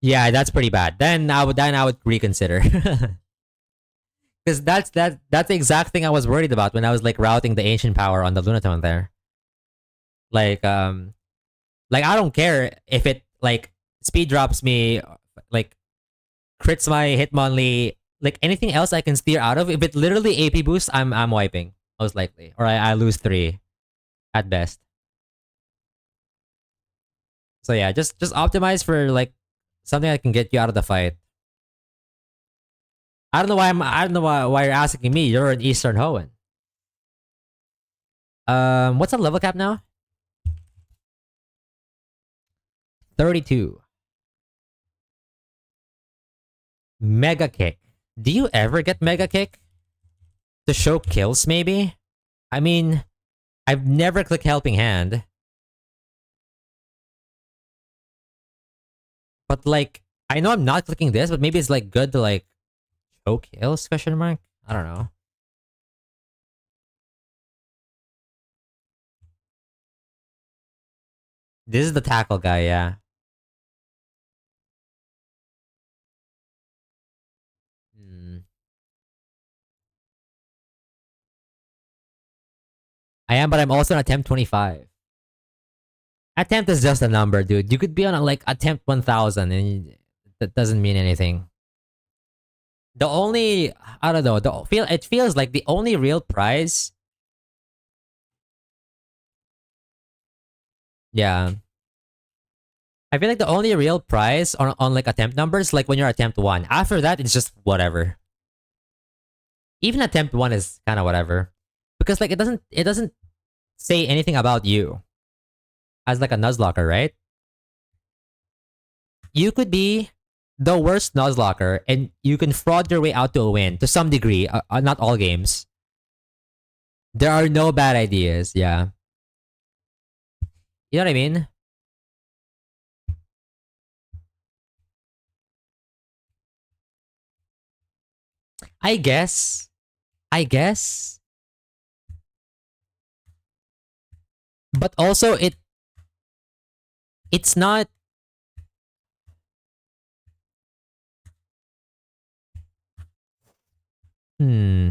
Yeah, that's pretty bad. Then I would reconsider. Because that's the exact thing I was worried about when I was like routing the ancient power on the Lunatone there. Like like I don't care if it like speed drops me, like crits my Hitmonlee, like anything else I can steer out of. If it literally AP boost, I'm wiping most likely, or I lose 3 at best. So yeah, just optimize for like something that can get you out of the fight. I don't know why you're asking me. You're an Eastern Hoenn. What's the level cap now? 32. Mega kick. Do you ever get mega kick to show kills? Maybe. I mean, I've never clicked helping hand, but like I know I'm not clicking this, but maybe it's like good to like show kills? Question mark. I don't know. This is the tackle guy. Yeah. Hmm. I am, but I'm also on attempt 25. Attempt is just a number, dude. You could be on a, like attempt 1000 and that doesn't mean anything. The only I don't know, it feels like the only real prize. Yeah. I feel like the only real prize on like attempt numbers like when you're attempt 1. After that it's just whatever. Even attempt 1 is kind of whatever. Because like it doesn't say anything about you as like a Nuzlocker, right? You could be the worst Nuzlocker and you can fraud your way out to a win to some degree, not all games. There are no bad ideas, yeah. You know what I mean? I guess. I guess. But also it's not. Hmm.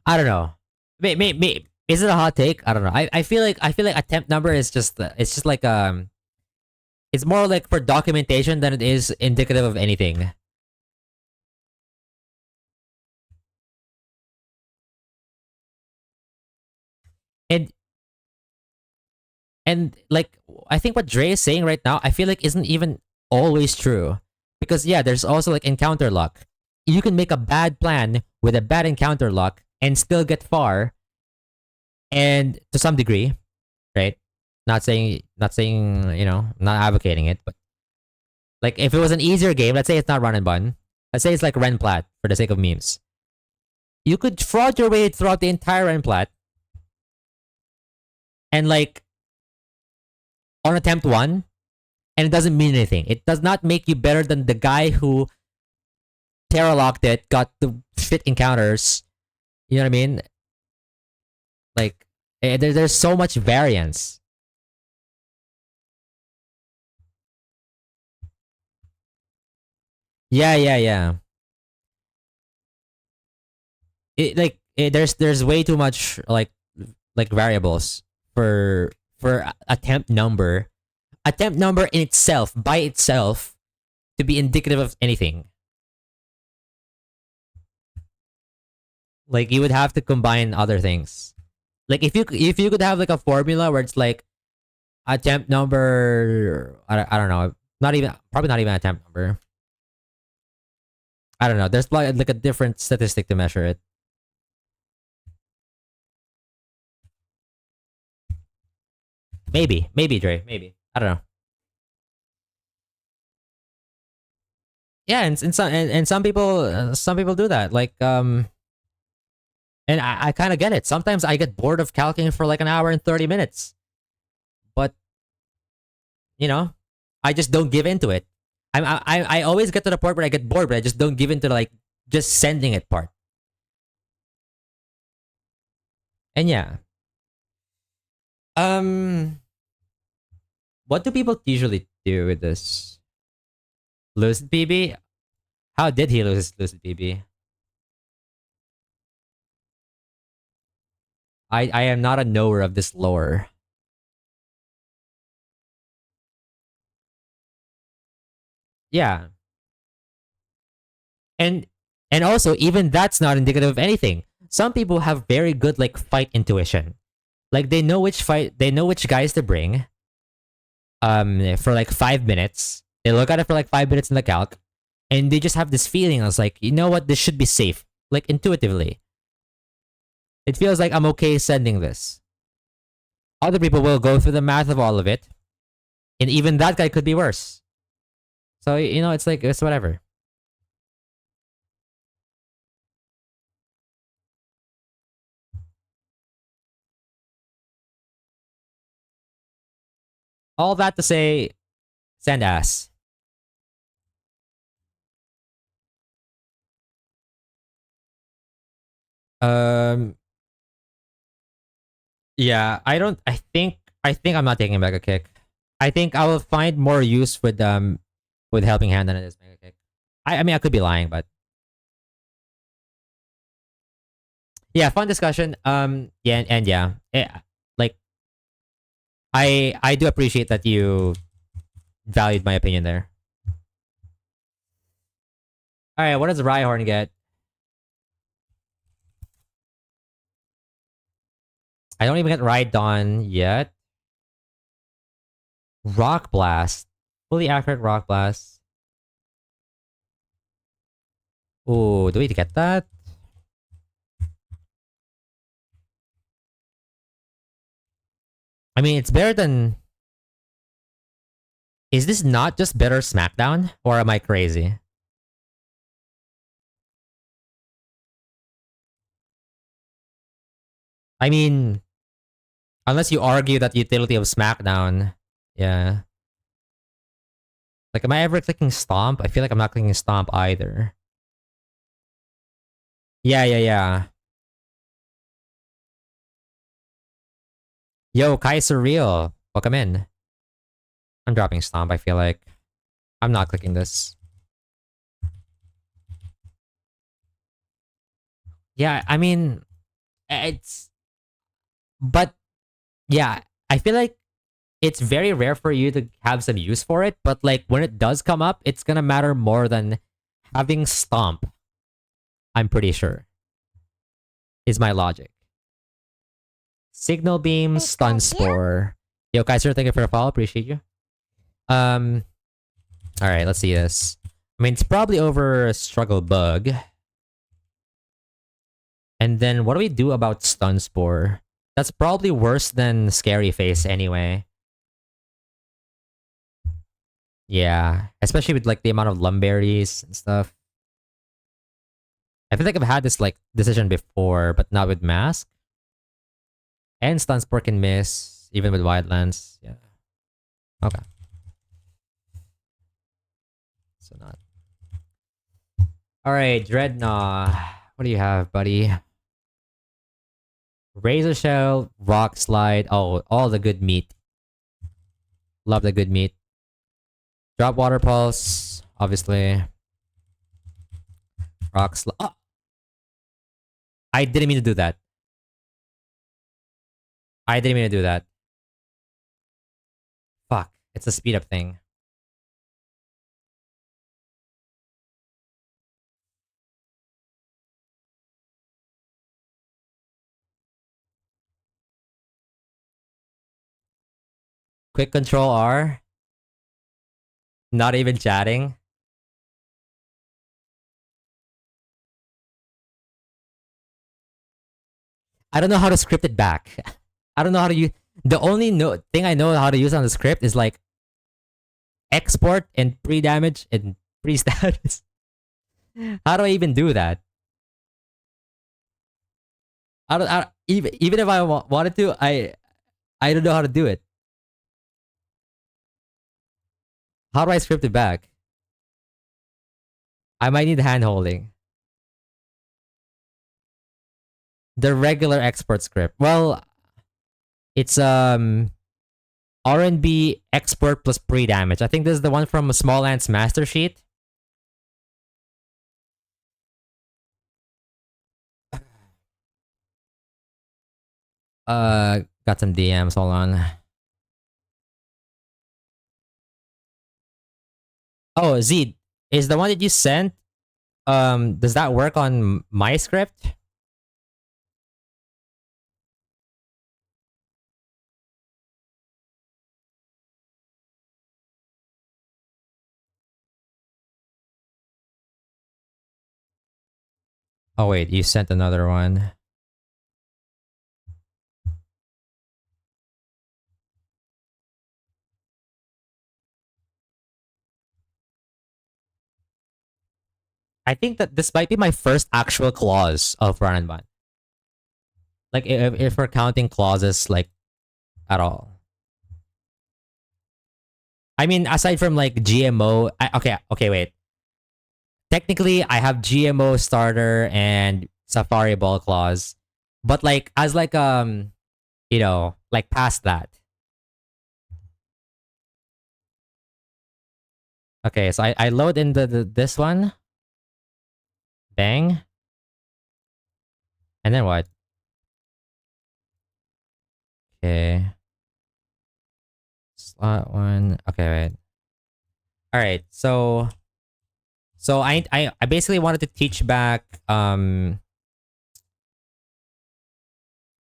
I don't know. Is it a hot take? I don't know. I feel like attempt number is just it's just like it's more like for documentation than it is indicative of anything. And like I think what Dre is saying right now, I feel like isn't even always true. Because yeah, there's also like encounter luck. You can make a bad plan with a bad encounter luck and still get far, and to some degree, right? Not saying, not advocating it, but like if it was an easier game, let's say it's not run and bun. Let's say it's like Ren Plat for the sake of memes. You could fraud your way throughout the entire Ren Plat and like on attempt 1, and it doesn't mean anything. It does not make you better than the guy who Terra locked it, got the shit encounters. You know what I mean? Like, there's so much variance. Yeah, yeah, yeah. There's way too much like variables for attempt number. Attempt number in itself, by itself, to be indicative of anything. Like you would have to combine other things. Like if you could have like a formula where it's like attempt number, I don't know, not even probably not even attempt number. I don't know. There's like a different statistic to measure it. Maybe Dre, maybe I don't know. Yeah, and some people do that. Like and I kind of get it. Sometimes I get bored of calculating for like an hour and 30 minutes, but you know, I just don't give into it. I always get to the point where I get bored, but I just don't give into like just sending it part. And yeah, um, what do people usually do with this? Lucid PB? How did he lose his Lucid PB? I am not a knower of this lore. Yeah, and and also even that's not indicative of anything. Some people have very good like fight intuition. Like they know which guys to bring. For like 5 minutes. They look at it for like 5 minutes in the calc, and they just have this feeling. I was like, you know what, this should be safe. Like intuitively, it feels like I'm okay sending this. Other people will go through the math of all of it, and even that guy could be worse. So you know, it's like it's whatever. All that to say, send ass. Um, yeah, I don't. I think I'm not taking back a kick. I think I will find more use with helping hand than it is mega kick. I mean I could be lying, but yeah, fun discussion. Yeah, and yeah, like I do appreciate that you valued my opinion there. All right, what does Rhyhorn get? I don't even get Rhydon yet. Rock Blast, fully accurate Rock Blast. Oh, do we get that? I mean, it's better than. Is this not just better SmackDown, or am I crazy? I mean, unless you argue that utility of SmackDown, yeah. Like, am I ever clicking Stomp? I feel like I'm not clicking Stomp either. Yeah, yeah, yeah. Yo, Kaiser Real. Welcome in. I'm dropping Stomp, I feel like. I'm not clicking this. Yeah, I mean, it's. But, yeah, I feel like it's very rare for you to have some use for it, but, like, when it does come up, it's gonna matter more than having Stomp, I'm pretty sure, is my logic. Signal Beam, Stun Spore. Yo, Kaiser, thank you for the follow. Appreciate you. Um, all right, let's see this. I mean, it's probably over Struggle Bug. And then what do we do about Stun Spore? That's probably worse than Scary Face anyway. Yeah, especially with like the amount of Lumberries and stuff. I feel like I've had this like decision before, but not with Mask. And Stun Spore can miss, even with Wildlands. Yeah. Okay. So not. Alright, Dreadnought. What do you have, buddy? Razor Shell, Rock Slide. Oh, all the good meat. Love the good meat. Drop Water Pulse, obviously. Rock Slide. Oh! I didn't mean to do that. I didn't mean to do that. Fuck. It's a speed up thing. Quick Control R. Not even chatting. I don't know how to script it back. I don't know how to use. The only thing I know how to use on the script is like export and pre-damage and pre-status. How do I even do that? Even if I wanted to, I don't know how to do it. How do I script it back? I might need hand holding. The regular export script. Well, it's R&B export plus pre-damage. I think this is the one from Small Ant's master sheet. Got some DMs. Hold on. Oh, Z, is the one that you sent? Does that work on my script? Oh wait, you sent another one. I think that this might be my first actual clause of run and bun. Like if we're counting clauses like at all. I mean, aside from like GMO, okay, wait. Technically, I have GMO starter and Safari ball clause, but like as like like past that. Okay, so I load in this one, bang, and then what? Okay, slot one. Okay, wait. All right, so I basically wanted to teach back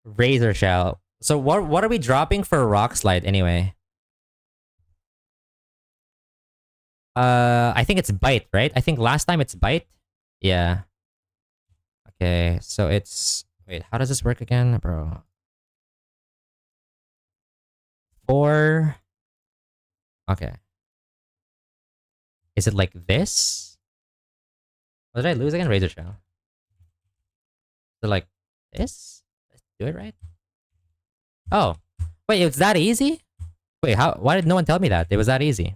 Razor Shell. So what are we dropping for Rock Slide anyway? I think it's Bite, right? I think last time it's Bite. Yeah. Okay, so it's wait, how does this work again, bro? 4. Okay. Is it like this? What did I lose again? Razor Shell. So like this? Let's do it right. Oh, wait, it's that easy? Wait, how? Why did no one tell me that? It was that easy.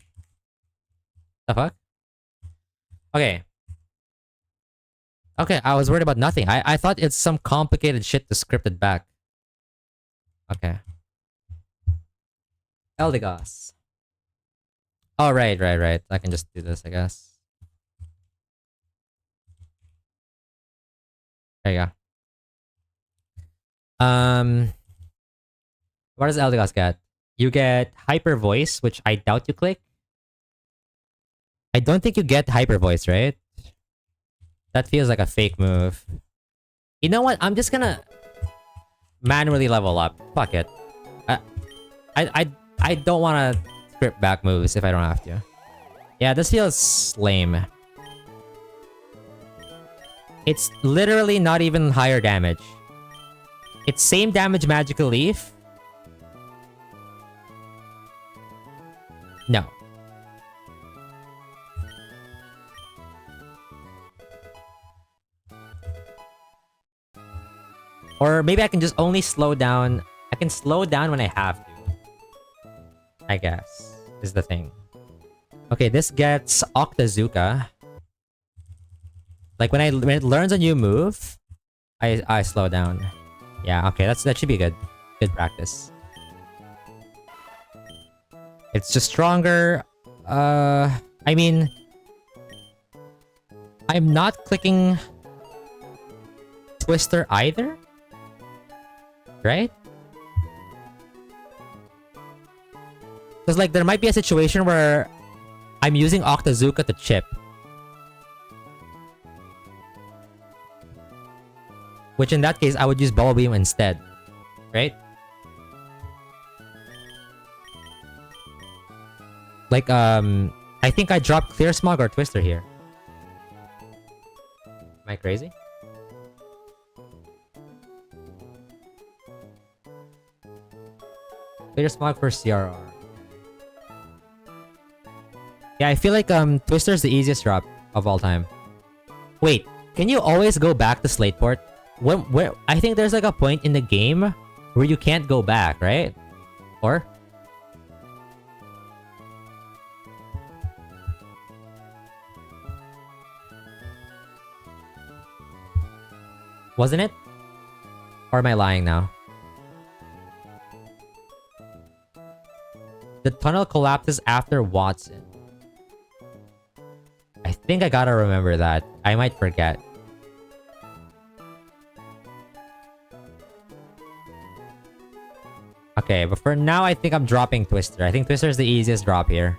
The fuck? Okay. Okay, I was worried about nothing. I thought it's some complicated shit to script it back. Okay. Eldegoss. Oh, right. I can just do this, I guess. There you go. What does Eldegoss get? You get Hyper Voice, which I doubt you click. I don't think you get Hyper Voice, right? That feels like a fake move. You know what? I'm just gonna manually level up. Fuck it. I I don't want to script back moves if I don't have to. Yeah, this feels lame. It's literally not even higher damage. It's same damage Magical Leaf. No. Or maybe I can just only slow down. I can slow down when I have to. I guess. Is the thing. Okay, this gets Octazuka. Like when it learns a new move, I slow down. Yeah, okay, that should be good. Good practice. It's just stronger. I mean, I'm not clicking Twister either, right? Because like there might be a situation where I'm using Octazuka to chip. Which in that case, I would use Bubble Beam instead. Right? Like, I think I dropped Clear Smog or Twister here. Am I crazy? Clear Smog for CRR. Yeah, I feel like Twister is the easiest drop of all time. Wait, can you always go back to Slateport? Where I think there's like a point in the game where you can't go back, right? Or? Wasn't it? Or am I lying now? The tunnel collapses after Watson. I think I gotta remember that. I might forget. Okay, but for now, I think I'm dropping Twister. I think Twister is the easiest drop here.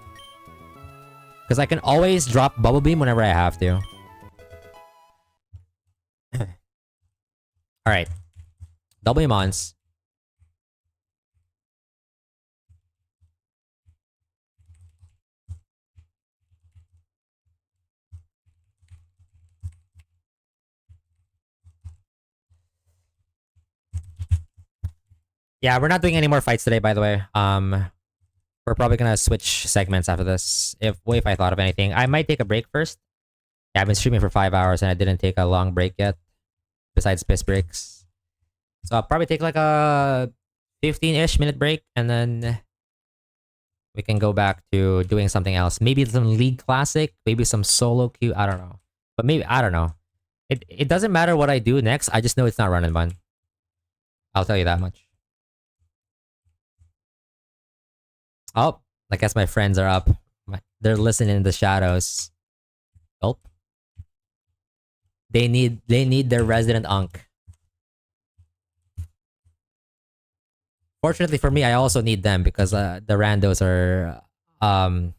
Because I can always drop Bubble Beam whenever I have to. Alright. W Mons. Yeah, we're not doing any more fights today, by the way. We're probably gonna switch segments after this. If I thought of anything. I might take a break first. Yeah, I've been streaming for 5 hours and I didn't take a long break yet. Besides piss breaks. So I'll probably take like a 15-ish minute break and then we can go back to doing something else. Maybe some League Classic, maybe some solo queue, I don't know. But maybe, I don't know. It doesn't matter what I do next, I just know it's not run and bun. I'll tell you that much. Oh, I guess my friends are up. They're listening in the shadows. Oh. They need their resident unk. Fortunately for me, I also need them because the randos are the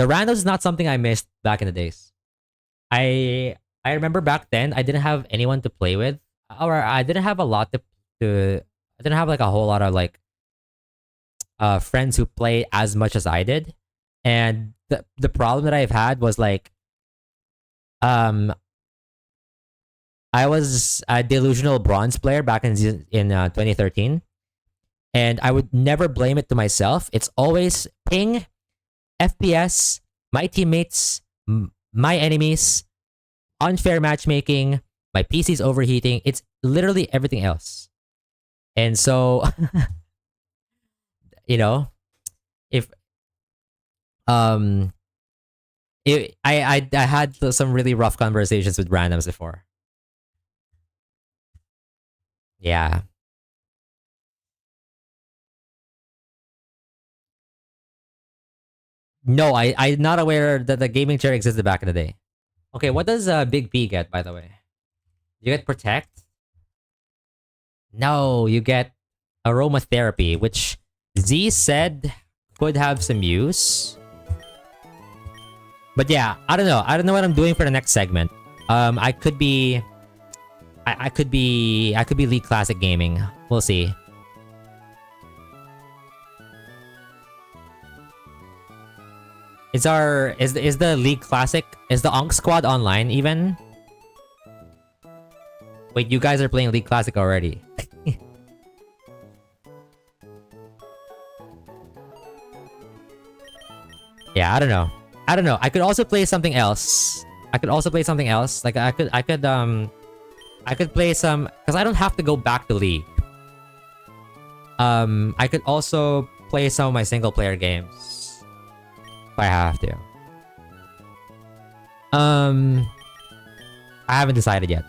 randos is not something I missed back in the days. I remember back then I didn't have anyone to play with, or I didn't have a lot to I didn't have like a whole lot of like friends who play as much as I did. And the problem that I've had was like I was a delusional bronze player back in 2013. And I would never blame it to myself. It's always ping, FPS, my teammates, my enemies, unfair matchmaking, my PC's overheating. It's literally everything else. And so, you know, if I had some really rough conversations with randoms before. Yeah. No, I'm not aware that the gaming chair existed back in the day. Okay, what does Big P get, by the way? You get Protect? No, you get Aromatherapy, which Z said could have some use. But yeah, I don't know. I don't know what I'm doing for the next segment. I could be League Classic gaming. We'll see. Is the League Classic, is the Onk Squad online even? Wait, you guys are playing League Classic already. Yeah, I don't know. I could also play something else. Like I could play some, because I don't have to go back to League. I could also play some of my single player games. If I have to. I haven't decided yet.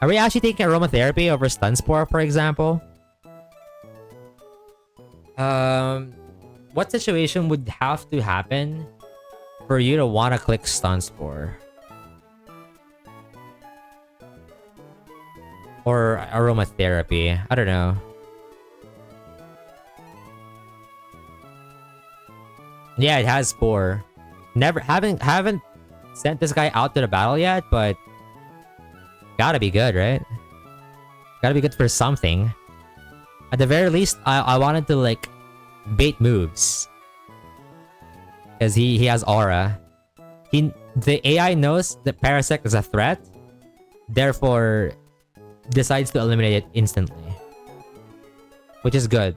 Are we actually taking aromatherapy over stun spore, for example? What situation would have to happen for you to want to click stun spore? Or aromatherapy? I don't know. Yeah, it has spore. Haven't sent this guy out to the battle yet, but gotta be good, right? Gotta be good for something. At the very least, I wanted to like bait moves. Because he has aura. The AI knows that Parasect is a threat, therefore decides to eliminate it instantly. Which is good.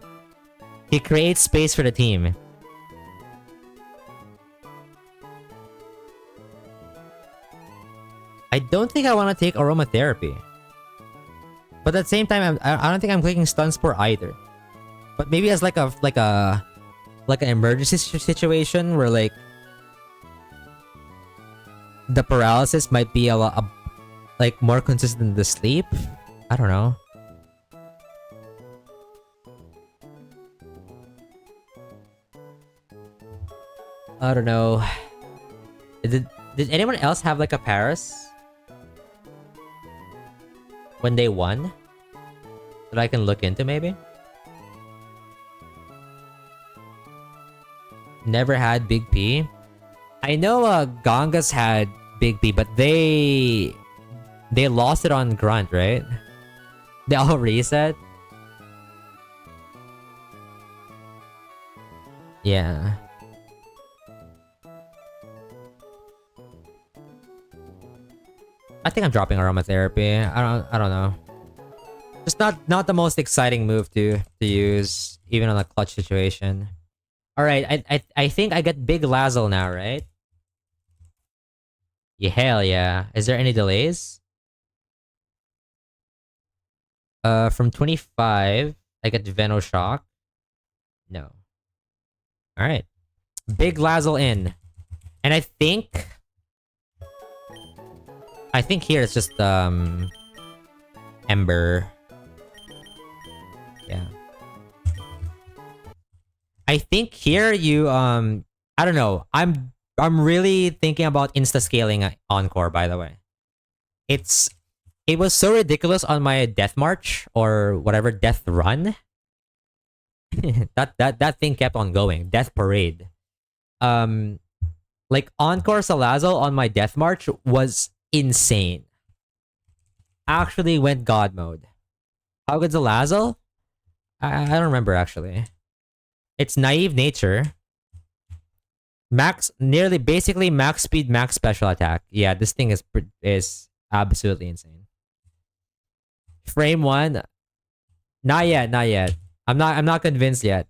He creates space for the team. I don't think I want to take aromatherapy. But at the same time, I don't think I'm clicking stun spore either. But maybe as like an emergency situation where like the paralysis might be a Like more consistent in the sleep? I don't know. I don't know. Did anyone else have like a Paris when they won that I can look into maybe? Never had Big P. I know Gangas had Big P, but they lost it on Grunt, right? They all reset. Yeah. I think I'm dropping aromatherapy. I don't know. Just not the most exciting move to use even on a clutch situation. All right, I think I get Big Lazzle now, right? Yeah, hell yeah. Is there any delays? From 25, I get Venoshock. No. All right. Big Lazzle in. And I think here it's just Ember. Yeah. I think here you I don't know. I'm really thinking about insta scaling Encore, by the way. It was so ridiculous on my Death March or whatever Death Run. that thing kept on going. Death Parade. Like Encore Salazzle on my Death March was insane. Actually went God mode. How good's Salazzle? I don't remember actually. It's Naive Nature. Basically max speed, max special attack. Yeah, this thing is absolutely insane. Frame 1. Not yet. I'm not convinced yet.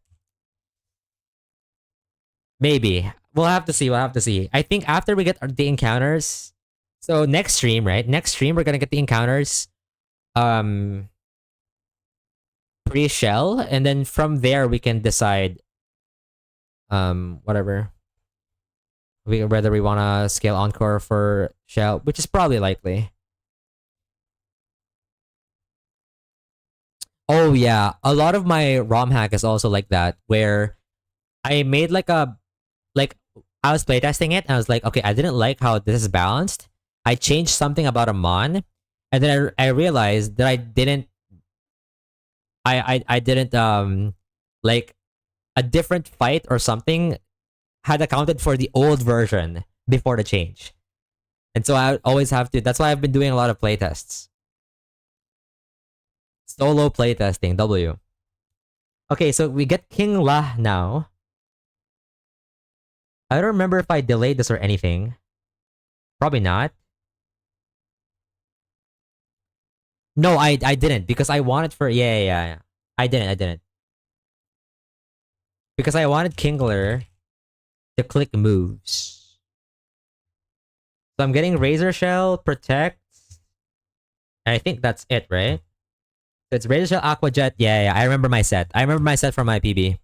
Maybe. We'll have to see. I think after we get the encounters. So next stream, right? Next stream we're gonna get the encounters. Pre-shell, and then from there we can decide whatever. Whether we wanna scale Encore for shell, which is probably likely. Oh yeah, a lot of my ROM hack is also like that, where I made like I was playtesting it and I was like, okay, I didn't like how this is balanced. I changed something about a mon, and then I realized that I didn't like a different fight or something had accounted for the old version before the change. And so I always have to, that's why I've been doing a lot of playtests. Solo playtesting, W. Okay, so we get King La now. I don't remember if I delayed this or anything. Probably not. No, I didn't because I wanted for yeah. I didn't. Because I wanted Kingler to click moves. So I'm getting Razor Shell, Protect. And I think that's it, right? So it's Razor Shell, Aqua Jet. Yeah, I remember my set. I remember my set from my PB.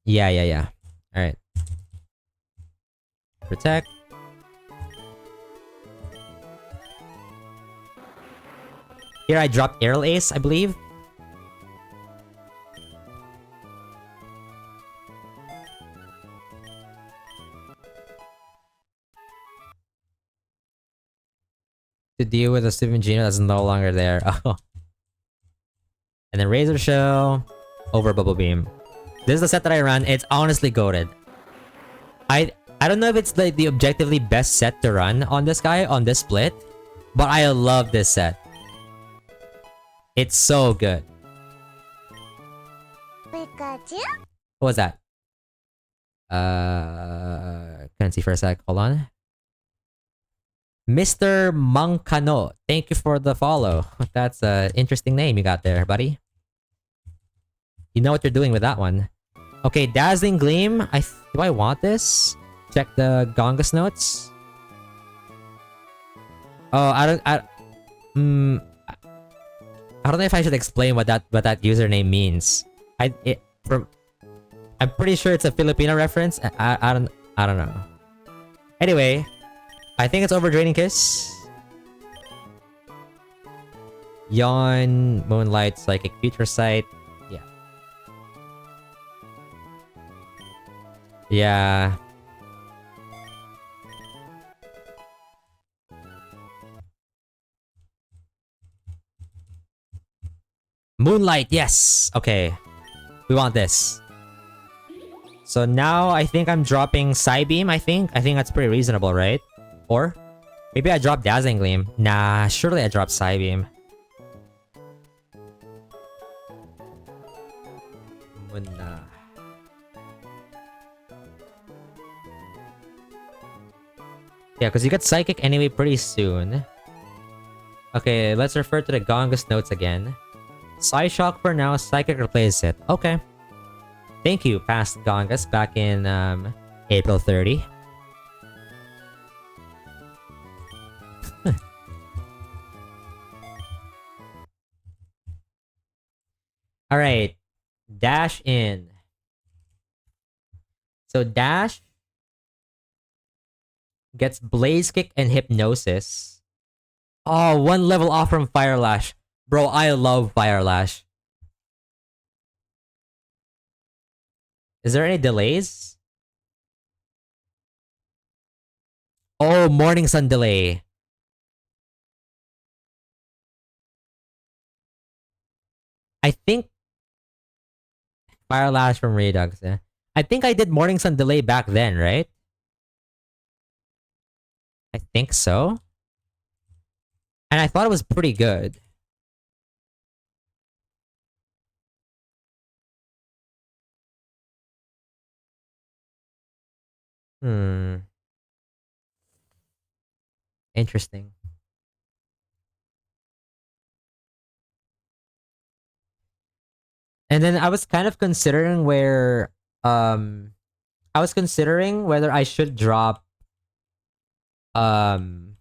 Yeah. Alright. Protect. Here I dropped Aerial Ace, I believe. To deal with a Steven Gino that's no longer there. Oh. And then Razor Shell over Bubble Beam. This is the set that I run. It's honestly goated. I don't know if it's the objectively best set to run on this guy, on this split, but I love this set. It's so good. Pikachu? What was that? Can't see for a sec. Hold on. Mr. Mankano, thank you for the follow. That's an interesting name you got there, buddy. You know what you're doing with that one. Okay, Dazzling Gleam. Do I want this? Check the Gongus notes. Oh, I don't know if I should explain what that username means. I'm pretty sure it's a Filipino reference. I don't know. Anyway, I think it's over Draining Kiss. Yawn, Moonlight, Psychic Future Sight. Yeah. Yeah. Moonlight, yes! Okay. We want this. So now I think I'm dropping Psybeam, I think. I think that's pretty reasonable, right? Or maybe I drop Dazzling Gleam. Nah, surely I drop Psybeam. Nah. Yeah, because you get Psychic anyway pretty soon. Okay, let's refer to the Gongus notes again. Psyshock for now, Psychic replaces it. Okay. Thank you, past Gongus back in April 30. Alright. Dash in. So Dash gets Blaze Kick and Hypnosis. Oh, one level off from Fire Lash. Bro, I love Fire Lash. Is there any delays? Oh, Morning Sun delay. I think Fire Lash from Redux. Yeah. I think I did Morning Sun delay back then, right? I think so. And I thought it was pretty good. Hmm. Interesting. And then I was kind of considering where I was considering whether I should drop um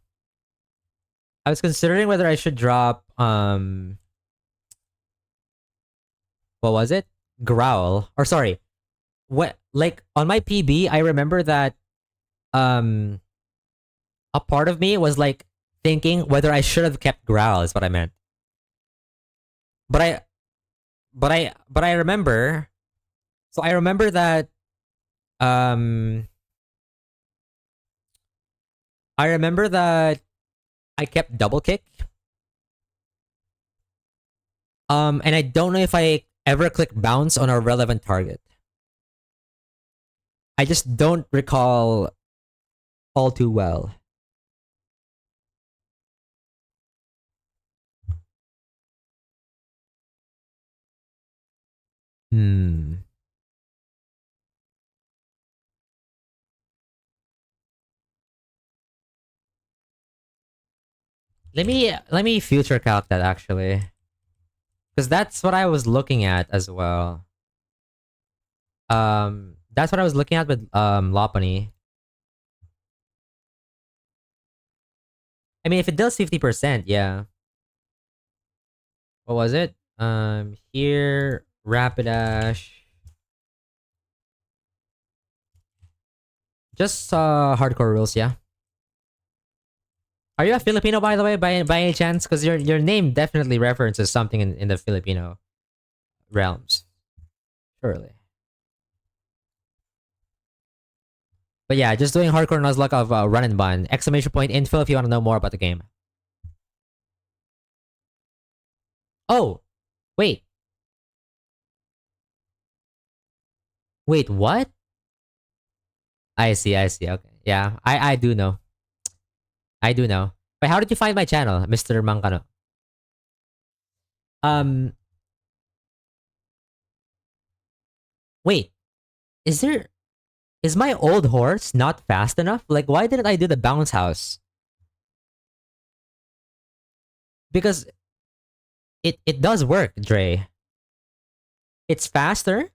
I was considering whether I should drop what was it? Growl. Or sorry. What, like on my PB, I remember that um a part of me was like thinking whether I should have kept Growl is what I meant. But I remember, so I remember that um I remember that I kept double kick. And I don't know if I ever click bounce on a relevant target. I just don't recall all too well. Hmm. Let me future calc that actually. Because that's what I was looking at as well. That's what I was looking at with Lopunny. I mean, if it does 50%, yeah. What was it? Here, Rapidash. Just hardcore rules, yeah. Are you a Filipino, by the way, by any chance? Because your name definitely references something in the Filipino realms. Surely. But yeah, just doing hardcore Nuzlocke of run and bun. Exclamation point info if you want to know more about the game. Oh, wait. Wait, what? I see, I see. Okay. Yeah, I do know. I do know. But how did you find my channel, Mr. Mangkano? Um, wait. Is there is my old horse not fast enough? Like why didn't I do the bounce house? Because it does work, Dre. It's faster.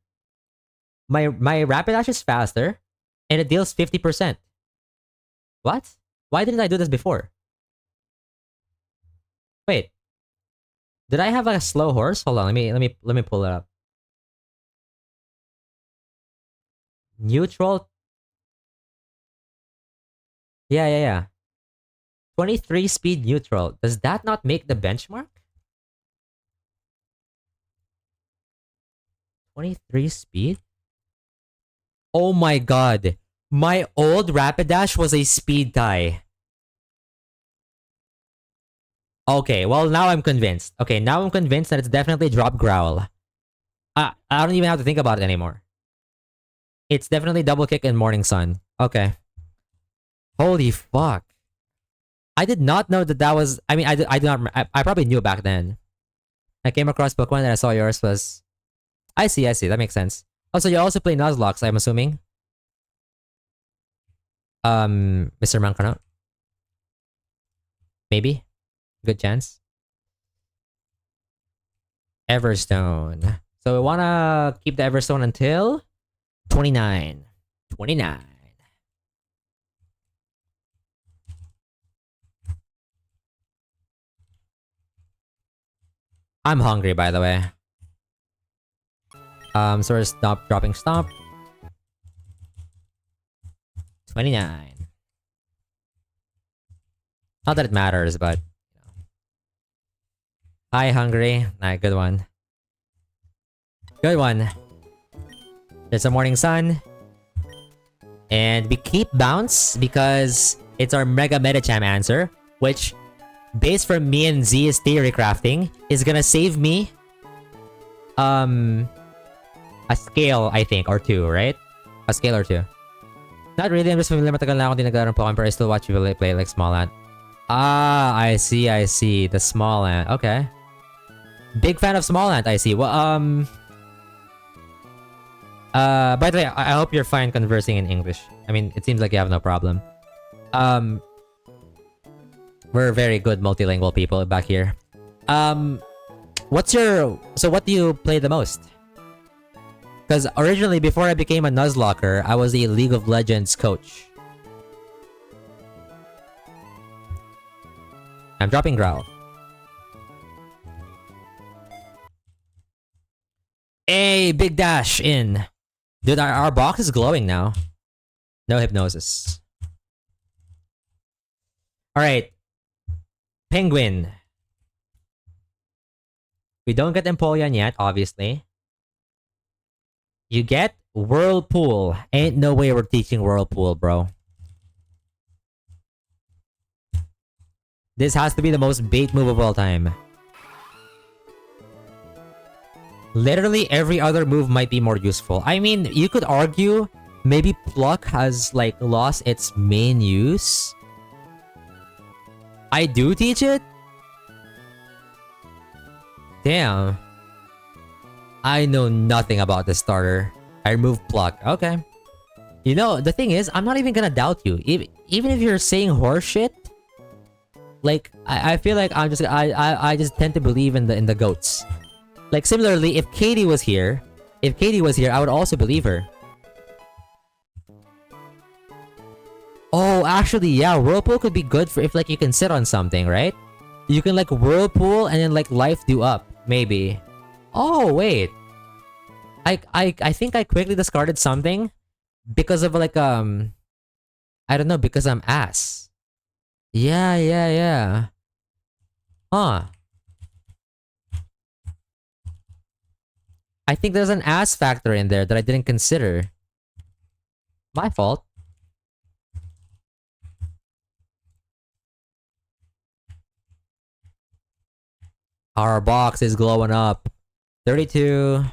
My Rapidash is faster and it deals 50%. What? Why didn't I do this before? Wait. Did I have like a slow horse? Hold on, let me pull it up. Neutral. Yeah, yeah, yeah. 23 speed neutral. Does that not make the benchmark? 23 speed? Oh my god. My old Rapidash was a speed tie. Okay, well now I'm convinced. Okay, now I'm convinced that it's definitely drop growl. I don't even have to think about it anymore. It's definitely double kick and morning sun. Okay. Holy fuck. I did not know that that was. I mean, I did not. I probably knew back then. I came across Pokemon and I saw yours was. I see, I see. That makes sense. Also, you also play Nuzlocke, I'm assuming. Mr. Mankano? Maybe? Good chance. Everstone. So we wanna keep the Everstone until 29. 29. I'm hungry, by the way. So we're stop dropping stop. 29. Not that it matters, but hi, hungry. Nah, good one. Good one. There's a morning sun. And we keep bounce because it's our Mega Metacham answer, which, based from me and Z's theory crafting, is gonna save me a scale, I think, or two, right? A scale or two. Not really, I'm just familiar. Matagal na ako din naglaro ng Pokemon, but I still watch you play like Smallant. Ah, I see, I see. The Smallant. Okay. Big fan of Smallant, I see. Well, by the way, I hope you're fine conversing in English. I mean, it seems like you have no problem. We're very good multilingual people back here. What do you play the most? Because originally, before I became a Nuzlocker, I was a League of Legends coach. I'm dropping Growl. Hey, big dash in. Dude, our box is glowing now. No hypnosis. Alright. Penguin. We don't get Empoleon yet, obviously. You get Whirlpool. Ain't no way we're teaching Whirlpool, bro. This has to be the most bait move of all time. Literally every other move might be more useful. I mean, you could argue maybe Pluck has like lost its main use. I do teach it? Damn. I know nothing about this starter. I removed Pluck. Okay. You know, the thing is, I'm not even gonna doubt you. Even if you're saying horseshit, like I feel like I just tend to believe in the goats. Like similarly, if Katie was here, I would also believe her. Oh, actually, yeah, Whirlpool could be good for if like you can sit on something, right? You can like Whirlpool and then like life do up, maybe. Oh wait, I think I quickly discarded something because of like I don't know, because I'm ass. Yeah. Huh. I think there's an ass factor in there that I didn't consider. My fault. Our box is glowing up. 32.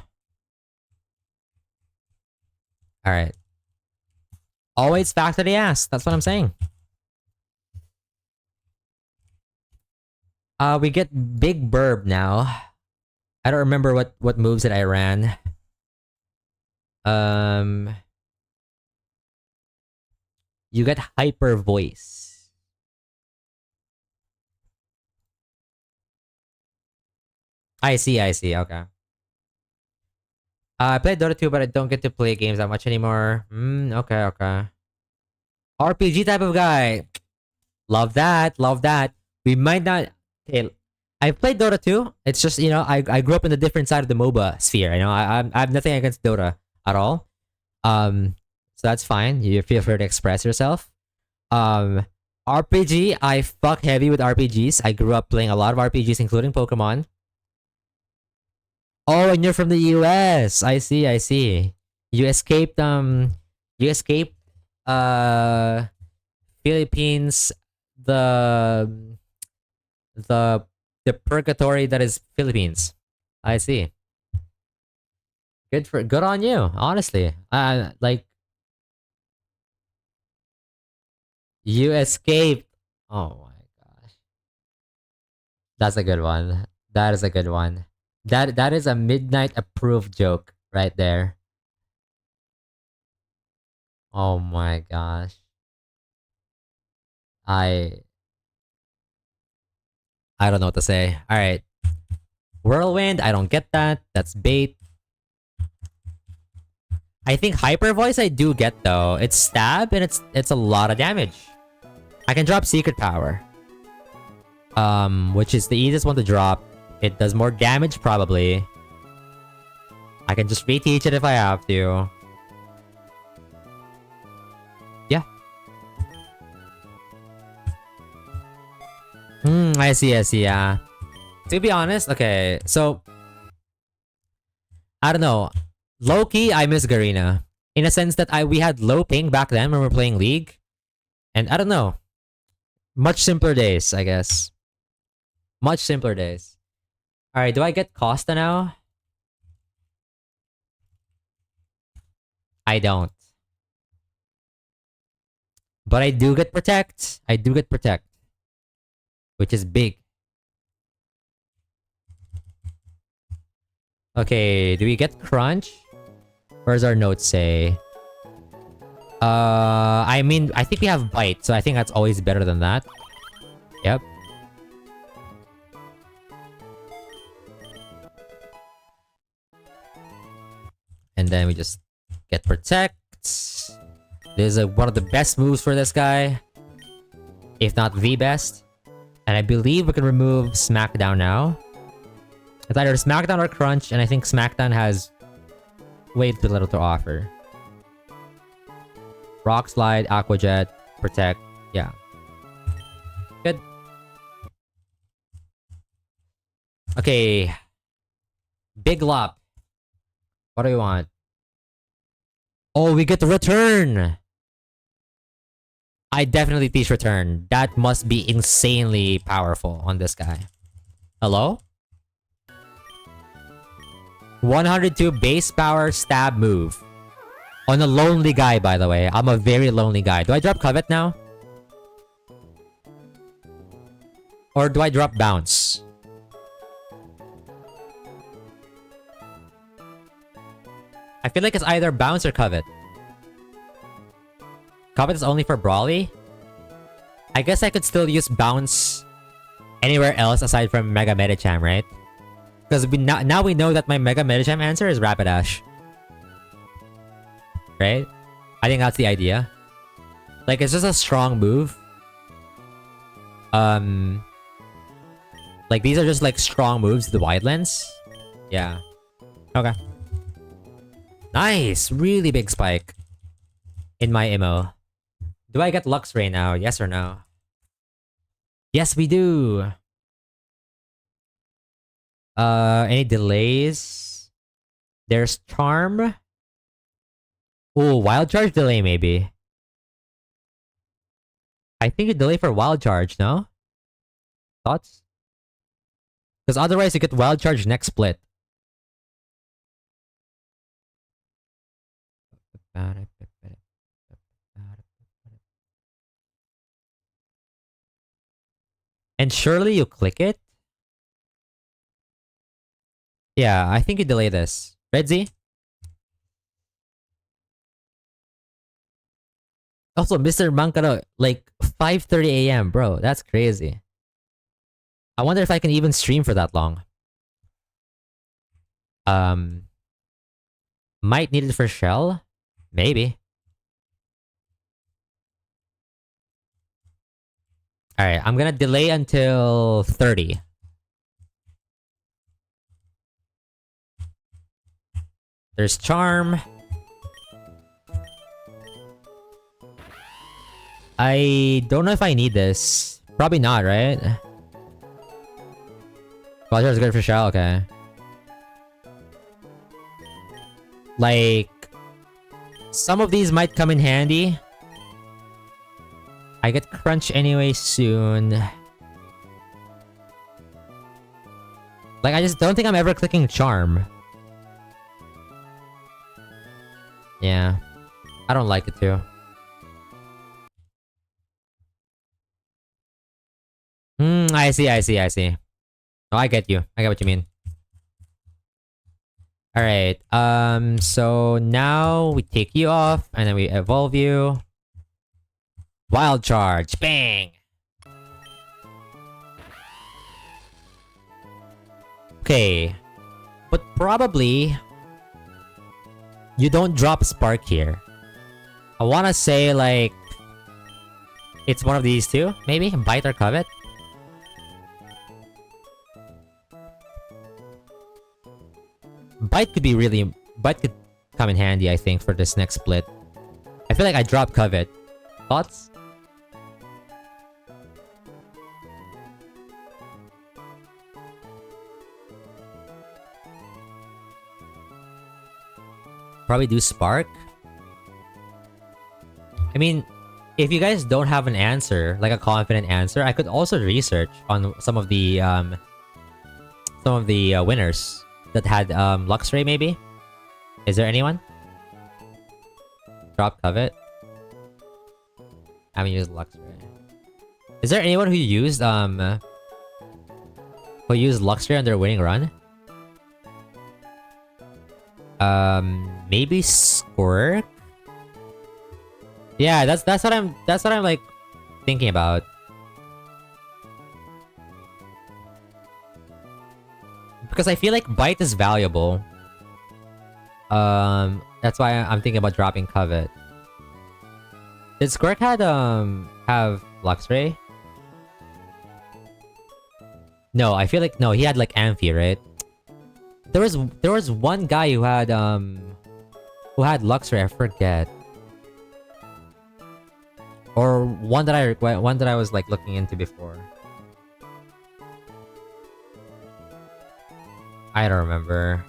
Alright. Always factor the ass. That's what I'm saying. We get Big Burb now. I don't remember what moves that I ran. You get Hyper Voice. I see, okay. I played Dota 2, but I don't get to play games that much anymore. Okay. RPG type of guy. Love that. We might not... Okay, I played Dota 2. It's just, you know, I grew up in a different side of the MOBA sphere. You know, I have nothing against Dota at all. So that's fine. You feel free to express yourself. RPG, I fuck heavy with RPGs. I grew up playing a lot of RPGs, including Pokemon. Oh, and you're from the US. I see, I see. You escaped you escaped uh Philippines, the the the purgatory that is Philippines. I see. Good on you, honestly. Like you escaped. Oh my gosh. That's a good one. That is a good one. That is a midnight approved joke right there. Oh my gosh. I I don't know what to say. All right. Whirlwind, I don't get that. That's bait. I think hyper voice I do get though. It's stab and it's a lot of damage. I can drop secret power. Which is the easiest one to drop. It does more damage probably. I can just reteach it if I have to. Yeah. I see, yeah. To be honest, okay, so I don't know. Low key, I miss Garena. In a sense that we had low ping back then when we were playing League. And I don't know. Much simpler days, I guess. Much simpler days. Alright, do I get Costa now? I don't. But I do get Protect. I do get Protect. Which is big. Okay, do we get Crunch? Where's our notes say? I mean, I think we have Bite, so I think that's always better than that. Yep. And then we just get Protect. This is one of the best moves for this guy. If not the best. And I believe we can remove Smackdown now. It's either Smackdown or Crunch, and I think Smackdown has way too little to offer. Rock Slide, Aqua Jet, Protect. Yeah. Good. Okay. Big Lop. What do we want? Oh, we get the Return! I definitely teach Return. That must be insanely powerful on this guy. Hello? 102 base power stab move. On a lonely guy, by the way. I'm a very lonely guy. Do I drop Covet now? Or do I drop Bounce? I feel like it's either Bounce or Covet. Covet is only for Brawly? I guess I could still use Bounce anywhere else aside from Mega Medicham, right? Because now we know that my Mega Medicham answer is Rapidash. Right? I think that's the idea. Like, it's just a strong move. Like, these are just, like, strong moves to the wide lens. Yeah. Okay. Nice! Really big spike. In my MO. Do I get Luxray now? Yes or no? Yes, we do! Any delays? There's Charm. Ooh, Wild Charge delay maybe. I think a delay for Wild Charge, no? Thoughts? Because otherwise you get Wild Charge next split. And surely you click it? Yeah, I think you delay this. Red Z? Also, Mr. Mankaro, like 5:30 a.m., bro. That's crazy. I wonder if I can even stream for that long. Might need it for Shell? Maybe. Alright, I'm gonna delay until 30. There's Charm. I don't know if I need this. Probably not, right? Roger is good for shell, okay. Like, some of these might come in handy. I get crunch anyway soon. Like, I just don't think I'm ever clicking charm. Yeah. I don't like it too. I see. Oh, I get you. I get what you mean. Alright, so now we take you off, and then we evolve you. Wild Charge, bang! Okay. But probably... you don't drop Spark here. I wanna say, like... it's one of these two, maybe? Bite or Covet? Bite could be really... Bite could come in handy, I think, for this next split. I feel like I dropped Covet. Thoughts? Probably do Spark? I mean, if you guys don't have an answer, like a confident answer, I could also research on some of the winners that had Luxray maybe? Is there anyone? Drop Covet? I haven't used Luxray. Is there anyone who used Luxray on their winning run? Maybe Squirk? Yeah, that's what I'm like thinking about. Because I feel like Bite is valuable. That's why I'm thinking about dropping Covet. Did Squirk have Luxray? No, I feel like no, he had like Amphi, right? There was one guy who had Luxray, I forget. Or one that I was like looking into before. I don't remember.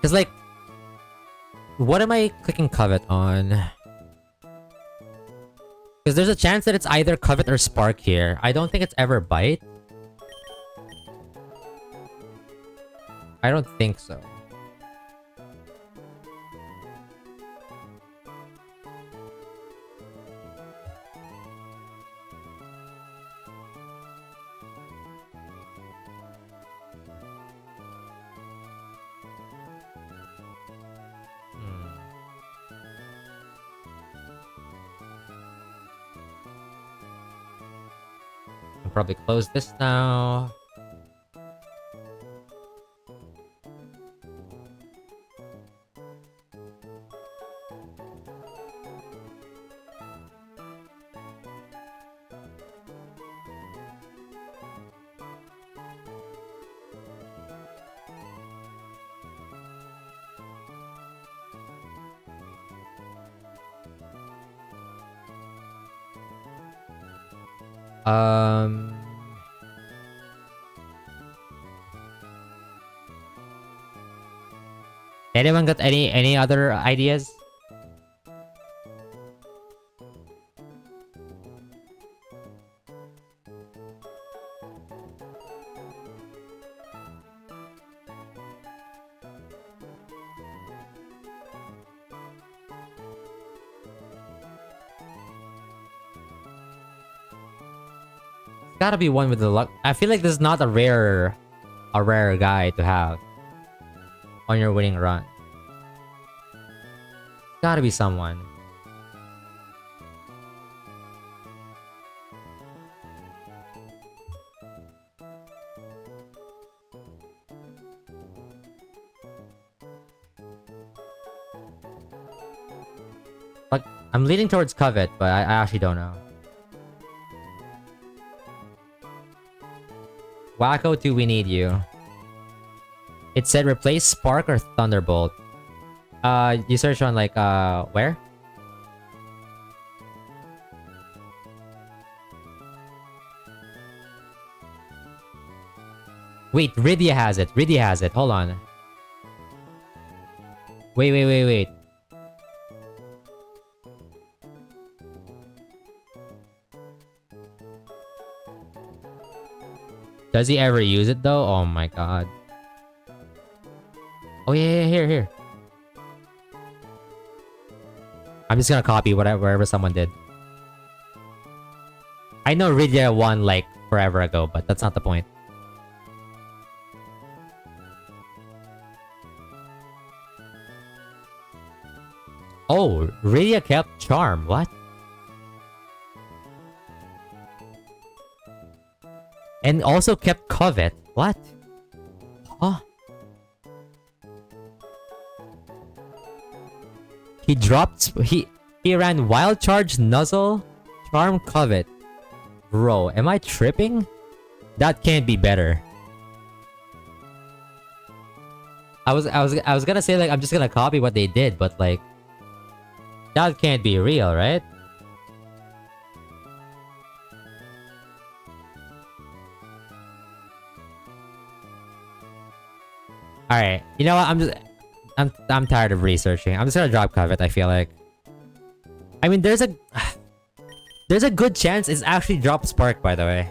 Cause like, what am I clicking Covet on? Because there's a chance that it's either Covet or Spark here. I don't think it's ever Bite. I don't think so. I'll probably close this now. Anyone got any other ideas? Gotta be one with the luck. I feel like this is not a rare guy to have on your winning run. Gotta be someone. Like, I'm leaning towards Covet, but I actually don't know. Wacko, do we need you? It said replace Spark or Thunderbolt. You search on like, where? Wait, Rydia has it. Rydia has it. Hold on. Wait. Does he ever use it though? Oh my god. Oh yeah, here. I'm just gonna copy wherever someone did. I know Rydia won like forever ago, but that's not the point. Oh, Rydia kept Charm. What? And also kept Covet. What? Huh? He dropped... He ran Wild Charge, Nuzzle, Charm, Covet. Bro, am I tripping? That can't be better. I was gonna say like I'm just gonna copy what they did, but like that can't be real, right? All right, you know what? I'm tired of researching. I'm just gonna drop Covet. I feel like. I mean, there's a good chance it's actually drop Spark. By the way,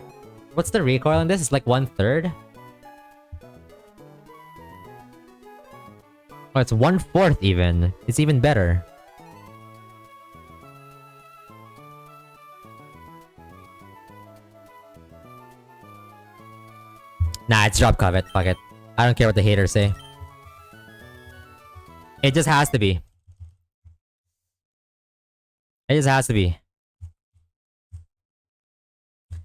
what's the recoil on this? It's like 1/3. Oh, it's 1/4 even. It's even better. Nah, it's drop Covet. Fuck it. I don't care what the haters say. It just has to be. It just has to be.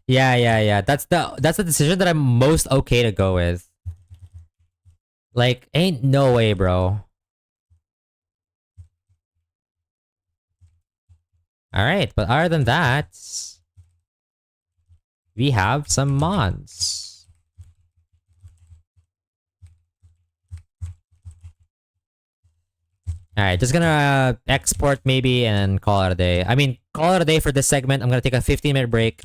Yeah. That's the decision that I'm most okay to go with. Like, ain't no way, bro. Alright, but other than that, we have some mods. Alright, just gonna export maybe and call it a day. I mean, call it a day for this segment. I'm gonna take a 15-minute break.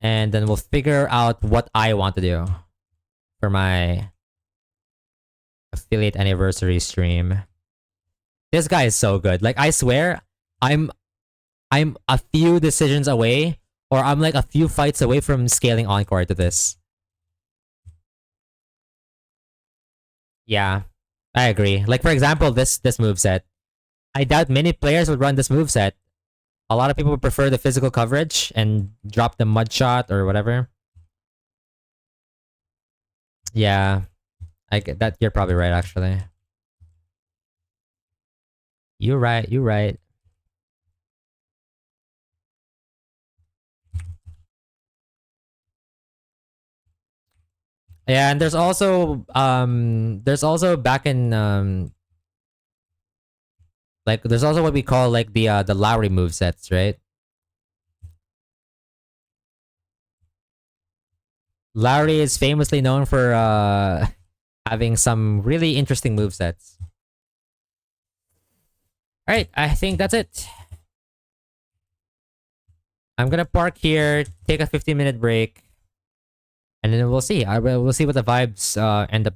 And then we'll figure out what I want to do for my affiliate anniversary stream. This guy is so good. Like, I swear, I'm a few decisions away, or I'm like a few fights away from scaling Encore to this. Yeah, I agree. Like, for example, this moveset. I doubt many players would run this moveset. A lot of people would prefer the physical coverage and drop the mud shot or whatever. Yeah, I get that. You're probably right, actually. You're right. Yeah, and there's also back in like there's also what we call like the Lowry movesets, right? Lowry is famously known for having some really interesting movesets. Alright, I think that's it. I'm gonna park here, take a 15-minute break, and then we'll see. We'll see what the vibes end up